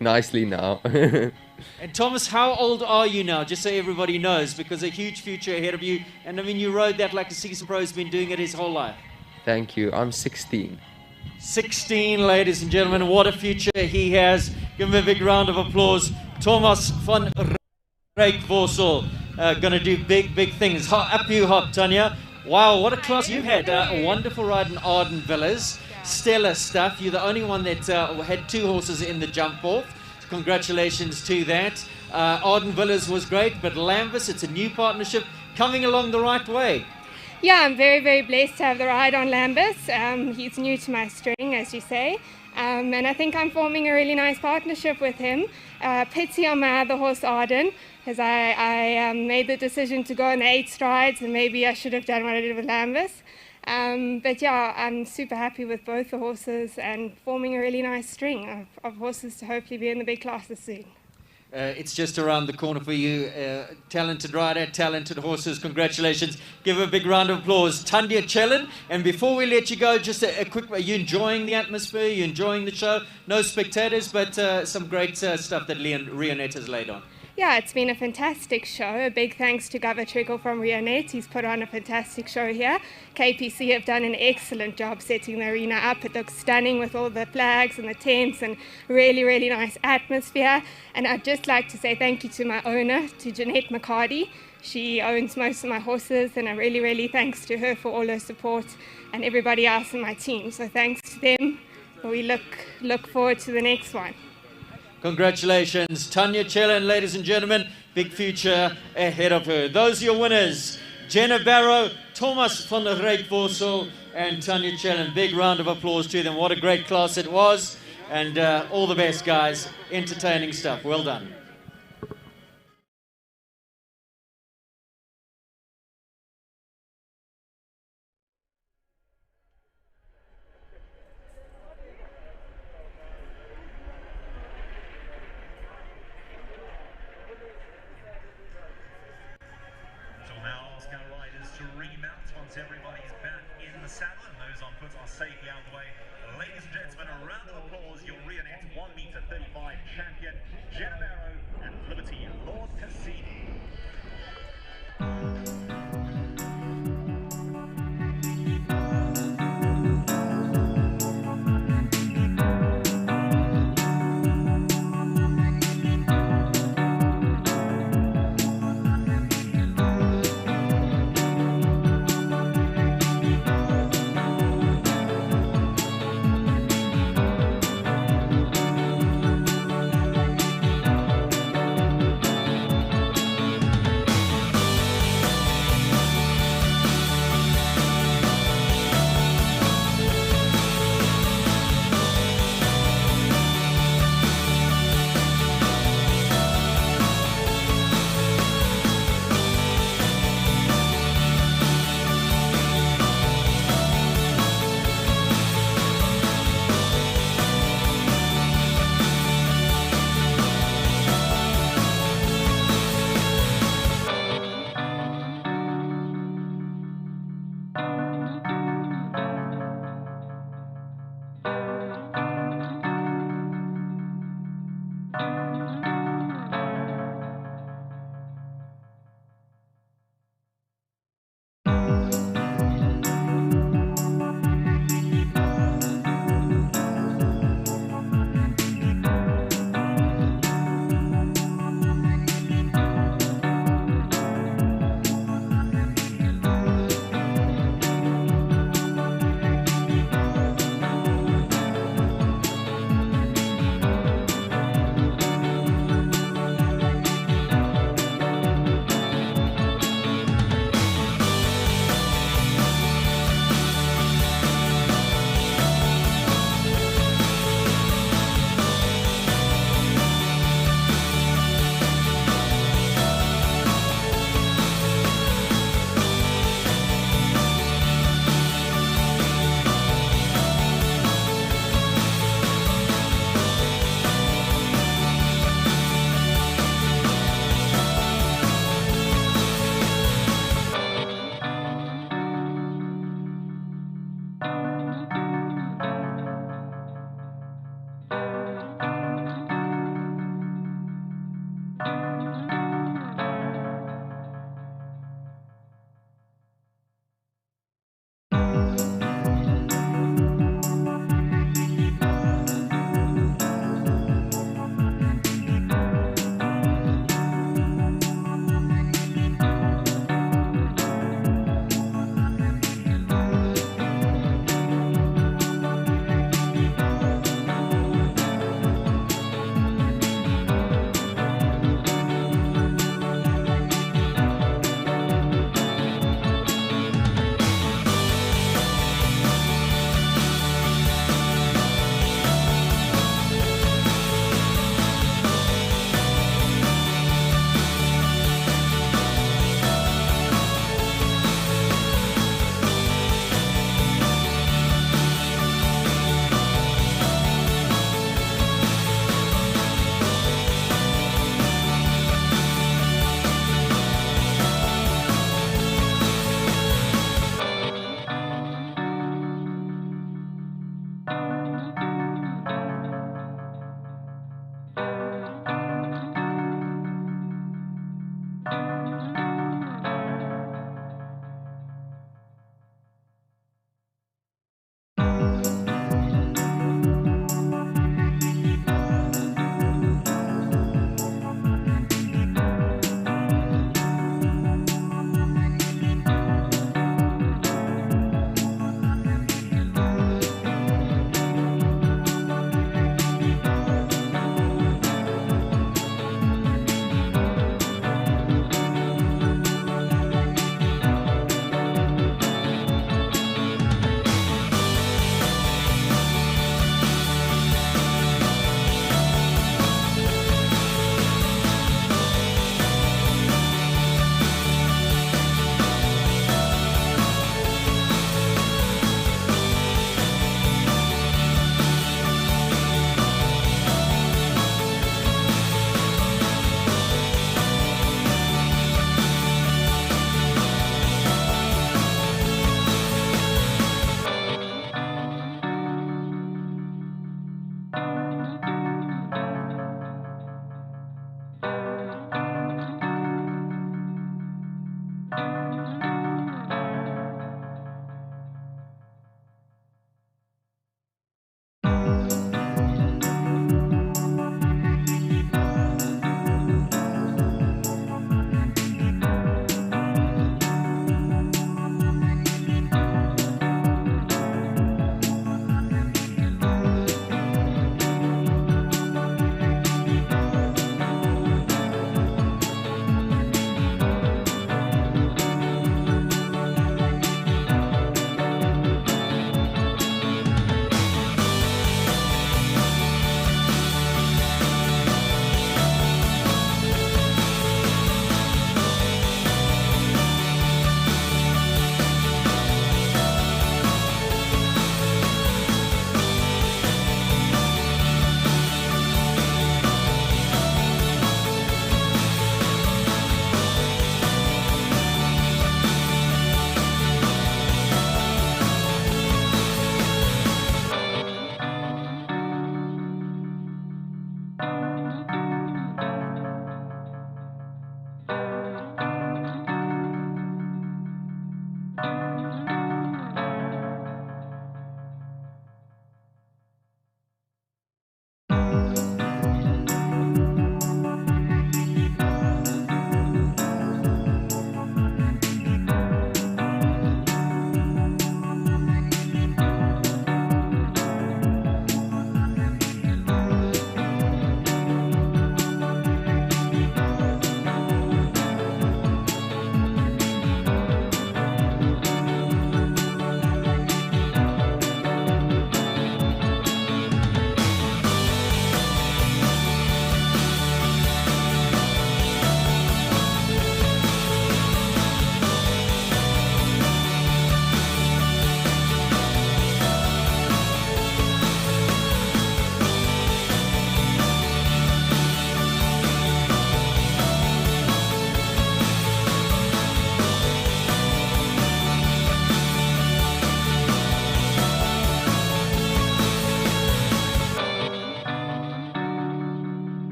nicely now. And Thomas, how old are you now? Just so everybody knows, because a huge future ahead of you. And I mean, you rode that like a seasoned pro. Has been doing it his whole life. Thank you. I'm 16. 16, ladies and gentlemen. What a future he has. Give him a big round of applause. Thomas van Reekvorsel, going to do big things. Up you hop, Tanya. Wow, what a class you've had. A wonderful ride in Arden Villas. Stellar stuff. You're the only one that had 2 horses in the jump off. Congratulations to that. Arden Villas was great, but Lambus, it's a new partnership coming along the right way. Yeah, I'm very blessed to have the ride on Lambus. He's new to my string, as you say. And I think I'm forming a really nice partnership with him. Pity on my other horse, Arden, because I made the decision to go on the 8 strides, and maybe I should have done what I did with Lambus. But yeah, I'm super happy with both the horses and forming a really nice string of horses to hopefully be in the big classes soon. It's just around the corner for you. Talented rider, talented horses. Congratulations. Give a big round of applause. Tandya Chellan. And before we let you go, just a quick, are you enjoying the atmosphere? Are you enjoying the show? No spectators, but some great stuff that Reonet has laid on. yeah, it's been a fantastic show. A big thanks to Gava Trickle from Reonet. He's put on a fantastic show here. KPC have done an excellent job setting the arena up. It looks stunning with all the flags and the tents and really, really nice atmosphere. And I'd just like to say thank you to my owner, to Jeanette McCarty. She owns most of my horses, and a really, really thanks to her for all her support and everybody else in my team. So thanks to them. We look forward to the next one. Congratulations, Tanya Chellan, ladies and gentlemen. Big future ahead of her. Those are your winners. Jenna Barrow, Thomas van der Reekvorsel, and Tanya Chellan. Big round of applause to them. What a great class it was. And all the best, guys. Entertaining stuff. Well done. Everybody's back in the saddle and those on foot are safely out of the way. Ladies and gentlemen, a round of applause, your Reonet 1m35 champion, Jenna Barrow and Liberty Lord Cassini.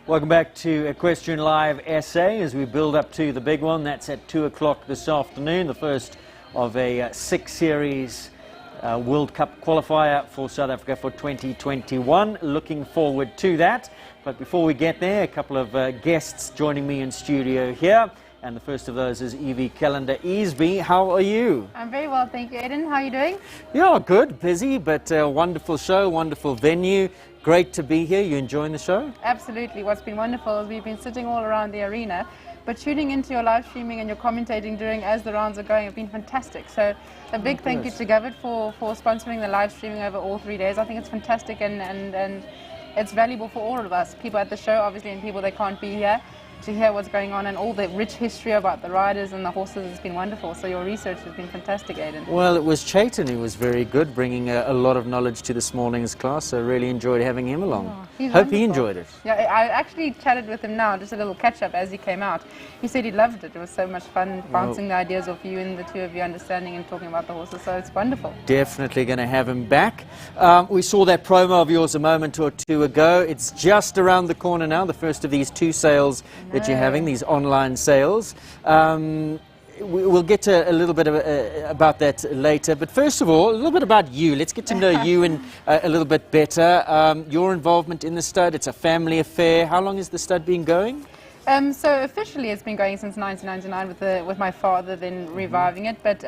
Welcome back to Equestrian Live SA as we build up to the big one. That's at 2 o'clock this afternoon, the first of a 6-series World Cup qualifier for South Africa for 2021. Looking forward to that. But before we get there, a couple of guests joining me in studio here. And the first of those is Evie Calendar Easby. How are you? I'm very well, thank you. Aidan, how are you doing? Yeah, good. Busy, but wonderful show, wonderful venue. Great to be here. You enjoying the show? Absolutely. What's been wonderful is we've been sitting all around the arena, but tuning into your live streaming and your commentating during as the rounds are going have been fantastic. So a big thank you to Govert for sponsoring the live streaming over all 3 days. I think it's fantastic and it's valuable for all of us, people at the show obviously and people that can't be here, to hear what's going on and all the rich history about the riders and the horses has been wonderful. So your research has been fantastic, Aidan. Well, it was Chayton who was very good, bringing a lot of knowledge to this morning's class. So really enjoyed having him along. He's Hope wonderful. he enjoyed it. Yeah, I actually chatted with him now, just a little catch-up as he came out. He said he loved it. It was so much fun bouncing the ideas off you and the two of you understanding and talking about the horses. So it's wonderful. Definitely going to have him back. We saw that promo of yours a moment or two ago. It's just around the corner now, the first of these 2 sales that you're having, these online sales. We'll get to a little bit about that later. But first of all, a little bit about you. Let's get to know you in a little bit better. Your involvement in the stud, it's a family affair. How long has the stud been going? So officially it's been going since 1999 with my father, then reviving it. But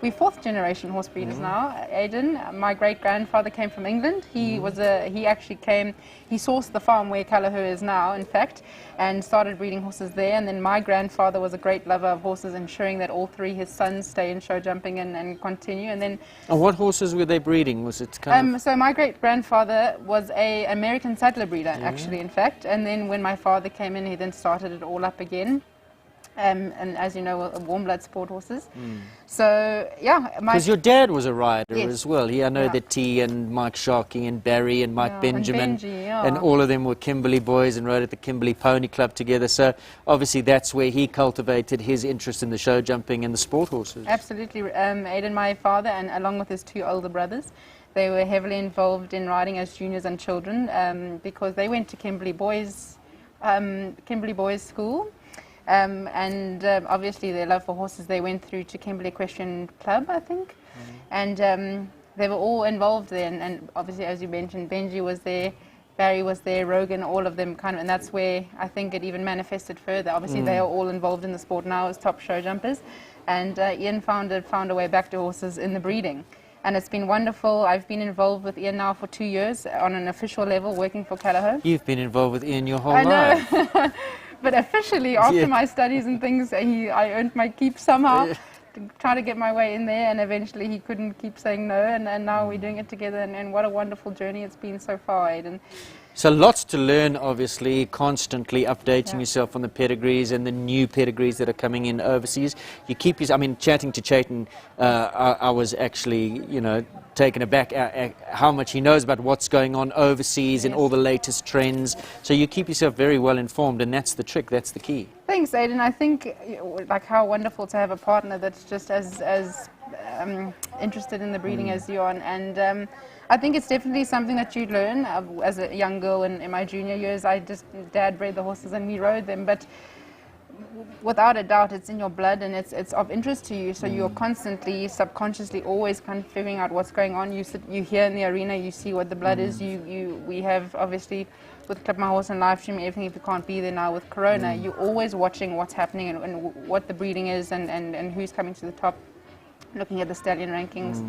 we're 4th generation horse breeders now. Aidan, my great grandfather came from England. He sourced the farm where Callahoo is now, in fact, and started breeding horses there. And then my grandfather was a great lover of horses, ensuring that all 3 his sons stay in show jumping and continue. And then, what horses were they breeding? Was it kind of? So my great grandfather was a American saddler breeder, actually, in fact. And then when my father came in, he then started it all up again. And as you know, warm blood sport horses. So yeah, because your dad was a rider Yes. as well. I know that T and Mike Sharkey and Barry and Mike Benjamin and Benji, and all of them were Kimberley boys and rode at the Kimberley Pony Club together. So obviously that's where he cultivated his interest in the show jumping and the sport horses. Absolutely. Aidan, my father, and along with his 2 older brothers, they were heavily involved in riding as juniors and children because they went to Kimberley Boys School. Obviously their love for horses, they went through to Kimberley Equestrian Club, I think. And they were all involved there. And obviously, as you mentioned, Benji was there, Barry was there, Rogan, all of them and that's where I think it even manifested further. Obviously, they are all involved in the sport now as top show jumpers. And Ian found a way back to horses in the breeding. And it's been wonderful. I've been involved with Ian now for 2 years on an official level, working for Callahoo. You've been involved with Ian your whole I life. know. But officially, after my studies and things, I earned my keep somehow to try to get my way in there, and eventually he couldn't keep saying no, and now we're doing it together, and what a wonderful journey it's been so far, Aidan. So lots to learn, obviously, constantly updating yourself on the pedigrees and the new pedigrees that are coming in overseas. You keep your, chatting to Chayton, I was actually, taken aback at how much he knows about what's going on overseas and all the latest trends. So you keep yourself very well informed, and that's the trick, that's the key. Thanks, Aidan. I think how wonderful to have a partner that's just as interested in the breeding as you are, and I think it's definitely something that you learn. As a young girl in my junior years, Dad bred the horses and we rode them, but without a doubt it's in your blood and it's of interest to you, so you're constantly, subconsciously always kind of figuring out what's going on. You hear in the arena, you see what the blood is. We have, obviously, with Clip My Horse and live streaming everything, if you can't be there now with Corona, you're always watching what's happening and what the breeding is and who's coming to the top, looking at the stallion rankings.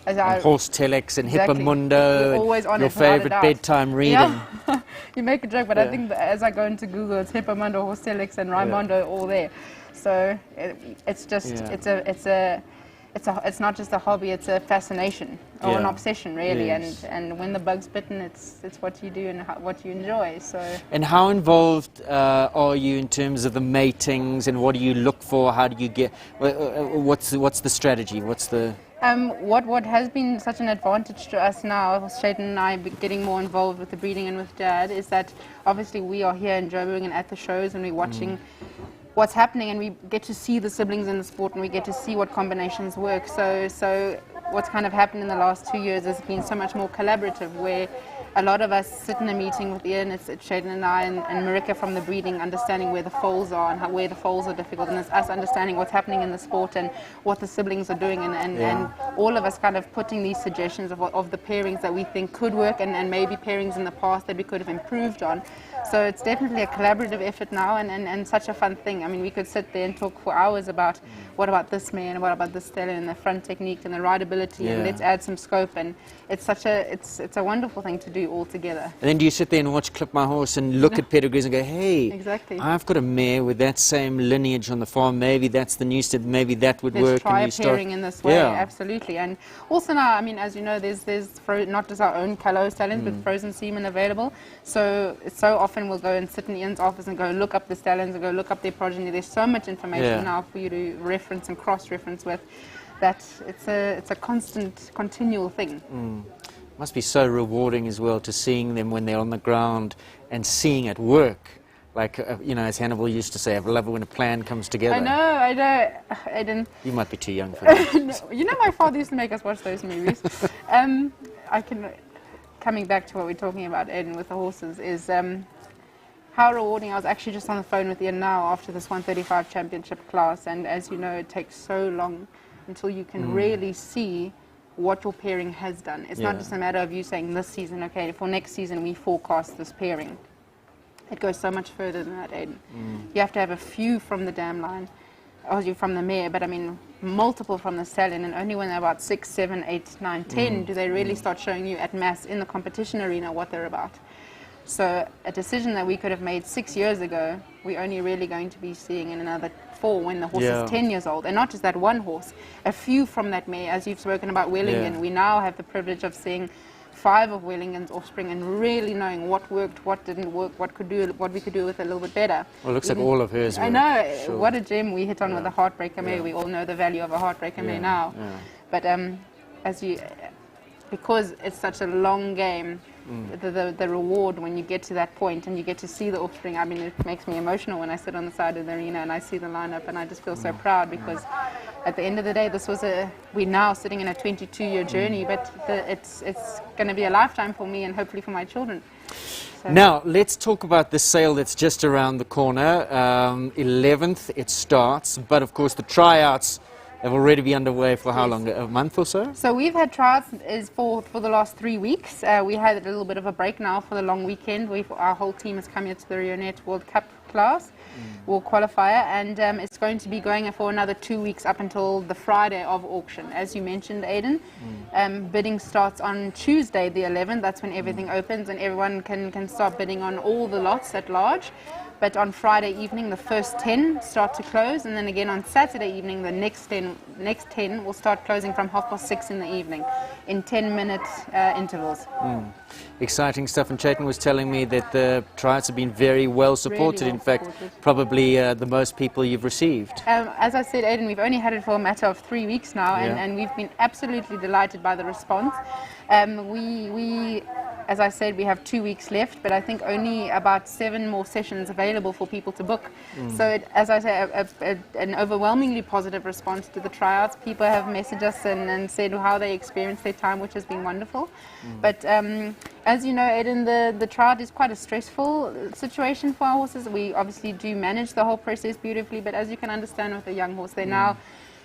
And Horse Telex and Hippomundo, always on your favourite bedtime reading. Yeah. You make a joke, but I think that as I go into Google, it's Hippomundo, Horse Telex and Raimondo all there. So it's just, it's not just a hobby, it's a fascination or an obsession, really. Yes. And when the bug's bitten, it's what you do and what you enjoy. So. And how involved are you in terms of the matings and what do you look for? How do you get? What's the strategy? What's the what has been such an advantage to us now, Chayton and I getting more involved with the breeding and with Dad, is that obviously we are here in Joburg and at the shows and we're watching what's happening and we get to see the siblings in the sport and we get to see what combinations work. So what's kind of happened in the last 2 years has been so much more collaborative, where a lot of us sit in a meeting with Ian, it's Shaden and I and Marika from the breeding, understanding where the foals are and where the foals are difficult, and it's us understanding what's happening in the sport and what the siblings are doing, and all of us kind of putting these suggestions of the pairings that we think could work, and maybe pairings in the past that we could have improved on. So it's definitely a collaborative effort now, and such a fun thing. I mean, we could sit there and talk for hours about what about this mare and what about this stallion and the front technique and the rideability, and let's add some scope, and it's a wonderful thing to do all together. And then do you sit there and watch Clip My Horse and look at pedigrees and go, hey, exactly, I've got a mare with that same lineage on the farm, maybe that's the new step, maybe that would work. Let's try a pairing in this way, absolutely. And also now, I mean, as you know, there's not just our own Calo stallions, but frozen semen available. So often we'll go and sit in Ian's office and go look up the stallions and go look up their progeny. There's so much information now for you to reference and cross-reference with, that it's a constant, continual thing. Must be so rewarding as well to seeing them when they're on the ground and seeing it work. Like, you know, as Hannibal used to say, I love it when a plan comes together. I know. I didn't. You might be too young for that. You know, my father used to make us watch those movies. Coming back to what we're talking about, Eden, with the horses, is how rewarding. I was actually just on the phone with Ian now after this 135 championship class, and as you know, it takes so long until you can really see what your pairing has done. It's not just a matter of you saying this season, okay, for next season we forecast this pairing. It goes so much further than that, Aiden. You have to have a few from the dam line, or you from the mare, but I mean multiple from the stallion, and only when they're about 6, 7, 8, 9, 10 do they really start showing you at mass in the competition arena what they're about. So a decision that we could have made 6 years ago, we're only really going to be seeing in another 4 when the horse is 10 years old. And not just that one horse, a few from that mare. As you've spoken about Wellington, we now have the privilege of seeing 5 of Wellington's offspring and really knowing what worked, what didn't work, what we could do with it a little bit better. Well, it looks like all of hers work. I know, what a gem we hit on with the Heartbreaker mare. We all know the value of a Heartbreaker mare now. But because it's such a long game, the reward when you get to that point and you get to see the offspring, I mean, it makes me emotional when I sit on the side of the arena and I see the lineup, and I just feel so proud, because at the end of the day, we're now sitting in a 22-year journey, but it's going to be a lifetime for me and hopefully for my children. So. Now, let's talk about the sale that's just around the corner. 11th it starts, but of course the tryouts have already been underway for how long? A month or so? So we've had tryouts for the last 3 weeks. We had a little bit of a break now for the long weekend. Our whole team has come here to the Reonet World Cup class, or qualifier, and it's going to be going for another 2 weeks up until the Friday of auction. As you mentioned, Aiden, bidding starts on Tuesday the 11th. That's when everything opens and everyone can start bidding on all the lots at large. But on Friday evening, the first 10 start to close, and then again on Saturday evening, the next 10 will start closing from 6:30 in the evening, in 10-minute intervals. Exciting stuff, and Chayton was telling me that the tryouts have been very well supported. Really well in fact, supported. Probably the most people you've received. As I said, Aiden, we've only had it for a matter of 3 weeks now, and we've been absolutely delighted by the response. As I said, we have 2 weeks left, but I think only about 7 more sessions available for people to book. So, as I say, an overwhelmingly positive response to the tryouts. People have messaged us and said how they experienced their time, which has been wonderful. But as you know, Eden, the tryout is quite a stressful situation for our horses. We obviously do manage the whole process beautifully, but as you can understand with a young horse, they now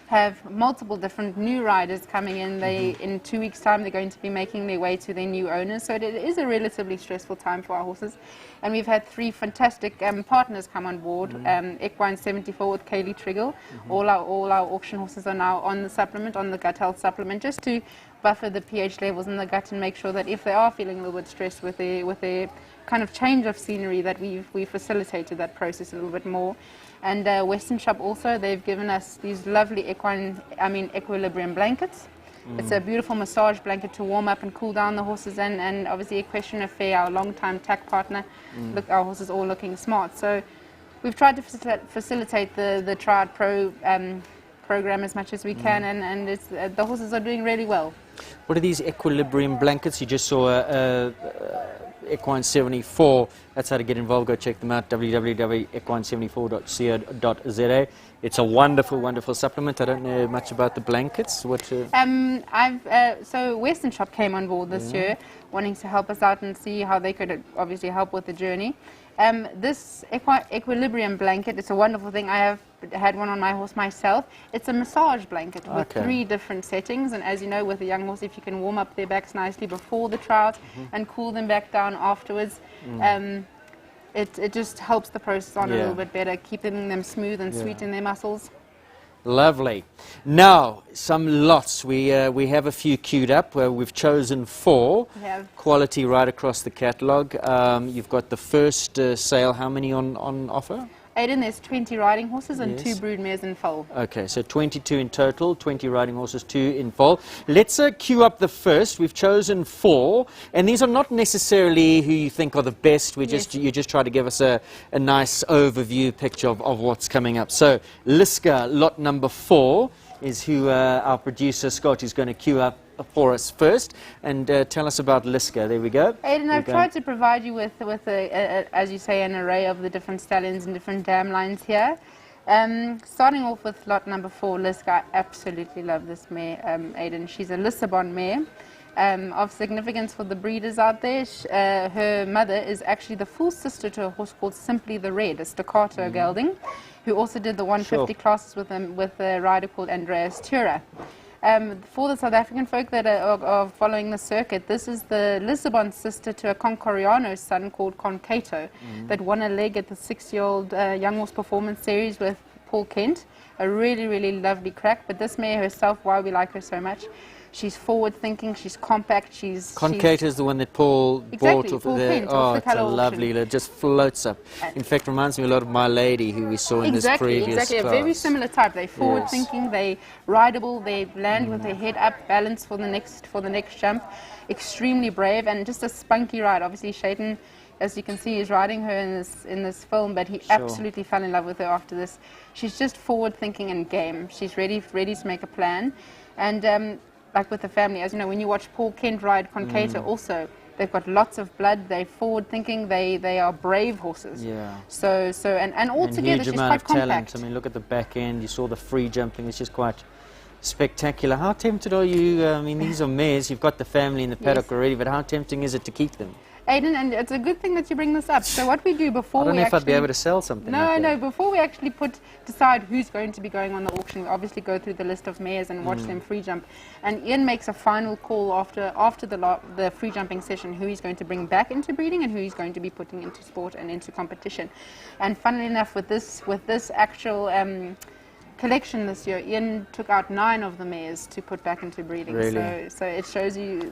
have multiple different new riders coming in. In 2 weeks' time, they're going to be making their way to their new owners. So it is a relatively stressful time for our horses. And we've had 3 fantastic partners come on board. Equine 74 with Kaylee Triggle. All our auction horses are now on the supplement, on the gut health supplement, just to buffer the pH levels in the gut and make sure that if they are feeling a little bit stressed with their kind of change of scenery, that we've facilitated that process a little bit more. And Western Shop also, they've given us these lovely equilibrium blankets. It's a beautiful massage blanket to warm up and cool down the horses, and obviously Equestrian FEI, our long-time tack partner. Look, our horses all looking smart. So we've tried to facilitate the Triad Pro program as much as we can, and the horses are doing really well. What are these equilibrium blankets? You just saw Equine 74. That's how to get involved. Go check them out, www.equine74.co.za. It's a wonderful, wonderful supplement. I don't know much about the blankets. What? So Western Shop came on board this year, wanting to help us out and see how they could obviously help with the journey. This Equilibrium blanket, it's a wonderful thing. I have had one on my horse myself. It's a massage blanket with 3 different settings, and as you know, with a young horse, if you can warm up their backs nicely before the trot and cool them back down afterwards, it just helps the process on a little bit better, keeping them smooth and sweet in their muscles. Lovely. Now, some lots. We have a few queued up. We've chosen 4. We have. Quality right across the catalogue. You've got the first sale. How many on offer? Aidan, there's 20 riding horses and 2 broodmares in foal. Okay, so 22 in total, 20 riding horses, 2 in foal. Let's queue up the first. We've chosen 4, and these are not necessarily who you think are the best. You just try to give us a nice overview picture of what's coming up. So Liska, lot number 4, is who our producer Scott is going to queue up for us first, and tell us about Liska. There we go. Aidan, I've tried to provide you with as you say, an array of the different stallions and different dam lines here. Starting off with lot number 4, Liska. I absolutely love this mare, Aidan. She's a Lissabon mare. Of significance for the breeders out there. Her mother is actually the full sister to a horse called Simply the Red, a staccato gelding, who also did the 150 classes with a rider called Andreas Tura. For the South African folk that are following the circuit, this is the Lissabon sister to a Concoriano son called Concato that won a leg at the 6-year-old Young Horse Performance Series with Paul Kent. A really, really lovely crack. But this mare herself, why we like her so much, she's forward-thinking, she's compact, Concato is the one that Paul bought off there. Oh, it's a lovely, it just floats up. In fact, reminds me a lot of My Lady, who we saw in this previous class. A very similar type. They're forward-thinking, they rideable, they land with their head up, balanced for the next jump. Extremely brave and just a spunky ride. Obviously, Shayton, as you can see, is riding her in this film, but he absolutely fell in love with her after this. She's just forward-thinking and game. She's ready to make a plan, and like with the family, as you know, when you watch Paul Kent ride Concato, also they've got lots of blood. They're forward-thinking. They are brave horses. Yeah. So and altogether, she's quite compact. Talent. I mean, look at the back end. You saw the free jumping. It's just quite spectacular. How tempted are you? I mean, these are mares. You've got the family in the paddock already, but how tempting is it to keep them? Aidan, and it's a good thing that you bring this up. So what we do before I don't know if I'd be able to sell something. No, before we actually decide who's going to be going on the auction, we obviously go through the list of mares and watch them free jump. And Ian makes a final call after the free jumping session, who he's going to bring back into breeding and who he's going to be putting into sport and into competition. And funnily enough, with this actual collection this year, Ian took out 9 of the mares to put back into breeding. Really? So it shows you.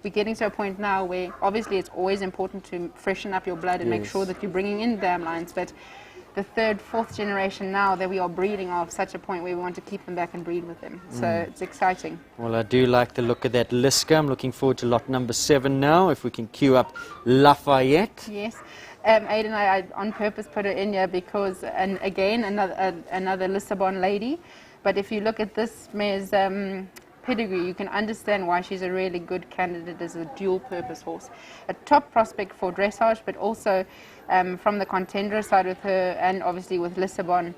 We're getting to a point now where obviously it's always important to freshen up your blood and make sure that you're bringing in dam lines, but the 3rd, 4th generation now that we are breeding are of such a point where we want to keep them back and breed with them. So it's exciting. Well, I do like the look of that Liska. I'm looking forward to lot number 7 now, if we can queue up Lafayette. Yes. Aidan, I on purpose put her in here because, and again, another Lissabon lady, but if you look at this mare's pedigree, you can understand why she's a really good candidate as a dual-purpose horse. A top prospect for dressage, but also from the contender side with her, and obviously with Lissabon,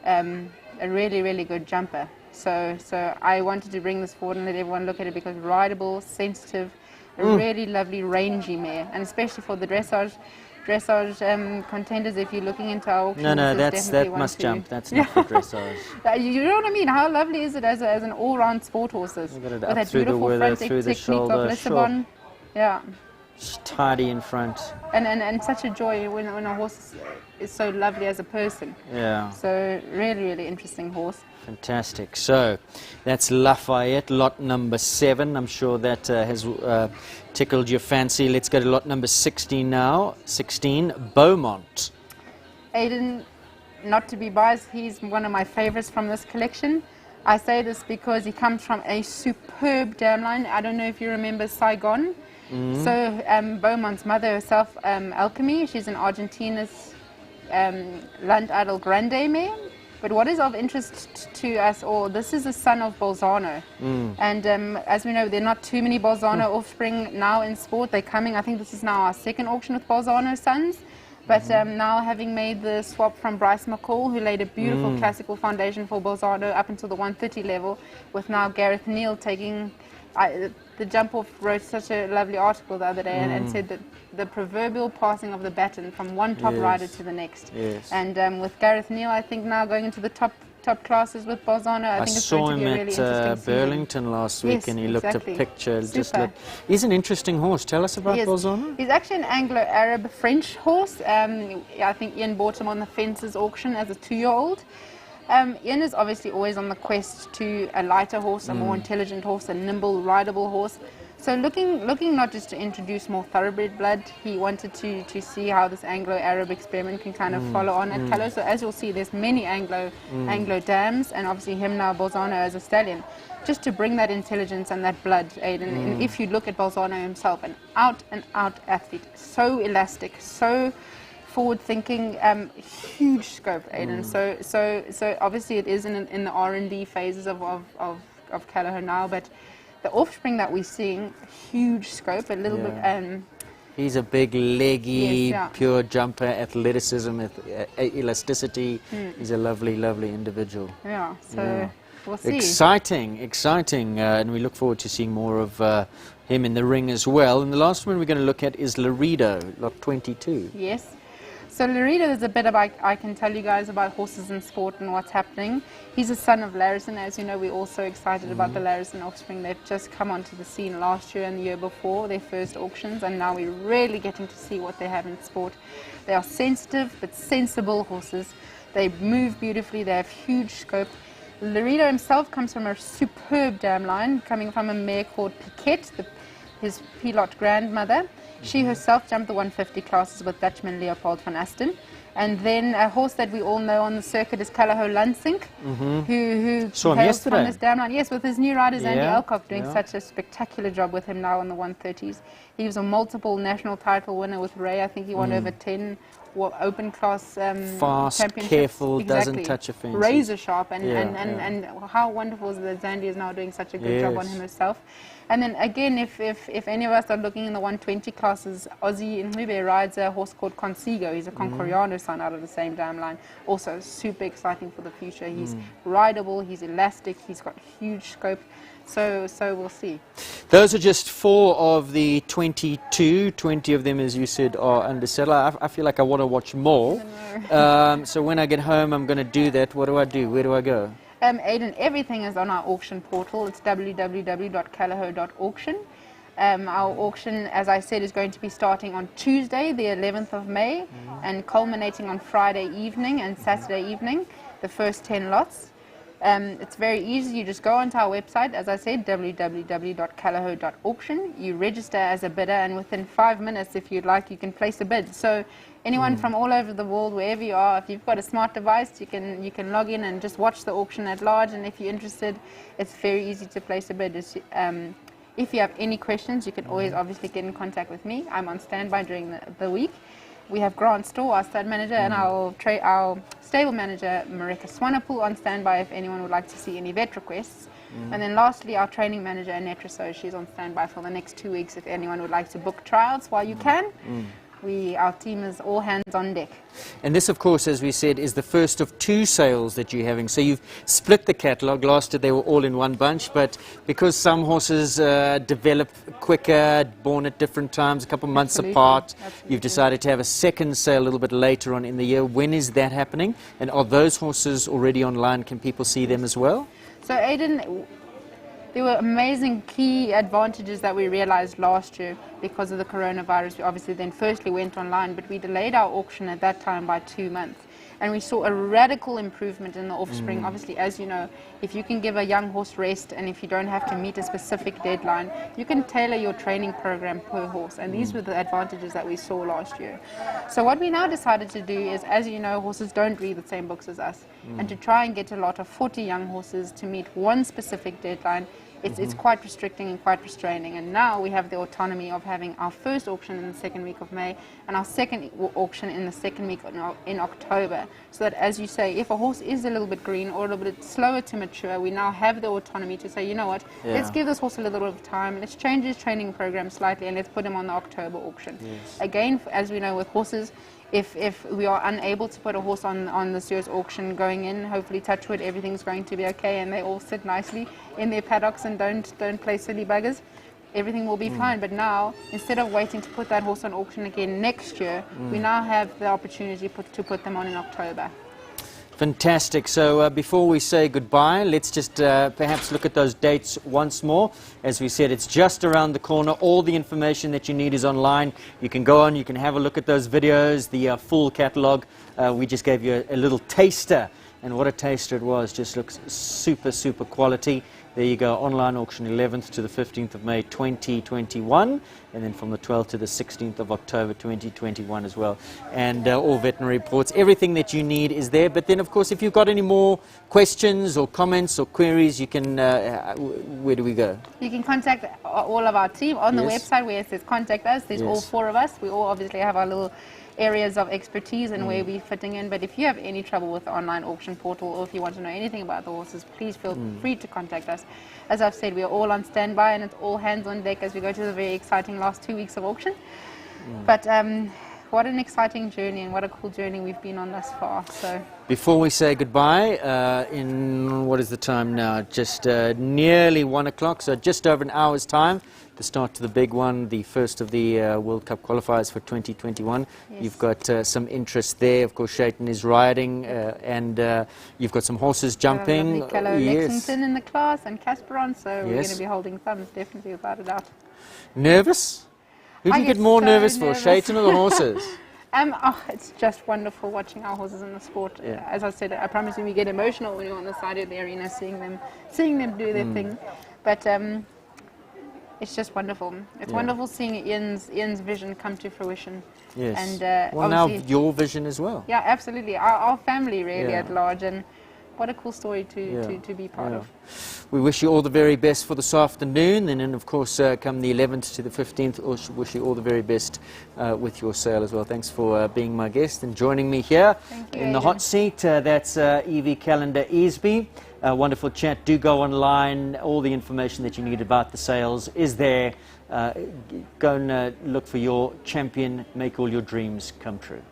a really, really good jumper. So I wanted to bring this forward and let everyone look at it because rideable, sensitive, a really lovely, rangy mare, and especially for the dressage contenders, if you're looking into our auction. No, that must jump. That's not for dressage. You know what I mean? How lovely is it as an all-round sport horse? With that beautiful front technique of Lissabon. Yeah. Tidy in front. And such a joy when a horse is so lovely as a person. Yeah. So really, really interesting horse. Fantastic. So that's Lafayette, lot number 7. I'm sure that has tickled your fancy. Let's go to lot number 16 now. 16, Beaumont. Aidan, not to be biased, he's one of my favorites from this collection. I say this because he comes from a superb dam line. I don't know if you remember Saigon. So Beaumont's mother herself, Alchemy, she's an Argentina's Land Idol Grande mare. But what is of interest to us all, this is a son of Bolzano. And as we know, there are not too many Bolzano offspring now in sport. They're coming, I think this is now our 2nd auction with Bolzano sons. But now having made the swap from Bryce McCall, who laid a beautiful classical foundation for Bolzano up until the 130 level, with now Gareth Neal taking... the Jump Off wrote such a lovely article the other day and said that the proverbial passing of the baton from one top rider to the next. And with Gareth Neal, I think now going into the top classes with Bolzano, I think it's going to be a really interesting saw him at season. Burlington last week, and he looked a picture. Super. He's an interesting horse. Tell us about Bolzano. He's actually an Anglo-Arab French horse. I think Ian bought him on the Fences auction as a 2-year-old. Ian is obviously always on the quest to a lighter horse, a more intelligent horse, a nimble, rideable horse. So looking not just to introduce more thoroughbred blood, he wanted to see how this Anglo-Arab experiment can kind of follow on at Callow. So as you'll see, there's many Anglo dams, and obviously him now, Bolzano, as a stallion, just to bring that intelligence and that blood, Aidan. And if you look at Bolzano himself, an out-and-out athlete, so elastic, so forward-thinking, huge scope, Aidan. So obviously it is in the R&D phases of Callagher now, but the offspring that we're seeing, huge scope, a little bit. He's a big, leggy, pure jumper, athleticism, elasticity. He's a lovely, lovely individual. Yeah, so we'll see. Exciting, and we look forward to seeing more of him in the ring as well. And the last one we're going to look at is Laredo, lot 22. Yes. So Laredo is a bit about, I can tell you guys about horses in sport and what's happening. He's a son of Larison. As you know, we're also excited about the Larison offspring. They've just come onto the scene last year and the year before, their first auctions, and now we're really getting to see what they have in sport. They are sensitive but sensible horses. They move beautifully, they have huge scope. Laredo himself comes from a superb dam line, coming from a mare called Piquette, his Pilot grandmother. She herself jumped the 150 classes with Dutchman Leopold van Asten. And then a horse that we all know on the circuit is Callagher Lansink, who hails from this dam line. Yes, with his new riders, Andy Alcock, doing such a spectacular job with him now on the 130s. He was a multiple national title winner with Ray. I think he won over 10 open class fast, championships. careful, doesn't touch a fence. Razor sharp, and how wonderful is that Zandy is now doing such a good job on him herself. And then again, if any of us are looking in the 120 classes, Ozzy Nhube rides a horse called Consigo. He's a Concordiano son out of the same dam line. Also super exciting for the future. He's rideable, he's elastic, he's got huge scope. So we'll see. Those are just 4 of the 22. 20 of them, as you said, are under saddle. I feel like I want to watch more. So when I get home, I'm going to do that. What do I do? Where do I go? Aidan, everything is on our auction portal. It's www.callagher.auction. Our auction, as I said, is going to be starting on Tuesday, the 11th of May, and culminating on Friday evening and Saturday evening, the first 10 lots. It's very easy. You just go onto our website, as I said, www.callagher.auction. You register as a bidder, and within 5 minutes, if you'd like, you can place a bid. So anyone from all over the world, wherever you are, if you've got a smart device, you can log in and just watch the auction at large. And if you're interested, it's very easy to place a bid. If you have any questions, you can always obviously get in contact with me. I'm on standby during the week. We have Grant Storr, our stud manager, and our stable manager, Marika Swanepoel, on standby if anyone would like to see any vet requests. And then lastly, our training manager, Annette Rousseau, she's on standby for the next 2 weeks if anyone would like to book trials while you can. Our team is all hands on deck. And this, of course, as we said, is the first of 2 sales that you're having. So you've split the catalogue. Last year they were all in one bunch, but because some horses develop quicker, born at different times, a couple of months apart, you've decided to have a second sale a little bit later on in the year. When is that happening? And are those horses already online? Can people see them as well? So, Aidan, there were amazing key advantages that we realized last year because of the coronavirus. We obviously then firstly went online, but we delayed our auction at that time by 2 months. And we saw a radical improvement in the offspring. Obviously, as you know, if you can give a young horse rest and if you don't have to meet a specific deadline, you can tailor your training program per horse. And these were the advantages that we saw last year. So what we now decided to do is, as you know, horses don't read the same books as us. And to try and get a lot of 40 young horses to meet one specific deadline, it's quite restricting and quite restraining. And now we have the autonomy of having our first auction in the second week of May and our second auction in the second week in October. So that, as you say, if a horse is a little bit green or a little bit slower to mature, we now have the autonomy to say, you know what, let's give this horse a little bit of time, let's change his training program slightly, and let's put him on the October auction. Again, as we know with horses, if we are unable to put a horse on this year's auction going in, hopefully touch wood, everything's going to be okay and they all sit nicely in their paddocks and don't play silly buggers. Everything will be fine. But now, instead of waiting to put that horse on auction again next year, we now have the opportunity to put them on in October. Fantastic. So before we say goodbye, let's just perhaps look at those dates once more. As we said, it's just around the corner. All the information that you need is online. You can go on, you can have a look at those videos, the full catalogue. We just gave you a little taster, and what a taster it was. Just looks super, super quality. There you go, online auction 11th to the 15th of May 2021, and then from the 12th to the 16th of October 2021 as well. And all veterinary reports, everything that you need is there. But then, of course, if you've got any more questions or comments or queries, you can, where do we go? You can contact all of our team on the website where it says contact us. There's all 4 of us. We all obviously have our little areas of expertise and where we're fitting in. But if you have any trouble with the online auction portal, or if you want to know anything about the horses, please feel free to contact us. As I've said, we are all on standby and it's all hands on deck as we go to the very exciting last 2 weeks of auction. But what an exciting journey and what a cool journey we've been on thus far. So before we say goodbye, in what is the time now? Just nearly 1 o'clock, so just over an hour's time. The start to the big one, the first of the World Cup qualifiers for 2021. Yes. You've got some interest there. Of course, Shaitan is riding, and you've got some horses jumping. Lexington in the class and Casperon, so we're going to be holding thumbs, definitely, without a doubt. Nervous? Who do you get more nervous for, Shaitan or the horses? It's just wonderful watching our horses in the sport. As I said, I promise you, we get emotional when you're on the side of the arena, seeing them do their thing. But it's just wonderful. It's wonderful seeing Ian's vision come to fruition. Yes. And well, now your vision as well. Yeah, absolutely. Our family really at large, and what a cool story to be part of. We wish you all the very best for this afternoon, and then of course come the 11th to the 15th, wish you all the very best with your sale as well. Thanks for being my guest and joining me here in the hot seat. That's Evie Calendar Easby. Wonderful chat. Do go online. All the information that you need about the sales is there. Go and look for your champion. Make all your dreams come true.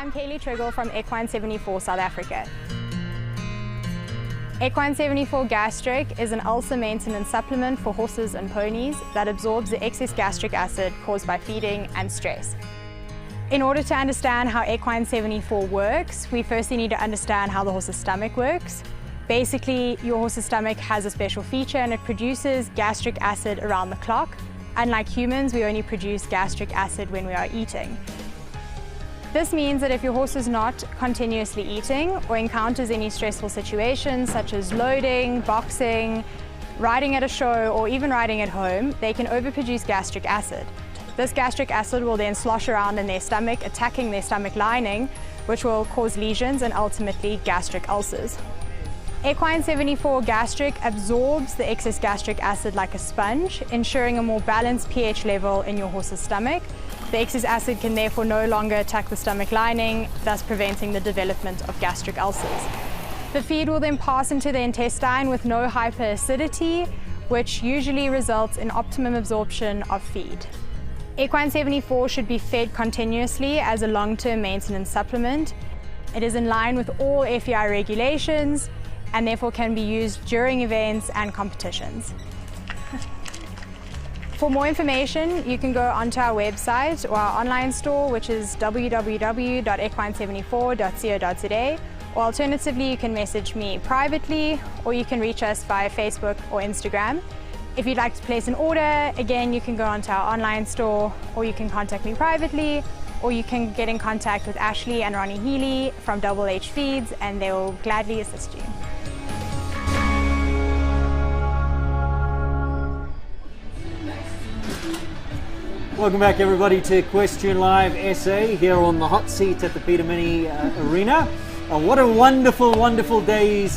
I'm Kaylee Triggle from Equine 74 South Africa. Equine 74 Gastric is an ulcer maintenance supplement for horses and ponies that absorbs the excess gastric acid caused by feeding and stress. In order to understand how Equine 74 works, we firstly need to understand how the horse's stomach works. Basically, your horse's stomach has a special feature and it produces gastric acid around the clock. Unlike humans, we only produce gastric acid when we are eating. This means that if your horse is not continuously eating or encounters any stressful situations such as loading, boxing, riding at a show, or even riding at home, they can overproduce gastric acid. This gastric acid will then slosh around in their stomach, attacking their stomach lining, which will cause lesions and ultimately gastric ulcers. Equine 74 Gastric absorbs the excess gastric acid like a sponge, ensuring a more balanced pH level in your horse's stomach. The excess acid can therefore no longer attack the stomach lining, thus preventing the development of gastric ulcers. The feed will then pass into the intestine with no hyperacidity, which usually results in optimum absorption of feed. Equine 74 should be fed continuously as a long-term maintenance supplement. It is in line with all FEI regulations and therefore can be used during events and competitions. For more information, you can go onto our website or our online store, which is www.equine74.co.za, or alternatively, you can message me privately, or you can reach us via Facebook or Instagram. If you'd like to place an order, again, you can go onto our online store, or you can contact me privately, or you can get in contact with Ashley and Ronnie Healy from Double H Feeds, and they will gladly assist you. Welcome back everybody to Question Live SA here on the hot seat at the Peter Mini Arena. What a wonderful, wonderful day's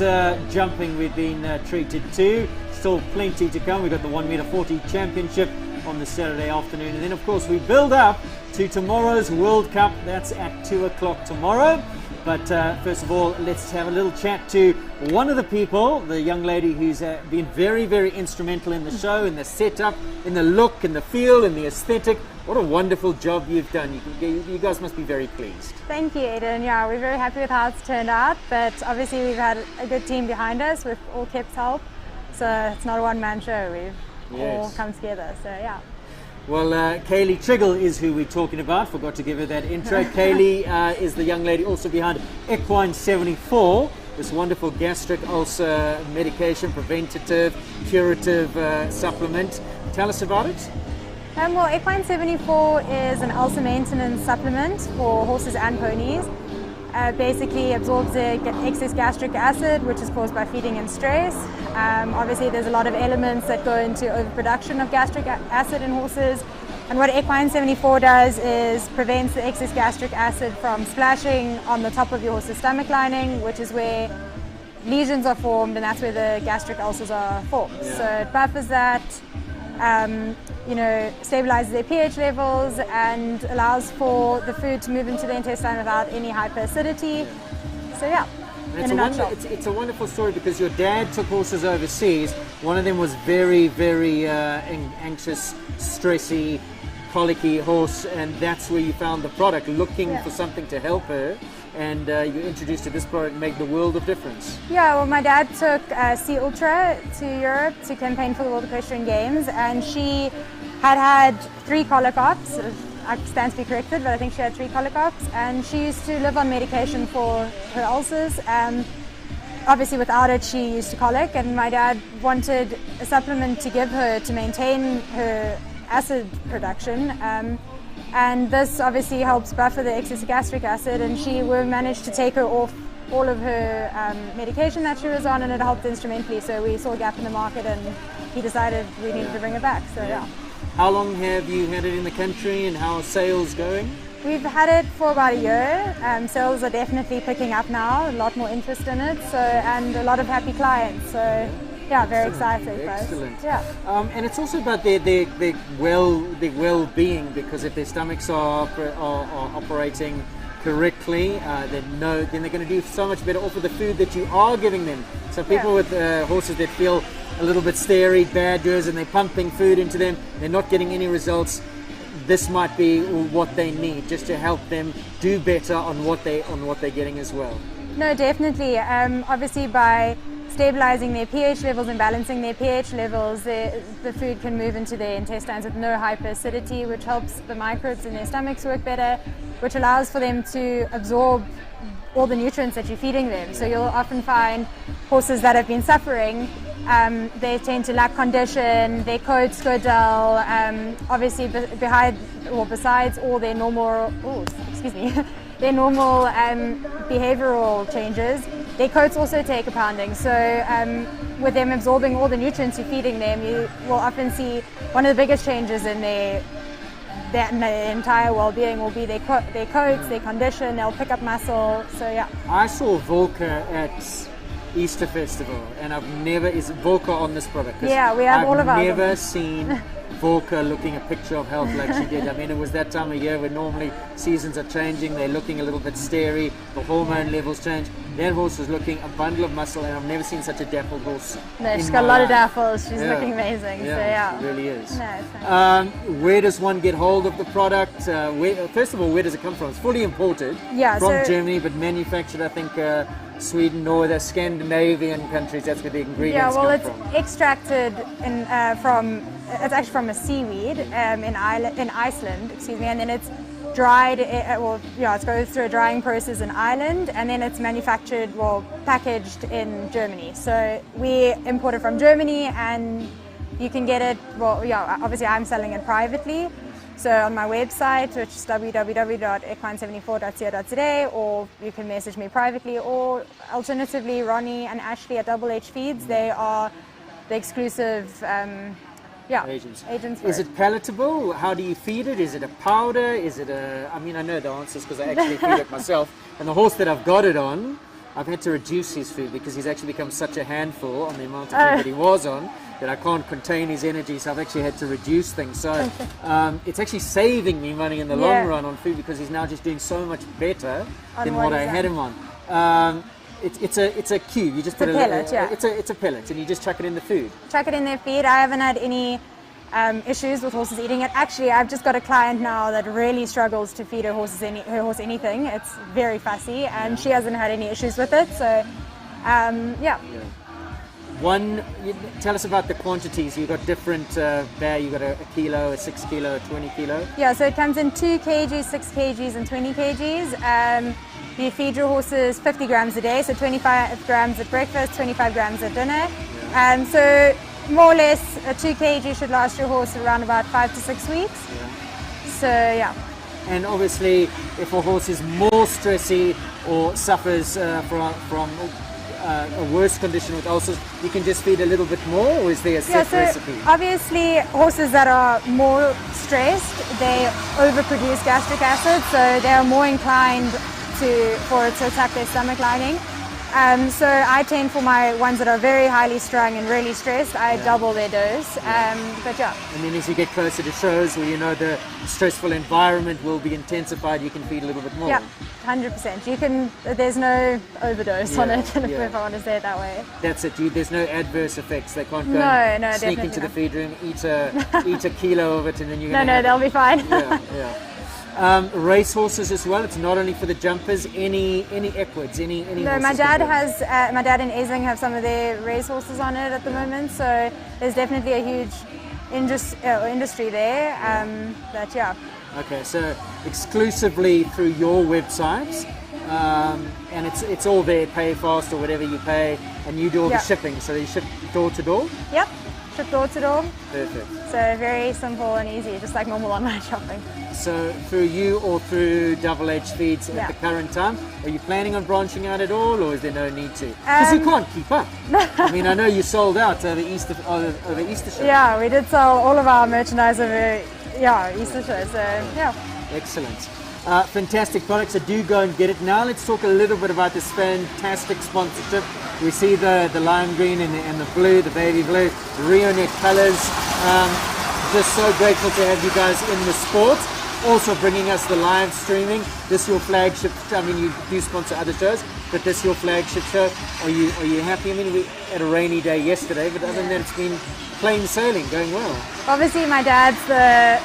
jumping we've been treated to. Still plenty to come. We've got the 1m40 championship on the Saturday afternoon, and then of course we build up to tomorrow's World Cup. That's at 2 o'clock tomorrow. But first of all, let's have a little chat to one of the people, the young lady who's been very, very instrumental in the show, in the setup, in the look, in the feel, in the aesthetic. What a wonderful job you've done. You guys must be very pleased. Thank you, Aidan. Yeah, we're very happy with how it's turned out, but obviously we've had a good team behind us with all Kep's help. So it's not a one-man show. We've all come together, so yeah. Well, Kaylee Triggle is who we're talking about. Forgot to give her that intro. Kaylee is the young lady also behind Equine 74, this wonderful gastric ulcer medication, preventative, curative supplement. Tell us about it. Well, Equine 74 is an ulcer maintenance supplement for horses and ponies. Basically absorbs the excess gastric acid, which is caused by feeding and stress. Obviously there's a lot of elements that go into overproduction of gastric acid in horses, and what Equine 74 does is prevents the excess gastric acid from splashing on the top of your horse's stomach lining, which is where lesions are formed, and that's where the gastric ulcers are formed. So it buffers that, stabilizes their pH levels and allows for the food to move into the intestine without any hyperacidity. So yeah, in a nutshell. It's a wonderful story because your dad took horses overseas. One of them was very, very anxious, stressy, colicky horse, and that's where you found the product, looking for something to help her. And you introduced her this product and made the world of difference. Yeah, well, my dad took C Ultra to Europe to campaign for the World Equestrian Games, and she had 3 colicops. I stand to be corrected, but I think she had 3 colicops, and she used to live on medication for her ulcers. Obviously, without it, she used to colic, and my dad wanted a supplement to give her to maintain her acid production. And this obviously helps buffer the excess gastric acid, and we managed to take her off all of her medication that she was on, and it helped instrumentally. So we saw a gap in the market, and he decided we needed to bring it back. So yeah. How long have you had it in the country, and how are sales going? We've had it for about a year. Sales are definitely picking up now. A lot more interest in it, and a lot of happy clients. So yeah, very excited. Excellent. Yeah. And it's also about their well-being, because if their stomachs are operating correctly, then they're going to do so much better off of the food that you are giving them. So people with horses that feel a little bit stary, bad doers, and they're pumping food into them, they're not getting any results. this might be what they need, just to help them do better on what they're getting as well. No, definitely. Obviously, by stabilizing their pH levels and balancing their pH levels, the food can move into their intestines with no hyperacidity, which helps the microbes in their stomachs work better, which allows for them to absorb all the nutrients that you're feeding them. So you'll often find horses that have been suffering, they tend to lack condition, their coats go dull, obviously besides all their normal, their normal behavioral changes, their coats also take a pounding. So with them absorbing all the nutrients you're feeding them, you will often see one of the biggest changes in their entire well-being will be their coats, their condition, they'll pick up muscle. So yeah. I saw Volker at Easter Festival, and is Volker on this product? Yeah, we have all of ours. I've never seen Volker looking a picture of health like she did. I mean, it was that time of year where normally seasons are changing, they're looking a little bit starey, the hormone levels change. That horse was looking a bundle of muscle, and I've never seen such a dappled horse. No, she's got a lot of dapples. She's looking amazing. Yeah, so yeah, she really is. No, it's fine. Where does one get hold of the product? First of all, where does it come from? It's fully imported from Germany, but manufactured, I think, Sweden, Norway, the Scandinavian countries. That's where the ingredients come from. It's extracted it's actually from a seaweed in Iceland, and then it's dried. It goes through a drying process in Ireland, and then it's manufactured, packaged in Germany. So we import it from Germany, and you can get it. Obviously I'm selling it privately. So on my website, which is www.equine74.co.za, or you can message me privately, or alternatively, Ronnie and Ashley at Double H Feeds. They are the exclusive agents. Is it palatable? How do you feed it? Is it a powder? Is it I know the answers because I actually feed it myself. And the horse that I've got it on, I've had to reduce his food because he's actually become such a handful on the amount of food that he was on, that I can't contain his energy, so I've actually had to reduce things. So it's actually saving me money in the long run on food, because he's now just doing so much better than what I had him on. It's a cube. You just put it's a pellet, and you just chuck it in the food. Chuck it in their feed. I haven't had any issues with horses eating it. Actually, I've just got a client now that really struggles to feed her horse anything. It's very fussy, and she hasn't had any issues with it. So tell us about the quantities. You've got different you've got a kilo, a 6 kilo, a 20 kilo. Yeah, so it comes in 2 kgs, 6 kgs, and 20 kgs. You feed your horses 50 grams a day, so 25 grams at breakfast, 25 grams at dinner. So more or less, a 2 kg should last your horse around about 5 to 6 weeks. So yeah. And obviously, if a horse is more stressy or suffers from a worse condition with ulcers, you can just feed a little bit more, or is there a set recipe? Obviously, horses that are more stressed, they overproduce gastric acid, so they are more inclined for it to attack their stomach lining. So I tend, for my ones that are very highly strung and really stressed, I double their dose. And then as you get closer to shows where you know the stressful environment will be intensified, you can feed a little bit more. Yeah, 100%. You can. There's no overdose on it, if I want to say it that way. That's it. There's no adverse effects. They can't go sneak into the feed room, eat a kilo of it, and then you're No, they'll be fine. Race horses as well. It's not only for the jumpers. Any equids, any. No, my dad and Ezing have some of their race horses on it at the moment. So there's definitely a huge industry there. Okay, so exclusively through your websites, and it's all there. Pay fast or whatever you pay, and you do all the shipping. So you ship door to door. Yep, ship door to door. Perfect. So very simple and easy, just like normal online shopping. So through you or through Double H Feeds at the current time, are you planning on branching out at all, or is there no need to? Because you can't keep up. I mean, I know you sold out over Easter show. Yeah, we did sell all of our merchandise over Easter show. So excellent. Fantastic products, so do go and get it. Now let's talk a little bit about this fantastic sponsorship. We see the lime green and the blue, the baby blue, Reonet colors. Just so grateful to have you guys in the sport. also bringing us the live streaming. This your flagship. I mean, you do sponsor other shows, but this your flagship show. Are you happy? I mean, we had a rainy day yesterday, but other than that, it's been plain sailing, going well. Obviously, my dad's the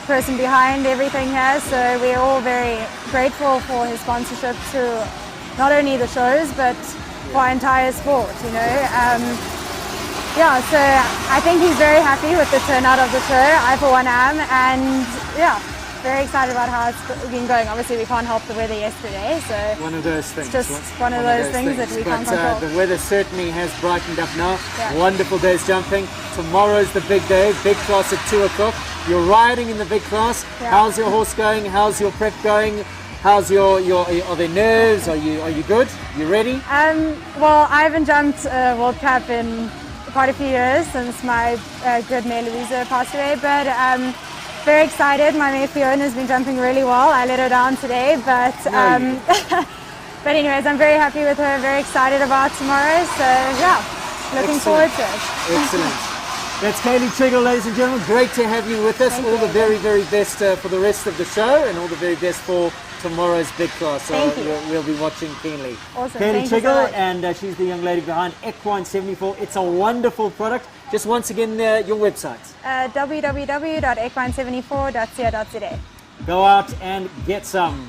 person behind everything here, so we're all very grateful for his sponsorship to not only the shows, but for our entire sport, you know. Yeah, so I think he's very happy with the turnout of the show. I for one am, and yeah, very excited about how it's been going. Obviously, we can't help the weather yesterday, so one of those things. It's just one of those things that we can't control. The weather certainly has brightened up now. Yeah. Wonderful days jumping. Tomorrow's the big day, big class at 2 o'clock. You're riding in the big class. Yeah. How's your horse going? How's your prep going? How's your are there nerves? Are you good? You ready? Well, I haven't jumped World Cup in quite a few years since my good mare Louisa passed away, but very excited. My mare Fiona has been jumping really well. I let her down today, but but anyways, I'm very happy with her, very excited about tomorrow, so yeah, looking forward to it. Excellent. That's Kaylee Triggle, ladies and gentlemen. Great to have you with us. Thank all you. the very, very best for the rest of the show, and all the very best for tomorrow's big class. So Thank you. we'll be watching keenly. Awesome. Kaylee Thank you so Triggle, much. and she's the young lady behind Equine 74. It's a wonderful product. Just once again, your website. www.equine74.co.za. Go out and get some.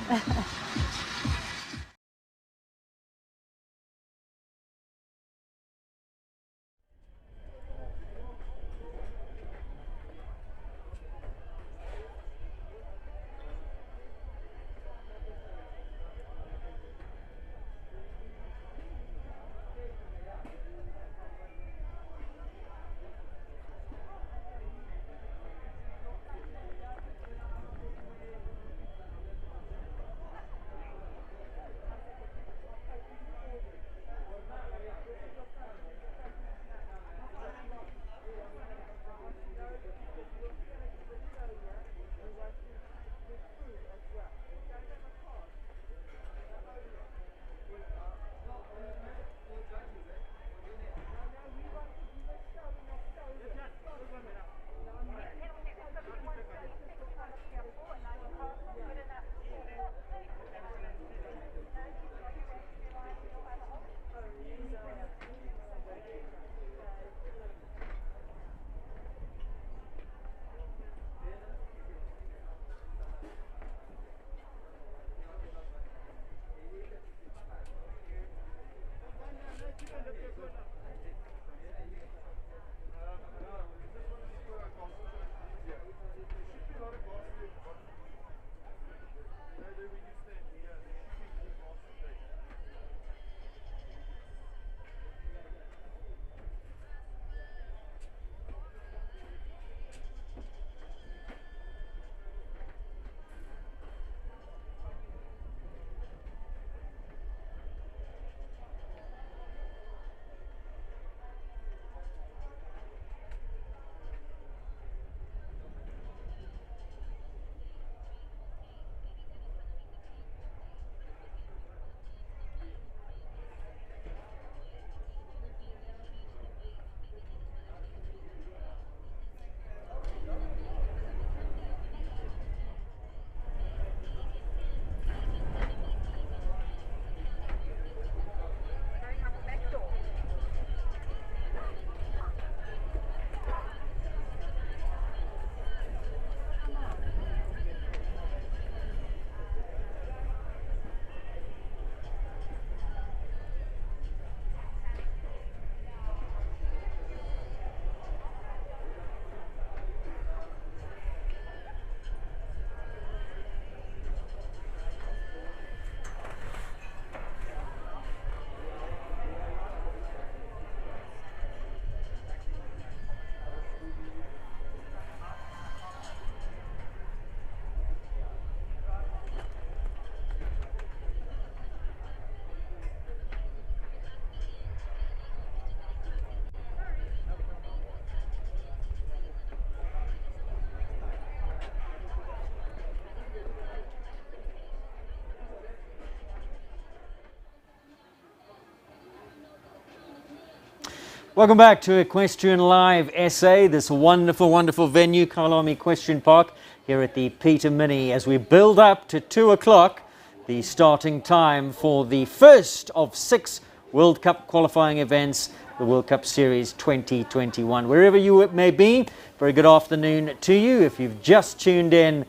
Welcome back to Equestrian Live SA, this wonderful, wonderful venue, Kyalami Equestrian Park, here at the Peter Mini, as we build up to 2 o'clock, the starting time for the first of 6 World Cup qualifying events, the World Cup Series 2021. Wherever you may be, very good afternoon to you. If you've just tuned in,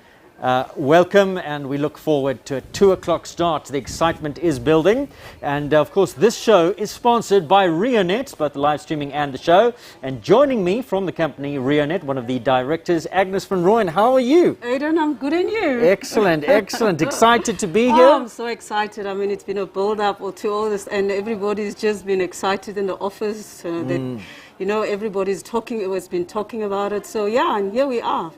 welcome, and we look forward to a 2 o'clock start. The excitement is building, and of course this show is sponsored by Reonet, both the live streaming and the show. And joining me from the company Reonet, one of the directors, Agnes van Rooyen. How are you? Aidan, I'm good, and you? Excellent, excellent. Excited to be here? Oh, I'm so excited. I mean, it's been a build-up to all this, and everybody's just been excited in the office. That, you know, everybody's has been talking about it. So yeah, and here we are.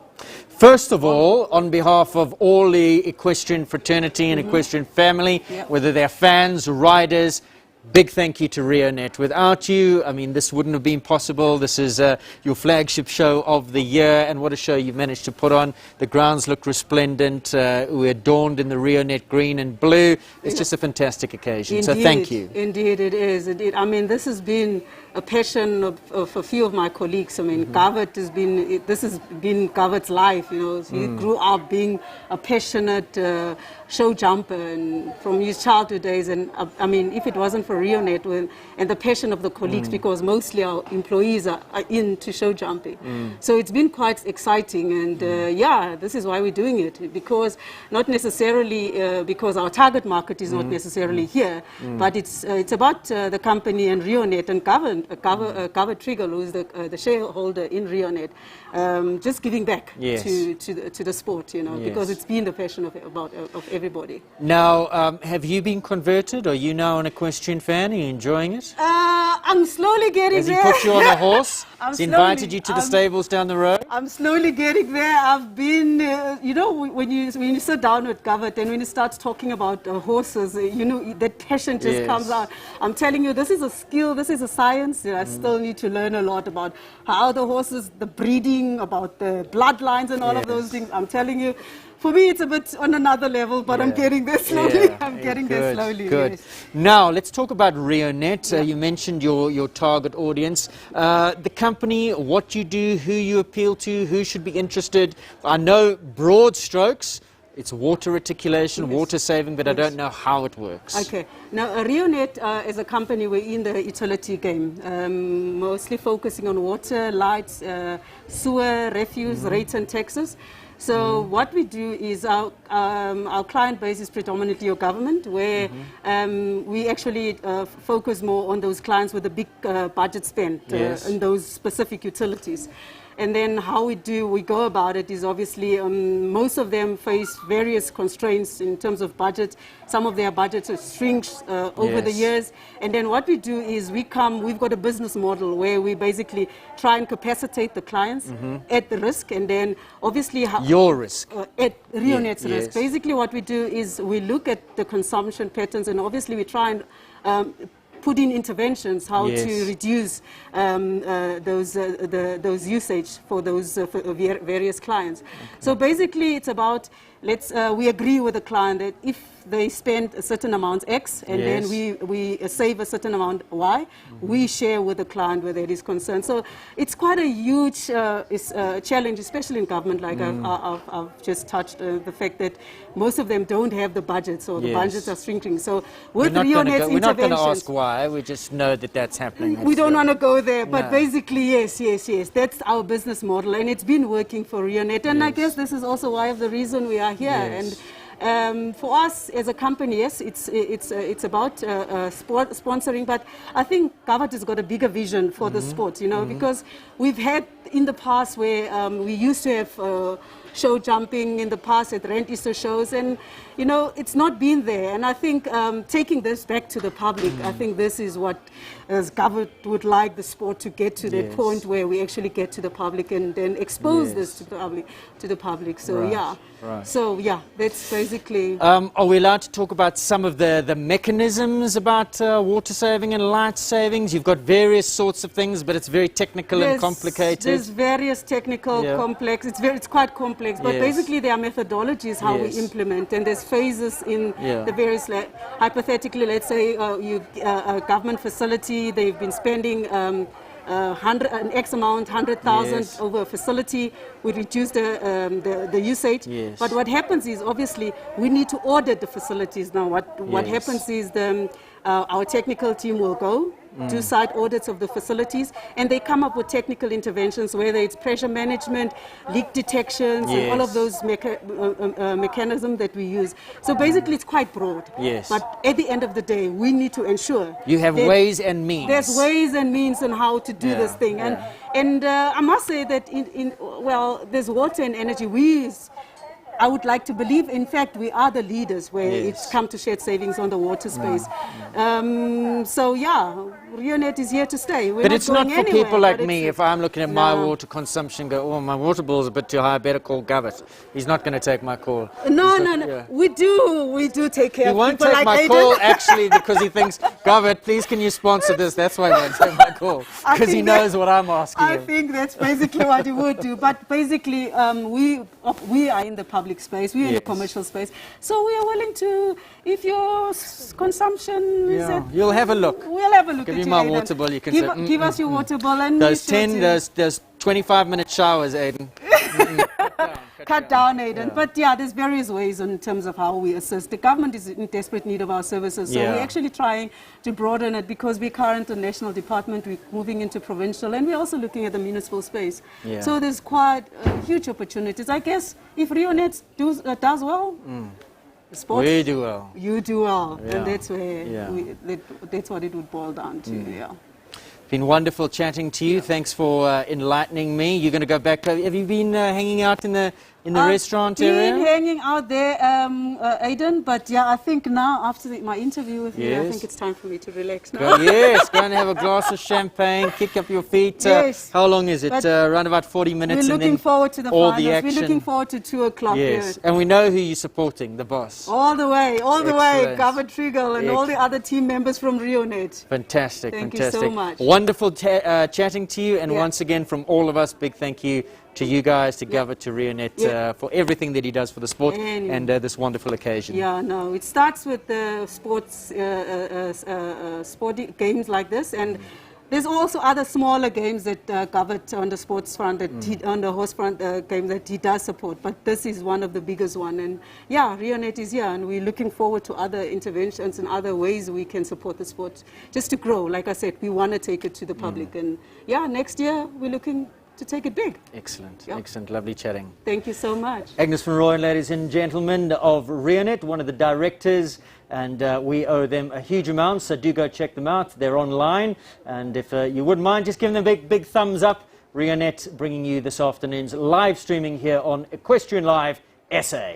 First of all, on behalf of all the equestrian fraternity and equestrian family, whether they're fans, riders, big thank you to Reonet. Without you, I mean, this wouldn't have been possible. This is your flagship show of the year, and what a show you've managed to put on. The grounds look resplendent. We're adorned in the Reonet green and blue. It's just a fantastic occasion. Indeed, so thank you. Indeed, it is. Indeed. I mean, this has been a passion of a few of my colleagues. I mean, Gavit this has been Gavit's life, you know. He grew up being a passionate show jumper and from his childhood days. And I mean, if it wasn't for Reonet and the passion of the colleagues, because mostly our employees are into show jumping. So it's been quite exciting, and yeah, this is why we're doing it, because not necessarily because our target market is not necessarily here, but it's about the company and Reonet and Gavit Trigger, who is the shareholder in Reonet, just giving back to the sport, you know, because it's been the passion of everybody. Now, have you been converted? Are you now an equestrian fan? Are you enjoying it? I'm slowly getting there. Has he put you on a horse? Has he invited you to the stables down the road? I'm slowly getting there. I've been, you know, when you sit down with Gavit and when he starts talking about horses, you know, that passion just comes out. I'm telling you, this is a skill, this is a science. I still need to learn a lot about how the horses, the breeding, about the bloodlines and all of those things. I'm telling you, for me, it's a bit on another level, but I'm getting there slowly. I'm getting there slowly. Good. Yes. Now, let's talk about Reonet. You mentioned your target audience. The company, what you do, who you appeal to, who should be interested. I know broad strokes. It's water reticulation, water saving, but I don't know how it works. Okay. Now, Reonet is a company, we're in the utility game, mostly focusing on water, lights, sewer, refuse, rates and taxes. So what we do is our client base is predominantly your government, where we actually focus more on those clients with a big budget spent in those specific utilities. And then how we go about it is obviously most of them face various constraints in terms of budget. Some of their budgets shrinks over the years. And then what we do is we've got a business model where we basically try and capacitate the clients at the risk, and then obviously your risk at Reonet's risk. Basically what we do is we look at the consumption patterns, and obviously we try and put in interventions how to reduce those usage for those various clients. So basically it's about we agree with the client that if they spend a certain amount X and then we save a certain amount Y, we share with the client where that is concerned. So it's quite a huge challenge, especially in government, like I've just touched the fact that most of them don't have the budgets, or the budgets are shrinking. So with Reonet's interventions, we're not going to ask why, we just know that that's happening. We don't want to go there, but basically yes, that's our business model, and it's been working for Reonet, and I guess this is also why of the reason we are here. And for us as a company, yes, it's about sponsoring, but I think Gavit has got a bigger vision for the sport, you know, because we've had in the past where we used to have show jumping in the past at Rand Easter shows, and you know, it's not been there. And I think taking this back to the public, I think this is what Gavit would like the sport to get to, that point where we actually get to the public and then expose this to the public. So so that's basically. Are we allowed to talk about some of the mechanisms about water saving and light savings? You've got various sorts of things, but it's very technical and complicated. There's various technical, complex. It's quite complex, but basically there are methodologies how we implement, and there's phases in the various. Hypothetically, let's say a government facility, they've been spending an X amount, 100,000 Yes. over a facility, we reduce the usage. Yes. But what happens is, obviously, we need to audit the facilities now. What Yes. happens is our technical team will go, do site audits of the facilities, and they come up with technical interventions, whether it's pressure management, leak detections, and all of Yes. those mechanisms that we use. So basically, it's quite broad. Yes. But at the end of the day, we need to ensure You have that ways and means. there's ways and means on how to do Yeah, this thing. And I must say that well, there's water and energy. I would like to believe, in fact, we are the leaders where Yes. it's come to shared savings on the water space. So yeah, Reonet is here to stay. We're But it's not going for anywhere, people like but me. it's- If I'm looking at my No. water consumption, go, oh, my water bill's a bit too high, I better call Govett. He's not going to take my call. No, He's no, not- no. yeah. We do take care He of won't people take like my Aiden. call actually because he thinks, Govett, please can you sponsor this? That's why he won't take my call. I Because he think knows what I'm asking I him. think that's basically what he would do. But basically, we are in the public space, we're in the Yes. commercial space. So we are willing to, if your consumption is at, You'll have a look. we'll have a look Give at you you, my Aiden. water bill, you can give, say, give us your water bill and Those be sure to those 25-minute showers, Aiden. cut down, Aiden. But yeah, there's various ways in terms of how we assist. The government is in desperate need of our services. So Yeah. we're actually trying to broaden it because we're current in national department, we're moving into provincial, and we're also looking at the municipal space. Yeah. So there's quite huge opportunities. I guess if Reonet does well, sports, We do well. you do well. Yeah. And that's where Yeah. that's what it would boil down to. Yeah. Been wonderful chatting to you. Thanks for enlightening me. You're going to go back. Have you been hanging out in the restaurant been area? hanging out there, Aiden, but yeah, I think now after my interview with you, I Yes. think it's time for me to relax now. Go, yes, go and have a glass of champagne, kick up your feet. Yes. How long is it? But Around about 40 We're minutes. and looking then forward to the all finals. the action. We're looking forward to 2 o'clock. Yes, Yeah. and we know who you're supporting, the boss. All the way, Excellent. Gavin Trigal and all the other team members from Reonet. Fantastic, Thank you so fantastic. much. Wonderful chatting to you, and Yeah. once again from all of us, big thank you to you guys, to Gava, to Reonet, Yeah. for everything that he does for the sport And- and this wonderful occasion. Yeah, no, it starts with the sports, sporty games like this, and there's also other smaller games that Gavat on the sports front, that on the horse front game that he does support, but this is one of the biggest one. And yeah, Reonet is here, and we're looking forward to other interventions and other ways we can support the sport just to grow. Like I said, we want to take it to the public, and yeah, next year we're looking to take it big. Excellent, Yeah. excellent, lovely chatting. Thank you so much. Agnes van Rooyen, ladies and gentlemen, of Reonet, one of the directors, and we owe them a huge amount, so do go check them out. They're online, and if you wouldn't mind, just give them a big thumbs up. Reonet bringing you this afternoon's live streaming here on Equestrian Live SA.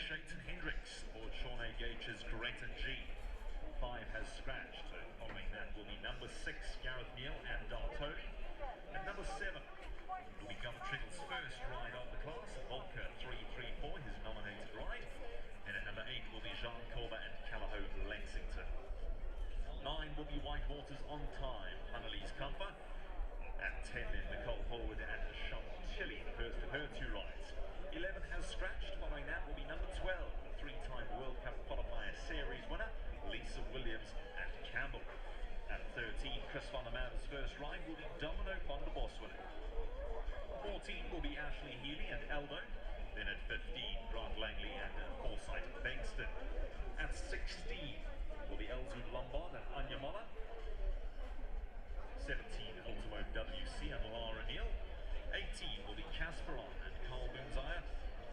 Shayton Hendricks aboard Sean A. Gage's Greta G. 5 has scratched. Following that will be number 6, Gareth Neal and Dartoni. At number 7 will be Gunnar Triggle's first ride of the class, Volker 334, his nominated ride. And at number 8 will be Jean Corba and Callahoo Lexington. 9 will be Whitewater's On Time, Annalise Kamper. At 10 then Nicole Horwood and Chantilly, the first of her 2 rides. 11 has scratched. Following that will be number 12, the 3-time World Cup Qualifier Series winner, Lisa Williams and Campbell. At 13, Chris van der Merwe's first ride will be Domino van der Bos winner. 14 will be Ashley Healy and Elbow. Then at 15, Grant Langley and Forsyth Bankston. At 16 will be Elzu Lombard and Anya Moller. 17, Ultimo WC and Lara Neal. 18 will be Casperon and Carl Boonzire.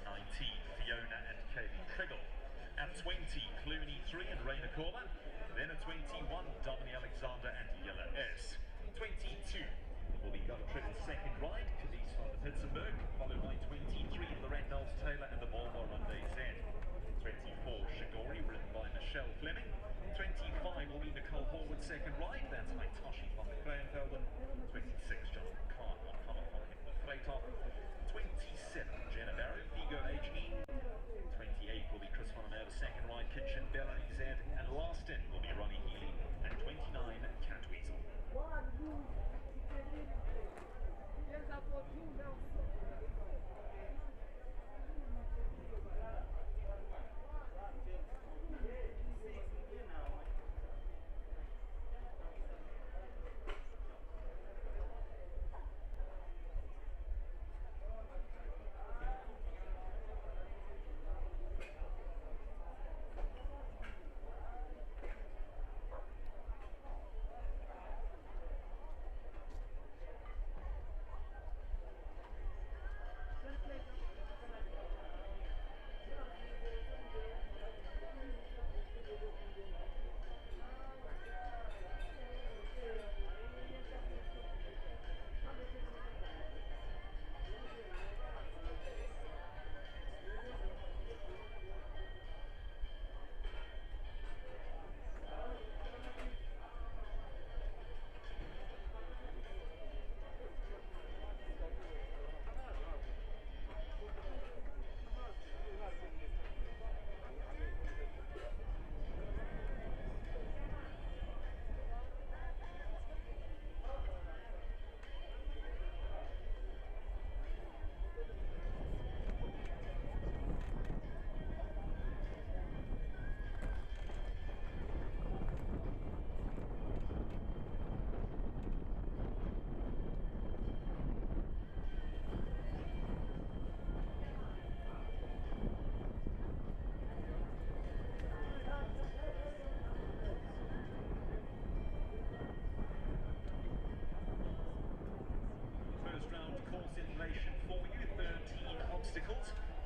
19, Fiona and Kaylee Triggle. At 20, Clooney 3 and Raina Corba. Then at 21, Dominic Alexander and Yella S. 22 will be Gunnar Triggle's second ride, Cadiz van der Pitzenberg, followed by 23, the Randolph Taylor and the Volvo Runday Z. 24, Shigori, ridden by Michelle Fleming. 25 will be Nicole Horwood's second ride, that's Aitoshi van der Kleienvelden. 26, Jonathan Clark, on cover from Hitler Freitag. 27, Jenna Barrow, Vigo HE. 28 will be Chris van der Merwe's second ride, Kitchen, Bellany Z. And last in will be Ronnie Healy. And 29, Cat Weasel.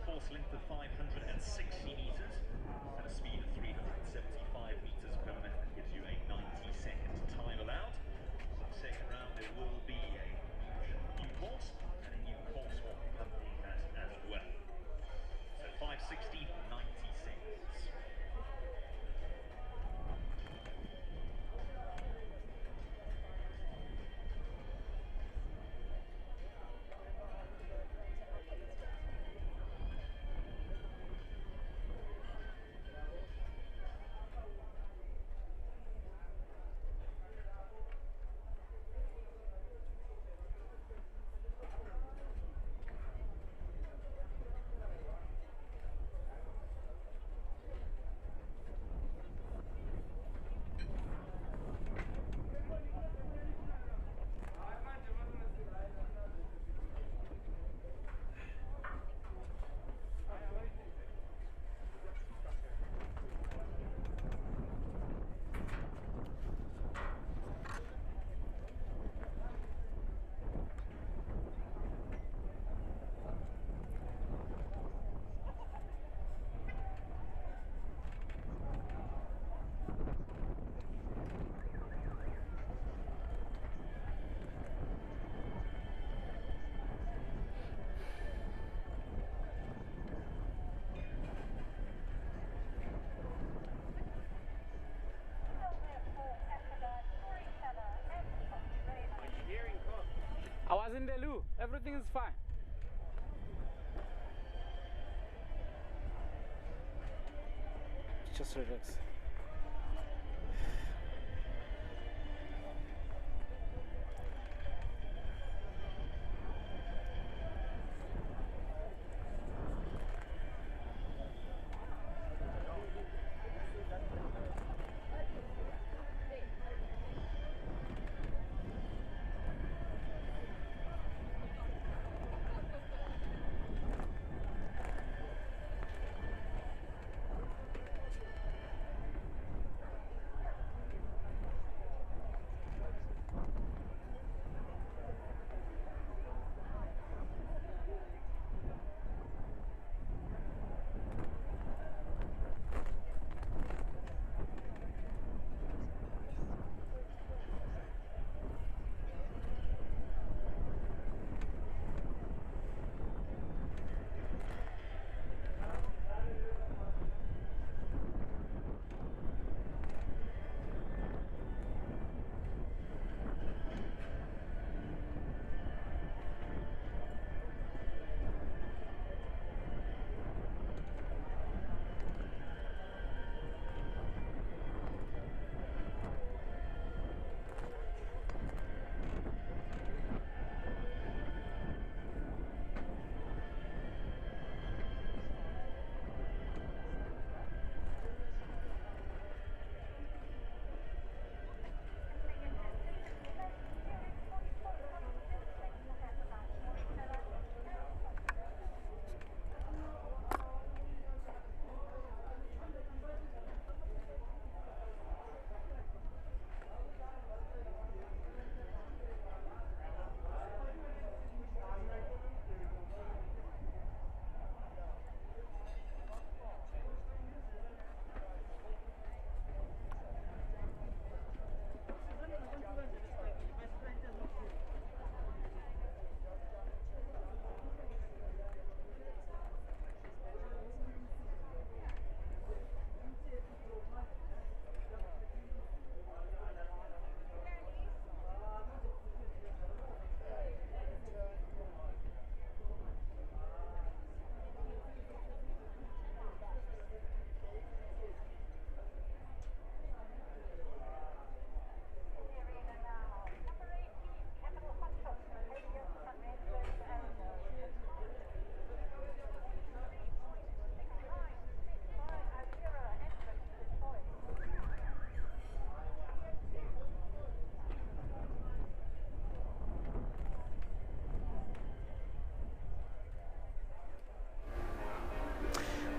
Course length of 560 metres and a speed of 375 metres per minute. That gives you a 90-second time allowed. For the second round there will be a new course and a new course walk accompanying that as well. So 560, 90 seconds. Everything is fine. Just relax.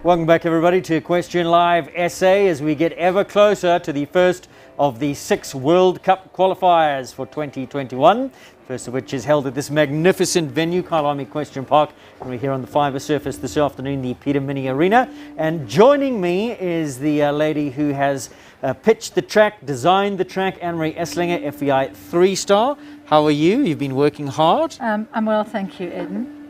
Welcome back, everybody, to Question Live SA as we get ever closer to the first of the 6 World Cup qualifiers for 2021, first of which is held at this magnificent venue, Kyalami Equestrian Park, and we're here on the fibre surface this afternoon, the Peter Mini Arena. And joining me is the lady who has pitched the track, designed the track, Anne-Marie Esslinger, FEI 3-star. How are you? You've been working hard. I'm well, thank you, Eden.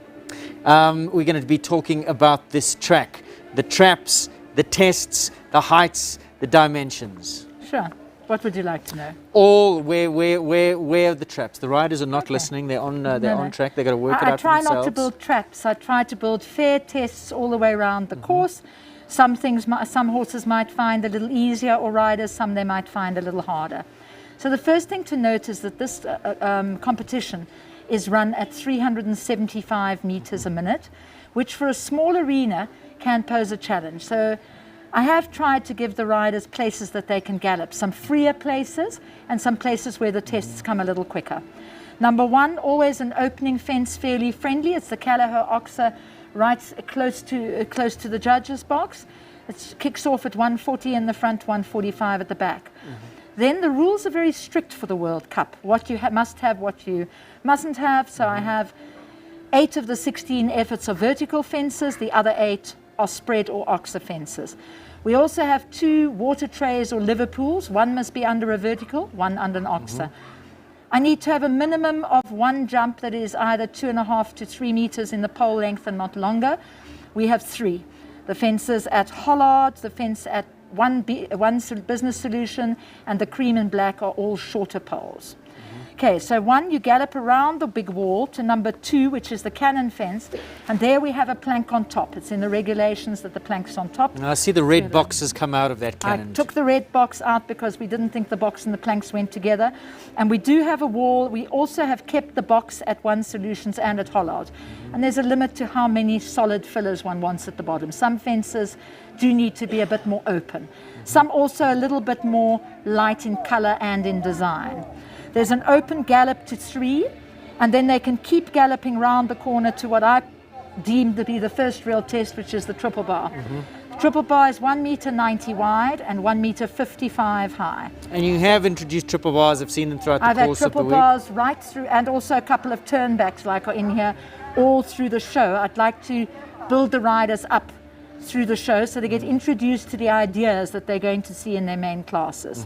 We're going to be talking about this track, the traps, the tests, the heights, the dimensions. Sure. What would you like to know? All where are the traps? The riders are not listening. They're on on track. They've got to work it out for themselves. I try not to build traps. I try to build fair tests all the way around the course. Some horses might find a little easier, or riders, some they might find a little harder. So the first thing to note is that this competition is run at 375 meters a minute, which for a small arena can pose a challenge. So I have tried to give the riders places that they can gallop, some freer places and some places where the tests come a little quicker. Number one, always an opening fence, fairly friendly. It's the Callagher Oxer right close to the judges' box. It kicks off at 140 in the front, 145 at the back. Then the rules are very strict for the World Cup. What you must have, what you mustn't have. So I have 8 of the 16 efforts are vertical fences. The other 8 are spread or oxer fences. We also have 2 water trays or Liverpools. One must be under a vertical, one under an oxer. I need to have a minimum of 1 jump that is either 2.5 to 3 meters in the pole length and not longer. We have 3. The fences at Hollard, the fence at one business solution, and the cream and black are all shorter poles. Okay, so 1, you gallop around the big wall to number 2, which is the cannon fence, and there we have a plank on top. It's in the regulations that the plank's on top. And I see the red boxes come out of that cannon. I took the red box out because we didn't think the box and the planks went together. And we do have a wall. We also have kept the box at One Solutions and at Hollard. And there's a limit to how many solid fillers one wants at the bottom. Some fences do need to be a bit more open. Some also a little bit more light in color and in design. There's an open gallop to 3, and then they can keep galloping round the corner to what I deemed to be the first real test, which is the triple bar. Triple bar is 1 meter 90 wide and 1 meter 55 high. And you have introduced triple bars. I've seen them throughout the course of the week. I've had triple bars right through, and also a couple of turnbacks like are in here all through the show. I'd like to build the riders up through the show so they get introduced to the ideas that they're going to see in their main classes.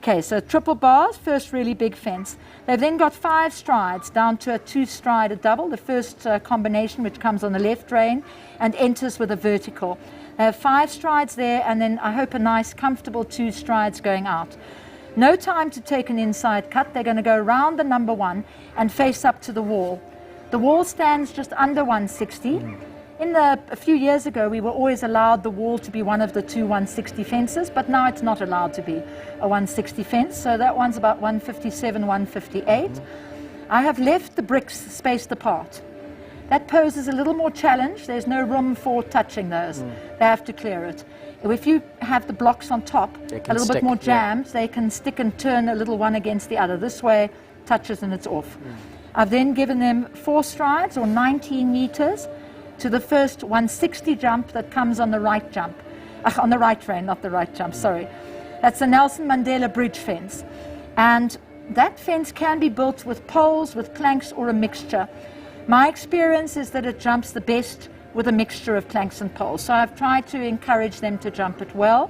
Okay, so triple bars, first really big fence. They've then got 5 strides down to a 2-stride double, the first combination which comes on the left rein and enters with a vertical. They have 5 strides there, and then I hope a nice comfortable 2 strides going out. No time to take an inside cut. They're going to go around the number 1 and face up to the wall. The wall stands just under 160. A few years ago, we were always allowed the wall to be one of the 2 160 fences, but now it's not allowed to be a 160 fence, so that one's about 157, 158. I have left the bricks spaced apart. That poses a little more challenge. There's no room for touching those. They have to clear it. If you have the blocks on top, a little bit more jammed, they can stick and turn a little one against the other. This way, touches and it's off. I've then given them 4 strides or 19 meters to the first 160 jump that comes on the right jump. On the right rein, not the right jump, sorry. That's the Nelson Mandela Bridge fence. And that fence can be built with poles, with planks, or a mixture. My experience is that it jumps the best with a mixture of planks and poles. So I've tried to encourage them to jump it well.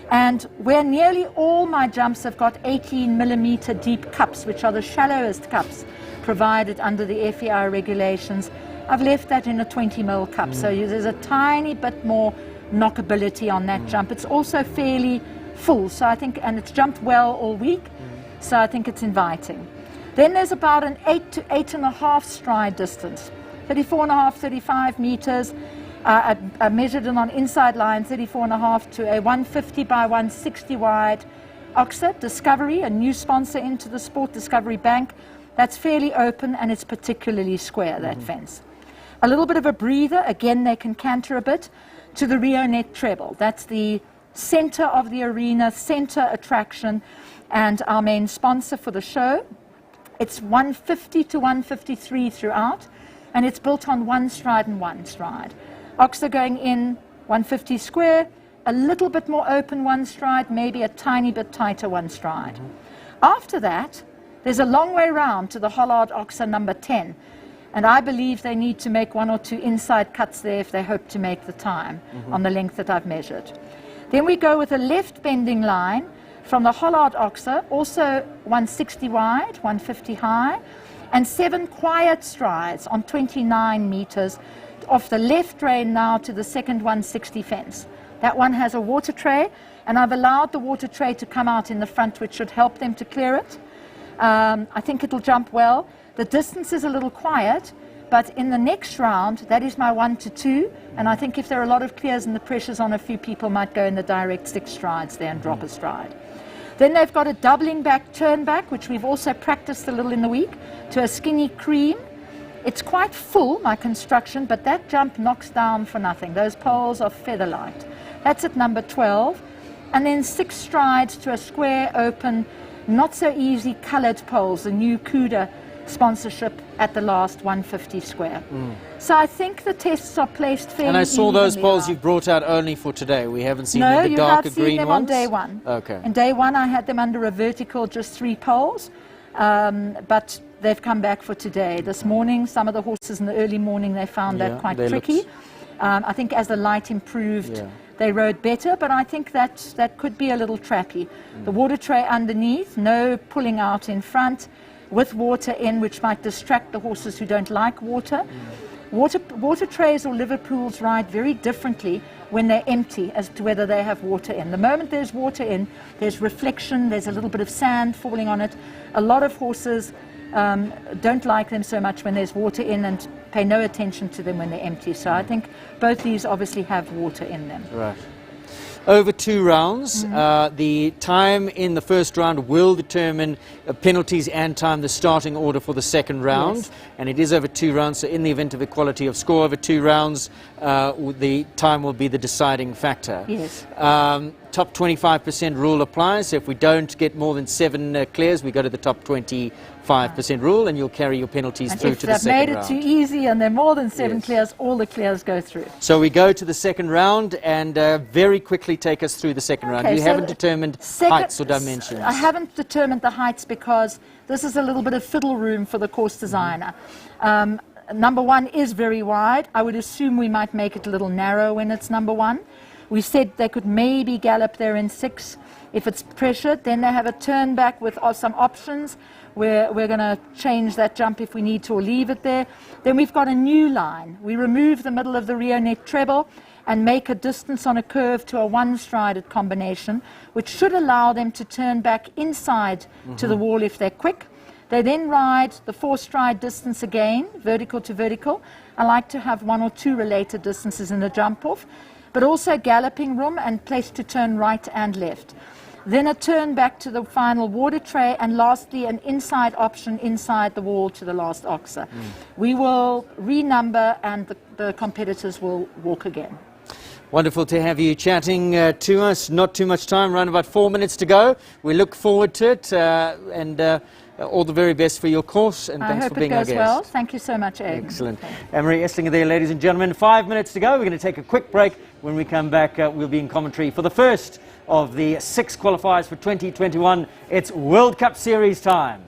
And where nearly all my jumps have got 18 millimeter deep cups, which are the shallowest cups provided under the FEI regulations, I've left that in a 20 mil cup, so there's a tiny bit more knockability on that jump. It's also fairly full, so I think, and it's jumped well all week, so I think it's inviting. Then there's about an 8 to 8.5 stride distance, 34.5, 35 meters. I measured it on inside line, 34.5 to a 150 by 160 wide Oxford Discovery, a new sponsor into the sport, Discovery Bank. That's fairly open and it's particularly square, that fence. A little bit of a breather, again they can canter a bit, to the Reonet treble. That's the center of the arena, center attraction, and our main sponsor for the show. It's 150 to 153 throughout, and it's built on 1 stride and 1 stride. Oxer going in 150 square, a little bit more open 1 stride, maybe a tiny bit tighter 1 stride. After that, there's a long way round to the Hollard Oxer number 10. And I believe they need to make 1 or 2 inside cuts there if they hope to make the time on the length that I've measured. Then we go with a left bending line from the Hollard Oxer, also 160 wide, 150 high, and 7 quiet strides on 29 meters off the left rein now to the second 160 fence. That one has a water tray, and I've allowed the water tray to come out in the front, which should help them to clear it. I think it'll jump well. The distance is a little quiet, but in the next round, that is my 1 to 2, and I think if there are a lot of clears and the pressure's on a few people, might go in the direct 6 strides there and drop a stride. Then they've got a doubling back, turn back, which we've also practiced a little in the week, to a skinny cream. It's quite full, my construction, but that jump knocks down for nothing. Those poles are feather light. That's at number 12. And then 6 strides to a square, open, not so easy colored poles, the new CUDA sponsorship at the last 150 square. So I think the tests are placed fairly. And I saw those poles you've brought out only for today. We haven't seen the darker green ones. No, you have seen them on day 1. Okay. On day 1 I had them under a vertical, just 3 poles, but they've come back for today. This morning, some of the horses in the early morning, they found that quite tricky. I think as the light improved, they rode better, but I think that could be a little trappy. The water tray underneath, no pulling out in front, with water in, which might distract the horses who don't like water. Water trays or liver pools ride very differently when they're empty as to whether they have water in. The moment there's water in, there's reflection, there's a little bit of sand falling on it. A lot of horses don't like them so much when there's water in and pay no attention to them when they're empty. So I think both these obviously have water in them. Right. Over 2 rounds. The time in the first round will determine penalties and time, the starting order for the second round. Yes. And it is over 2 rounds, so in the event of equality of score over 2 rounds, the time will be the deciding factor. Yes. Top 25% rule applies, so if we don't get more than 7 clears, we go to the top 25% rule, and you'll carry your penalties through to the second round. If they've made it too easy and they're more than 7 Yes. clears, all the clears go through. So we go to the second round, and very quickly take us through the second round. You so haven't determined heights or dimensions. I haven't determined the heights because this is a little bit of fiddle room for the course designer. Number 1 is very wide. I would assume we might make it a little narrow when it's number 1. We said they could maybe gallop there in 6 if it's pressured. Then they have a turn back with some options where we're going to change that jump if we need to or leave it there. Then we've got a new line. We remove the middle of the Reonet treble and make a distance on a curve to a one-strided combination, which should allow them to turn back inside to the wall if they're quick. They then ride the 4-stride distance again, vertical to vertical. I like to have 1 or 2 related distances in the jump-off, but also galloping room and place to turn right and left. Then a turn back to the final water tray, and lastly an inside option inside the wall to the last oxer. We will renumber and the competitors will walk again. Wonderful to have you chatting to us. Not too much time, around about 4 minutes to go. We look forward to it, and all the very best for your course, and thanks for being our guest. I hope it goes well. Thank you so much, Ed. Excellent. Anne-Marie Esslinger there, ladies and gentlemen. 5 minutes to go. We're going to take a quick break. When we come back, we'll be in commentary for the first of the 6 qualifiers for 2021. It's World Cup Series time.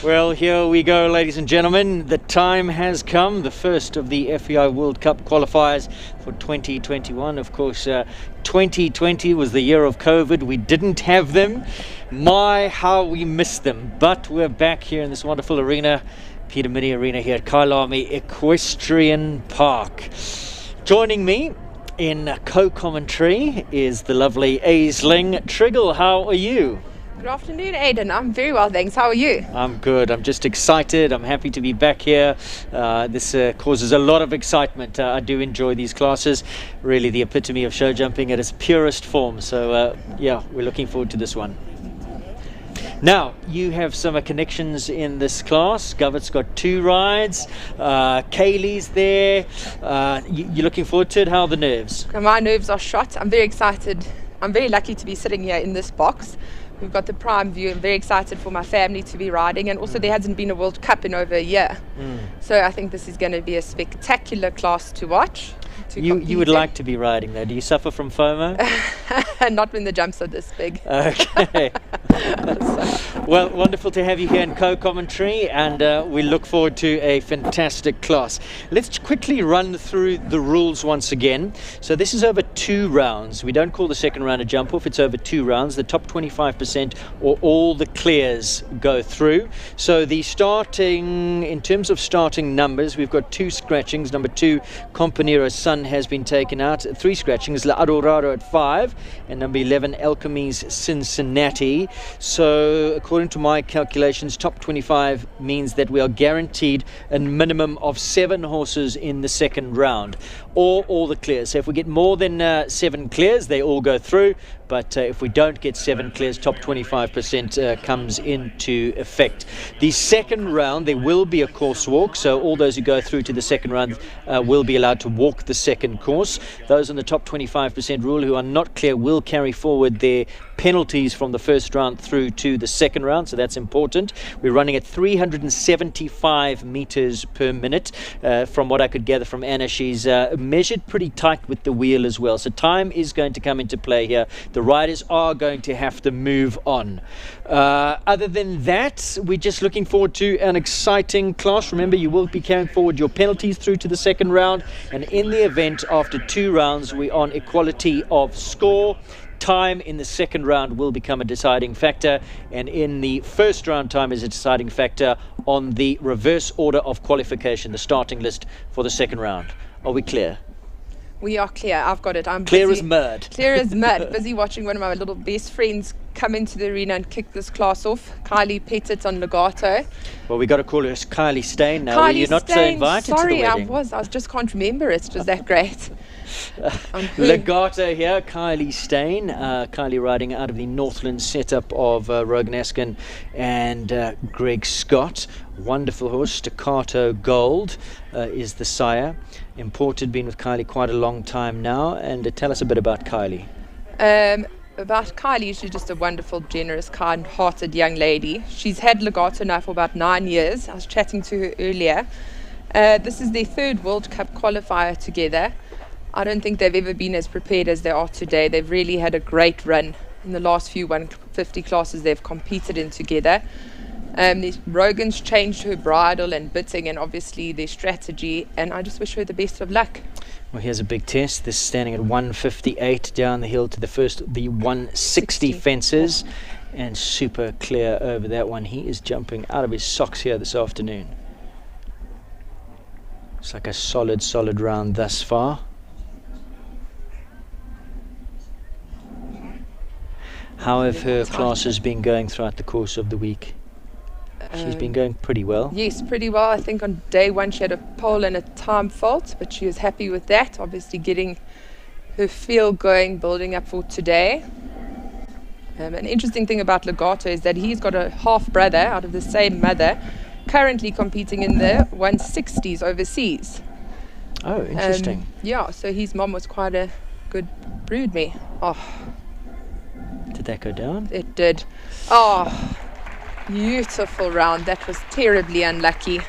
Well, here we go, ladies and gentlemen. The time has come, the first of the FEI World Cup qualifiers for 2021. Of course, 2020 was the year of COVID. We didn't have them. My, how we missed them. But we're back here in this wonderful arena. Peter Mini Arena here at Kailami Equestrian Park. Joining me in co-commentary is the lovely Aisling Triggle. How are you? Good afternoon, Aidan. I'm very well, thanks. How are you? I'm good. I'm just excited. I'm happy to be back here. This causes a lot of excitement. I do enjoy these classes. Really the epitome of show jumping at its purest form. So yeah, we're looking forward to this one. Now, you have some connections in this class. Govert's got 2 rides. Kaylee's there. You're looking forward to it? How are the nerves? My nerves are shot. I'm very excited. I'm very lucky to be sitting here in this box. We've got the prime view. I'm very excited for my family to be riding, and also there hasn't been a World Cup in over a year. So I think this is going to be a spectacular class to watch. You would like to be riding though. Do you suffer from FOMO? Not when the jumps are this big. Okay. Well, wonderful to have you here in co-commentary, and we look forward to a fantastic class. Let's quickly run through the rules once again. So this is over 2 rounds. We don't call the second round a jump off. It's over 2 rounds. The top 25% or all the clears go through. So the starting, in terms of starting numbers, we've got 2 scratchings. Number 2, Companero's Sun has been taken out. 3 scratchings, La Adorado at 5, and number 11, Alchemy's Cincinnati. So according to my calculations, top 25 means that we are guaranteed a minimum of 7 horses in the second round, or all the clears. So if we get more than 7 clears, they all go through. But if we don't get 7 clears, top 25% comes into effect. The second round, there will be a course walk. So all those who go through to the second round will be allowed to walk the second course. Those on the top 25% rule who are not clear will carry forward their penalties from the first round through to the second round, so that's important. We're running at 375 meters per minute. From what I could gather from Anna, she's measured pretty tight with the wheel as well, so time is going to come into play here. The riders are going to have to move on. Other than that, we're just looking forward to an exciting class. Remember, you will be carrying forward your penalties through to the second round, and in the event after 2 rounds we're on equality of score, time in the second round will become a deciding factor, and in the first round, time is a deciding factor on the reverse order of qualification, the starting list for the second round. Are we clear? We are clear. I've got it. I'm clear busy, as mud. Clear as mud. Busy watching one of my little best friends come into the arena and kick this class off. Kylie Pettit on Legato. Well, we got to call her Kylie Stain now. Kylie, you're not so invited sorry, to the wedding. I just can't remember it. It was that great. Legato here, Kylie Stain. Kylie riding out of the Northland setup of Rogan Askin and Greg Scott. Wonderful horse. Staccato Gold is the sire. Imported, been with Kylie quite a long time now. And tell us a bit about Kylie. About Kylie, she's just a wonderful, generous, kind-hearted young lady. She's had Legato now for about 9 years. I was chatting to her earlier. This is their 3rd World Cup qualifier together. I don't think they've ever been as prepared as they are today. They've really had a great run in the last few 150 classes they've competed in together. Rogan's changed her bridle and bitting and obviously their strategy, and I just wish her the best of luck. Well, here's a big test. This is standing at 158 down the hill to the 160 fences, and super clear over that one. He is jumping out of his socks here this afternoon. It's like a solid round thus far. How have her classes been going throughout the course of the week? She's been going pretty well. Yes, pretty well. I think on day 1 she had a pole and a time fault, but she was happy with that. Obviously getting her feel going, building up for today. An interesting thing about Legato is that he's got a half brother out of the same mother, currently competing in the 160s overseas. Oh, interesting. Yeah, so his mom was quite a good brood mare. Oh. Did that go down? It did. Oh, beautiful round. That was terribly unlucky.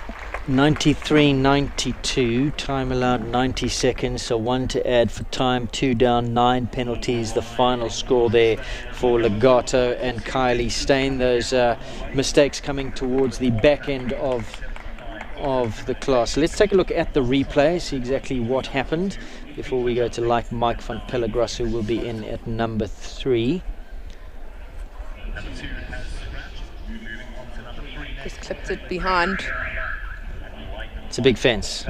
93.92, time allowed 90 seconds, so 1 to add for time, 2 down, 9 penalties. The final score there for Legato and Kylie Stain. Those mistakes coming towards the back end of the class. Let's take a look at the replay, see exactly what happened before we go to Mike van Pellegros, who will be in at number 3. Just clipped it behind. It's a big fence.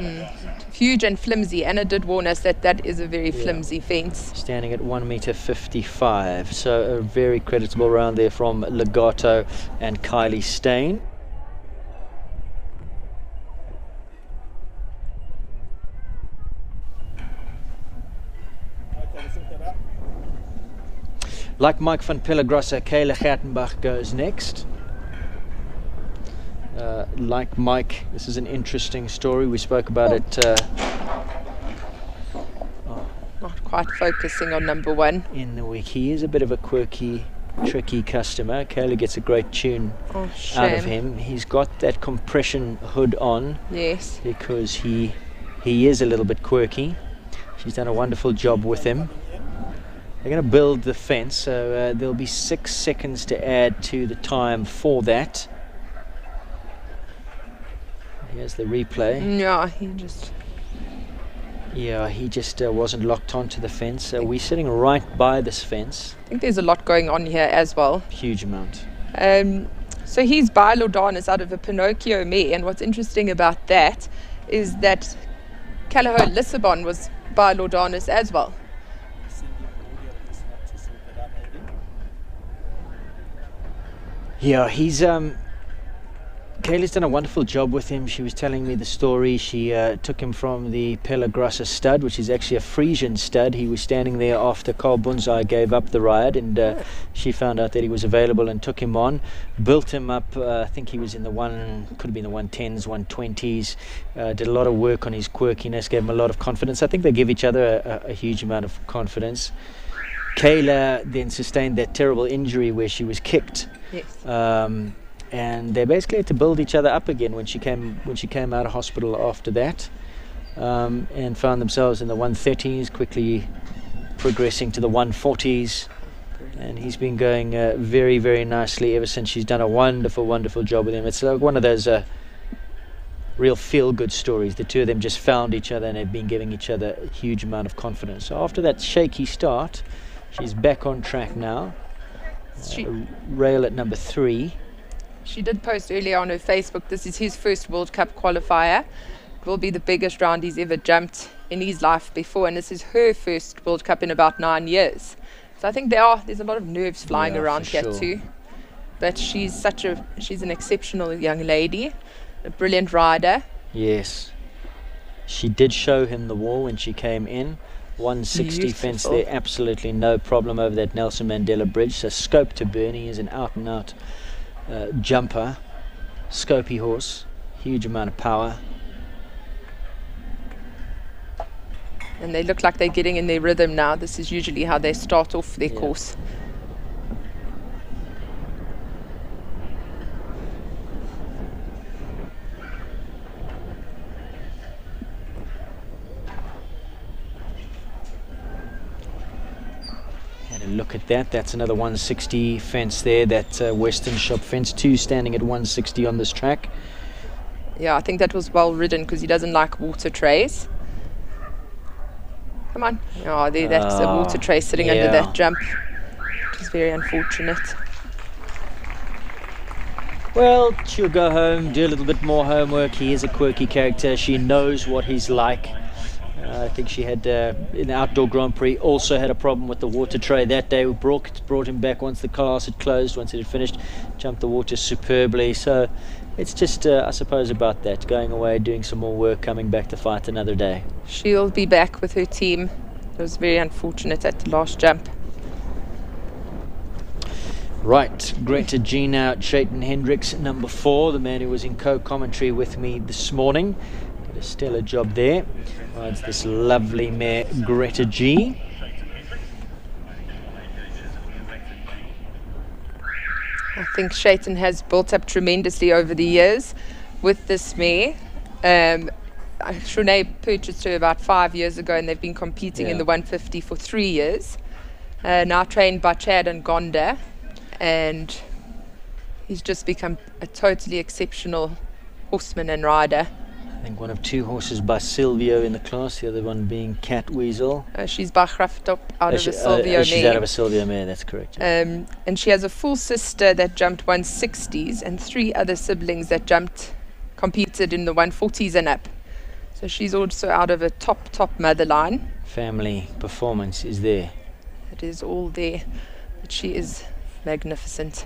Huge and flimsy. Anna did warn us that that is a very flimsy fence. Standing at 1.55 m. So a very creditable round there from Legato and Kylie Stain. Like Mike van Pellegrossa, Kayla Gattenbach goes next. Like Mike, this is an interesting story. We spoke about it. Not quite focusing on number one. In the week. He is a bit of a quirky, tricky customer. Kayla gets a great tune out of him. He's got that compression hood on. Yes. Because he is a little bit quirky. She's done a wonderful job with him. They're going to build the fence, so there'll be 6 seconds to add to the time for that. Here's the replay. Yeah, he just wasn't locked onto the fence. We're sitting right by this fence. I think there's a lot going on here as well. Huge amount. So he's by Laudanus out of a Pinocchio mare, and what's interesting about that is that Callao Lissabon was by Laudanus as well. Yeah, he's Kayla's done a wonderful job with him. She was telling me the story. She took him from the Pellegrossa stud, which is actually a Frisian stud. He was standing there after Carl Bunzai gave up the ride, and she found out that he was available and took him on, built him up. I think he was in the could have been the 110s, 120s. Did a lot of work on his quirkiness, gave him a lot of confidence. I think they give each other a huge amount of confidence. Kayla then sustained that terrible injury where she was kicked. Yes. And they basically had to build each other up again when she came out of hospital after that, and found themselves in the 130s, quickly progressing to the 140s, and he's been going very, very nicely ever since. She's done a wonderful job with him. It's like one of those real feel-good stories. The two of them just found each other and have been giving each other a huge amount of confidence. So after that shaky start, she's back on track now. Rail at number 3. She did post earlier on her Facebook, this is his first World Cup qualifier. It will be the biggest round he's ever jumped in his life before, and this is her first World Cup in about 9 years. So I think there's a lot of nerves flying around here too. But she's an exceptional young lady, a brilliant rider. Yes. She did show him the wall when she came in. 160 fence there, absolutely no problem over that Nelson Mandela Bridge. So scope to burn. He is an out and out jumper, scopy horse, huge amount of power. And they look like they're getting in their rhythm now. This is usually how they start off their course. Look at that. That's another 160 fence there. That Western Shop fence. 2 standing at 160 on this track. Yeah, I think that was well ridden because he doesn't like water trays. Come on. Oh, that's a water tray sitting under that jump. Which is very unfortunate. Well, she'll go home, do a little bit more homework. He is a quirky character. She knows what he's like. I think she had in the outdoor Grand Prix also had a problem with the water tray that day. We brought him back once the class had closed, once it had finished, jumped the water superbly. So it's just I suppose about that, going away, doing some more work, coming back to fight another day. She'll be back with her team. It was very unfortunate at the last jump. Right, Greta G now at Chayton Hendricks, number 4, the man who was in co-commentary with me this morning. Did a stellar job there. Rides this lovely mare, Greta G. I think Chayton has built up tremendously over the years with this mare. Shunay purchased her about 5 years ago, and they've been competing in the 150 for 3 years. Now trained by Chad and Gonda, and he's just become a totally exceptional horseman and rider. I think one of 2 horses by Silvio in the class, the other one being Cat Weasel. She's by Graftop out of a Silvio mare. She's out of a Silvio mare, that's correct. Yeah. And she has a full sister that jumped 160s and 3 other siblings that jumped competed in the 140s and up. So she's also out of a top mother line. Family performance is there. It is all there. But she is magnificent.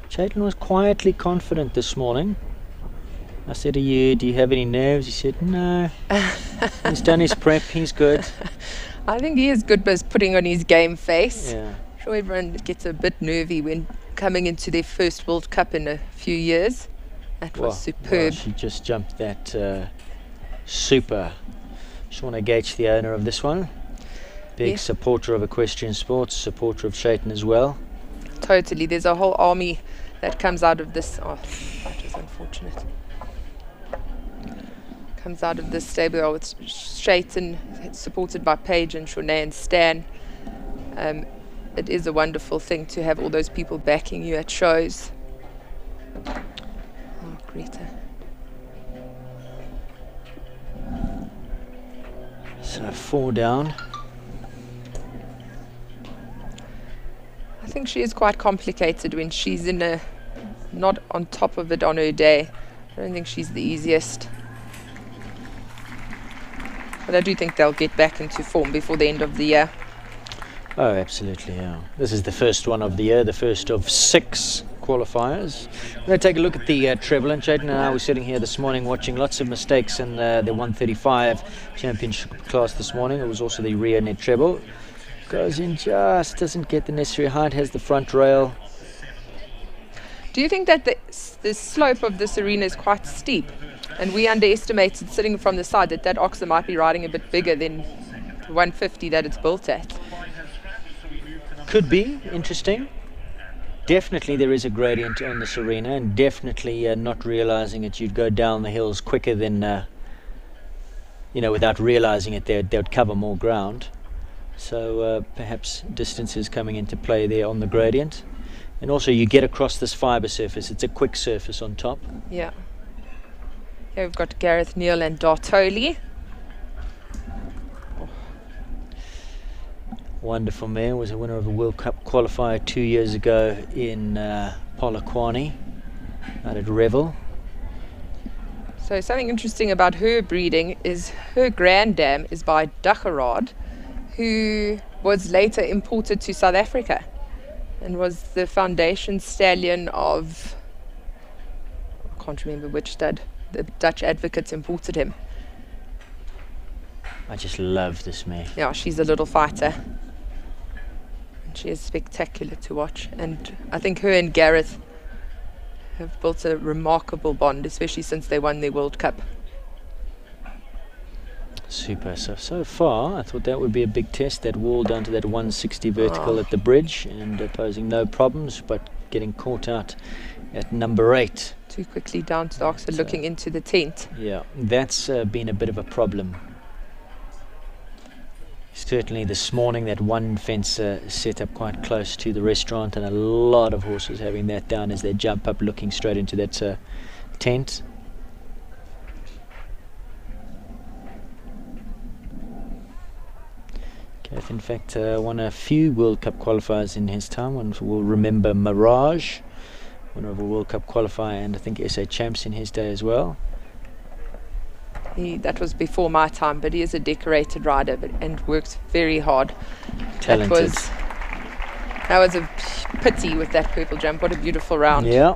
Chaitin was quietly confident this morning. I said to you, do you have any nerves? He said, no. He's done his prep, he's good. I think he is good by putting on his game face. Yeah. I'm sure everyone gets a bit nervy when coming into their first World Cup in a few years. That was superb. Well, she just jumped that super. Shauna Gates, the owner of this one. Big supporter of equestrian sports, supporter of Chaitin as well. Totally. There's a whole army that comes out of this. Oh, that was unfortunate. Comes out of this stable with Chaitin, supported by Paige and Shaunae and Stan. It is a wonderful thing to have all those people backing you at shows. Oh, Greta. So 4 down. I think she is quite complicated when she's not on top of it on her day. I don't think she's the easiest. But I do think they'll get back into form before the end of the year. Oh, absolutely, yeah. This is the first one of the year, the first of 6 qualifiers. We're going to take a look at the treble, and Chaitin and I were sitting here this morning watching lots of mistakes in the 135 championship class this morning. It was also the Reonet treble. Goes in just, doesn't get the necessary height, has the front rail. Do you think that the slope of this arena is quite steep? And we underestimated, sitting from the side, that oxer might be riding a bit bigger than the 150 that it's built at. Could be interesting. Definitely there is a gradient on this arena, and definitely not realizing it, you'd go down the hills quicker than, without realizing it, they would cover more ground. So perhaps distance is coming into play there on the gradient. And also you get across this fibre surface, it's a quick surface on top. Yeah. Here we've got Gareth Neal and Dartoli. Wonderful mare, was a winner of a World Cup qualifier 2 years ago in Polokwane out at Revel. So something interesting about her breeding is her granddam is by Daggerard, who was later imported to South Africa and was the foundation stallion of, I can't remember which stud, the Dutch advocates imported him. I just love this mare. Yeah, she's a little fighter. And she is spectacular to watch. And I think her and Gareth have built a remarkable bond, especially since they won their World Cup. Super. So far, I thought that would be a big test, that wall down to that 160 vertical at the bridge, and posing no problems, but getting caught out at number 8. Too quickly down to the Oxford, looking into the tent. Yeah, that's been a bit of a problem. Certainly this morning, that one fence set up quite close to the restaurant, and a lot of horses having that down as they jump up, looking straight into that tent. Gareth, in fact, won a few World Cup qualifiers in his time. One will remember Mirage, winner of a World Cup qualifier, and I think SA Champs in his day as well. That was before my time, but he is a decorated rider and works very hard. Talented. That was a pity with that purple jump. What a beautiful round. Yeah.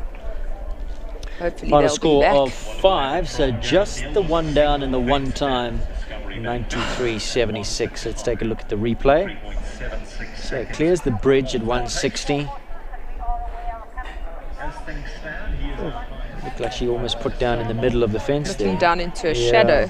Hopefully Final they'll score be back. of 5, so just the one down in the one time. 93.76. Let's take a look at the replay. So it clears the bridge at 160. Oh, looked like she almost put down in the middle of the fence. Looking there. down into a shadow.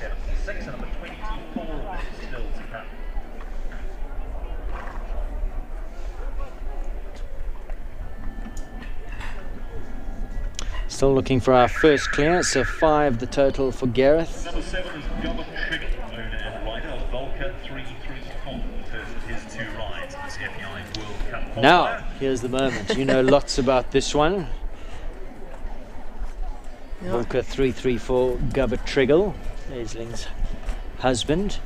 Still looking for our first clear, so 5 the total for Gareth. Number 7 is Gobert Trigger, owner and rider, Volker 334, first of his 2 rides in this FEI World Cup. Now, here's the moment. You know lots about this one. Yeah. Volker 334, Gobert Trigger, Aisling's husband.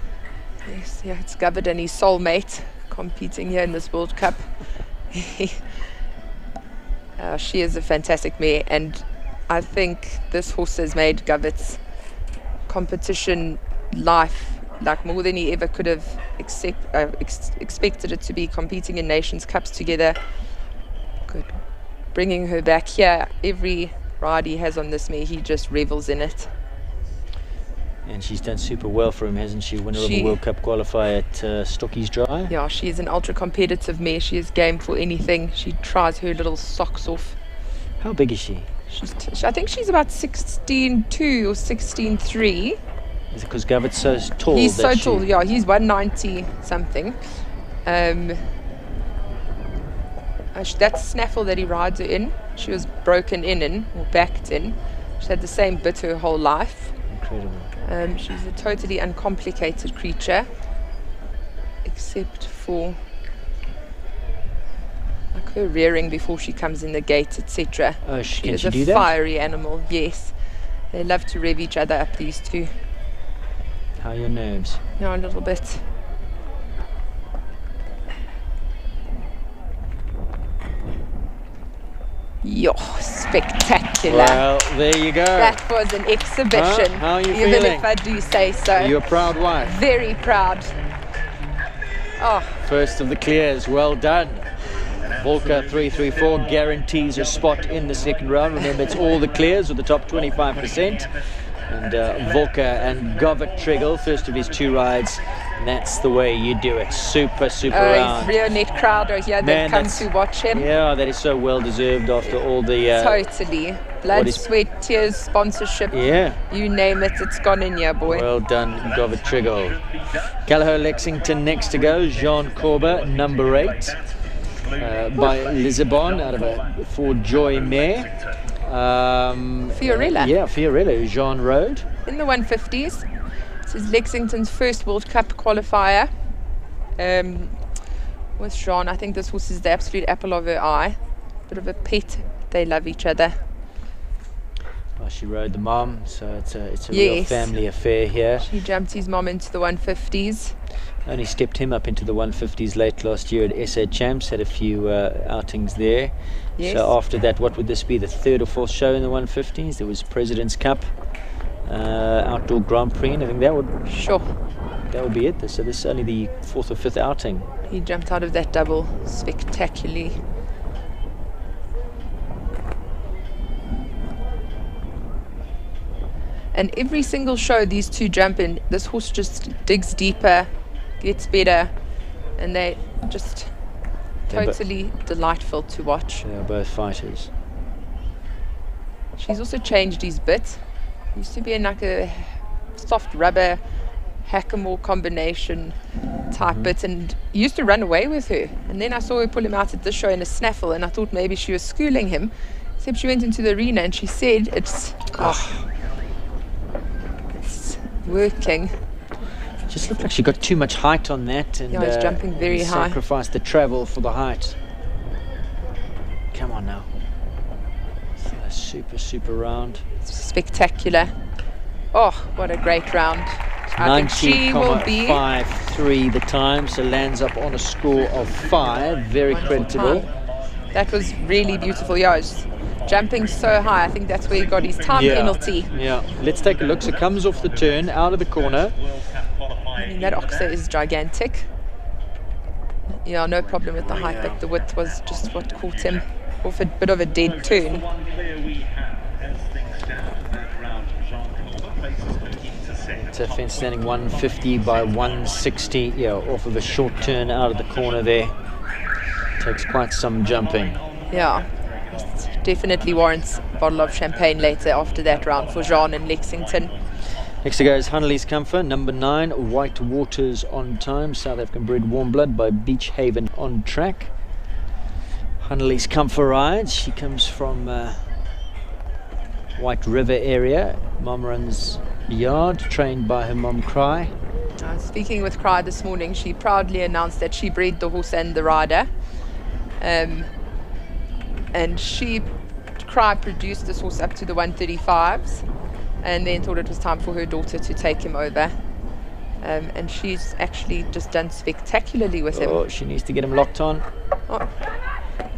Yes, yeah, it's Gubbard and his soulmate competing here in this World Cup. She is a fantastic mare, and I think this horse has made Govert's competition life like more than he ever could have expected it to be, competing in Nations Cups together. Good. Bringing her back here, every ride he has on this mare, he just revels in it. And she's done super well for him, hasn't she? Winner of a World Cup qualifier at Stockies Dry. Yeah, she's an ultra competitive mare. She is game for anything. She tries her little socks off. How big is she? I think she's about 16.2 or 16.3. Is it because Govert's so tall? He's so tall, yeah. He's 190 something. That snaffle that he rides her in, she was broken in or backed in. She had the same bit her whole life. Incredible. She's a totally uncomplicated creature, except for like her rearing before she comes in the gate, etc. Oh, She can is she a do that? fiery animal, yes. They love to rev each other up, these two. How are your nerves? Yeah, a little bit. Yo, spectacular. Well, there you go. That was an exhibition. How are you even feeling? If I do say so. You're a proud wife. Very proud. Oh, First of the clears, well done. Volker 334 guarantees a spot in the second round. Remember, it's all the clears with the top 25%. And Volker and Govert Triggle, first of his two rides. And that's the way you do it. Super round. Reonet crowd are here. They've come to watch him. Yeah, that is so well deserved after all the... Totally. Blood, sweat, tears, sponsorship. Yeah. You name it, it's gone in here, boy. Well done, Govert Triggle. Gallagher Lexington next to go. Jean Corber, number 8. By Lisbon, out of a Ford Joy mare. Fiorella. Yeah, Fiorella, who Jean rode. In the 150s. This is Lexington's first World Cup qualifier. With Jean, I think this horse is the absolute apple of her eye. Bit of a pet. They love each other. Well, she rode the mom, so it's a real family affair here. She jumped his mom into the 150s. Only stepped him up into the 150s late last year at SA Champs, had a few outings there. Yes. So after that, what would this be, the third or fourth show in the 150s? There was President's Cup, Outdoor Grand Prix, and I think that would be it. So this is only the fourth or fifth outing. He jumped out of that double spectacularly. And every single show these two jump in, this horse just digs deeper, gets better, and they just totally delightful to watch. They are both fighters. She's also changed his bit. He used to be in like a soft rubber hackamore combination type bit, and he used to run away with her. And then I saw her pull him out at this show in a snaffle, and I thought maybe she was schooling him. Except she went into the arena and she said it's working. Just looked like she got too much height on that, and he's jumping very high. Sacrificed the travel for the height. Come on now. Super round. Spectacular. Oh, what a great round. I think she will be 90.53 the time, so lands up on a score of 5. Very creditable. That was really beautiful. Yeah, it's jumping so high. I think that's where he got his time penalty. Yeah, let's take a look. So comes off the turn, out of the corner. I mean, that oxer is gigantic. Yeah, no problem with the height, but the width was just what caught him off a bit of a dead turn. It's a fence standing 150 by 160. Yeah, off of a short turn out of the corner there. Takes quite some jumping. Yeah, definitely warrants a bottle of champagne later after that round for Jean and Lexington. Next to go is Hunnelly's Comfort, number 9, White Waters on time, South African bred warm blood by Beach Haven on track. Hunnelly's Comfort rides. She comes from White River area. Mom runs yard, trained by her mom Cry. Speaking with Cry this morning, she proudly announced that she bred the horse and the rider. And Cry produced this horse up to the 135s. And then thought it was time for her daughter to take him over. And she's actually just done spectacularly with him. Oh, she needs to get him locked on. Oh.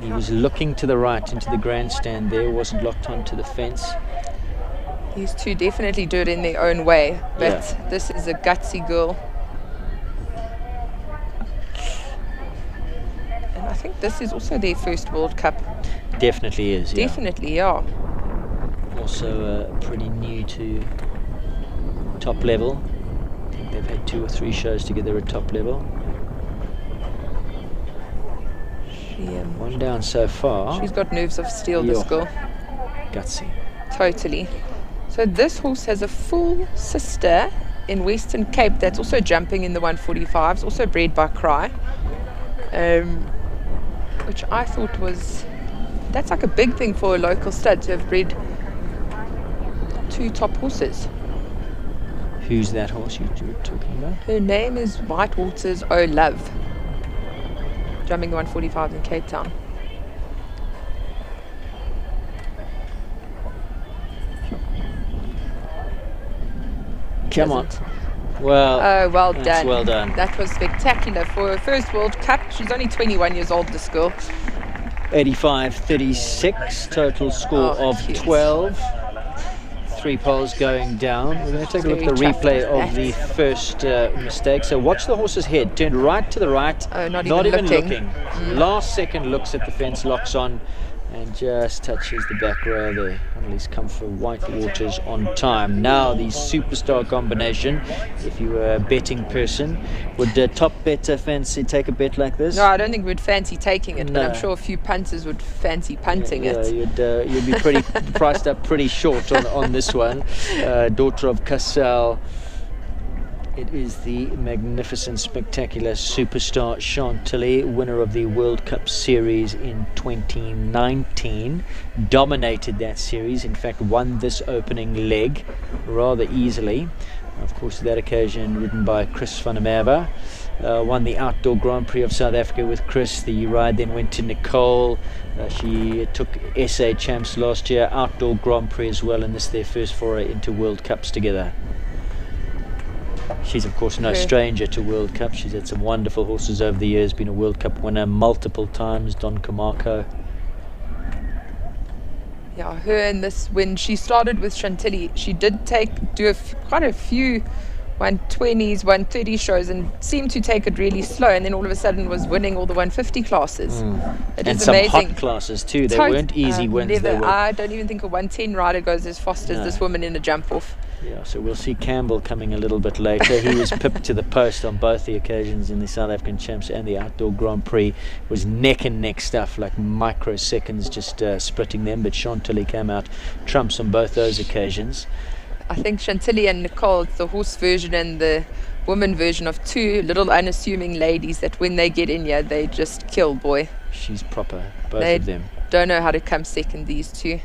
He was looking to the right into the grandstand there, wasn't locked onto the fence. These two definitely do it in their own way, but this is a gutsy girl. And I think this is also their first World Cup. Definitely is, yeah. Definitely, yeah. Also pretty new to top level. I think they've had 2 or 3 shows together at top level. One down so far. She's got nerves of steel, this girl. Gutsy. Totally. So this horse has a full sister in Western Cape that's also jumping in the 145s, also bred by Cry, which I thought was, that's like a big thing for a local stud to have bred 2 top horses. Who's that horse you were talking about? Her name is Whitewater's Oh Love, jumping the 145 in Cape Town. Come on. Well, oh, well done. Well done. That was spectacular for her first World Cup. She's only 21 years old, this girl. 85-36, total score of 12. 3 poles going down. We're going to take a look at the replay of the first mistake. So watch the horse's head. Turned right to the right. Oh, not even looking. Last second looks at the fence, locks on, and just touches the back rail there. Annalise come for Whitewater's on time. Now the superstar combination. If you were a betting person, would Top Bet fancy take a bet like this? No, I don't think we'd fancy taking it, but I'm sure a few punters would fancy punting it. You'd be pretty priced up pretty short on this one. Daughter of Cassel. It is the magnificent, spectacular superstar Chantilly, winner of the World Cup Series in 2019. Dominated that series, in fact won this opening leg rather easily. Of course, that occasion ridden by Chris van der Merwe. Won the Outdoor Grand Prix of South Africa with Chris. The ride then went to Nicole. She took SA Champs last year, Outdoor Grand Prix as well, and this is their first foray into World Cups together. She's of course no stranger to World Cup. She's had some wonderful horses over the years, been a World Cup winner multiple times, Don Camarco. Yeah, her and this, when she started with Chantilly, she did do quite a few 120s, 130 shows and seemed to take it really slow, and then all of a sudden was winning all the 150 classes. It and is some amazing. Hot classes too. They weren't easy wins. I don't even think a 110 rider goes as fast as this woman in a jump off. Yeah, so we'll see Campbell coming a little bit later. He was pipped to the post on both the occasions in the South African Champs and the Outdoor Grand Prix. It was neck and neck stuff, like microseconds just splitting them, but Chantilly came out trumps on both those occasions. I think Chantilly and Nicole, the horse version and the woman version of 2 little unassuming ladies that when they get in here, they just kill, boy. She's proper, both of them. Don't know how to come second, these 2.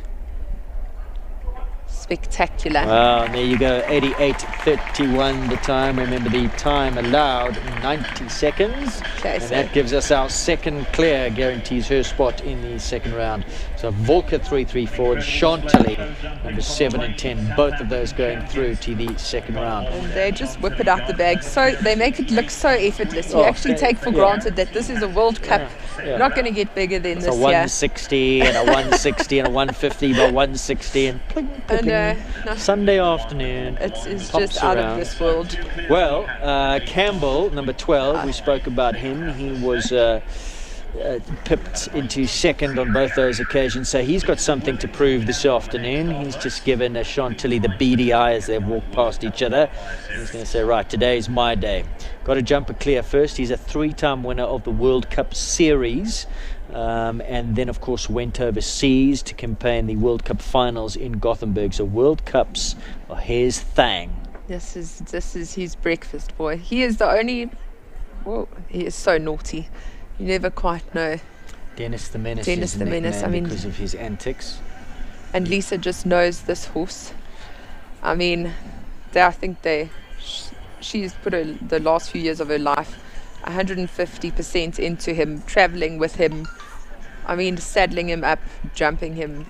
Spectacular. Wow, and there you go, 88.31 the time. Remember, the time allowed 90 seconds. Okay, and that gives us our second clear, guarantees her spot in the second round. So Volker 334 and Chantilly number 7 and 10, both of those going through to the second round. And they just whip it out the bag. So they make it look so effortless. You actually take for granted that this is a World Cup. Not going to get bigger than this year. A 160 and a 160 and a 150 by 160 and pling, pling, pling. Sunday afternoon. It's just out of this world. Well, Campbell, number 12, we spoke about him. He was pipped into second on both those occasions, so he's got something to prove this afternoon. He's just given Chantilly the beady eye as they've walked past each other. He's going to say, right, today's my day. Got to jump a clear first. He's a 3-time winner of the World Cup Series. And then of course went overseas to campaign the World Cup finals in Gothenburg. So World Cups are his thing. This is his breakfast, boy. He is the only, he is so naughty. You never quite know. Dennis the Menace. Dennis the Menace, I mean, because of his antics. And Lisa just knows this horse. I mean, I think she's put the last few years of her life 150% into him, traveling with him. I mean, saddling him up, jumping him,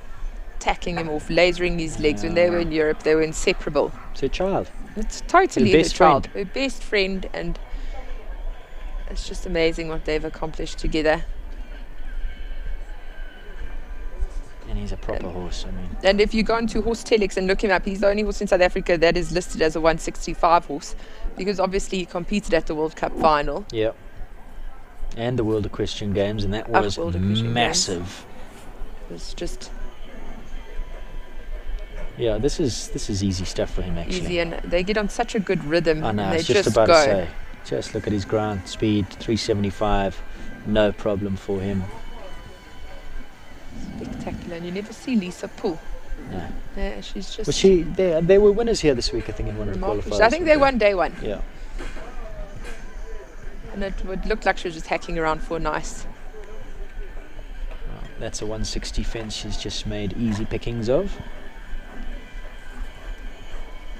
tacking him off, lasering his legs. When they were in Europe, they were inseparable. It's her child. It's totally her child, her best friend, and it's just amazing what they've accomplished together. And he's a proper horse. I mean, and if you go into Horse Telex and look him up, he's the only horse in South Africa that is listed as a 165 horse, because obviously he competed at the World Cup final. yeah. And the World Equestrian Games, and that was World Equestrian massive. It's just Yeah, this is easy stuff for him actually. easy, and they get on such a good rhythm. I know, and I they was just just about go. to say. Just look at his ground speed, 375, no problem for him. Spectacular, and you never see Lisa pull. No. Yeah, she's just. Well, they were winners here this week, I think, in one of the remarkable. qualifiers. I think they won day one. Yeah. And it would look like she was just hacking around for a nice. Well, that's a 160 fence she's just made easy pickings of.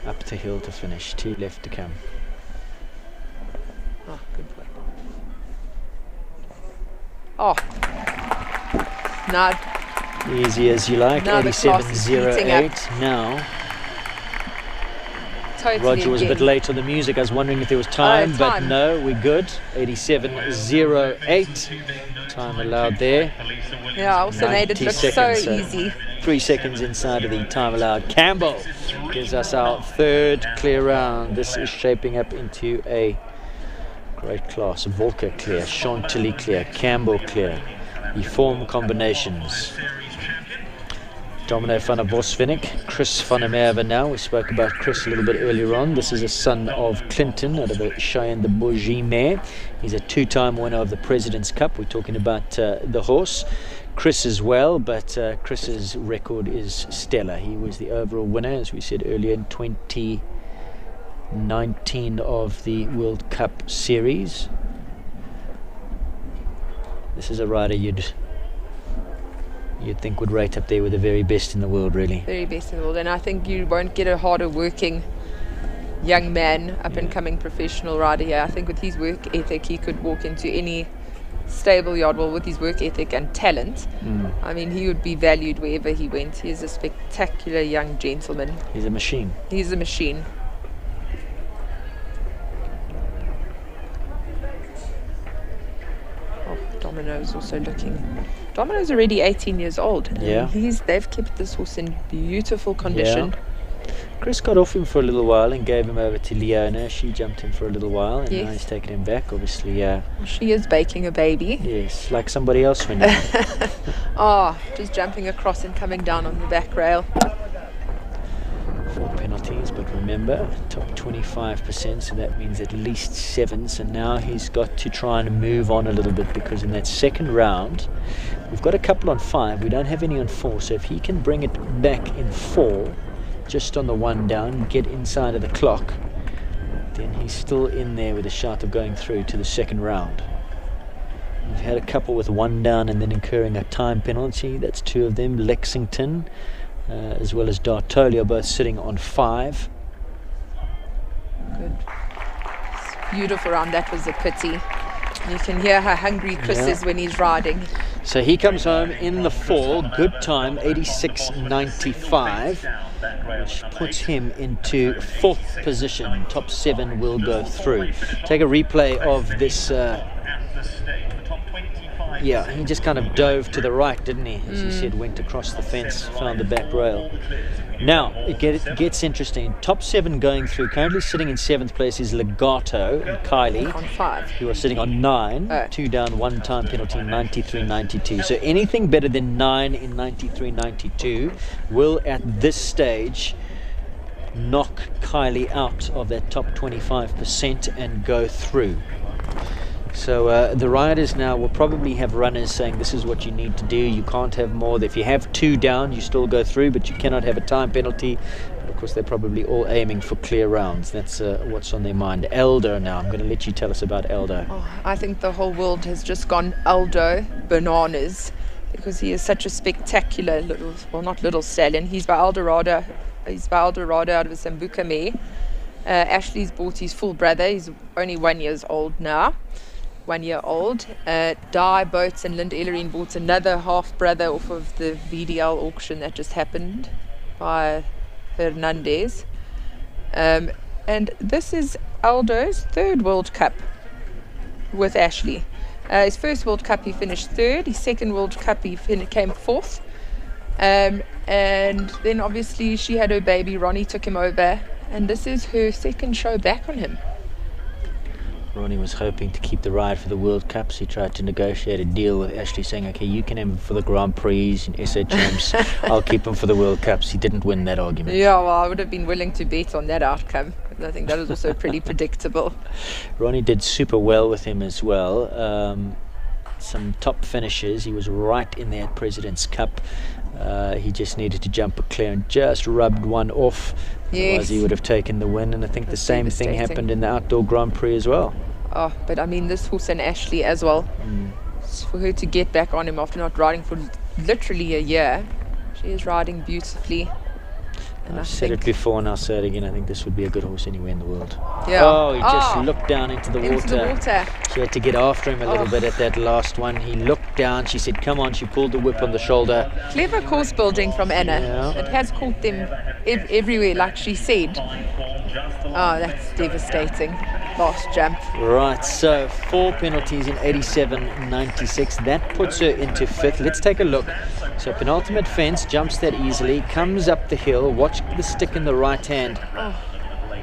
Up the hill to finish, 2 left to come. Oh, good boy. Oh. Now. Easy as you like, Now the class is heating 87.08 now. Totally Roger was a bit again. late on the music. I was wondering if there was time, but time. no, we're good. 87.08. Time allowed there. Yeah, I also made it 90 look seconds, so easy. 3 seconds inside of the time allowed. Campbell gives us our 3rd clear round. This is shaping up into a great class. Volker clear, Chantilly clear, Campbell clear. The form combinations. Domino van der Bosvinnik, Chris van der Merwe now. We spoke about Chris a little bit earlier on. This is a son of Clinton out of the Cheyenne de Bourgie mare. He's a 2-time winner of the President's Cup. We're talking about the horse. Chris as well, but Chris's record is stellar. He was the overall winner, as we said earlier, in 2019 of the World Cup Series. This is a rider you'd think would rate up there with the very best in the world, really. Very best in the world, and I think you won't get a harder working young man, up and coming professional rider here. I think with his work ethic, he could walk into any stable yard. Well, with his work ethic and talent, I mean, he would be valued wherever he went. He is a spectacular young gentleman. He's a machine. He's a machine. Oh, Domino's also looking. Domino's already 18 years old. And Yeah. they've kept this horse in beautiful condition. Yeah. Chris got off him for a little while and gave him over to Leona. She jumped him for a little while, and now Yes. he's taken him back. Obviously, She is baking a baby. yes, like somebody else when you Just jumping across and coming down on the back rail. 4 penalties, but remember, top 25%, so that means at least 7. So now he's got to try and move on a little bit, because in that second round, we've got a couple on 5. We don't have any on 4. So if he can bring it back in 4, just on the 1 down, get inside of the clock, then he's still in there with a shot of going through to the second round. We've had a couple with 1 down and then incurring a time penalty. That's 2 of them. Lexington, as well as D'Artoli, are both sitting on 5. Good. Beautiful round. That was a pity. You can hear how hungry Chris is when he's riding. So he comes home in the 4. Good time, 86.95, which puts him into 4th position. Top 7 will go through. Take a replay of this. Yeah, he just kind of dove to the right, didn't he? As he said, went across the fence, found the back rail. Now, it gets interesting. Top 7 going through. Currently sitting in 7th place is Legato and Kylie, On 5. who are sitting on 9. 2 down, 1 time penalty, 93.92. So anything better than 9 in 93.92 will, at this stage, knock Kylie out of that top 25% and go through. So the riders now will probably have runners saying this is what you need to do. You can't have more. If you have 2 down, you still go through, but you cannot have a time penalty. But of course, they're probably all aiming for clear rounds. That's what's on their mind. Eldo now. I'm going to let you tell us about Eldo. I think the whole world has just gone Aldo bananas, because he is such a spectacular not little stallion. He's by Eldorado. He's by Eldorado out of Sambuca mare. Ashley's bought his full brother. He's only 1 year old now. 1 year old. Di Boats and Linda Ellerine bought another half brother off of the VDL auction that just happened by Hernandez. And this is Aldo's 3rd World Cup with Ashley. His first World Cup he finished 3rd. His second World Cup he came 4th. And then obviously she had her baby. Ronnie took him over, and this is her second show back on him. Ronnie was hoping to keep the ride for the World Cups. He tried to negotiate a deal with Ashley, saying, okay, you can have him for the Grand Prix and SA Champs. I'll keep him for the World Cups. He didn't win that argument. Yeah, well, I would have been willing to bet on that outcome. I think that was also pretty predictable. Ronnie did super well with him as well. Some top finishes. He was right in there at President's Cup. He just needed to jump a clear and just rubbed one off. Yes. Otherwise he would have taken the win, and I think That's the same thing happened in the Outdoor Grand Prix as well. Oh, but I mean, this horse and Ashley as well. For her to get back on him after not riding for literally a year, she is riding beautifully. And I've said it before and I'll say it again, I think this would be a good horse anywhere in the world. Yeah. Oh, he just looked down into the Into the water. She had to get after him a little bit at that last one. He looked down, she said, come on, she pulled the whip on the shoulder. Clever course building from Anna. Yeah. It has caught them everywhere, like she said. Oh, that's devastating. Last jump. Right, so 4 penalties in 87.96. That puts her into 5th. Let's take a look. So penultimate fence, jumps that easily, comes up the hill. Watch the stick in the right hand.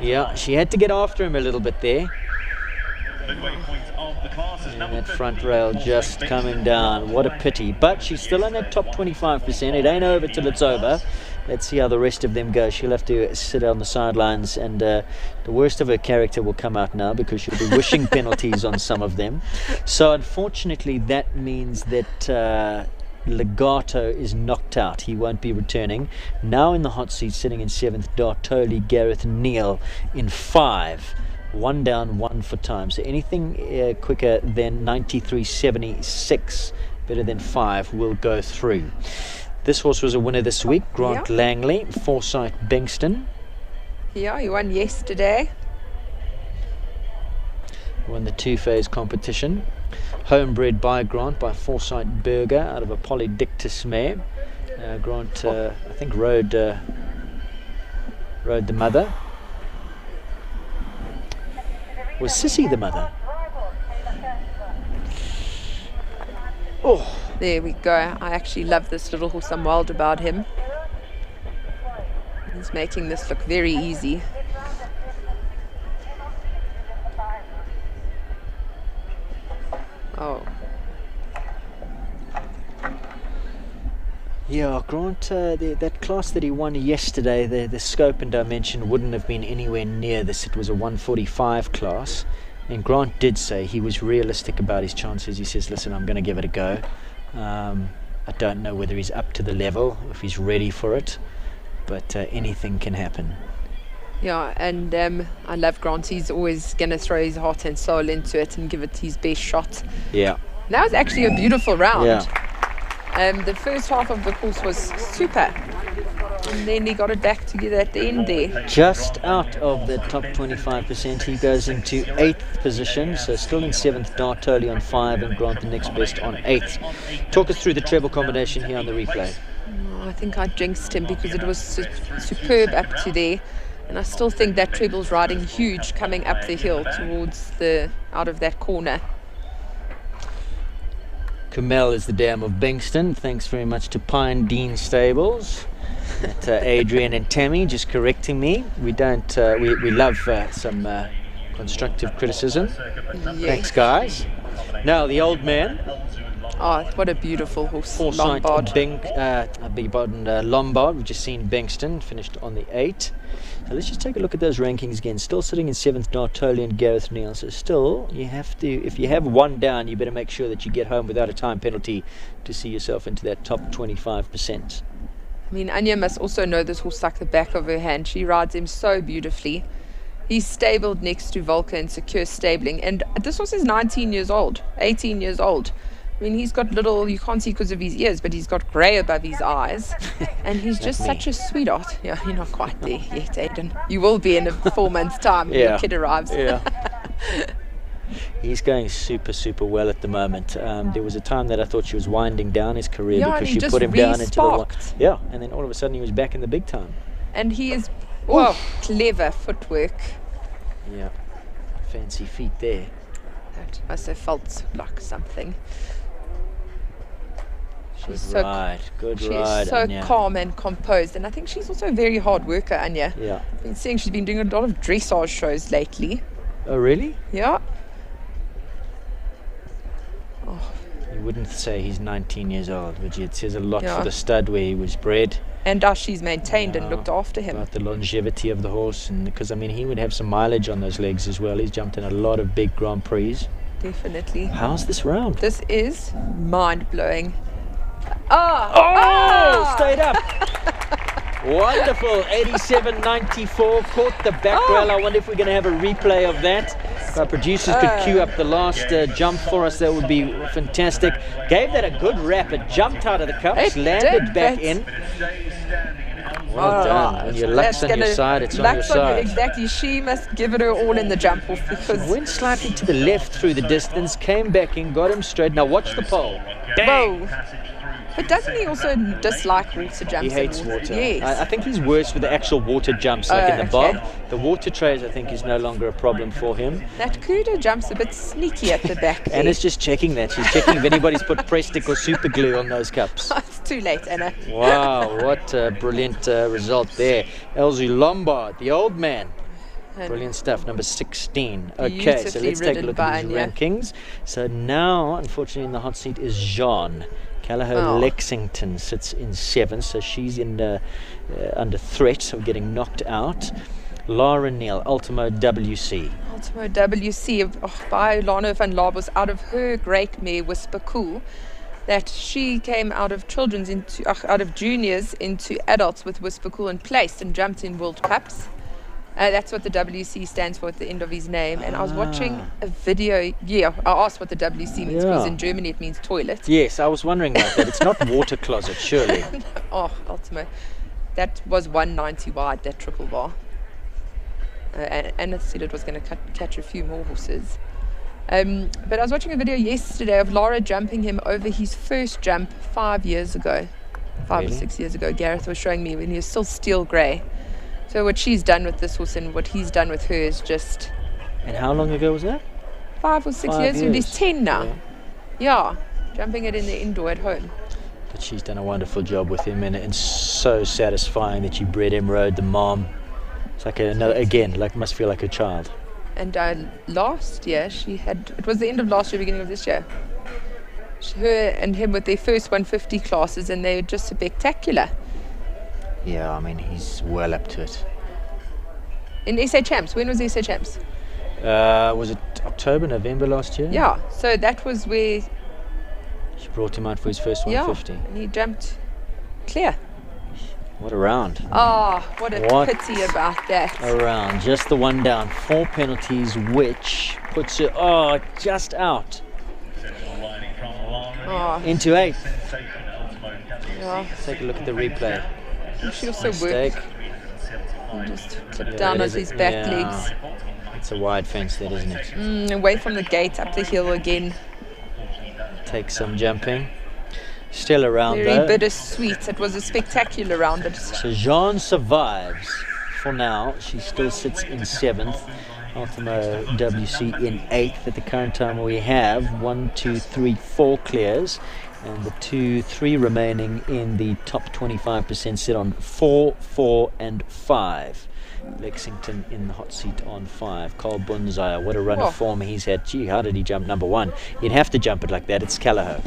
Yeah, she had to get after him a little bit there. And that front rail just coming down. What a pity. But she's still in that top 25%. It ain't over till it's over. Let's see how the rest of them go. She'll have to sit on the sidelines, and the worst of her character will come out now because she'll be wishing penalties on some of them. So unfortunately that means that Legato is knocked out. He won't be returning. Now in the hot seat, sitting in 7th, Dartoli, Gareth Neal in 5. 1 down, 1 for time. So anything quicker than 93.76, better than 5, will go through. This horse was a winner this week. Grant Langley, Forsyth Bengston. Yeah, he won yesterday. Won the 2-phase competition. Homebred by Grant by Forsyth Berger out of a Polydictus mare. Grant, I think, rode the mother. Was Sissy the mother? Oh, there we go. I actually love this little horse. I'm wild about him. He's making this look very easy. Oh. Yeah, Grant, that class that he won yesterday, the scope and dimension wouldn't have been anywhere near this. It was a 145 class. And Grant did say he was realistic about his chances. He says, listen, I'm going to give it a go. I don't know whether he's up to the level, if he's ready for it, but anything can happen. Yeah, and I love Grant. He's always going to throw his heart and soul into it and give it his best shot. Yeah. That was actually a beautiful round. Yeah. The first half of the course was super. And then he got it back together at the end there. Just out of the top 25%, he goes into 8th position, so still in 7th, Dartoli on 5 and Grant the next best on 8th. Talk us through the treble combination here on the replay. I think I jinxed him because it was superb up to there. And I still think that treble's riding huge coming up the hill towards out of that corner. Kumel is the dam of Bengston. Thanks very much to Pine Dean Stables. Adrian and Tammy just correcting me. We don't. We love some constructive criticism. Yes. Thanks, guys. Now the old man. Oh, what a beautiful horse! Forsyth Lombard. Lombard. We've just seen Bengston finished on the 8. So let's just take a look at those rankings again. Still sitting in 7th, Dartoli and Gareth Neal. So still, you have to, if you have one down, you better make sure that you get home without a time penalty to see yourself into that top 25%. I mean, Anya must also know this horse like the back of her hand. She rides him so beautifully. He's stabled next to Volker in secure stabling. And this horse is 19 years old, 18 years old. I mean, he's got little, you can't see because of his ears, but he's got grey above his eyes. And he's just such a sweetheart. Yeah, you're not quite there yet, Aiden. You will be in 4 months' time when your kid arrives. Yeah. He's going super, super well at the moment. There was a time that I thought she was winding down his career because she put him down into the... Yeah, and then all of a sudden he was back in the big time. And he is, clever footwork. Yeah, fancy feet there. That must have felt like something. She's Good she ride, is so Anya. calm and composed, and I think she's also a very hard worker, Anya. Yeah. I've been seeing she's been doing a lot of dressage shows lately. Oh, really? Yeah. You wouldn't say he's 19 years old, would you? It says a lot Yeah. for the stud where he was bred. And how she's maintained and looked after him. About the longevity of the horse, and because I mean he would have some mileage on those legs as well. He's jumped in a lot of big Grand Prix. Definitely. How's this round? This is mind-blowing. Stayed up. Wonderful. 87.94. Caught the back rail. I wonder if we're going to have a replay of that. If our producers could cue up the last jump for us, that would be fantastic. Gave that a good rap. It jumped out of the cups, landed back in. Well done. When your luck's on your side, it's on your side. Exactly. She must give it her all in the jump off because Went slightly to the left through the distance, came back in, got him straight. Now watch the pole. Whoa. But doesn't he also dislike water jumps? He hates water. Yes. I think he's worse with the actual water jumps, like in the bob. okay. The water trays, I think, is no longer a problem for him. That Kuda jumps a bit sneaky at the back. Anna's just checking that. She's checking if anybody's put Prestic or super glue on those cups. It's too late, Anna. Wow, what a brilliant result there. Elzu Lombard, the old man. Brilliant stuff, number 16. Okay, so let's take a look at these rankings. So now, unfortunately, in the hot seat is Jean. Callagher Lexington sits in 7th, so she's in under threat of getting knocked out. Lara Neal, Ultimo WC. Ultimo WC by Lana van Labos out of her great mare Whisper Cool, that she came out of juniors into adults with Whisper Cool and placed and jumped in World Cups. That's what the WC stands for at the end of his name. And I was watching a video. Yeah, I asked what the WC means because in Germany it means toilet. Yes, I was wondering about that. It's not water closet, surely. Ultimo. That was 190 wide, that triple bar. And it said it was going to catch a few more horses. But I was watching a video yesterday of Lara jumping him over his first jump 5 years ago. 5 or 6 years ago. Gareth was showing me when he was still steel grey. So what she's done with this horse and what he's done with her is just... And how long ago was that? 5 or 6 years. He's 10 now. Yeah, jumping it in the indoor at home. But she's done a wonderful job with him, and it's so satisfying that she bred him, rode the mom. It's like must feel like a child. And last year it was the end of last year, beginning of this year. Her and him with their first 150 classes, and they're just spectacular. Yeah, I mean, he's well up to it. In SA Champs, when was SA Champs? Was it October, November last year? Yeah, so that was where... She brought him out for his first 150. Yeah, and he jumped clear. What a round. What a pity about that. A round, just the one down. 4 penalties, which puts her, just out. Into 8th. Yeah. Let's take a look at the replay. She also worked. Just clipped down on his back legs. It's a wide fence there, isn't it? Away from the gate, up the hill again. Take some jumping. Still around Very though. bittersweet. It was a spectacular round. So Jean survives for now. She still sits in 7th. Ultimo WC in 8th. At the current time we have 1, 2, 3, 4 clears. And the 2, 3 remaining in the top 25% sit on 4, 4, and 5. Lexington in the hot seat on 5. Cole Bunzaya, what a run of form he's had. Gee, how did he jump number 1? He'd have to jump it like that. It's Callagher.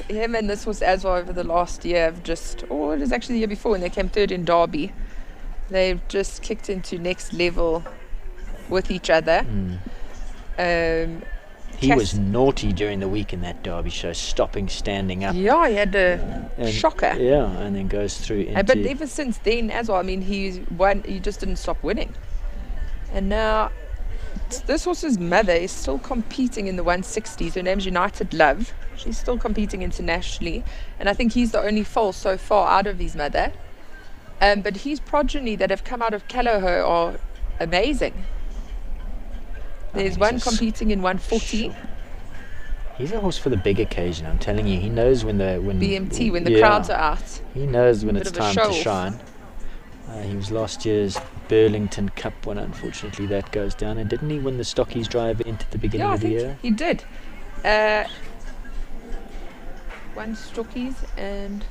Him and this was as well over the last year of it was actually the year before when they came 3rd in Derby. They've just kicked into next level with each other. He was naughty during the week in that Derby show, stopping, standing up. Yeah, he had a shocker. Yeah, and then goes through into... But ever since then as well, I mean, he just didn't stop winning. And now, this horse's mother is still competing in the 160s. Her name's United Love. She's still competing internationally. And I think he's the only foal so far out of his mother. But his progeny that have come out of Callagher are amazing. There's one competing in 140. He's a horse for the big occasion, I'm telling you. He knows when the crowds are out. He knows when it's time to shine. He was last year's Burlington Cup winner. Unfortunately, that goes down. And didn't he win the Stockies Drive into the beginning of the year? He did. 1 stockies and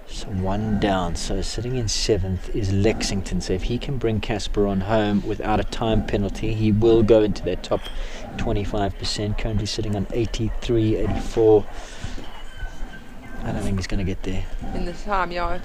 So 1 down. So sitting in 7th is Lexington. So if he can bring Casper on home without a time penalty, he will go into that top 25%. Currently sitting on 83, 84. I don't think he's going to get there. in the time, yeah.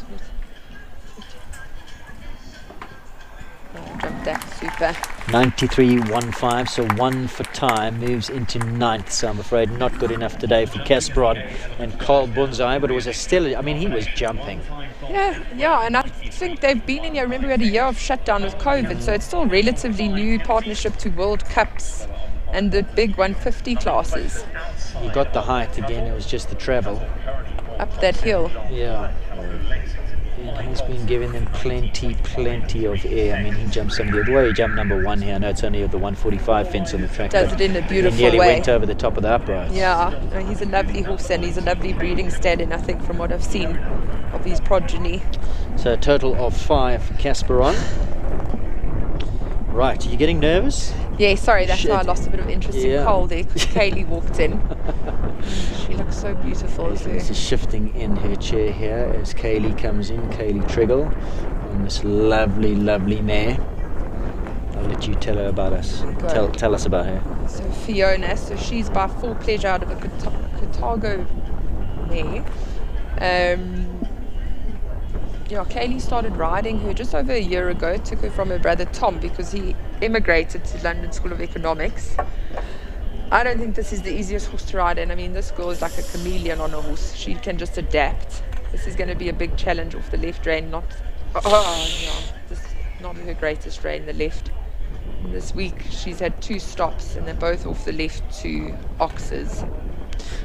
Jump that, super. 93.15, so 1 for time, moves into 9th. So I'm afraid not good enough today for Casperon and Carl Bunzai, but it was a still, I mean, he was jumping. Yeah, and I think they've been in here. Remember, we had a year of shutdown with COVID, so it's still relatively new partnership to World Cups and the big 150 classes. He got the height again, it was just the travel. Up that hill. Yeah. And he's been giving them plenty of air. I mean, he jumped some of the way he jumped number 1 here. I know it's only the 145 fence on the track. Does it in a beautiful he nearly way. went over the top of the uprights. Yeah, no, he's a lovely horse and he's a lovely breeding stallion, I think, from what I've seen of his progeny. So a total of 5 for Casperon. Right, are you getting nervous? Yeah, sorry, that's Shit. why I lost a bit of interest in Cole there, because Kaylee walked in. She looks so beautiful. This is shifting in her chair here as Kaylee comes in, Kaylee Triggle, on this lovely mare. I'll let you tell her about us. Tell us about her. So Fiona, so she's by full pleasure out of a Carthago mare. Yeah, Kaylee started riding her just over a year ago. Took her from her brother Tom because he emigrated to London School of Economics. I don't think this is the easiest horse to ride in. I mean, this girl is like a chameleon on a horse. She can just adapt. This is going to be a big challenge off the left rein. Not her greatest rein, the left. And this week she's had 2 stops and they're both off the left 2 oxes.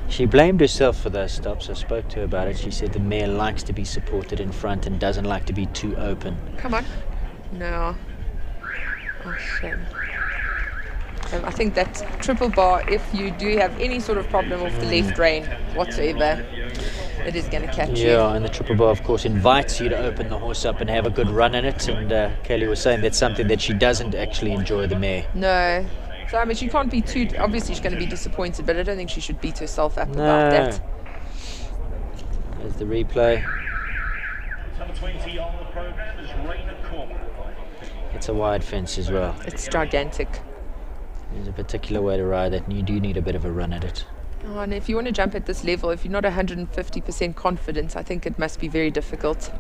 She blamed herself for those stops. I spoke to her about it. She said the mare likes to be supported in front and doesn't like to be too open. Come on. No. Oh, shame. I think that triple bar, if you do have any sort of problem off the left rein whatsoever, it is going to catch you. Yeah, and the triple bar, of course, invites you to open the horse up and have a good run in it. And Kaylee was saying that's something that she doesn't actually enjoy, the mare. No. So, I mean, she can't be too... Obviously, she's going to be disappointed, but I don't think she should beat herself up about that. There's the replay. Number 20 on the program is Reonet. It's a wide fence as well. It's gigantic. There's a particular way to ride it, and you do need a bit of a run at it. Oh, and if you want to jump at this level, if you're not 150% confident, I think it must be very difficult.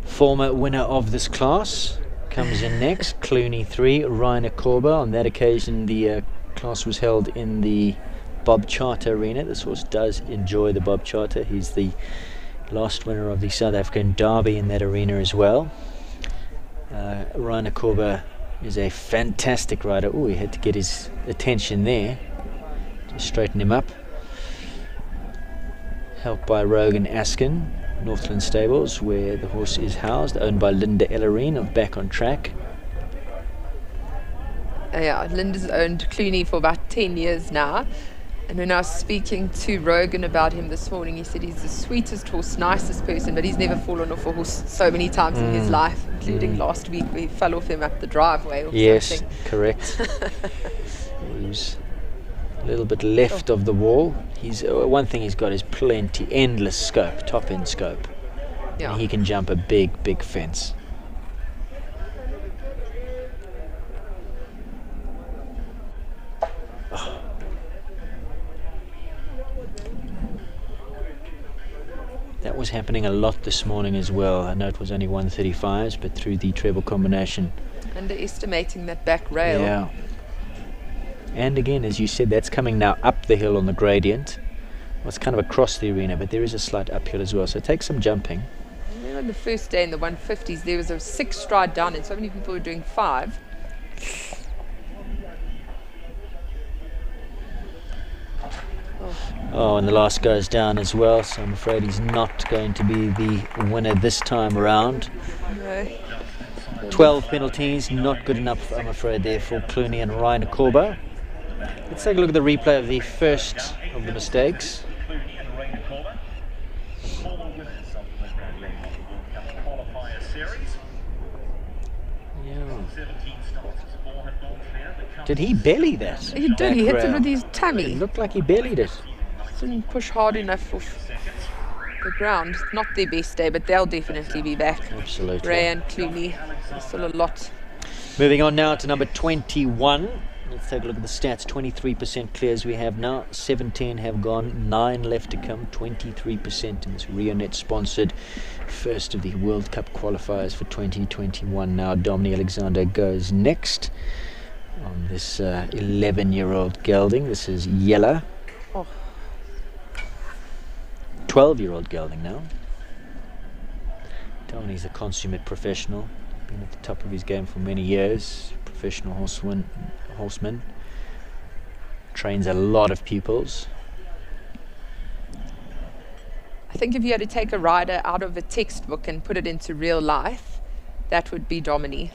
Former winner of this class comes in next, Clooney 3, Reiner Korber. On that occasion, the class was held in the Bob Charter Arena. This horse does enjoy the Bob Charter. He's the last winner of the South African Derby in that arena as well. Reiner Korber is a fantastic rider. Oh, he had to get his attention there. Just straighten him up. Helped by Rogan Askin, Northland Stables, where the horse is housed, owned by Linda Ellerine of Back on Track. Yeah, Linda's owned Clooney for about 10 years now. And when I was speaking to Rogan about him this morning, he said he's the sweetest horse, nicest person, but he's never fallen off a horse so many times in his life, including last week where he fell off him up the driveway or something. Correct. He was a little bit left of the wall. He's one thing he's got is endless scope, top end scope. Yeah. And he can jump a big fence. That was happening a lot this morning as well. I know it was only 135s, but through the treble combination. Underestimating that back rail. Yeah. And again, as you said, that's coming now up the hill on the gradient. Well, it's kind of across the arena, but there is a slight uphill as well, so it takes some jumping. I remember on the first day in the 150s, there was a 6 stride down and so many people were doing 5. Oh, and the last goes down as well, so I'm afraid he's not going to be the winner this time around. No. 12 penalties, not good enough, I'm afraid, there for Clooney and Reiner Korber. Let's take a look at the replay of the first of the mistakes. Clooney and Reonet Korber, former winners of the Qualifier series. Yeah. 17 starts, 4 have gone clear. Did he belly that? He did, he hit it with his tummy. It looked like he bellied it. Didn't push hard enough off the ground. Not their best day, but they'll definitely be back. Absolutely. Ray and Clooney, there's still a lot. Moving on now to number 21. Let's take a look at the stats. 23% clears we have now. 17 have gone. 9 left to come. 23% in this Reonet sponsored first of the World Cup qualifiers for 2021. Now Dominic Alexander goes next on this 11-year-old gelding. This is Yella. Oh. 12-year-old gelding now. Domini's a consummate professional. Been at the top of his game for many years. Professional horseman. Trains a lot of pupils. I think if you had to take a rider out of a textbook and put it into real life, that would be Domini.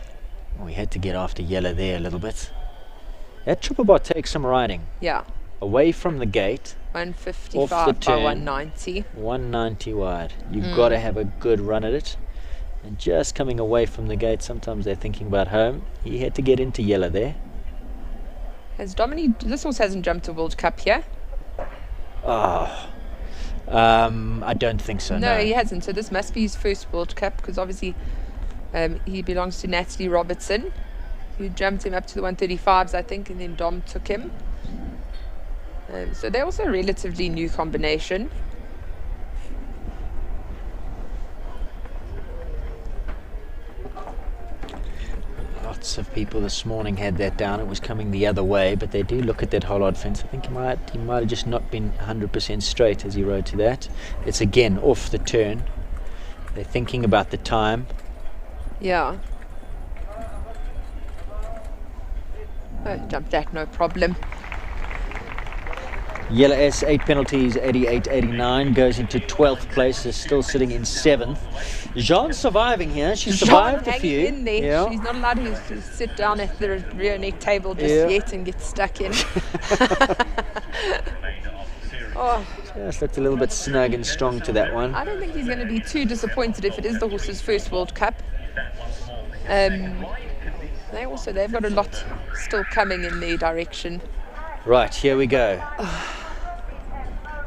Well, we had to get after Yella there a little bit. That triple bar takes some riding. Yeah. Away from the gate. 155 off the turn, by 190. 190 wide. You've got to have a good run at it. And just coming away from the gate, sometimes they're thinking about home. He had to get into Yella there. Has Domini, this horse hasn't jumped a World Cup here? Oh, I don't think so. No, he hasn't. So this must be his first World Cup, because obviously he belongs to Natalie Robertson, who jumped him up to the 135s, I think, and then Dom took him. So they're also a relatively new combination. Lots of people this morning had that down. It was coming the other way, but they do look at that Hollard fence. I think he might have just not been 100% straight as he rode to that. It's again off the turn. They're thinking about the time. Yeah. Oh, jumped that, no problem. Yella S, 8 penalties, 88-89, goes into 12th place, is still sitting in 7th. Jean's surviving here. She's survived a few. In there. Yeah. She's not allowed to sit down at the Reonet table just yet and get stuck in. Oh. Just looked a little bit snug and strong to that one. I don't think he's going to be too disappointed if it is the horse's first World Cup. They've got a lot still coming in their direction. Right, here we go.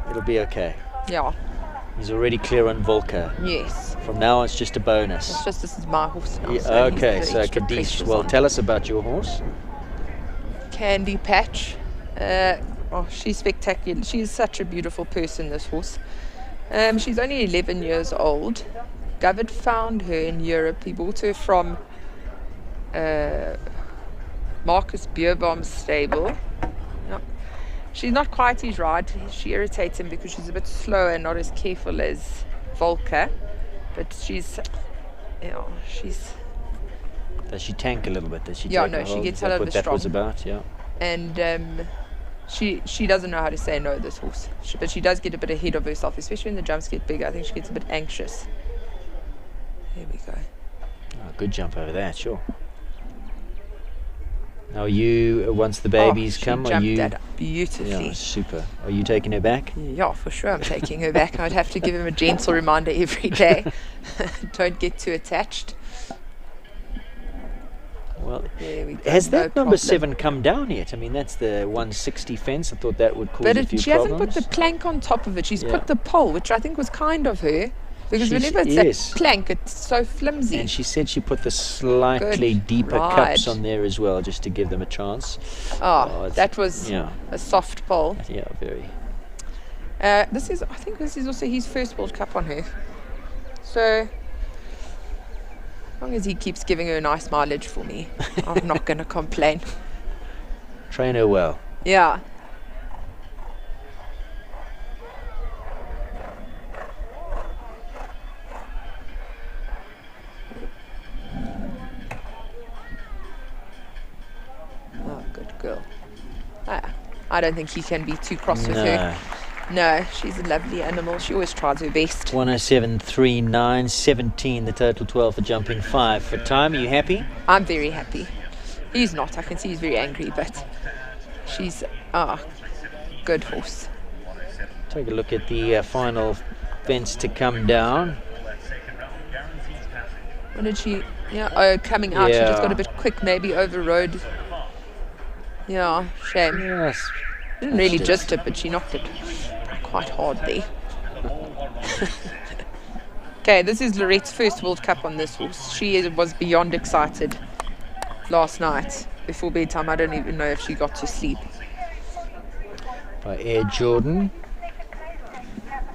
It'll be okay. Yeah. He's already clear on Volker. Yes. From now on, it's just a bonus. It's just, this is my horse now. Yeah, So okay, he's so the extra Kadish, precious well, on. tell us about your horse. Candy Patch. She's spectacular. She is such a beautiful person, this horse. She's only 11 years old. Govert found her in Europe. He bought her from Marcus Beerbaum's stable. Yep. She's not quite his ride. She irritates him because she's a bit slow and not as careful as Volker. But she's... Does she tank a little bit? Does she? Yeah, take no, a she hold? gets Is out that of what the that strong. was about, yeah. And she doesn't know how to say no, this horse. But she does get a bit ahead of herself, especially when the jumps get bigger. I think she gets a bit anxious. There we go. Oh, good jump over there, sure. Now you, once the babies come, are you... She jumped that beautifully. Yeah, super. Are you taking her back? Yeah, for sure I'm taking her back. I'd have to give him a gentle reminder every day. Don't get too attached. Well, there we go. has that no number problem. 7 come down yet? I mean, that's the 160 fence. I thought that would cause a few She problems. hasn't put the plank on top of it. She's Yeah. put the pole, which I think was kind of her. Because whenever it's that plank, it's so flimsy. And she said she put the slightly Good deeper ride. cups on there as well, just to give them a chance. Oh, it's- that was yeah, a soft pole. yeah, very. I think this is also his first World Cup on her. So, as long as he keeps giving her a nice mileage for me, I'm not going to complain. Train her well. Yeah. Oh, good girl. I don't think he can be too cross with her. No, she's a lovely animal. She always tries her best. 107.39, 17, the total 12 for jumping 5 for time. Are you happy? I'm very happy. He's not. I can see he's very angry, but she's good horse. Take a look at the final fence to come down. When did she? Yeah, coming out. She just got a bit quick, maybe overrode. Yeah, shame. Yes. Didn't really just it, but she knocked it quite hard there. Okay, this is Lorette's first World Cup on this horse. She was beyond excited last night before bedtime. I don't even know if she got to sleep. By Air Jordan.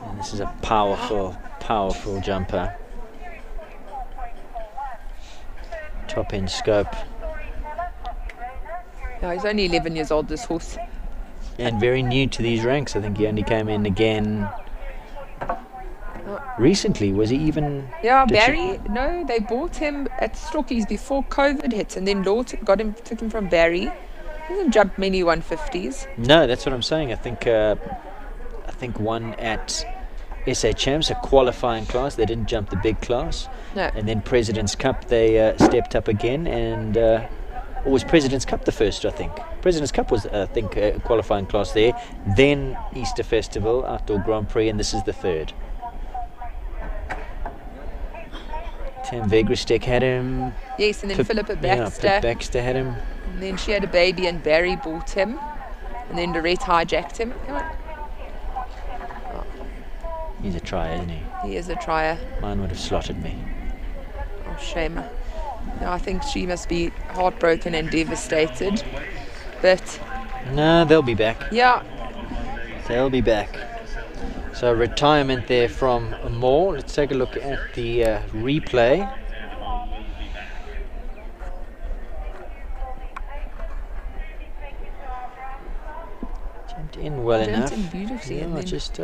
And this is a powerful, powerful jumper. Top end scope. Yeah, he's only 11 years old, this horse. And very new to these ranks. I think he only came in again recently. Was he even? Yeah, Barry. No, they bought him at Stockies before COVID hit, and then Law took him from Barry. He hasn't jumped many 150s. No, that's what I'm saying. I think one at SA Champs, a qualifying class. They didn't jump the big class. No. And then President's Cup, they stepped up again, and or was President's Cup the first? I think President's Cup was, I think, a qualifying class there. Then Easter Festival, Outdoor Grand Prix, and this is the third. Tam Vegristek had him. Yes, and then Philippa Baxter. Yeah, Baxter had him. And then she had a baby, and Barry bought him. And then Lorette hijacked him. Come on. He's a trier, isn't he? He is a trier. Mine would have slotted me. Oh, shame. No, I think she must be heartbroken and devastated. But no, they'll be back. Yeah. They'll be back. So retirement there from Moore. Let's take a look at the replay. Jumped in well enough. Jumped in beautifully. Yeah, just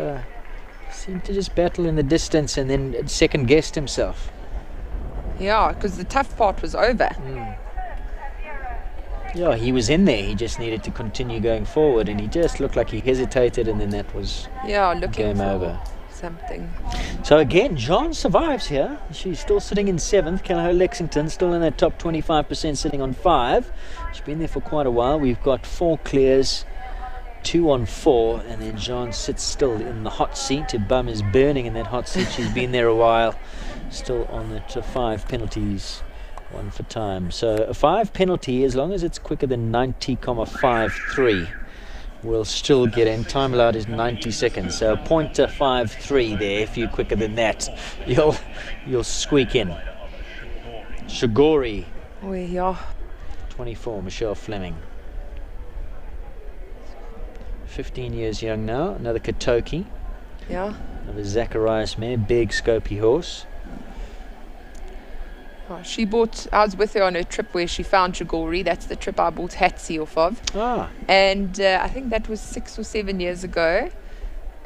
seemed to just battle in the distance and then second guessed himself. Yeah, because the tough part was over. Yeah, he was in there. He just needed to continue going forward, and he just looked like he hesitated, and then that was looking game for over. Something. So again, John survives here. She's still sitting in 7th. Callagher Lexington still in that top 25%, sitting on 5. She's been there for quite a while. We've got 4 clears, 2 on 4, and then John sits still in the hot seat. Her bum is burning in that hot seat. She's been there a while. Still on the 5 penalties, 1 for time. So a 5 penalty, as long as it's quicker than 90,53, will still get in. Time allowed is 90 seconds. So 0.53 there. If you're quicker than that, you'll squeak in. Shigori. Oh, yeah. 24, Michelle Fleming. 15 years young now. Another Katoki. Yeah. Another Zacharias mare, big scopy horse. Oh, I was with her on her trip where she found Shigori. That's the trip I bought Hatsi off of. And I think that was 6 or 7 years ago.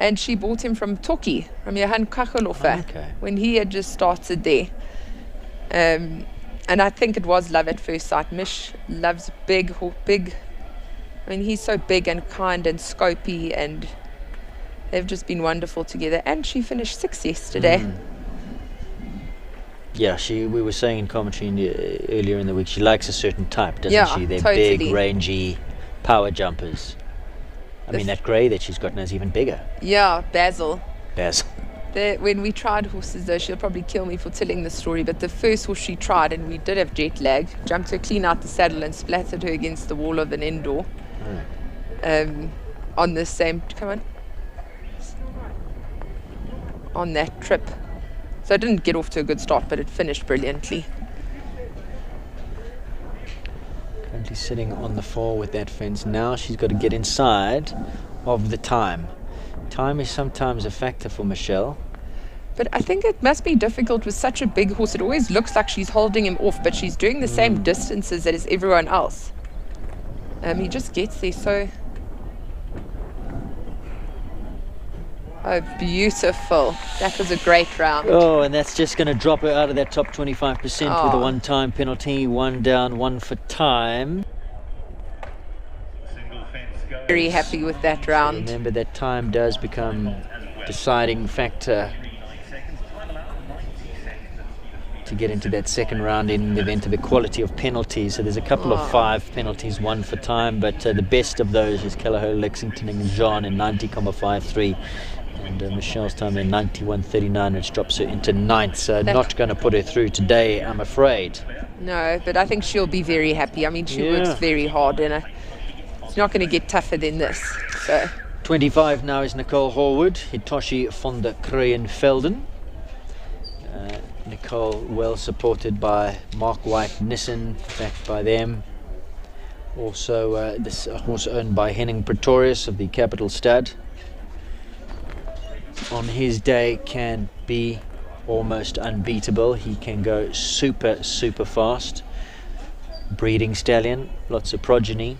And she bought him from Toki, from Johan Kachelhofer, when he had just started there. And I think it was love at first sight. Mish loves big. I mean, he's so big and kind and scopy, and they've just been wonderful together. And she finished 6th yesterday. Yeah, we were saying in commentary earlier in the week, she likes a certain type, doesn't she? They're totally big, rangy, power jumpers. I mean, that grey that she's got now is even bigger. Yeah, Basil. When we tried horses, though, she'll probably kill me for telling the story, but the first horse she tried, and we did have jet lag, jumped her clean out the saddle and splattered her against the wall of an indoor. On the same, on that trip. So it didn't get off to a good start, but it finished brilliantly. Currently sitting on the 4 with that fence. Now she's got to get inside of the time. Time is sometimes a factor for Michelle. But I think it must be difficult with such a big horse. It always looks like she's holding him off, but she's doing the same distances as everyone else. He just gets there so... Oh, beautiful. That was a great round. Oh, and that's just going to drop her out of that top 25% with a 1-time penalty. 1 down, 1 for time. Very happy with that round. So remember that time does become deciding factor to get into that second round in the event of equality of penalties. So there's a couple of 5 penalties, 1 for time, but the best of those is Callagher Lexington and Jean in 90,53. And Michelle's time in 91.39, which drops her into 9th. So not going to put her through today, I'm afraid. No, but I think she'll be very happy. I mean, she works very hard, and it's not going to get tougher than this. So 25 now is Nicole Horwood, Hitoshi von der Kruijenvelden. Nicole well supported by Mark White Nissen, backed by them. Also this horse owned by Henning Pretorius of the Capital Stud. On his day can be almost unbeatable. He can go super fast. Breeding stallion, lots of progeny.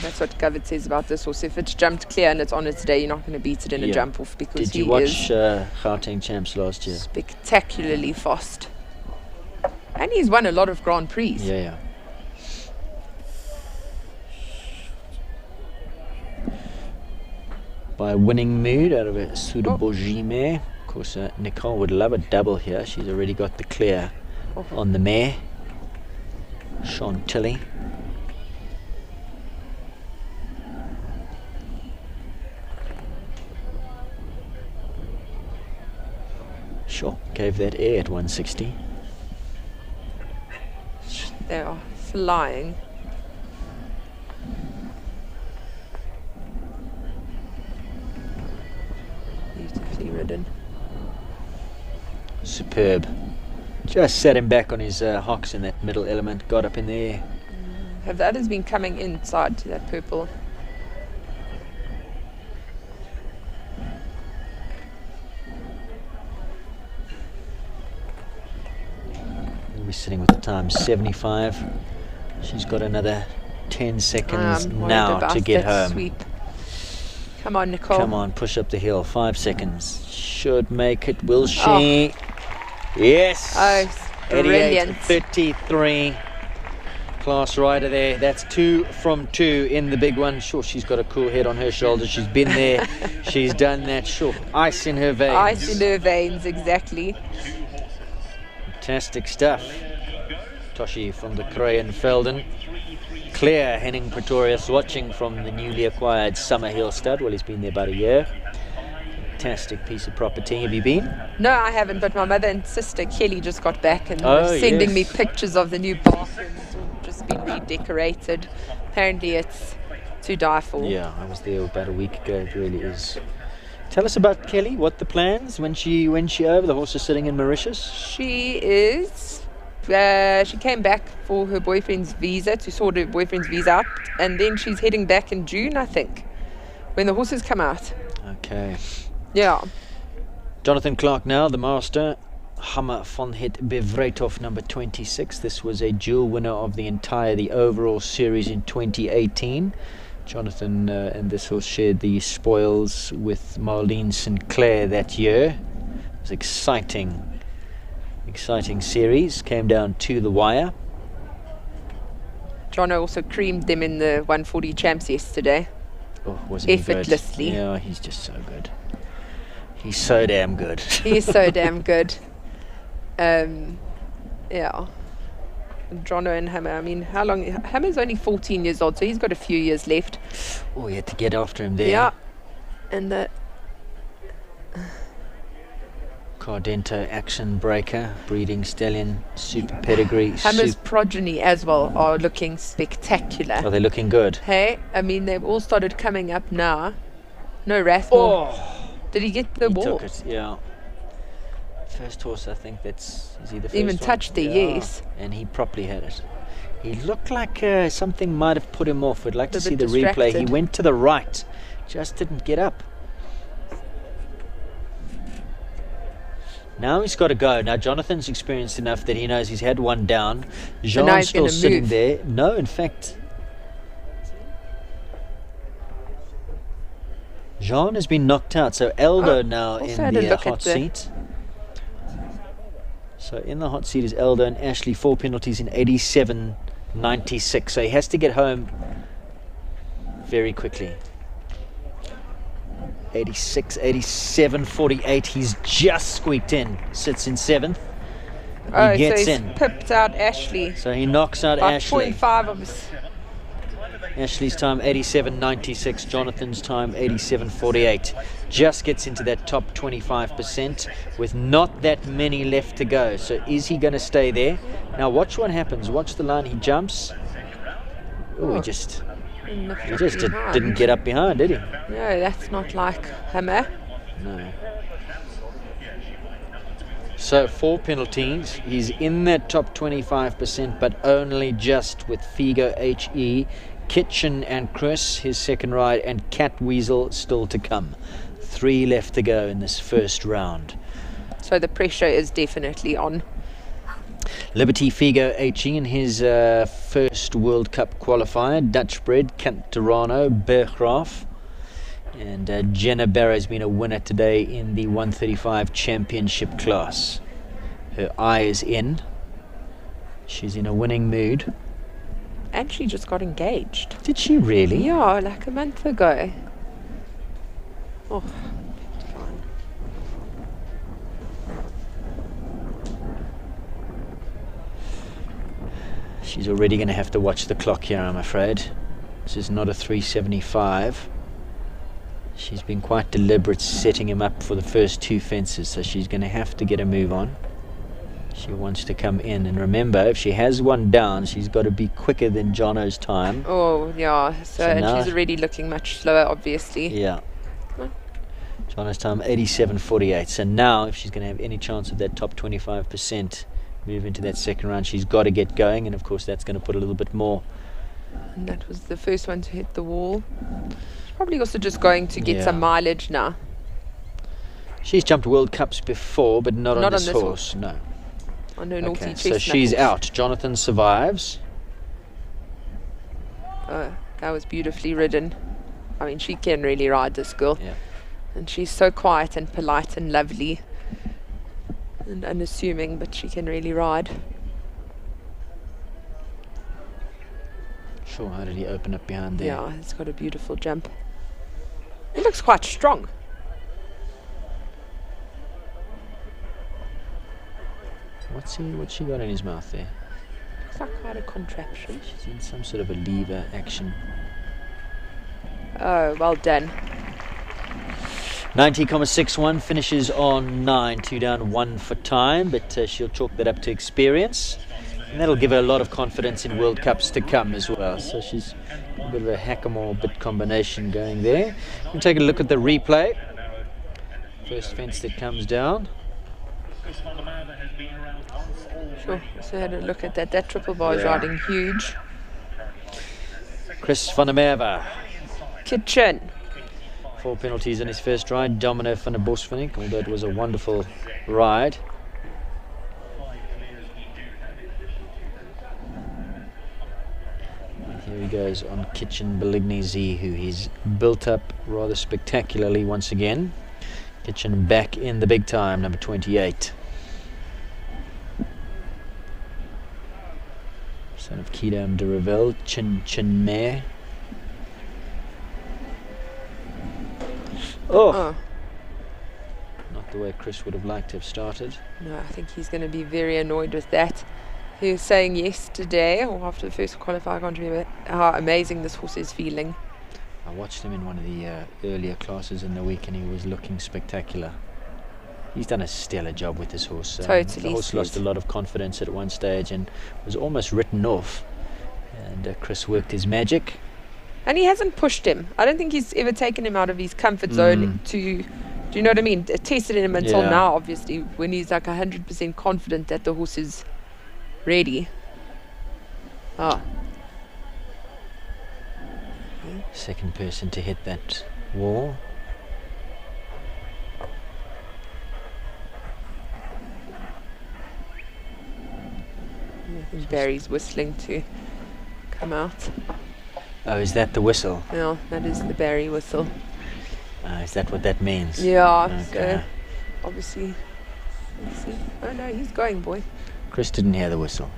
That's what Gavit says about this horse. If it's jumped clear and it's on its day, you're not going to beat it in a jump off, because Did you watch Gauteng Champs last year? Spectacularly fast. And he's won a lot of Grand Prix. Yeah. By winning mood out of a Sudaboji mare. Of course, Nicole would love a double here. She's already got the clear on the mare. Chantilly. Sure, gave that air at 160. They are flying. Beautifully ridden. Superb. Just set him back on his hocks in that middle element, got up in the air. Have the others been coming inside to that purple? We'll be sitting with the time 75. She's got another 10 seconds now to get home. Sweep. Come on, Nicole. Come on, push up the hill. 5 seconds. Should make it, will she? Yes. Oh, brilliant. 33. Class rider there. That's 2 from 2 in the big one. Sure, she's got a cool head on her shoulders. She's been there. She's done that. Sure. Ice in her veins. Ice in her veins, exactly. Fantastic stuff. Toshi von der Kruijenvelden. Clear Henning Pretorius watching from the newly acquired Summerhill stud. Well, he's been there about a year. Fantastic piece of property. Have you been? No, I haven't, but my mother and sister Kelly just got back and were sending me pictures of the new bathrooms. It's all just been redecorated. Apparently it's to die for. Yeah, I was there about a week ago. It really is. Tell us about Kelly. What the plans when she over? The horse is sitting in Mauritius. She is. She came back for her boyfriend's visa, to sort her boyfriend's visa out, and then she's heading back in June, I think, when the horses come out. Okay. Yeah. Jonathan Clark now, the master. Hammer von Het Bevretov, number 26. This was a dual winner of the overall series in 2018. Jonathan and this horse shared the spoils with Marlene Sinclair that year. It was exciting series. Came down to the wire. Jono also creamed them in the 140 champs yesterday. Oh, wasn't he good? Effortlessly. Yeah, he's just so good. He's so damn good. He's so damn good. Yeah. Jono and Hammer. I mean, how long? Hammer's only 14 years old, so he's got a few years left. Oh, you had to get after him there. Yeah. And the Cardento Action Breaker, breeding stallion, super pedigree. Hammer's progeny as well are looking spectacular. Are they looking good? Hey, I mean, they've all started coming up now. No Rathmore. Oh, did he get the ball? Took it, yeah. First horse, I think is he the first even one? touched the yes. And he properly had it. He looked like something might have put him off. We'd like to see the distracted. replay. He went to the right, just didn't get up. Now he's got to go. Now Jonathan's experienced enough that he knows he's had one down. Jean's still sitting there. No, in fact, Jean has been knocked out. So Eldo now in the hot seat. So in the hot seat is Eldo and Ashley. 4 penalties in 87.96. So he has to get home very quickly. 86, 87, 48. He's just squeaked in. Sits in 7th. He gets so he's in. pipped out Ashley. So he knocks out by Ashley. 0.5 of his. Ashley's time 87.96. Jonathan's time 87.48. Just gets into that top 25% with not that many left to go. So is he going to stay there? Now watch what happens. Watch the line. He jumps. Oh, he just And lift He up just behind. didn't get up behind, did he? No, that's not like Hammer. No. So 4 penalties. He's in that top 25%, but only just with Figo HE, Kitchen and Chris, his second ride, and Cat Weasel still to come. 3 left to go in this first round. So the pressure is definitely on. Liberty Figo HE in his first World Cup qualifier. Dutch bred, Canterano, Berggraaf. And Jenna Barrow's been a winner today in the 135 championship class. Her eye is in. She's in a winning mood. And she just got engaged. Did she really? Yeah, like a month ago. Oh, fine. She's already going to have to watch the clock here, I'm afraid. This is not a 375. She's been quite deliberate setting him up for the first 2 fences, so she's going to have to get a move on. She wants to come in, and remember, if she has one down, she's got to be quicker than Jono's time. Oh, yeah. So and now, she's already looking much slower, obviously. Yeah. Jono's time 87.48. So now, if she's going to have any chance of that top 25% move into that second round, she's got to get going, and of course that's going to put a little bit more. And that was the first one to hit the wall. She's probably also just going to get some mileage now. She's jumped World Cups before, but not on this horse. No. On her naughty Okay, chestnut so she's horse. out. Jonathan survives. Oh, that was beautifully ridden. I mean, she can really ride, this girl. Yeah. And she's so quiet and polite and lovely and unassuming, but she can really ride. Sure, how did he open up behind there? Yeah, it's got a beautiful jump. He looks quite strong. What's she got in his mouth there? Looks like quite a contraption. She's in some sort of a lever action. Oh, well done. 90.61 finishes on 9, 2 down, 1 for time, but she'll chalk that up to experience, and that'll give her a lot of confidence in World Cups to come as well. So she's a bit of a hack-a-mole bit combination going there. We'll take a look at the replay. First fence that comes down. Sure, so had a look at that. That triple bar is riding huge. Chris van der Merwe. Kitchen. 4 penalties in his first ride. Domino van der Bosvink, although it was a wonderful ride. And here he goes on Kitchen Belignese, who he's built up rather spectacularly once again. Kitchen back in the big time, number 28. Son of Kidam de Revel, Chin Mare. Oh. Not the way Chris would have liked to have started. No, I think he's going to be very annoyed with that. He was saying yesterday, or after the first qualifier, I can't remember, how amazing this horse is feeling. I watched him in one of the earlier classes in the week, and he was looking spectacular. He's done a stellar job with this horse. Totally. The horse lost a lot of confidence at one stage and was almost written off. And Chris worked his magic. And he hasn't pushed him. I don't think he's ever taken him out of his comfort zone to, do you know what I mean? Tested him until now, obviously, when he's like 100% confident that the horse is ready. Second person to hit that wall. I think Barry's whistling to come out. Oh, is that the whistle? Yeah, that is the Barry whistle. Is that what that means? Yeah, Okay. so obviously, let's see. Oh no, he's going, boy. Chris didn't hear the whistle.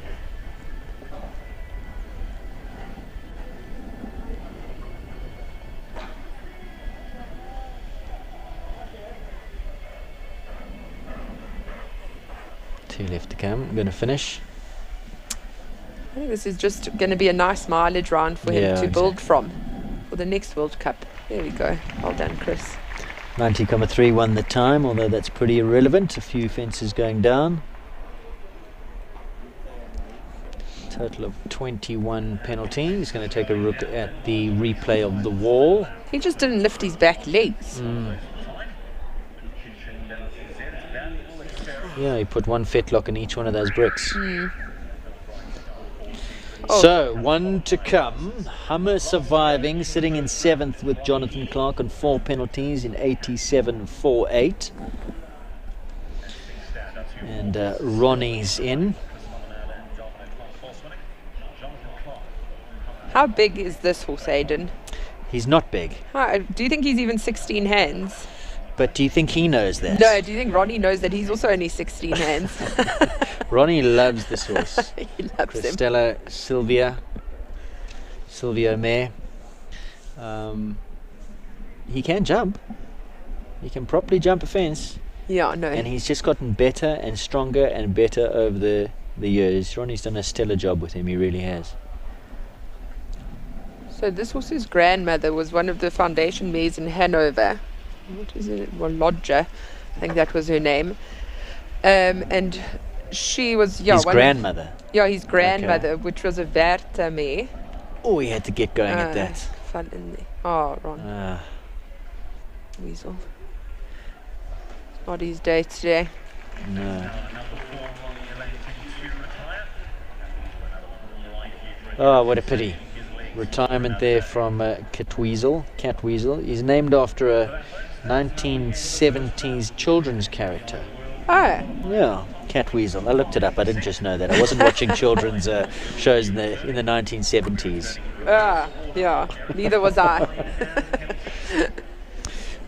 Two left to come. I'm going to finish. I think this is just going to be a nice mileage round for him to build from for the next World Cup. There we go. Well done, Chris. 90.3 won the time, although that's pretty irrelevant. A few fences going down. Total of 21 penalties. He's going to take a look at the replay of the wall. He just didn't lift his back legs. Yeah, he put one fetlock in each one of those bricks. Oh. So, one to come. Hummer surviving, sitting in 7th with Jonathan Clark on 4 penalties in 87.48. And Ronnie's in. How big is this horse, Aidan? He's not big. Do you think he's even 16 hands? But do you think he knows that? No, do you think Ronnie knows that he's also only 16 hands? Ronnie loves this horse. He loves him. Cristela Silvio Mare. He can jump. He can properly jump a fence. Yeah, no. And he's just gotten better and stronger and better over the years. Ronnie's done a stellar job with him, he really has. So this horse's grandmother was one of the foundation mares in Hanover. What is it? Well, Lodger, I think that was her name. And she was his grandmother. His grandmother, which was a Werther mare. Oh, he had to get going at that. Fell in there. Oh, Ron. Weasel. It's not his day today. No. Oh, what a pity. Retirement there from Cat Weasel. He's named after a 1970s children's character. Oh. Yeah, Cat Weasel. I looked it up. I didn't just know that. I wasn't watching children's shows in the 1970s. Yeah. Neither was I.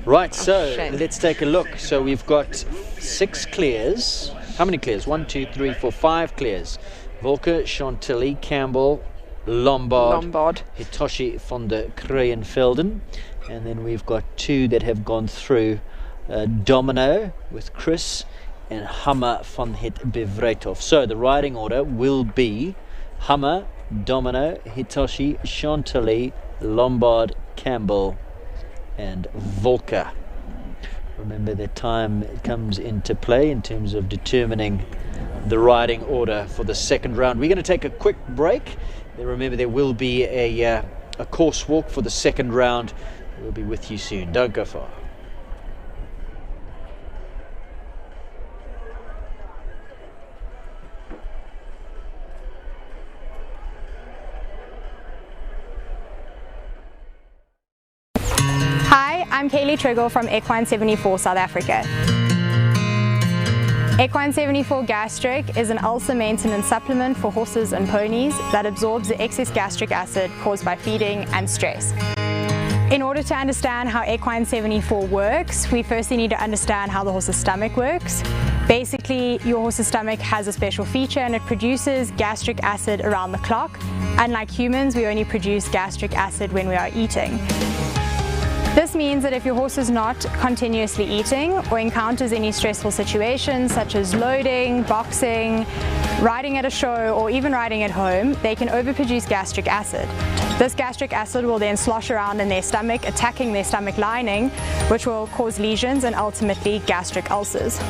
Right, so shame. let's take a look. So we've got 6 clears. How many clears? 1, 2, 3, 4, 5 clears. Volker, Chantilly, Campbell, Lombard, Hitoshi von der Kruyenfelden, and then we've got 2 that have gone through, Domino with Chris and Hammer van het Bevretov. So the riding order will be Hammer, Domino, Hitoshi, Chantilly, Lombard, Campbell and Volker. Remember that time comes into play in terms of determining the riding order for the second round. We're going to take a quick break. Remember, there will be a course walk for the second round. We'll be with you soon. Don't go far. Hi, I'm Kaylee Triggle from Equine 74 South Africa. Equine 74 Gastric is an ulcer maintenance supplement for horses and ponies that absorbs the excess gastric acid caused by feeding and stress. In order to understand how Equine 74 works, we firstly need to understand how the horse's stomach works. Basically, your horse's stomach has a special feature and it produces gastric acid around the clock. Unlike humans, we only produce gastric acid when we are eating. This means that if your horse is not continuously eating or encounters any stressful situations such as loading, boxing, riding at a show or even riding at home, they can overproduce gastric acid. This gastric acid will then slosh around in their stomach, attacking their stomach lining, which will cause lesions and ultimately gastric ulcers.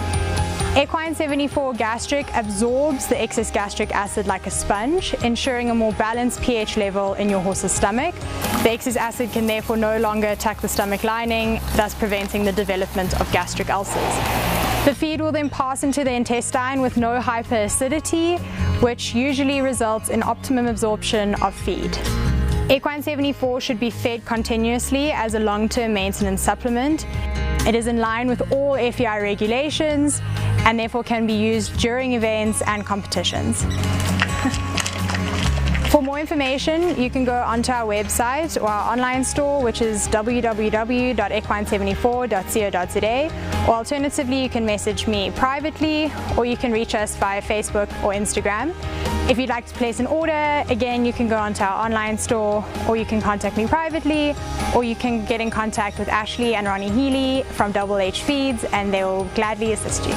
Equine 74 Gastric absorbs the excess gastric acid like a sponge, ensuring a more balanced pH level in your horse's stomach. The excess acid can therefore no longer attack the stomach lining, thus preventing the development of gastric ulcers. The feed will then pass into the intestine with no hyperacidity, which usually results in optimum absorption of feed. Equine 74 should be fed continuously as a long-term maintenance supplement. It is in line with all FEI regulations and therefore can be used during events and competitions. For more information, you can go onto our website or our online store, which is www.equine74.co.za, or alternatively, you can message me privately, or you can reach us via Facebook or Instagram. If you'd like to place an order, again, you can go onto our online store, or you can contact me privately, or you can get in contact with Ashley and Ronnie Healy from Double H Feeds, and they will gladly assist you.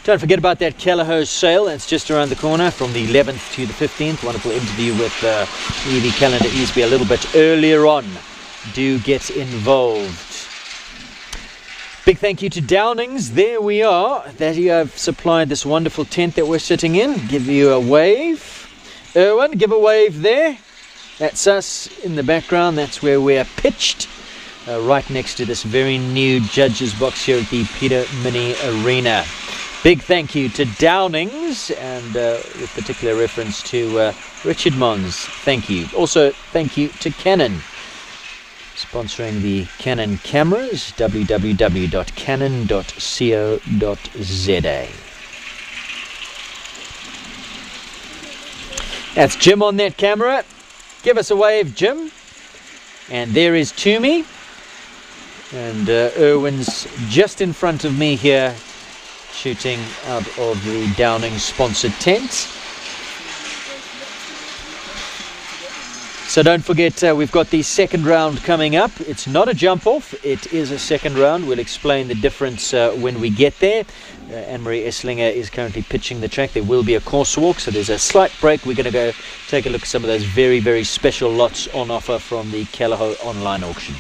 Don't forget about that Callahoo sale. That's just around the corner from the 11th to the 15th. Wonderful interview with EV Calendar Easby a little bit earlier on. Do get involved. Big thank you to Downings. There we are. That you have supplied this wonderful tent that we're sitting in. Give you a wave. Erwin, give a wave there. That's us in the background. That's where we're pitched. Right next to this very new judges box here at the Peter Mini Arena. Big thank you to Downings, and with particular reference to Richard Mons. Thank you. Also, thank you to Canon, sponsoring the Canon cameras, www.canon.co.za. That's Jim on that camera. Give us a wave, Jim. And there is Toomey. And Erwin's just in front of me here, shooting out of the Downing sponsored tent. So don't forget, we've got the second round coming up. It's not a jump off, it is a second round. We'll explain the difference when we get there. Anne-Marie Esslinger is currently pitching the track. There will be a course walk, so there's a slight break. We're going to go take a look at some of those very, very special lots on offer from the Callahoo online auction.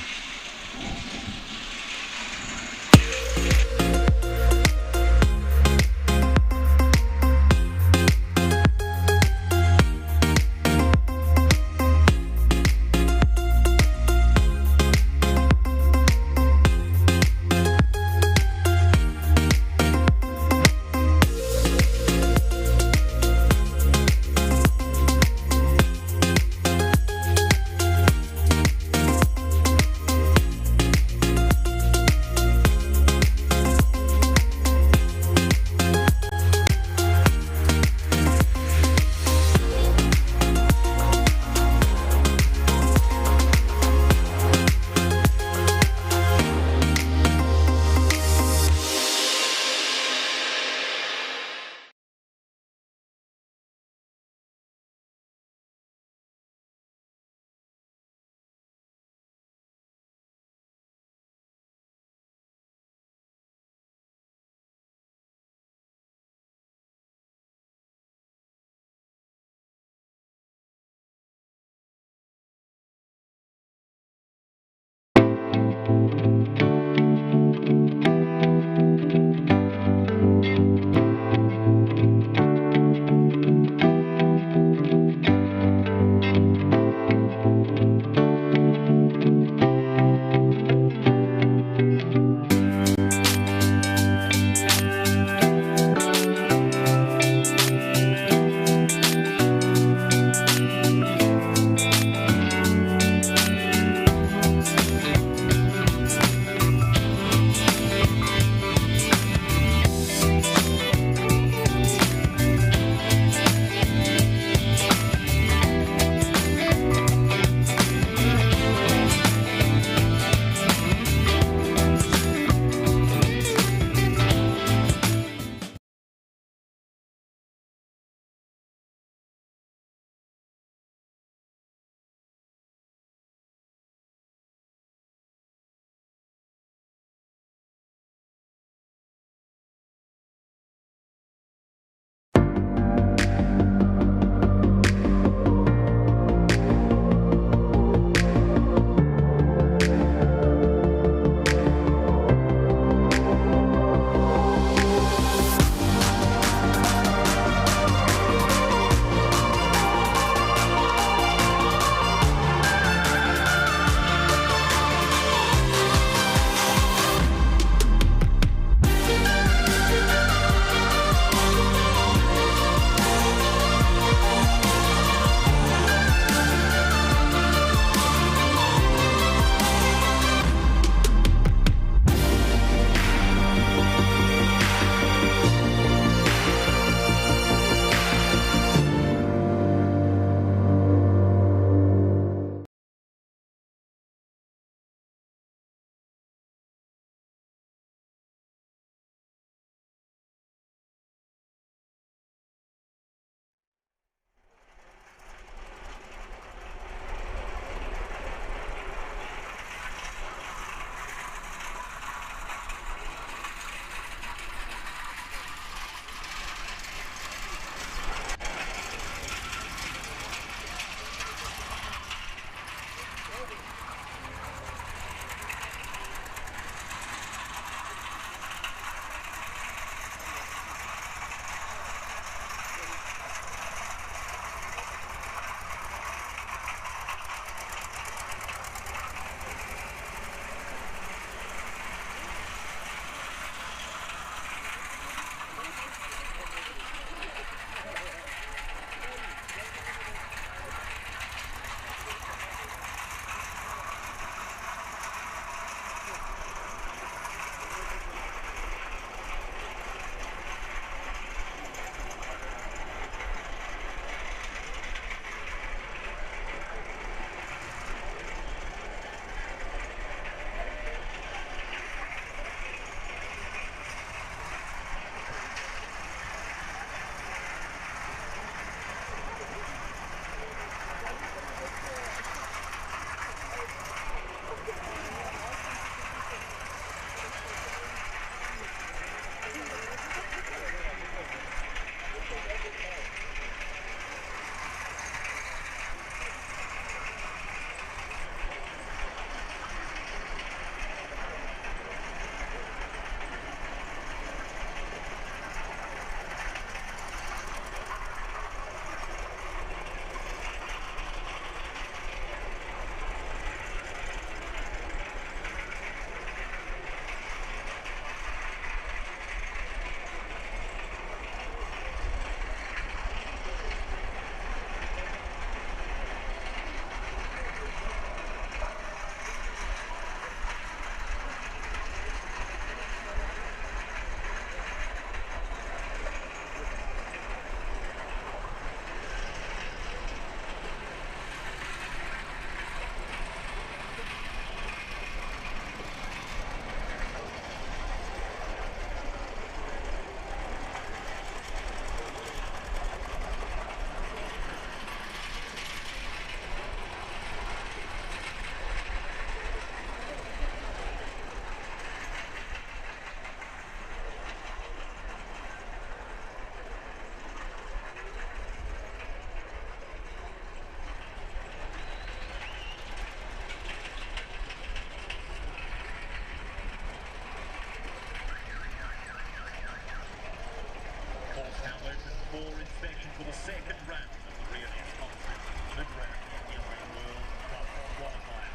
second round of the Reonet mid-round FEI World Cup Qualifier.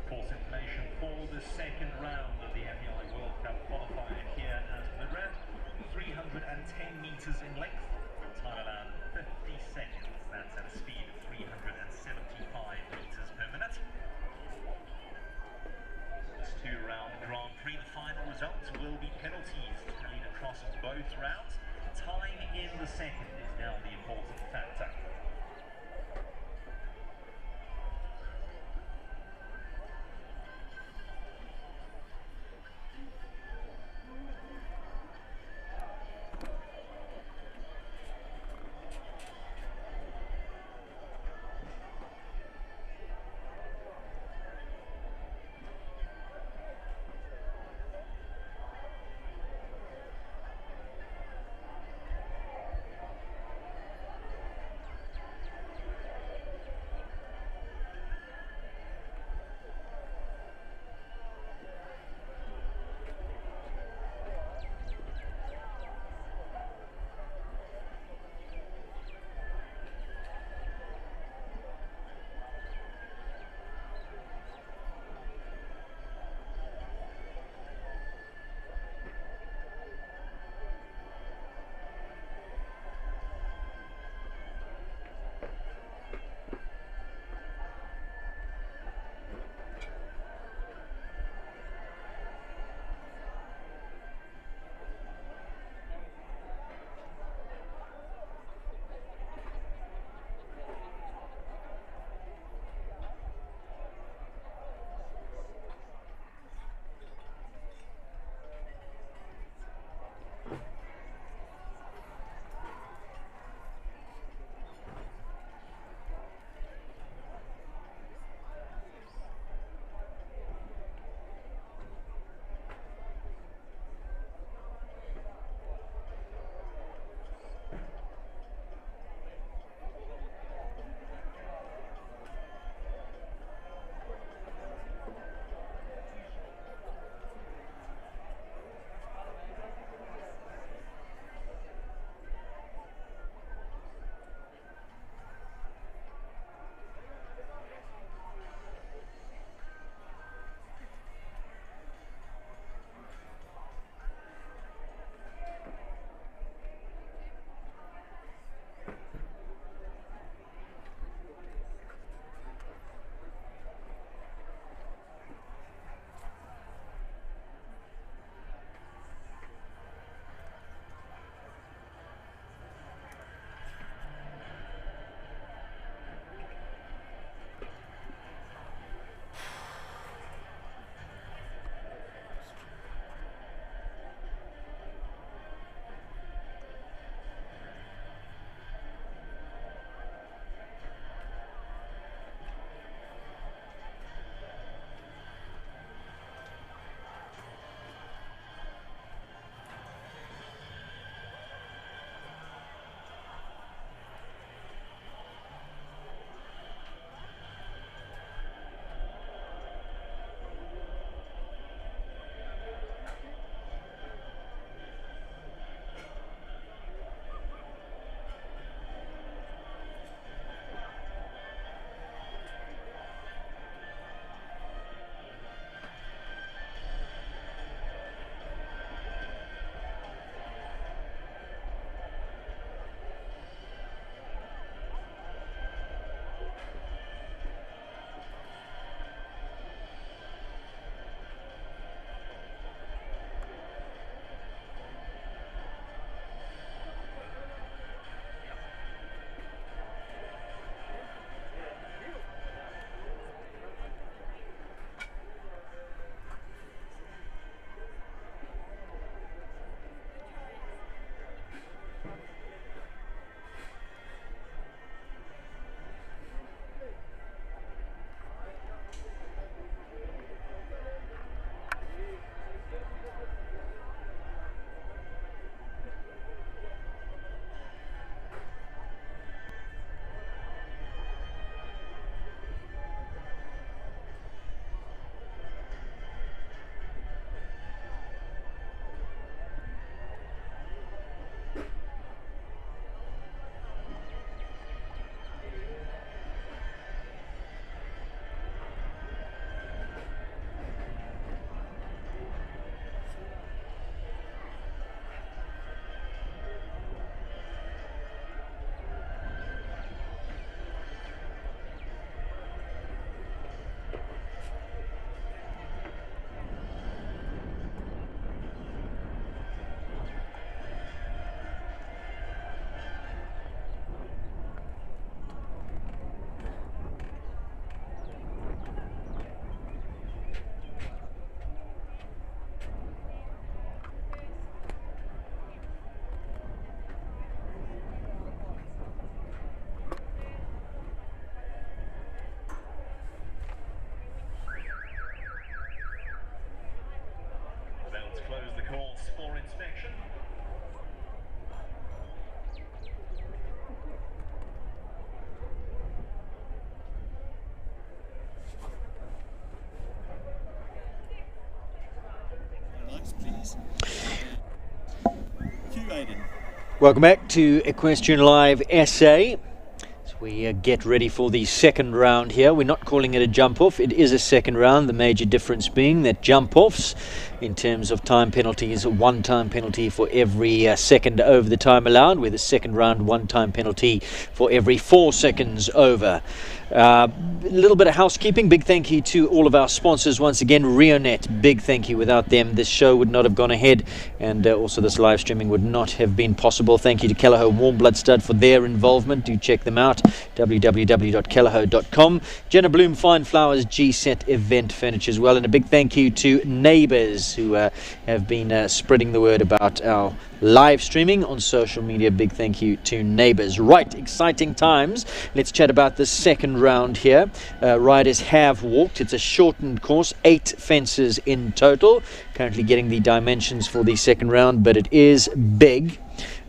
False information for the second round of the FEI World Cup Qualifier here at mid-round. 310 metres in length, time allowed 50 seconds. That's at a speed of 375 metres per minute. This two-round Grand Prix, the final results will be penalties tallied across both rounds. Time in the second is now the important factor. Welcome back to Equestrian Live SA. As we get ready for the second round here. We're not calling it a jump-off. It is a second round. The major difference being that jump-offs, in terms of time penalties, a one-time penalty for every second over the time allowed, with a second round one-time penalty for every 4 seconds over. A little bit of housekeeping. Big thank you to all of our sponsors once again. Reonet, big thank you. Without them, this show would not have gone ahead, and also this live streaming would not have been possible. Thank you to Kelleher Warm Blood Stud for their involvement. Do check them out, www.kelleher.com. Jenna Bloom Fine Flowers G-Set Event Furniture as well, and a big thank you to Neighbours who have been spreading the word about our live streaming on social media. Big thank you to Neighbours. Right, exciting times. Let's chat about the second round here. Riders have walked. It's a shortened course, 8 fences in total. Currently getting the dimensions for the second round, but it is big.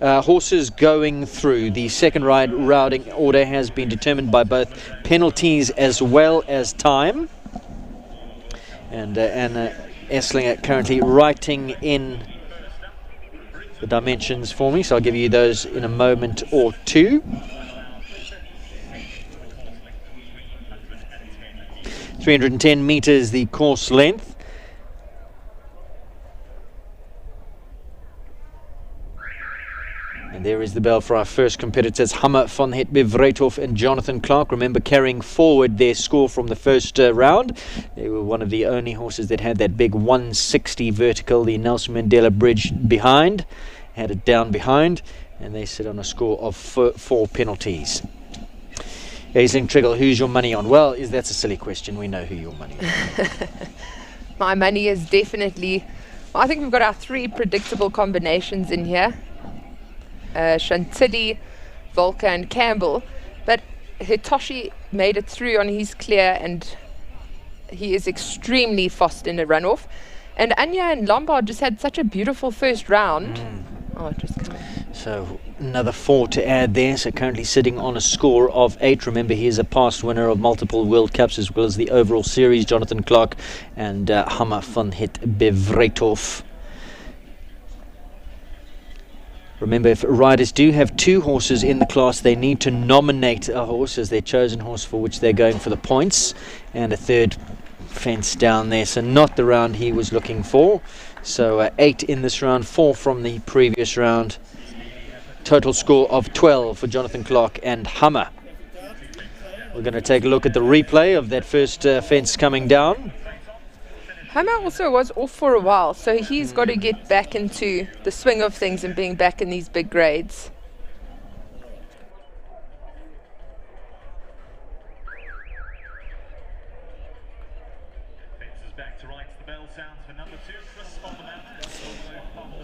Horses going through. The second routing order has been determined by both penalties as well as time. And Anna Esslinger currently writing in the dimensions for me, so I'll give you those in a moment or two. 310 meters the course length. And there is the bell for our first competitors, Hammer van het Bevreithof and Jonathan Clark. Remember, carrying forward their score from the first round. They were one of the only horses that had that big 160 vertical, the Nelson Mandela Bridge behind. Had it down behind, and they sit on a score of 4 penalties. Aisling Triggle, who's your money on? Well, that's a silly question. We know who your money on. My money is definitely... Well, I think we've got our 3 predictable combinations in here. Chantilly, Volker and Campbell, but Hitoshi made it through on his clear, and he is extremely fast in a runoff. And Anya and Lombard just had such a beautiful first round. Oh, just coming. So another 4 to add there. So currently sitting on a score of 8. Remember, he's a past winner of multiple World Cups as well as the overall series, Jonathan Clark and Hammer van het Bevreithof. Remember, if riders do have 2 horses in the class, they need to nominate a horse as their chosen horse for which they're going for the points, and a 3rd fence down there. So not the round he was looking for. So 8 in this round, 4 from the previous round. Total score of 12 for Jonathan Clark and Hammer. We're going to take a look at the replay of that first fence coming down. Hammer also was off for a while, so he's got to get back into the swing of things and being back in these big grades.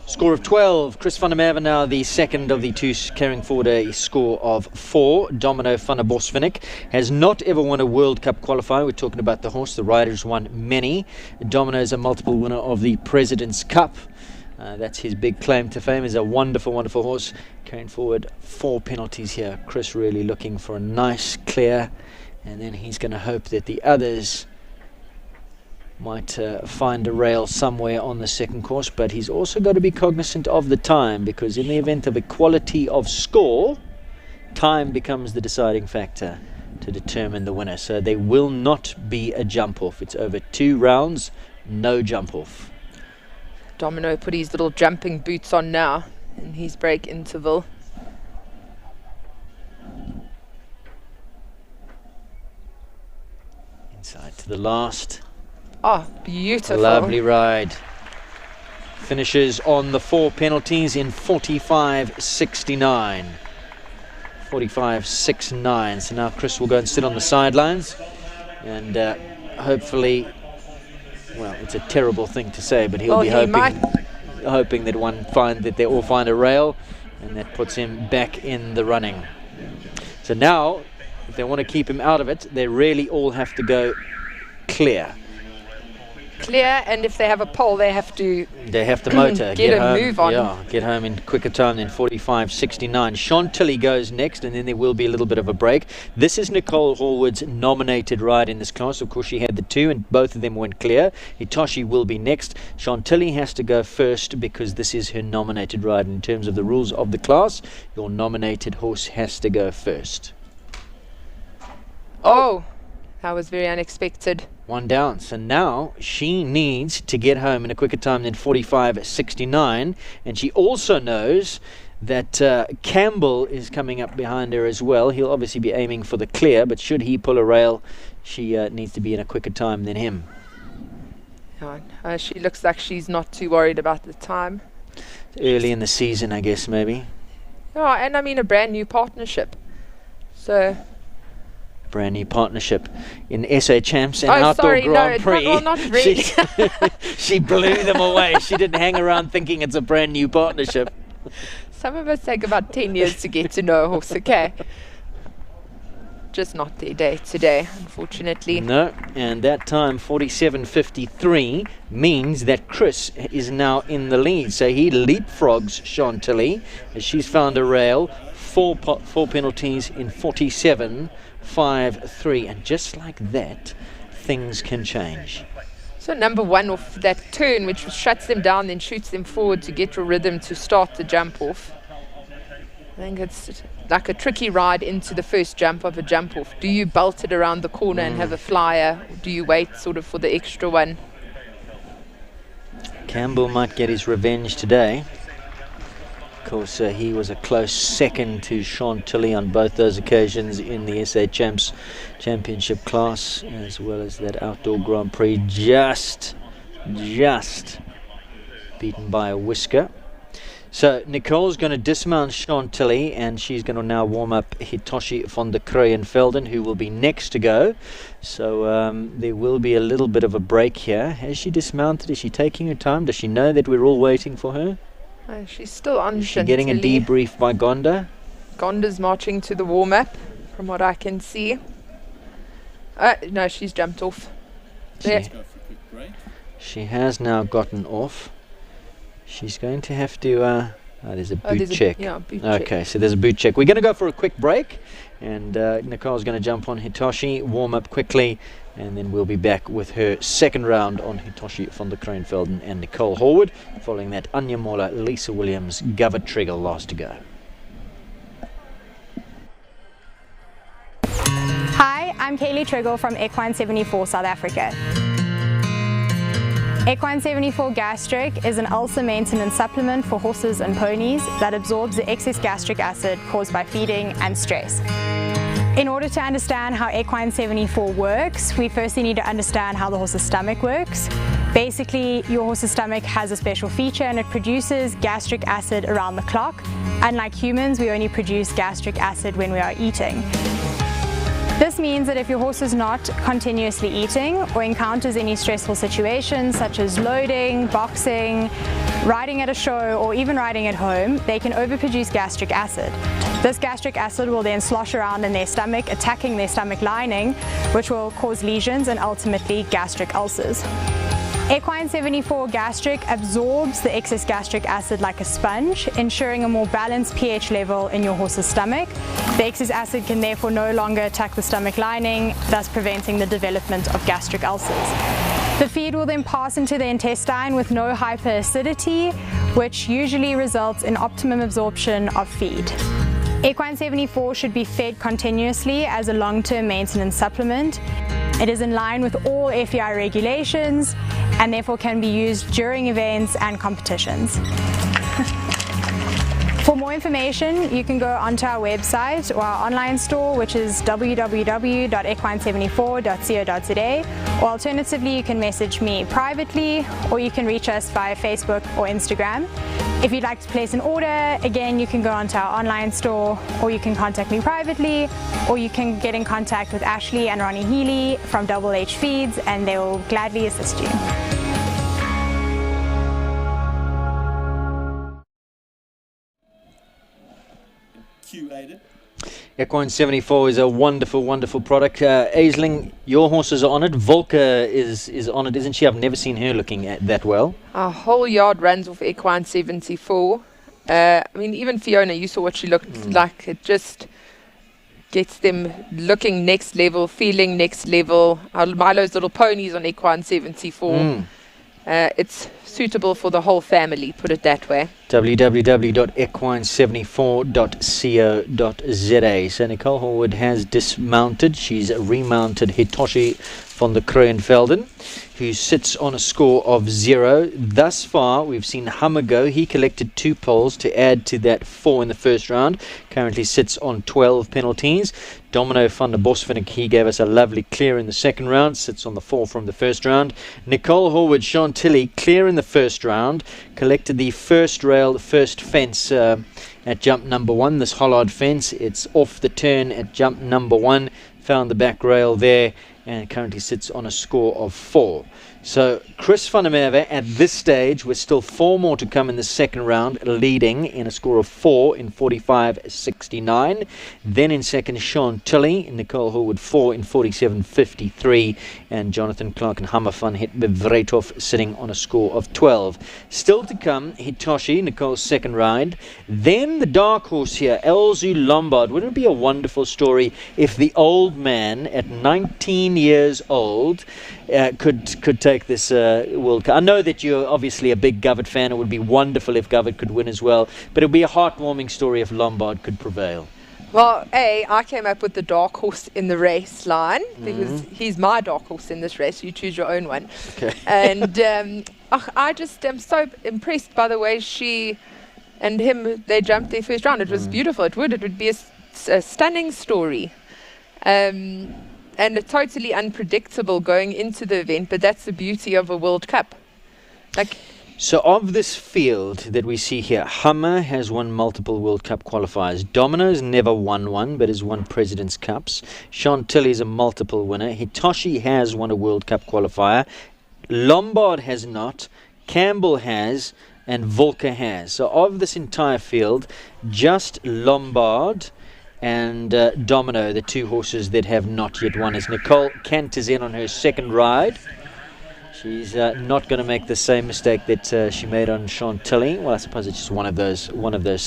Score of 12. Chris van der Merwe now the second of the 2, carrying forward a score of 4. Domino van der Bosvinnik has not ever won a World Cup qualifier. We're talking about the horse. The rider's won many. Domino is a multiple winner of the President's Cup. That's his big claim to fame. Is a wonderful, wonderful horse. Carrying forward 4 penalties here. Chris really looking for a nice clear, and then he's going to hope that the others might find a rail somewhere on the second course, but he's also got to be cognizant of the time, because in the event of equality of score, time becomes the deciding factor to determine the winner. So there will not be a jump off. It's over 2 rounds, no jump off. Domino put his little jumping boots on now in his break interval. Inside to the last. Oh, beautiful. Lovely ride. Finishes on the 4 penalties in 45.69. 45.69. So now Chris will go and sit on the sidelines, and hopefully, well, it's a terrible thing to say, but he'll be hoping that they all find a rail, and that puts him back in the running. So now, if they want to keep him out of it, they really all have to go clear. clear, and if they have a pole, they have to motor. get a home, move on. Yeah, get home in quicker time than 45.69. Chantilly goes next, and then there will be a little bit of a break. This is Nicole Horwood's nominated ride in this class. Of course, she had the 2, and both of them went clear. Hitoshi will be next. Chantilly has to go first because this is her nominated ride. In terms of the rules of the class, your nominated horse has to go first. Oh, that was very unexpected. 1 down. So now she needs to get home in a quicker time than 45.69, and she also knows that Campbell is coming up behind her as well. He'll obviously be aiming for the clear, but should he pull a rail, she needs to be in a quicker time than him. She looks like she's not too worried about the time. Early in the season, I guess, maybe. Oh, and I mean a brand new partnership. So... brand new partnership in SA Champs and Outdoor Grand Prix. Not really. She blew them away. She didn't hang around thinking it's a brand new partnership. Some of us take about 10 years to get to know a horse, okay? Just not their day today, unfortunately. No, and that time, 47.53, means that Chris is now in the lead. So he leapfrogs Chantilly as she's found a rail. Four penalties in 47.53, and just like that, things can change. So number 1 off that turn, which shuts them down, then shoots them forward to get your rhythm to start the jump off. I think it's like a tricky ride into the first jump of a jump off. Do you bolt it around the corner and have a flyer, or do you wait sort of for the extra one? Campbell might get his revenge today. Of course, he was a close second to Chantilly on both those occasions in the SA Champs Championship class, as well as that Outdoor Grand Prix, just beaten by a whisker. So Nicole's going to dismount Chantilly, and she's going to now warm up Hitoshi van der Kruijenvelden, who will be next to go. So there will be a little bit of a break here. Has she dismounted? Is she taking her time? Does she know that we're all waiting for her? She's still on. Is she getting a debrief by Gonda? Gonda's marching to the warm-up, from what I can see. No, she's jumped off. She has now gotten off. She's going to have to... there's a boot check. Boot check. Okay, so there's a boot check. We're going to go for a quick break, and Nicole's going to jump on Hitoshi, warm up quickly, and then we'll be back with her second round on Hitoshi van der Kruijenvelden and Nicole Horwood, following that Anya Mola, Lisa Williams, Govert Trigger last to go. Hi, I'm Kaylee Triggle from Equine 74 South Africa. Equine 74 Gastric is an ulcer maintenance supplement for horses and ponies that absorbs the excess gastric acid caused by feeding and stress. In order to understand how Equine 74 works, we firstly need to understand how the horse's stomach works. Basically, your horse's stomach has a special feature and it produces gastric acid around the clock. Unlike humans, we only produce gastric acid when we are eating. This means that if your horse is not continuously eating or encounters any stressful situations such as loading, boxing, riding at a show, or even riding at home, they can overproduce gastric acid. This gastric acid will then slosh around in their stomach, attacking their stomach lining, which will cause lesions and ultimately gastric ulcers. Equine 74 Gastric absorbs the excess gastric acid like a sponge, ensuring a more balanced pH level in your horse's stomach. The excess acid can therefore no longer attack the stomach lining, thus preventing the development of gastric ulcers. The feed will then pass into the intestine with no hyperacidity, which usually results in optimum absorption of feed. Equine 74 should be fed continuously as a long-term maintenance supplement. It is in line with all FEI regulations and therefore can be used during events and competitions. For more information, you can go onto our website or our online store, which is www.equine74.co.za, or alternatively, you can message me privately, or you can reach us via Facebook or Instagram. If you'd like to place an order, again, you can go onto our online store, or you can contact me privately, or you can get in contact with Ashley and Ronnie Healy from Double H Feeds, and they will gladly assist you. Equine 74 is a wonderful, wonderful product. Aisling, your horses are on it. Volker is on it, isn't she? I've never seen her looking at that well. Our whole yard runs off Equine 74. I mean, even Fiona, you saw what she looked like. It just gets them looking next level, feeling next level. Milo's little ponies on Equine 74. It's suitable for the whole family, put it that way. www.equine74.co.za. So Nicole Horwood has dismounted. She's remounted Hitoshi van der Kruijenvelden, who sits on a score of 0. Thus far, we've seen Hummer go. He collected 2 poles to add to that 4 in the first round. Currently sits on 12 penalties. Domino van der Bosvink, he gave us a lovely clear in the second round. Sits on the 4 from the first round. Nicole Horwood, Chantilly, clear in the first round. Collected the first rail, the first fence at jump number 1. This Hollard fence, it's off the turn at jump number 1. Found the back rail there, and currently sits on a score of 4. So Chris van der Merwe at this stage, with still 4 more to come in the second round, leading in a score of 4 in 45.69. Then in second, Chantilly, Nicole Horwood 4 in 47.53, and Jonathan Clark and Hammer van Vrethoff sitting on a score of 12. Still to come, Hitoshi, Nicole's second ride. Then the dark horse here, Elzu Lombard. Wouldn't it be a wonderful story if the old man at 19 years old could take this World Cup? I know that you're obviously a big Govert fan. It would be wonderful if Govert could win as well, but it would be a heartwarming story if Lombard could prevail. Well, I came up with the dark horse in the race line because he's my dark horse in this race. You choose your own one. Okay. And I just am so impressed by the way she and him, they jumped their first round. It was beautiful. It would be a stunning story. And totally unpredictable going into the event, but that's the beauty of a World Cup. So of this field that we see here, Hummer has won multiple World Cup qualifiers. Domino's never won one, but has won President's Cups. Chantilly is a multiple winner. Hitoshi has won a World Cup qualifier. Lombard has not. Campbell has. And Volker has. So of this entire field, just Lombard and Domino, the 2 horses that have not yet won, as Nicole canters in on her second ride. She's not going to make the same mistake that she made on Chantilly. Well, I suppose it's just one of those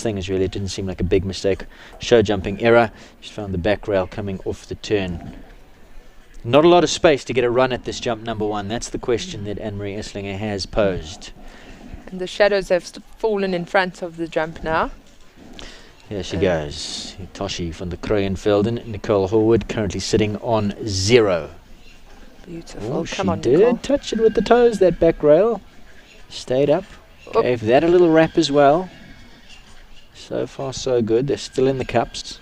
things, really. It didn't seem like a big mistake. Show jumping error. She found the back rail coming off the turn. Not a lot of space to get a run at this jump number 1. That's the question that Anne-Marie Esslinger has posed. And the shadows have fallen in front of the jump now. Here she goes. Hitoshi van der Kruijenvelden. Nicole Horwood currently sitting on 0. Beautiful. Oh, Come she on, did Nicole. touch it with the toes, that back rail. Stayed up. Gave that a little wrap as well. So far, so good. They're still in the cups.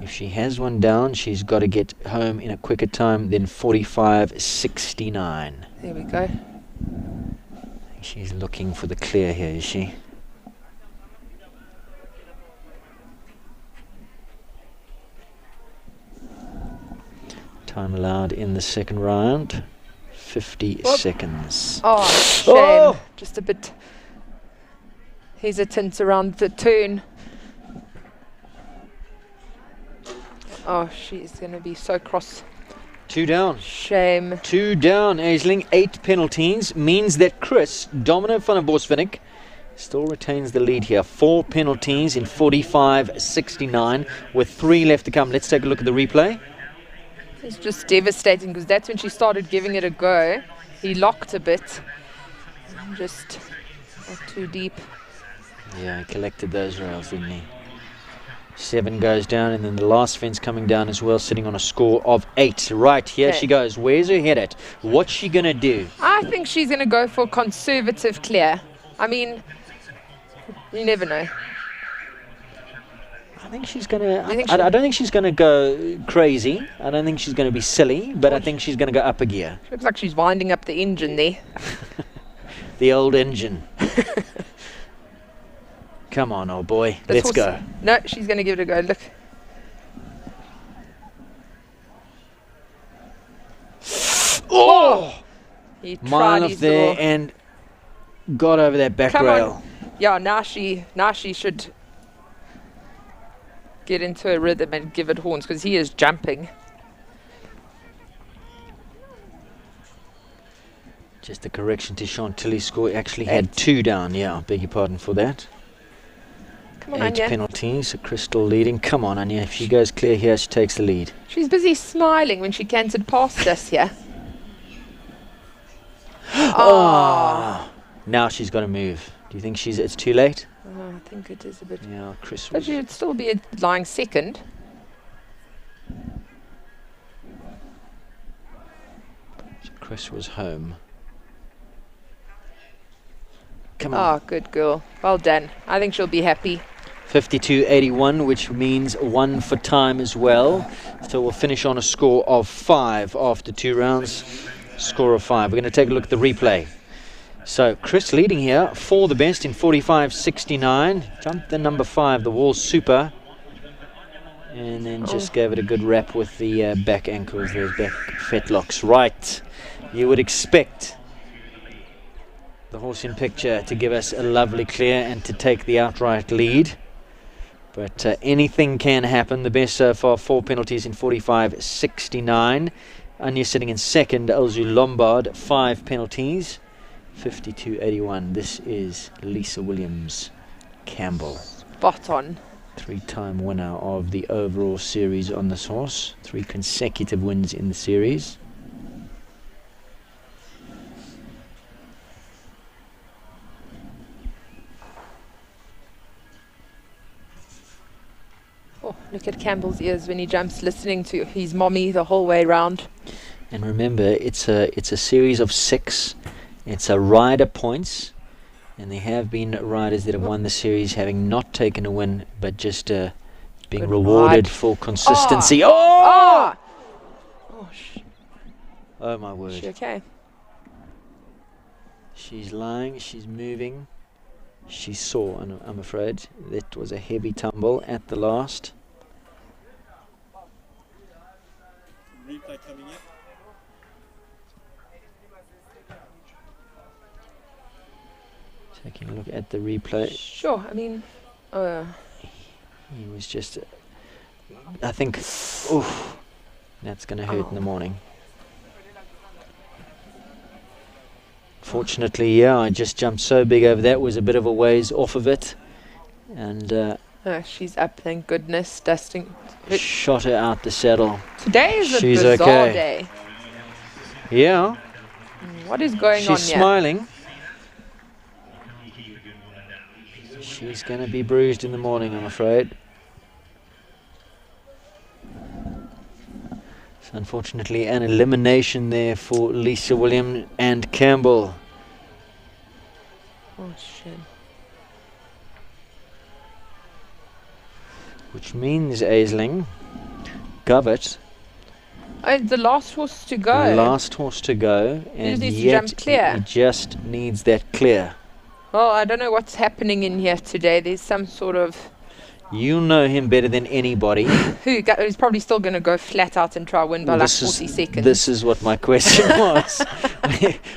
If she has one down, she's got to get home in a quicker time than 45.69. There we go. She's looking for the clear here, is she? Time allowed in the second round, 50 seconds. Oh, shame. Oh! Just a bit hesitant around the turn. Oh, she's going to be so cross. 2 down. Shame. 2 down, Aisling. 8 penalties means that Chris, Domino van der Bosvink, still retains the lead here. 4 penalties in 45.69 with 3 left to come. Let's take a look at the replay. It's just devastating because that's when she started giving it a go. He locked a bit. Just not too deep. Yeah, he collected those rails, didn't he? 7 goes down, and then the last fence coming down as well, sitting on a score of 8. Right, here she goes. Where's her head at? What's she going to do? I think she's going to go for conservative clear. I mean, you never know. I think she's going to... I don't think she's going to go crazy. I don't think she's going to be silly, but I think she's going to go up a gear. She looks like she's winding up the engine there. The old engine. Come on, old boy. Let's go. No, she's going to give it a go. Look. Oh! Mile off there and got over that back rail. On. Yeah, now she should get into a rhythm and give it horns, because he is jumping. Just a correction to Chantilly's score. Actually had 2 down. Yeah, I beg your pardon for that. Come on, 8 Anya. penalties. Crystal leading. Come on, Anya. If she goes clear here, she takes the lead. She's busy smiling when she cantered past us here. Oh. Now she's got to move. Do you think it's too late? Oh, I think it is a bit. Yeah, Chris. But she'd still be lying second. Chris was home. Come on. Oh, good girl. Well done. I think she'll be happy. 52.81, which means 1 for time as well. So we'll finish on a score of 5 after 2 rounds. Score of 5. We're going to take a look at the replay. So Chris leading here for the best in 45.69. Jumped the number 5, the wall super. And then just gave it a good wrap with the back ankles, those back fetlocks. Right. You would expect the horse in picture to give us a lovely clear and to take the outright lead. But anything can happen. The best so far, 4 penalties in 45.69. Anya sitting in second, Elzu Lombard, 5 penalties, 52.81. This is Lisa Williams Campbell. Spot on. 3-time winner of the overall series on this horse. 3 consecutive wins in the series. Oh, look at Campbell's ears when he jumps, listening to his mommy the whole way round. And remember, it's a series of 6. It's a rider points, and there have been riders that have won the series having not taken a win, but just being Good rewarded ride. for consistency. Oh! Oh! Oh my word! Is she okay? She's lying. She's moving. She saw, and I'm afraid that was a heavy tumble at the last. Replay coming up. Taking a look at the replay. Sure, I mean... He was just... I think... Oof, that's going to hurt in the morning. Fortunately, yeah, I just jumped so big over that. Was a bit of a ways off of it. And... Oh, she's up, thank goodness, dusting. shot her out the saddle. Today is a She's bizarre okay. day. Yeah. What is going on here? She's smiling. She's going to be bruised in the morning, I'm afraid. So unfortunately, an elimination there for Lisa Williams and Campbell. Oh, shit. Which means, Aisling, Govett, The last horse to go. the last horse to go, and just needs to yet jump clear. he just needs that clear. Well, I don't know what's happening in here today. There's some sort of... You know him better than anybody. He's probably still going to go flat out and try win by Well, like 40 seconds. This is what my question was.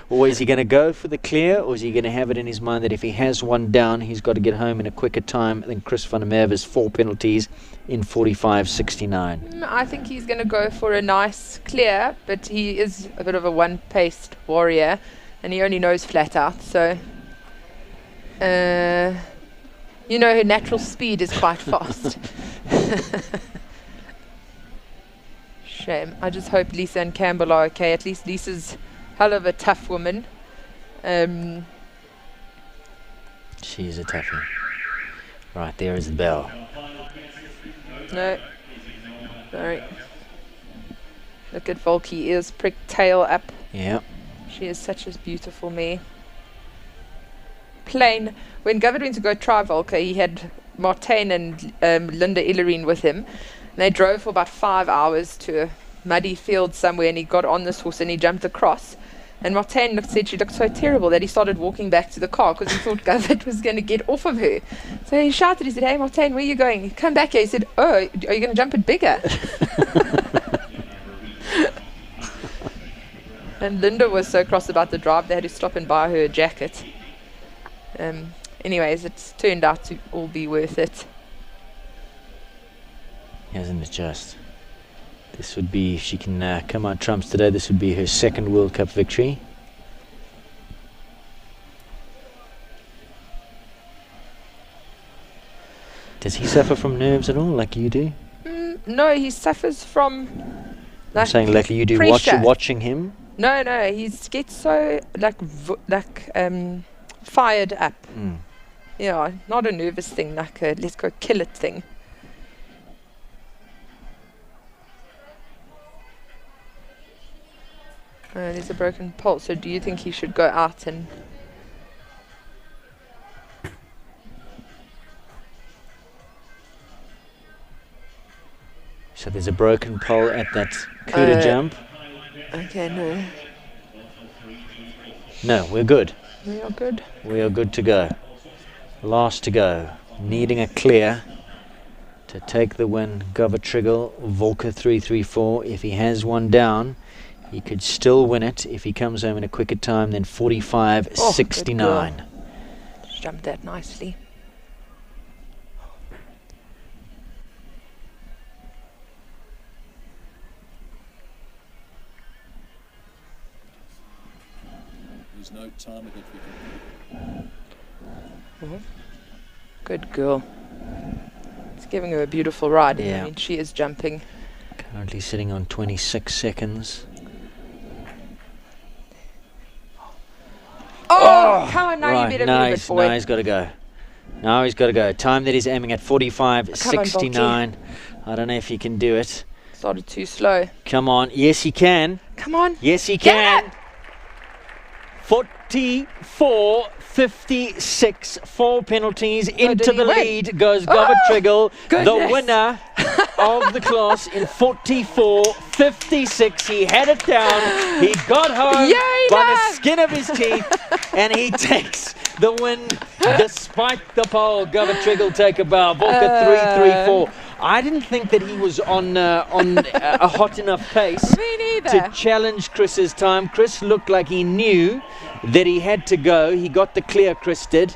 Or is he going to go for the clear, or is he going to have it in his mind that if he has one down, he's got to get home in a quicker time than Chris van der Merwe's 4 penalties in 45.69? I think he's going to go for a nice clear, but he is a bit of a one-paced warrior, and he only knows flat out, so... you know, her natural speed is quite fast. Shame. I just hope Lisa and Campbell are okay. At least Lisa's hell of a tough woman. She is a toughie. Right, there is the bell. No. Sorry. Look at Volky, ears pricked, tail up. Yeah. She is such a beautiful mare. Plain. When Govett went to go try Volker, he had Martijn and Linda Illerine with him. And they drove for about 5 hours to a muddy field somewhere, and he got on this horse and he jumped across. And Martijn said she looked so terrible that he started walking back to the car because he thought Govett was going to get off of her. So he shouted, he said, "Hey Martijn, where are you going? Come back here." He said, "Oh, are you going to jump it bigger?" And Linda was so cross about the drive they had to stop and buy her a jacket. Anyways, it's turned out to all be worth it. Hasn't it just? This would be, if she can come out trumps today, this would be her second World Cup victory. Does he suffer from nerves at all, like you do? No, he suffers from. I'm saying like you do, watching him. No, he gets so fired up. Yeah, not a nervous thing, like a let's go kill it thing. There's a broken pole. So do you think he should go out and? So there's a broken pole at that Kuda jump. Okay, no. No, we're good. We are good. We are good to go. Last to go. Needing a clear to take the win. Govertriggle, Volker 334. If he has one down, he could still win it if he comes home in a quicker time than 45.69. Just jumped that nicely. There's no time that we can. Good girl. It's giving her a beautiful ride. Yeah. I mean, she is jumping. Currently sitting on 26 seconds. Oh, come on, now you better now leave it, boy. Now he's got to go. Now he's got to go. Time that he's aiming at 45.69. I don't know if he can do it. Started too slow. Come on. Yes, he can. Come on. Yes, he can. 44.56. 4 penalties. Into the lead goes Govertriggle, the winner of the class in 44.56. He had it down. He got home by the skin of his teeth, and he takes the win despite the pole. Govertriggle take a bow. Volker 334. I didn't think that he was on a hot enough pace to challenge Chris's time. Chris looked like he knew that he had to go. He got the clear, Chris did.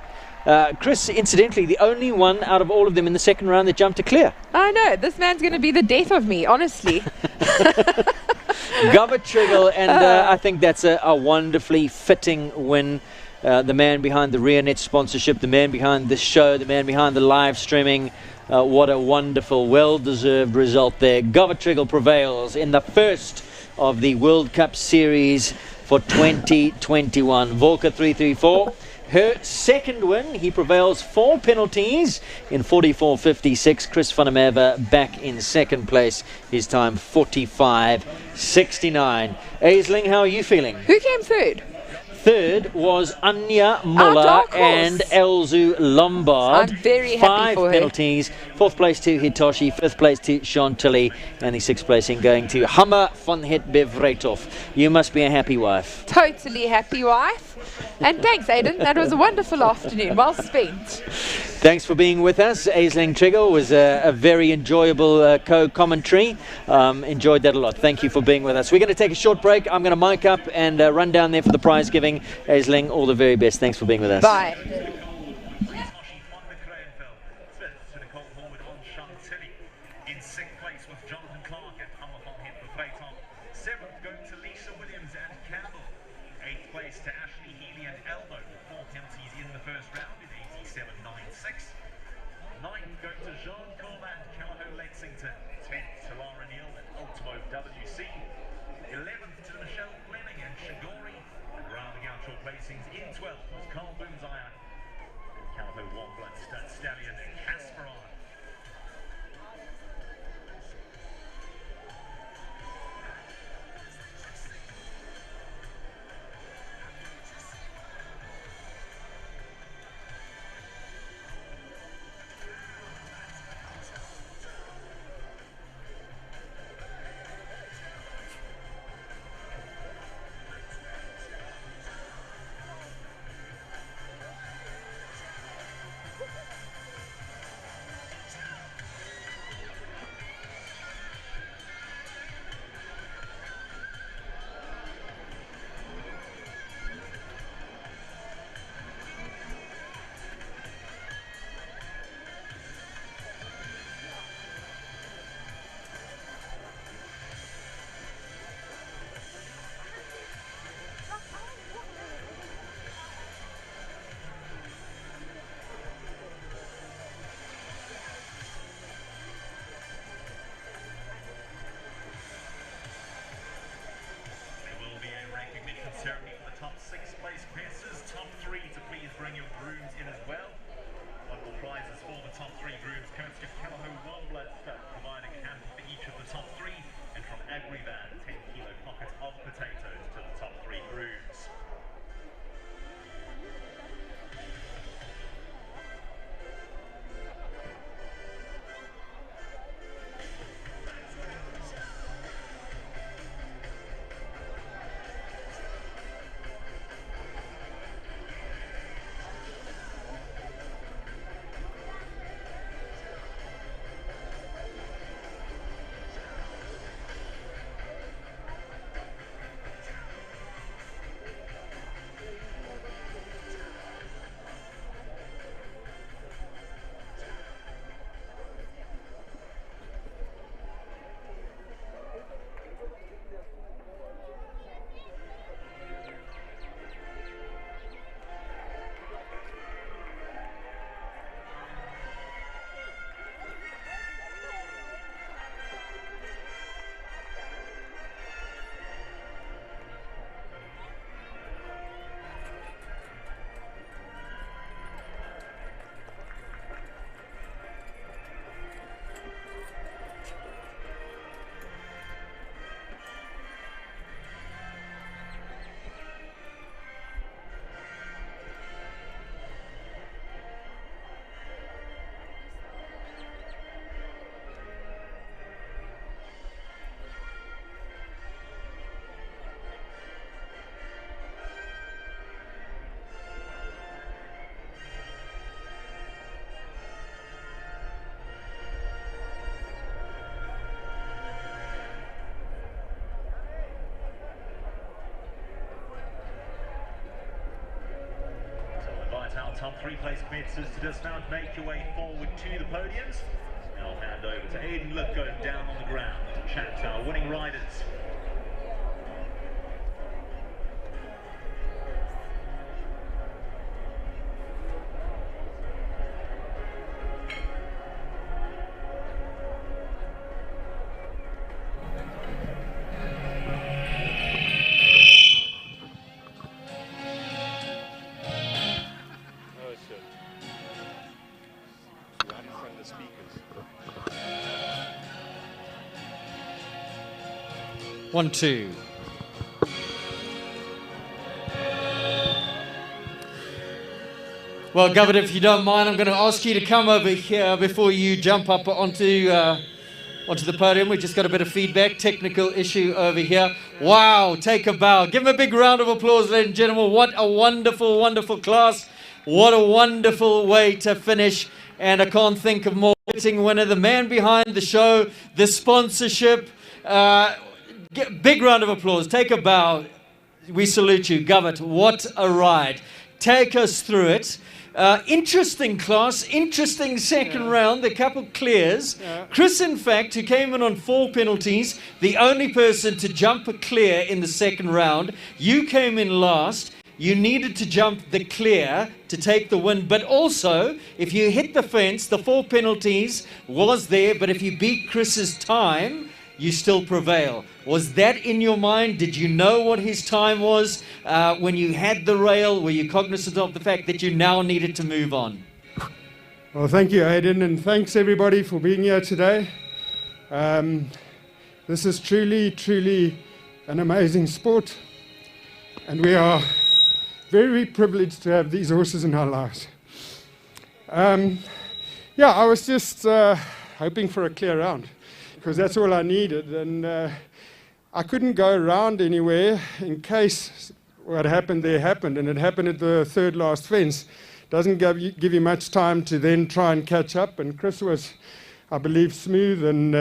Chris, incidentally, the only one out of all of them in the second round that jumped to clear. I know. This man's going to be the death of me, honestly. Govertriggle, and I think that's a wonderfully fitting win. The man behind the Reonet sponsorship, the man behind this show, the man behind the live streaming. What a wonderful, well-deserved result there. Govertriggle prevails in the first of the World Cup Series for 2021. Volker 334. Her second win, he prevails 4 penalties in 44.56. Chris van der Merwe back in second place. His time 45.69. Aisling, how are you feeling? Who came third? Third was Anya Muller and Elzu Lombard. I'm very happy for her. 5 penalties. Fourth place to Hitoshi. Fifth place to Chantilly. And the sixth placing going to Hammer van het Bevretov. You must be a happy wife. Totally happy wife. And thanks, Aidan. That was a wonderful afternoon. Well spent. Thanks for being with us. Aisling Triggle was a very enjoyable co-commentary. Enjoyed that a lot. Thank you for being with us. We're going to take a short break. I'm going to mic up and run down there for the prize giving. Aisling, all the very best. Thanks for being with us. Bye. top three place competitors to just now make your way forward to the podiums. Now I'll hand over to Aidan Look going down on the ground to chat to our winning riders. One, two. Well, Governor, if you don't mind, I'm going to ask you to come over here before you jump up onto the podium. We've just got a bit of feedback, technical issue over here. Wow, take a bow. Give him a big round of applause, ladies and gentlemen. What a wonderful, wonderful class. What a wonderful way to finish. And I can't think of more fitting winner, the man behind the show, the sponsorship. Big round of applause. Take a bow. We salute you. Govert, what a ride. Take us through it. Interesting class, interesting second round. The couple clears. Chris, in fact, who came in on 4 penalties, the only person to jump a clear in the second round. You came in last. You needed to jump the clear to take the win. But also, if you hit the fence, the 4 penalties was there. But if you beat Chris's time, you still prevail. Was that in your mind? Did you know what his time was when you had the rail? Were you cognizant of the fact that you now needed to move on? Well, thank you, Aidan, and thanks everybody for being here today. This is truly, truly an amazing sport, and we are very privileged to have these horses in our lives. Yeah, I was just hoping for a clear round, because that's all I needed, and I couldn't go around anywhere in case what happened there happened, and it happened at the third last fence. Doesn't give you much time to then try and catch up, and Chris was, I believe, smooth, and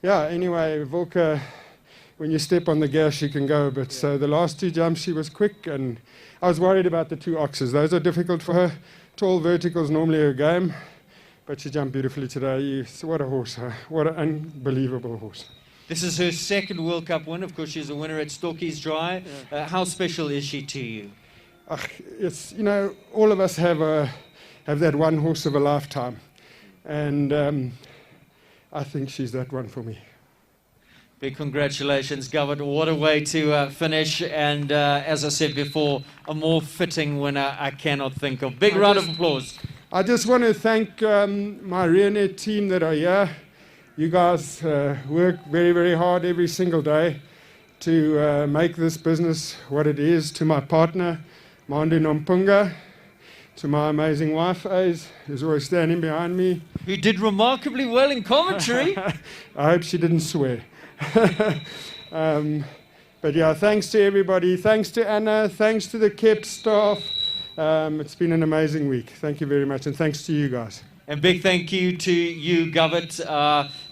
yeah, anyway, Volker, when you step on the gas, you can go, but so the last 2 jumps, she was quick, and I was worried about the 2 oxes. Those are difficult for her. Tall verticals normally her game. But she jumped beautifully today. What a horse, huh? What an unbelievable horse. This is her second World Cup win. Of course, she's a winner at Stokkies Dry. Yeah. How special is she to you? It's, you know, all of us have that one horse of a lifetime. And I think she's that one for me. Big congratulations, Governor. What a way to finish. And as I said before, a more fitting winner I cannot think of. Big round of applause. I just want to thank my Reonet team that are here. You guys work very, very hard every single day to make this business what it is. To my partner, Mandu Nompunga, to my amazing wife, Ace, who's always standing behind me. Who did remarkably well in commentary. I hope she didn't swear. But yeah, thanks to everybody. Thanks to Anna. Thanks to the KEP staff. It's been an amazing week. Thank you very much, and thanks to you guys. And big thank you to you, Govert.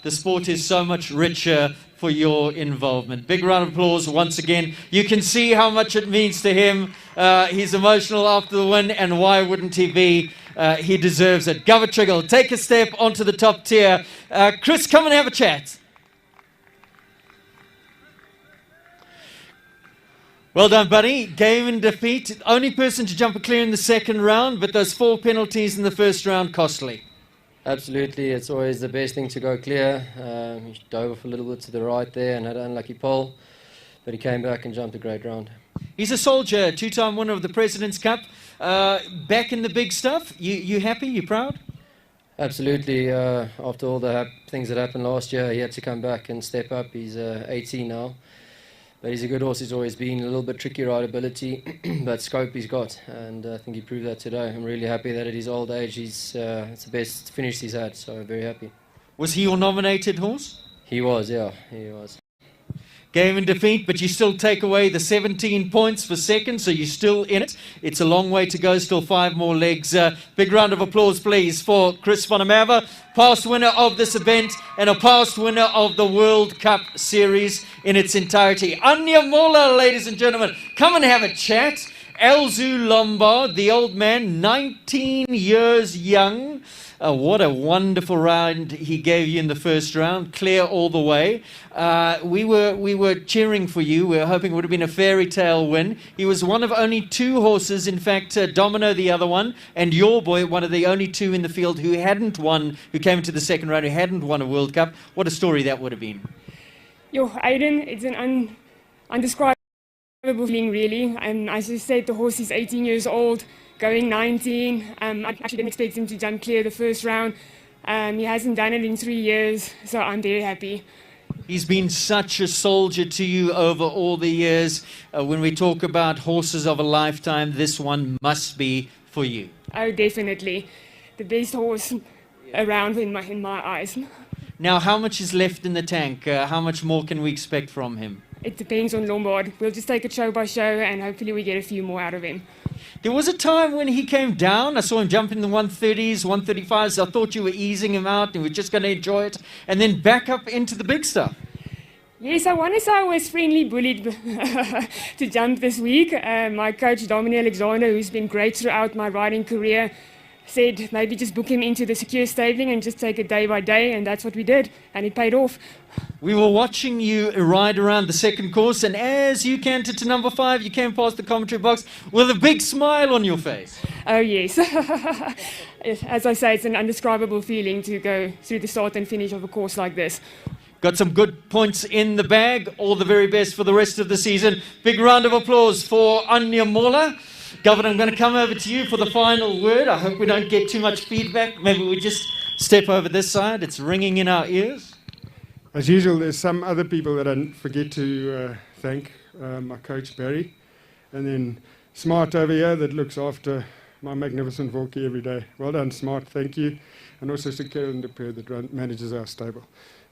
The sport is so much richer for your involvement. Big round of applause once again. You can see how much it means to him. He's emotional after the win, and why wouldn't he be? He deserves it. Govert Triggle, take a step onto the top tier. Chris, come and have a chat. Well done, buddy. Game and defeat. Only person to jump a clear in the second round, but those 4 penalties in the first round, costly. Absolutely. It's always the best thing to go clear. He dove off a little bit to the right there and had an unlucky pole, but he came back and jumped a great round. He's a soldier, 2-time winner of the President's Cup. Back in the big stuff. You happy? You proud? Absolutely. After all the things that happened last year, he had to come back and step up. He's 18 now. But he's a good horse. He's always been a little bit tricky rideability, but scope he's got, and I think he proved that today. I'm really happy that at his old age, it's the best finish he's had, so I'm very happy. Was he your nominated horse? He was, yeah, he was. Game and defeat, but you still take away the 17 points for second, so you're still in it. It's a long way to go, still 5 more legs. Big round of applause, please, for Chris van der Merwe, past winner of this event and a past winner of the World Cup Series in its entirety. Anya Mola, ladies and gentlemen, come and have a chat. Elzu Lombard, the old man, 19 years young. What a wonderful round he gave you in the first round, clear all the way. We were cheering for you. We were hoping it would have been a fairy tale win. He was one of only 2 horses, in fact, Domino the other one, and Your Boy, one of the only 2 in the field who hadn't won, who came into the second round, who hadn't won a World Cup. What a story that would have been. Yo, Aiden, it's an undescribable feeling, really. As you said, the horse is 18 years old, going 19. I actually didn't expect him to jump clear the first round. He hasn't done it in 3 years, so I'm very happy. He's been such a soldier to you over all the years. When we talk about horses of a lifetime, this one must be for you. Oh, definitely. The best horse around in my eyes. Now, how much is left in the tank? How much more can we expect from him? It depends on Lombard. We'll just take it show by show, and hopefully we get a few more out of him. There was a time when he came down. I saw him jump in the 130s, 135s. I thought you were easing him out and we're just going to enjoy it. And then back up into the big stuff. Yes, I want to say I was friendly bullied to jump this week. My coach, Dominic Alexander, who's been great throughout my riding career, said maybe just book him into the secure stabling and just take it day by day, and that's what we did, and it paid off. We were watching you ride around the second course, and as you cantered to number 5, you came past the commentary box with a big smile on your face. Oh, yes. As I say, it's an indescribable feeling to go through the start and finish of a course like this. Got some good points in the bag. All the very best for the rest of the season. Big round of applause for Anya Mola. Governor, I'm going to come over to you for the final word. I hope we don't get too much feedback. Maybe we just step over this side. It's ringing in our ears. As usual, there's some other people that I forget to thank. My coach, Barry. And then Smart over here that looks after my magnificent Vorkie every day. Well done, Smart. Thank you. And also to Karen De Peer that manages our stable.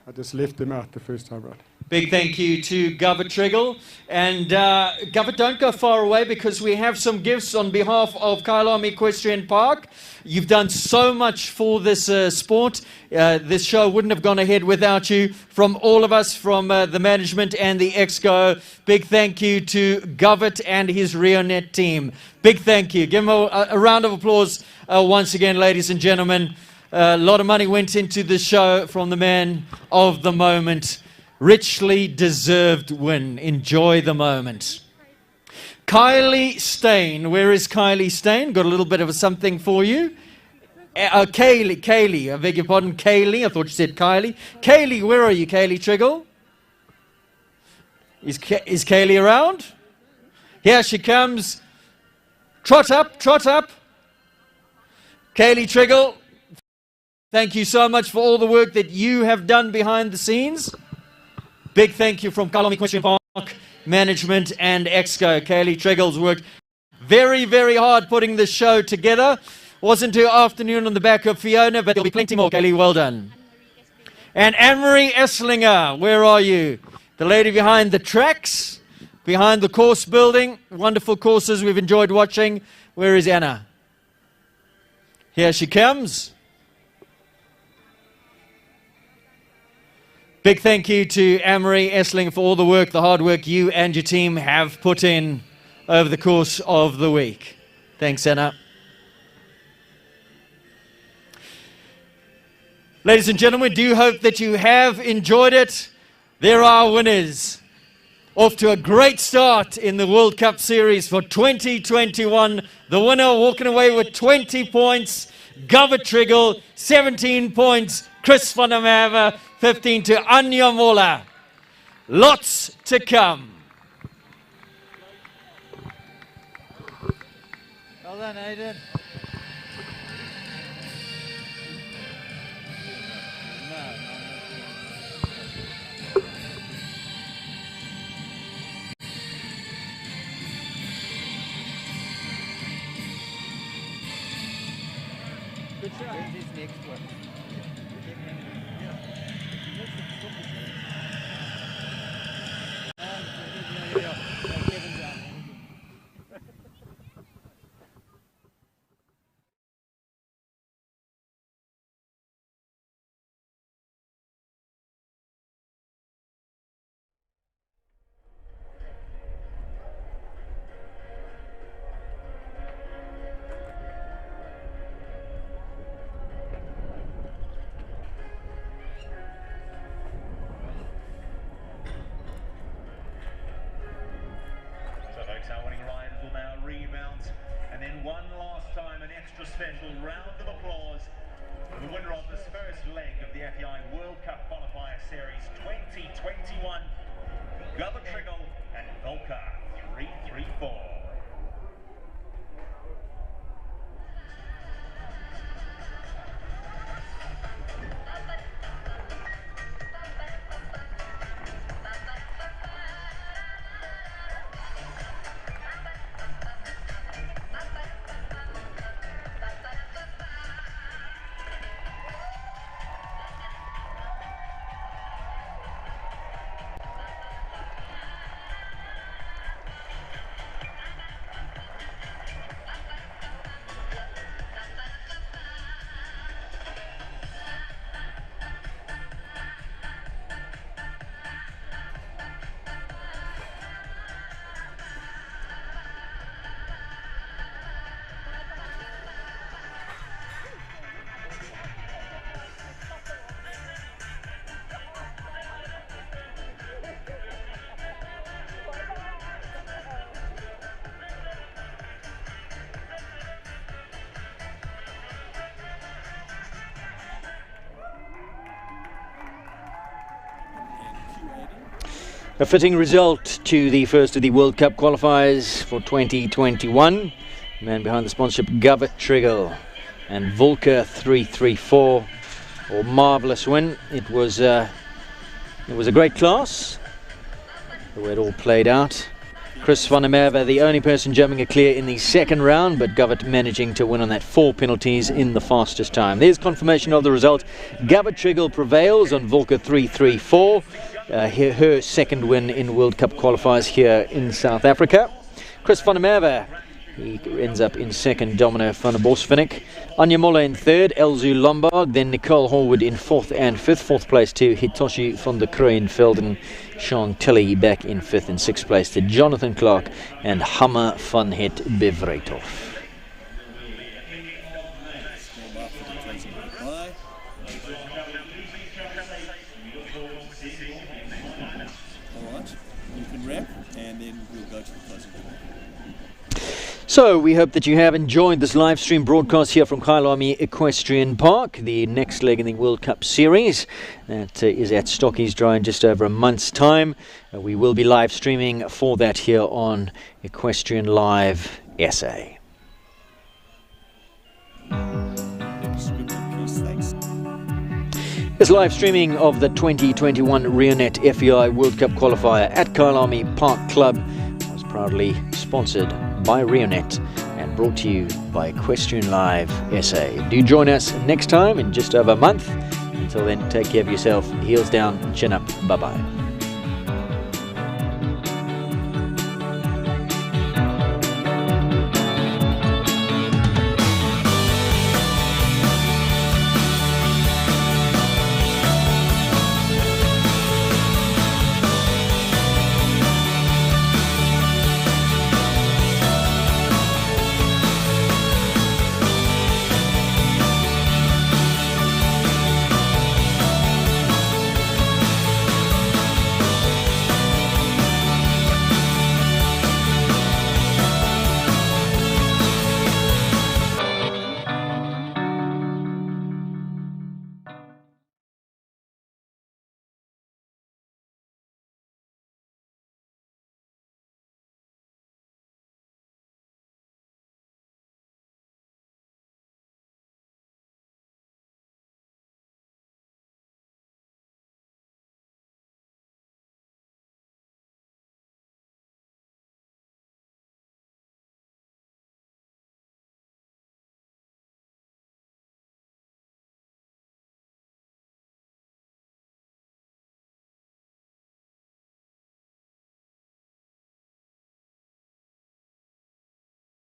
I just left them out the first time round. Big thank you to Gubba Triggle. And Gubba, don't go far away because we have some gifts on behalf of Kyalami Equestrian Park. You've done so much for this sport. This show wouldn't have gone ahead without you. From all of us, from the management and the Exco, big thank you to Govert and his Reonet team. Big thank you. Give him a round of applause once again, ladies and gentlemen. A lot of money went into the show from the man of the moment. Richly deserved win. Enjoy the moment. Kylie Stain. Where is Kylie Stain? Got a little bit of something for you. Kaylee. I beg your pardon. Kaylee. I thought you said Kylie. Kaylee, where are you, Kaylee Triggle? Is Kaylee around? Here she comes. Trot up, trot up. Kaylee Triggle. Thank you so much for all the work that you have done behind the scenes. Big thank you from Kyalami Equestrian Park Management and Exco. Kaylee Triggle's worked very, very hard putting this show together. Wasn't her afternoon on the back of Fiona, but there'll be plenty more. Kaylee, well done. And Anne-Marie Esslinger, where are you? The lady behind the tracks, behind the course building. Wonderful courses we've enjoyed watching. Where is Anna? Here she comes. Big thank you to Anne-Marie Essling for all the work, the hard work you and your team have put in over the course of the week. Thanks, Anna. Ladies and gentlemen, do hope that you have enjoyed it. There are winners. Off to a great start in the World Cup Series for 2021. The winner walking away with 20 points. Gubba Triggle, 17 points. Chris van der Merwe, 15 to Anya Mola. Lots to come. Well done, Aiden. Good try. Where's his next one? of applause for the winner of this first leg of the FEI World Cup Qualifier Series 2021, Triggle and Volker 334. A fitting result to the first of the World Cup qualifiers for 2021. The man behind the sponsorship, Triggle and Volker 334. A marvellous win. It was a great class, the way it all played out. Chris van der Merwe, the only person jumping a clear in the second round, but Govert managing to win on that 4 penalties in the fastest time. There's confirmation of the result. Triggle prevails on Volker 334. Her second win in World Cup qualifiers here in South Africa. Chris van der Merwe, he ends up in second, Domino van der Bosvinnik. Anja Molle in third, Elzu Lombard, then Nicole Horwood in fourth and fifth. Fourth place to Hitoshi van der Kruijnveld and Sean Tilley back in fifth, and sixth place to Jonathan Clark and Hammer van Het Bevretov. So we hope that you have enjoyed this live stream broadcast here from Kyalami Equestrian Park, the next leg in the World Cup Series that is at Stockies Dry in just over a month's time. We will be live streaming for that here on Equestrian Live SA. This live streaming of the 2021 Reonet FEI World Cup Qualifier at Kyalami Park Club was proudly sponsored by Reonet and brought to you by Equestrian Live SA. Do join us next time in just over a month. Until then, take care of yourself. Heels down, chin up. Bye-bye.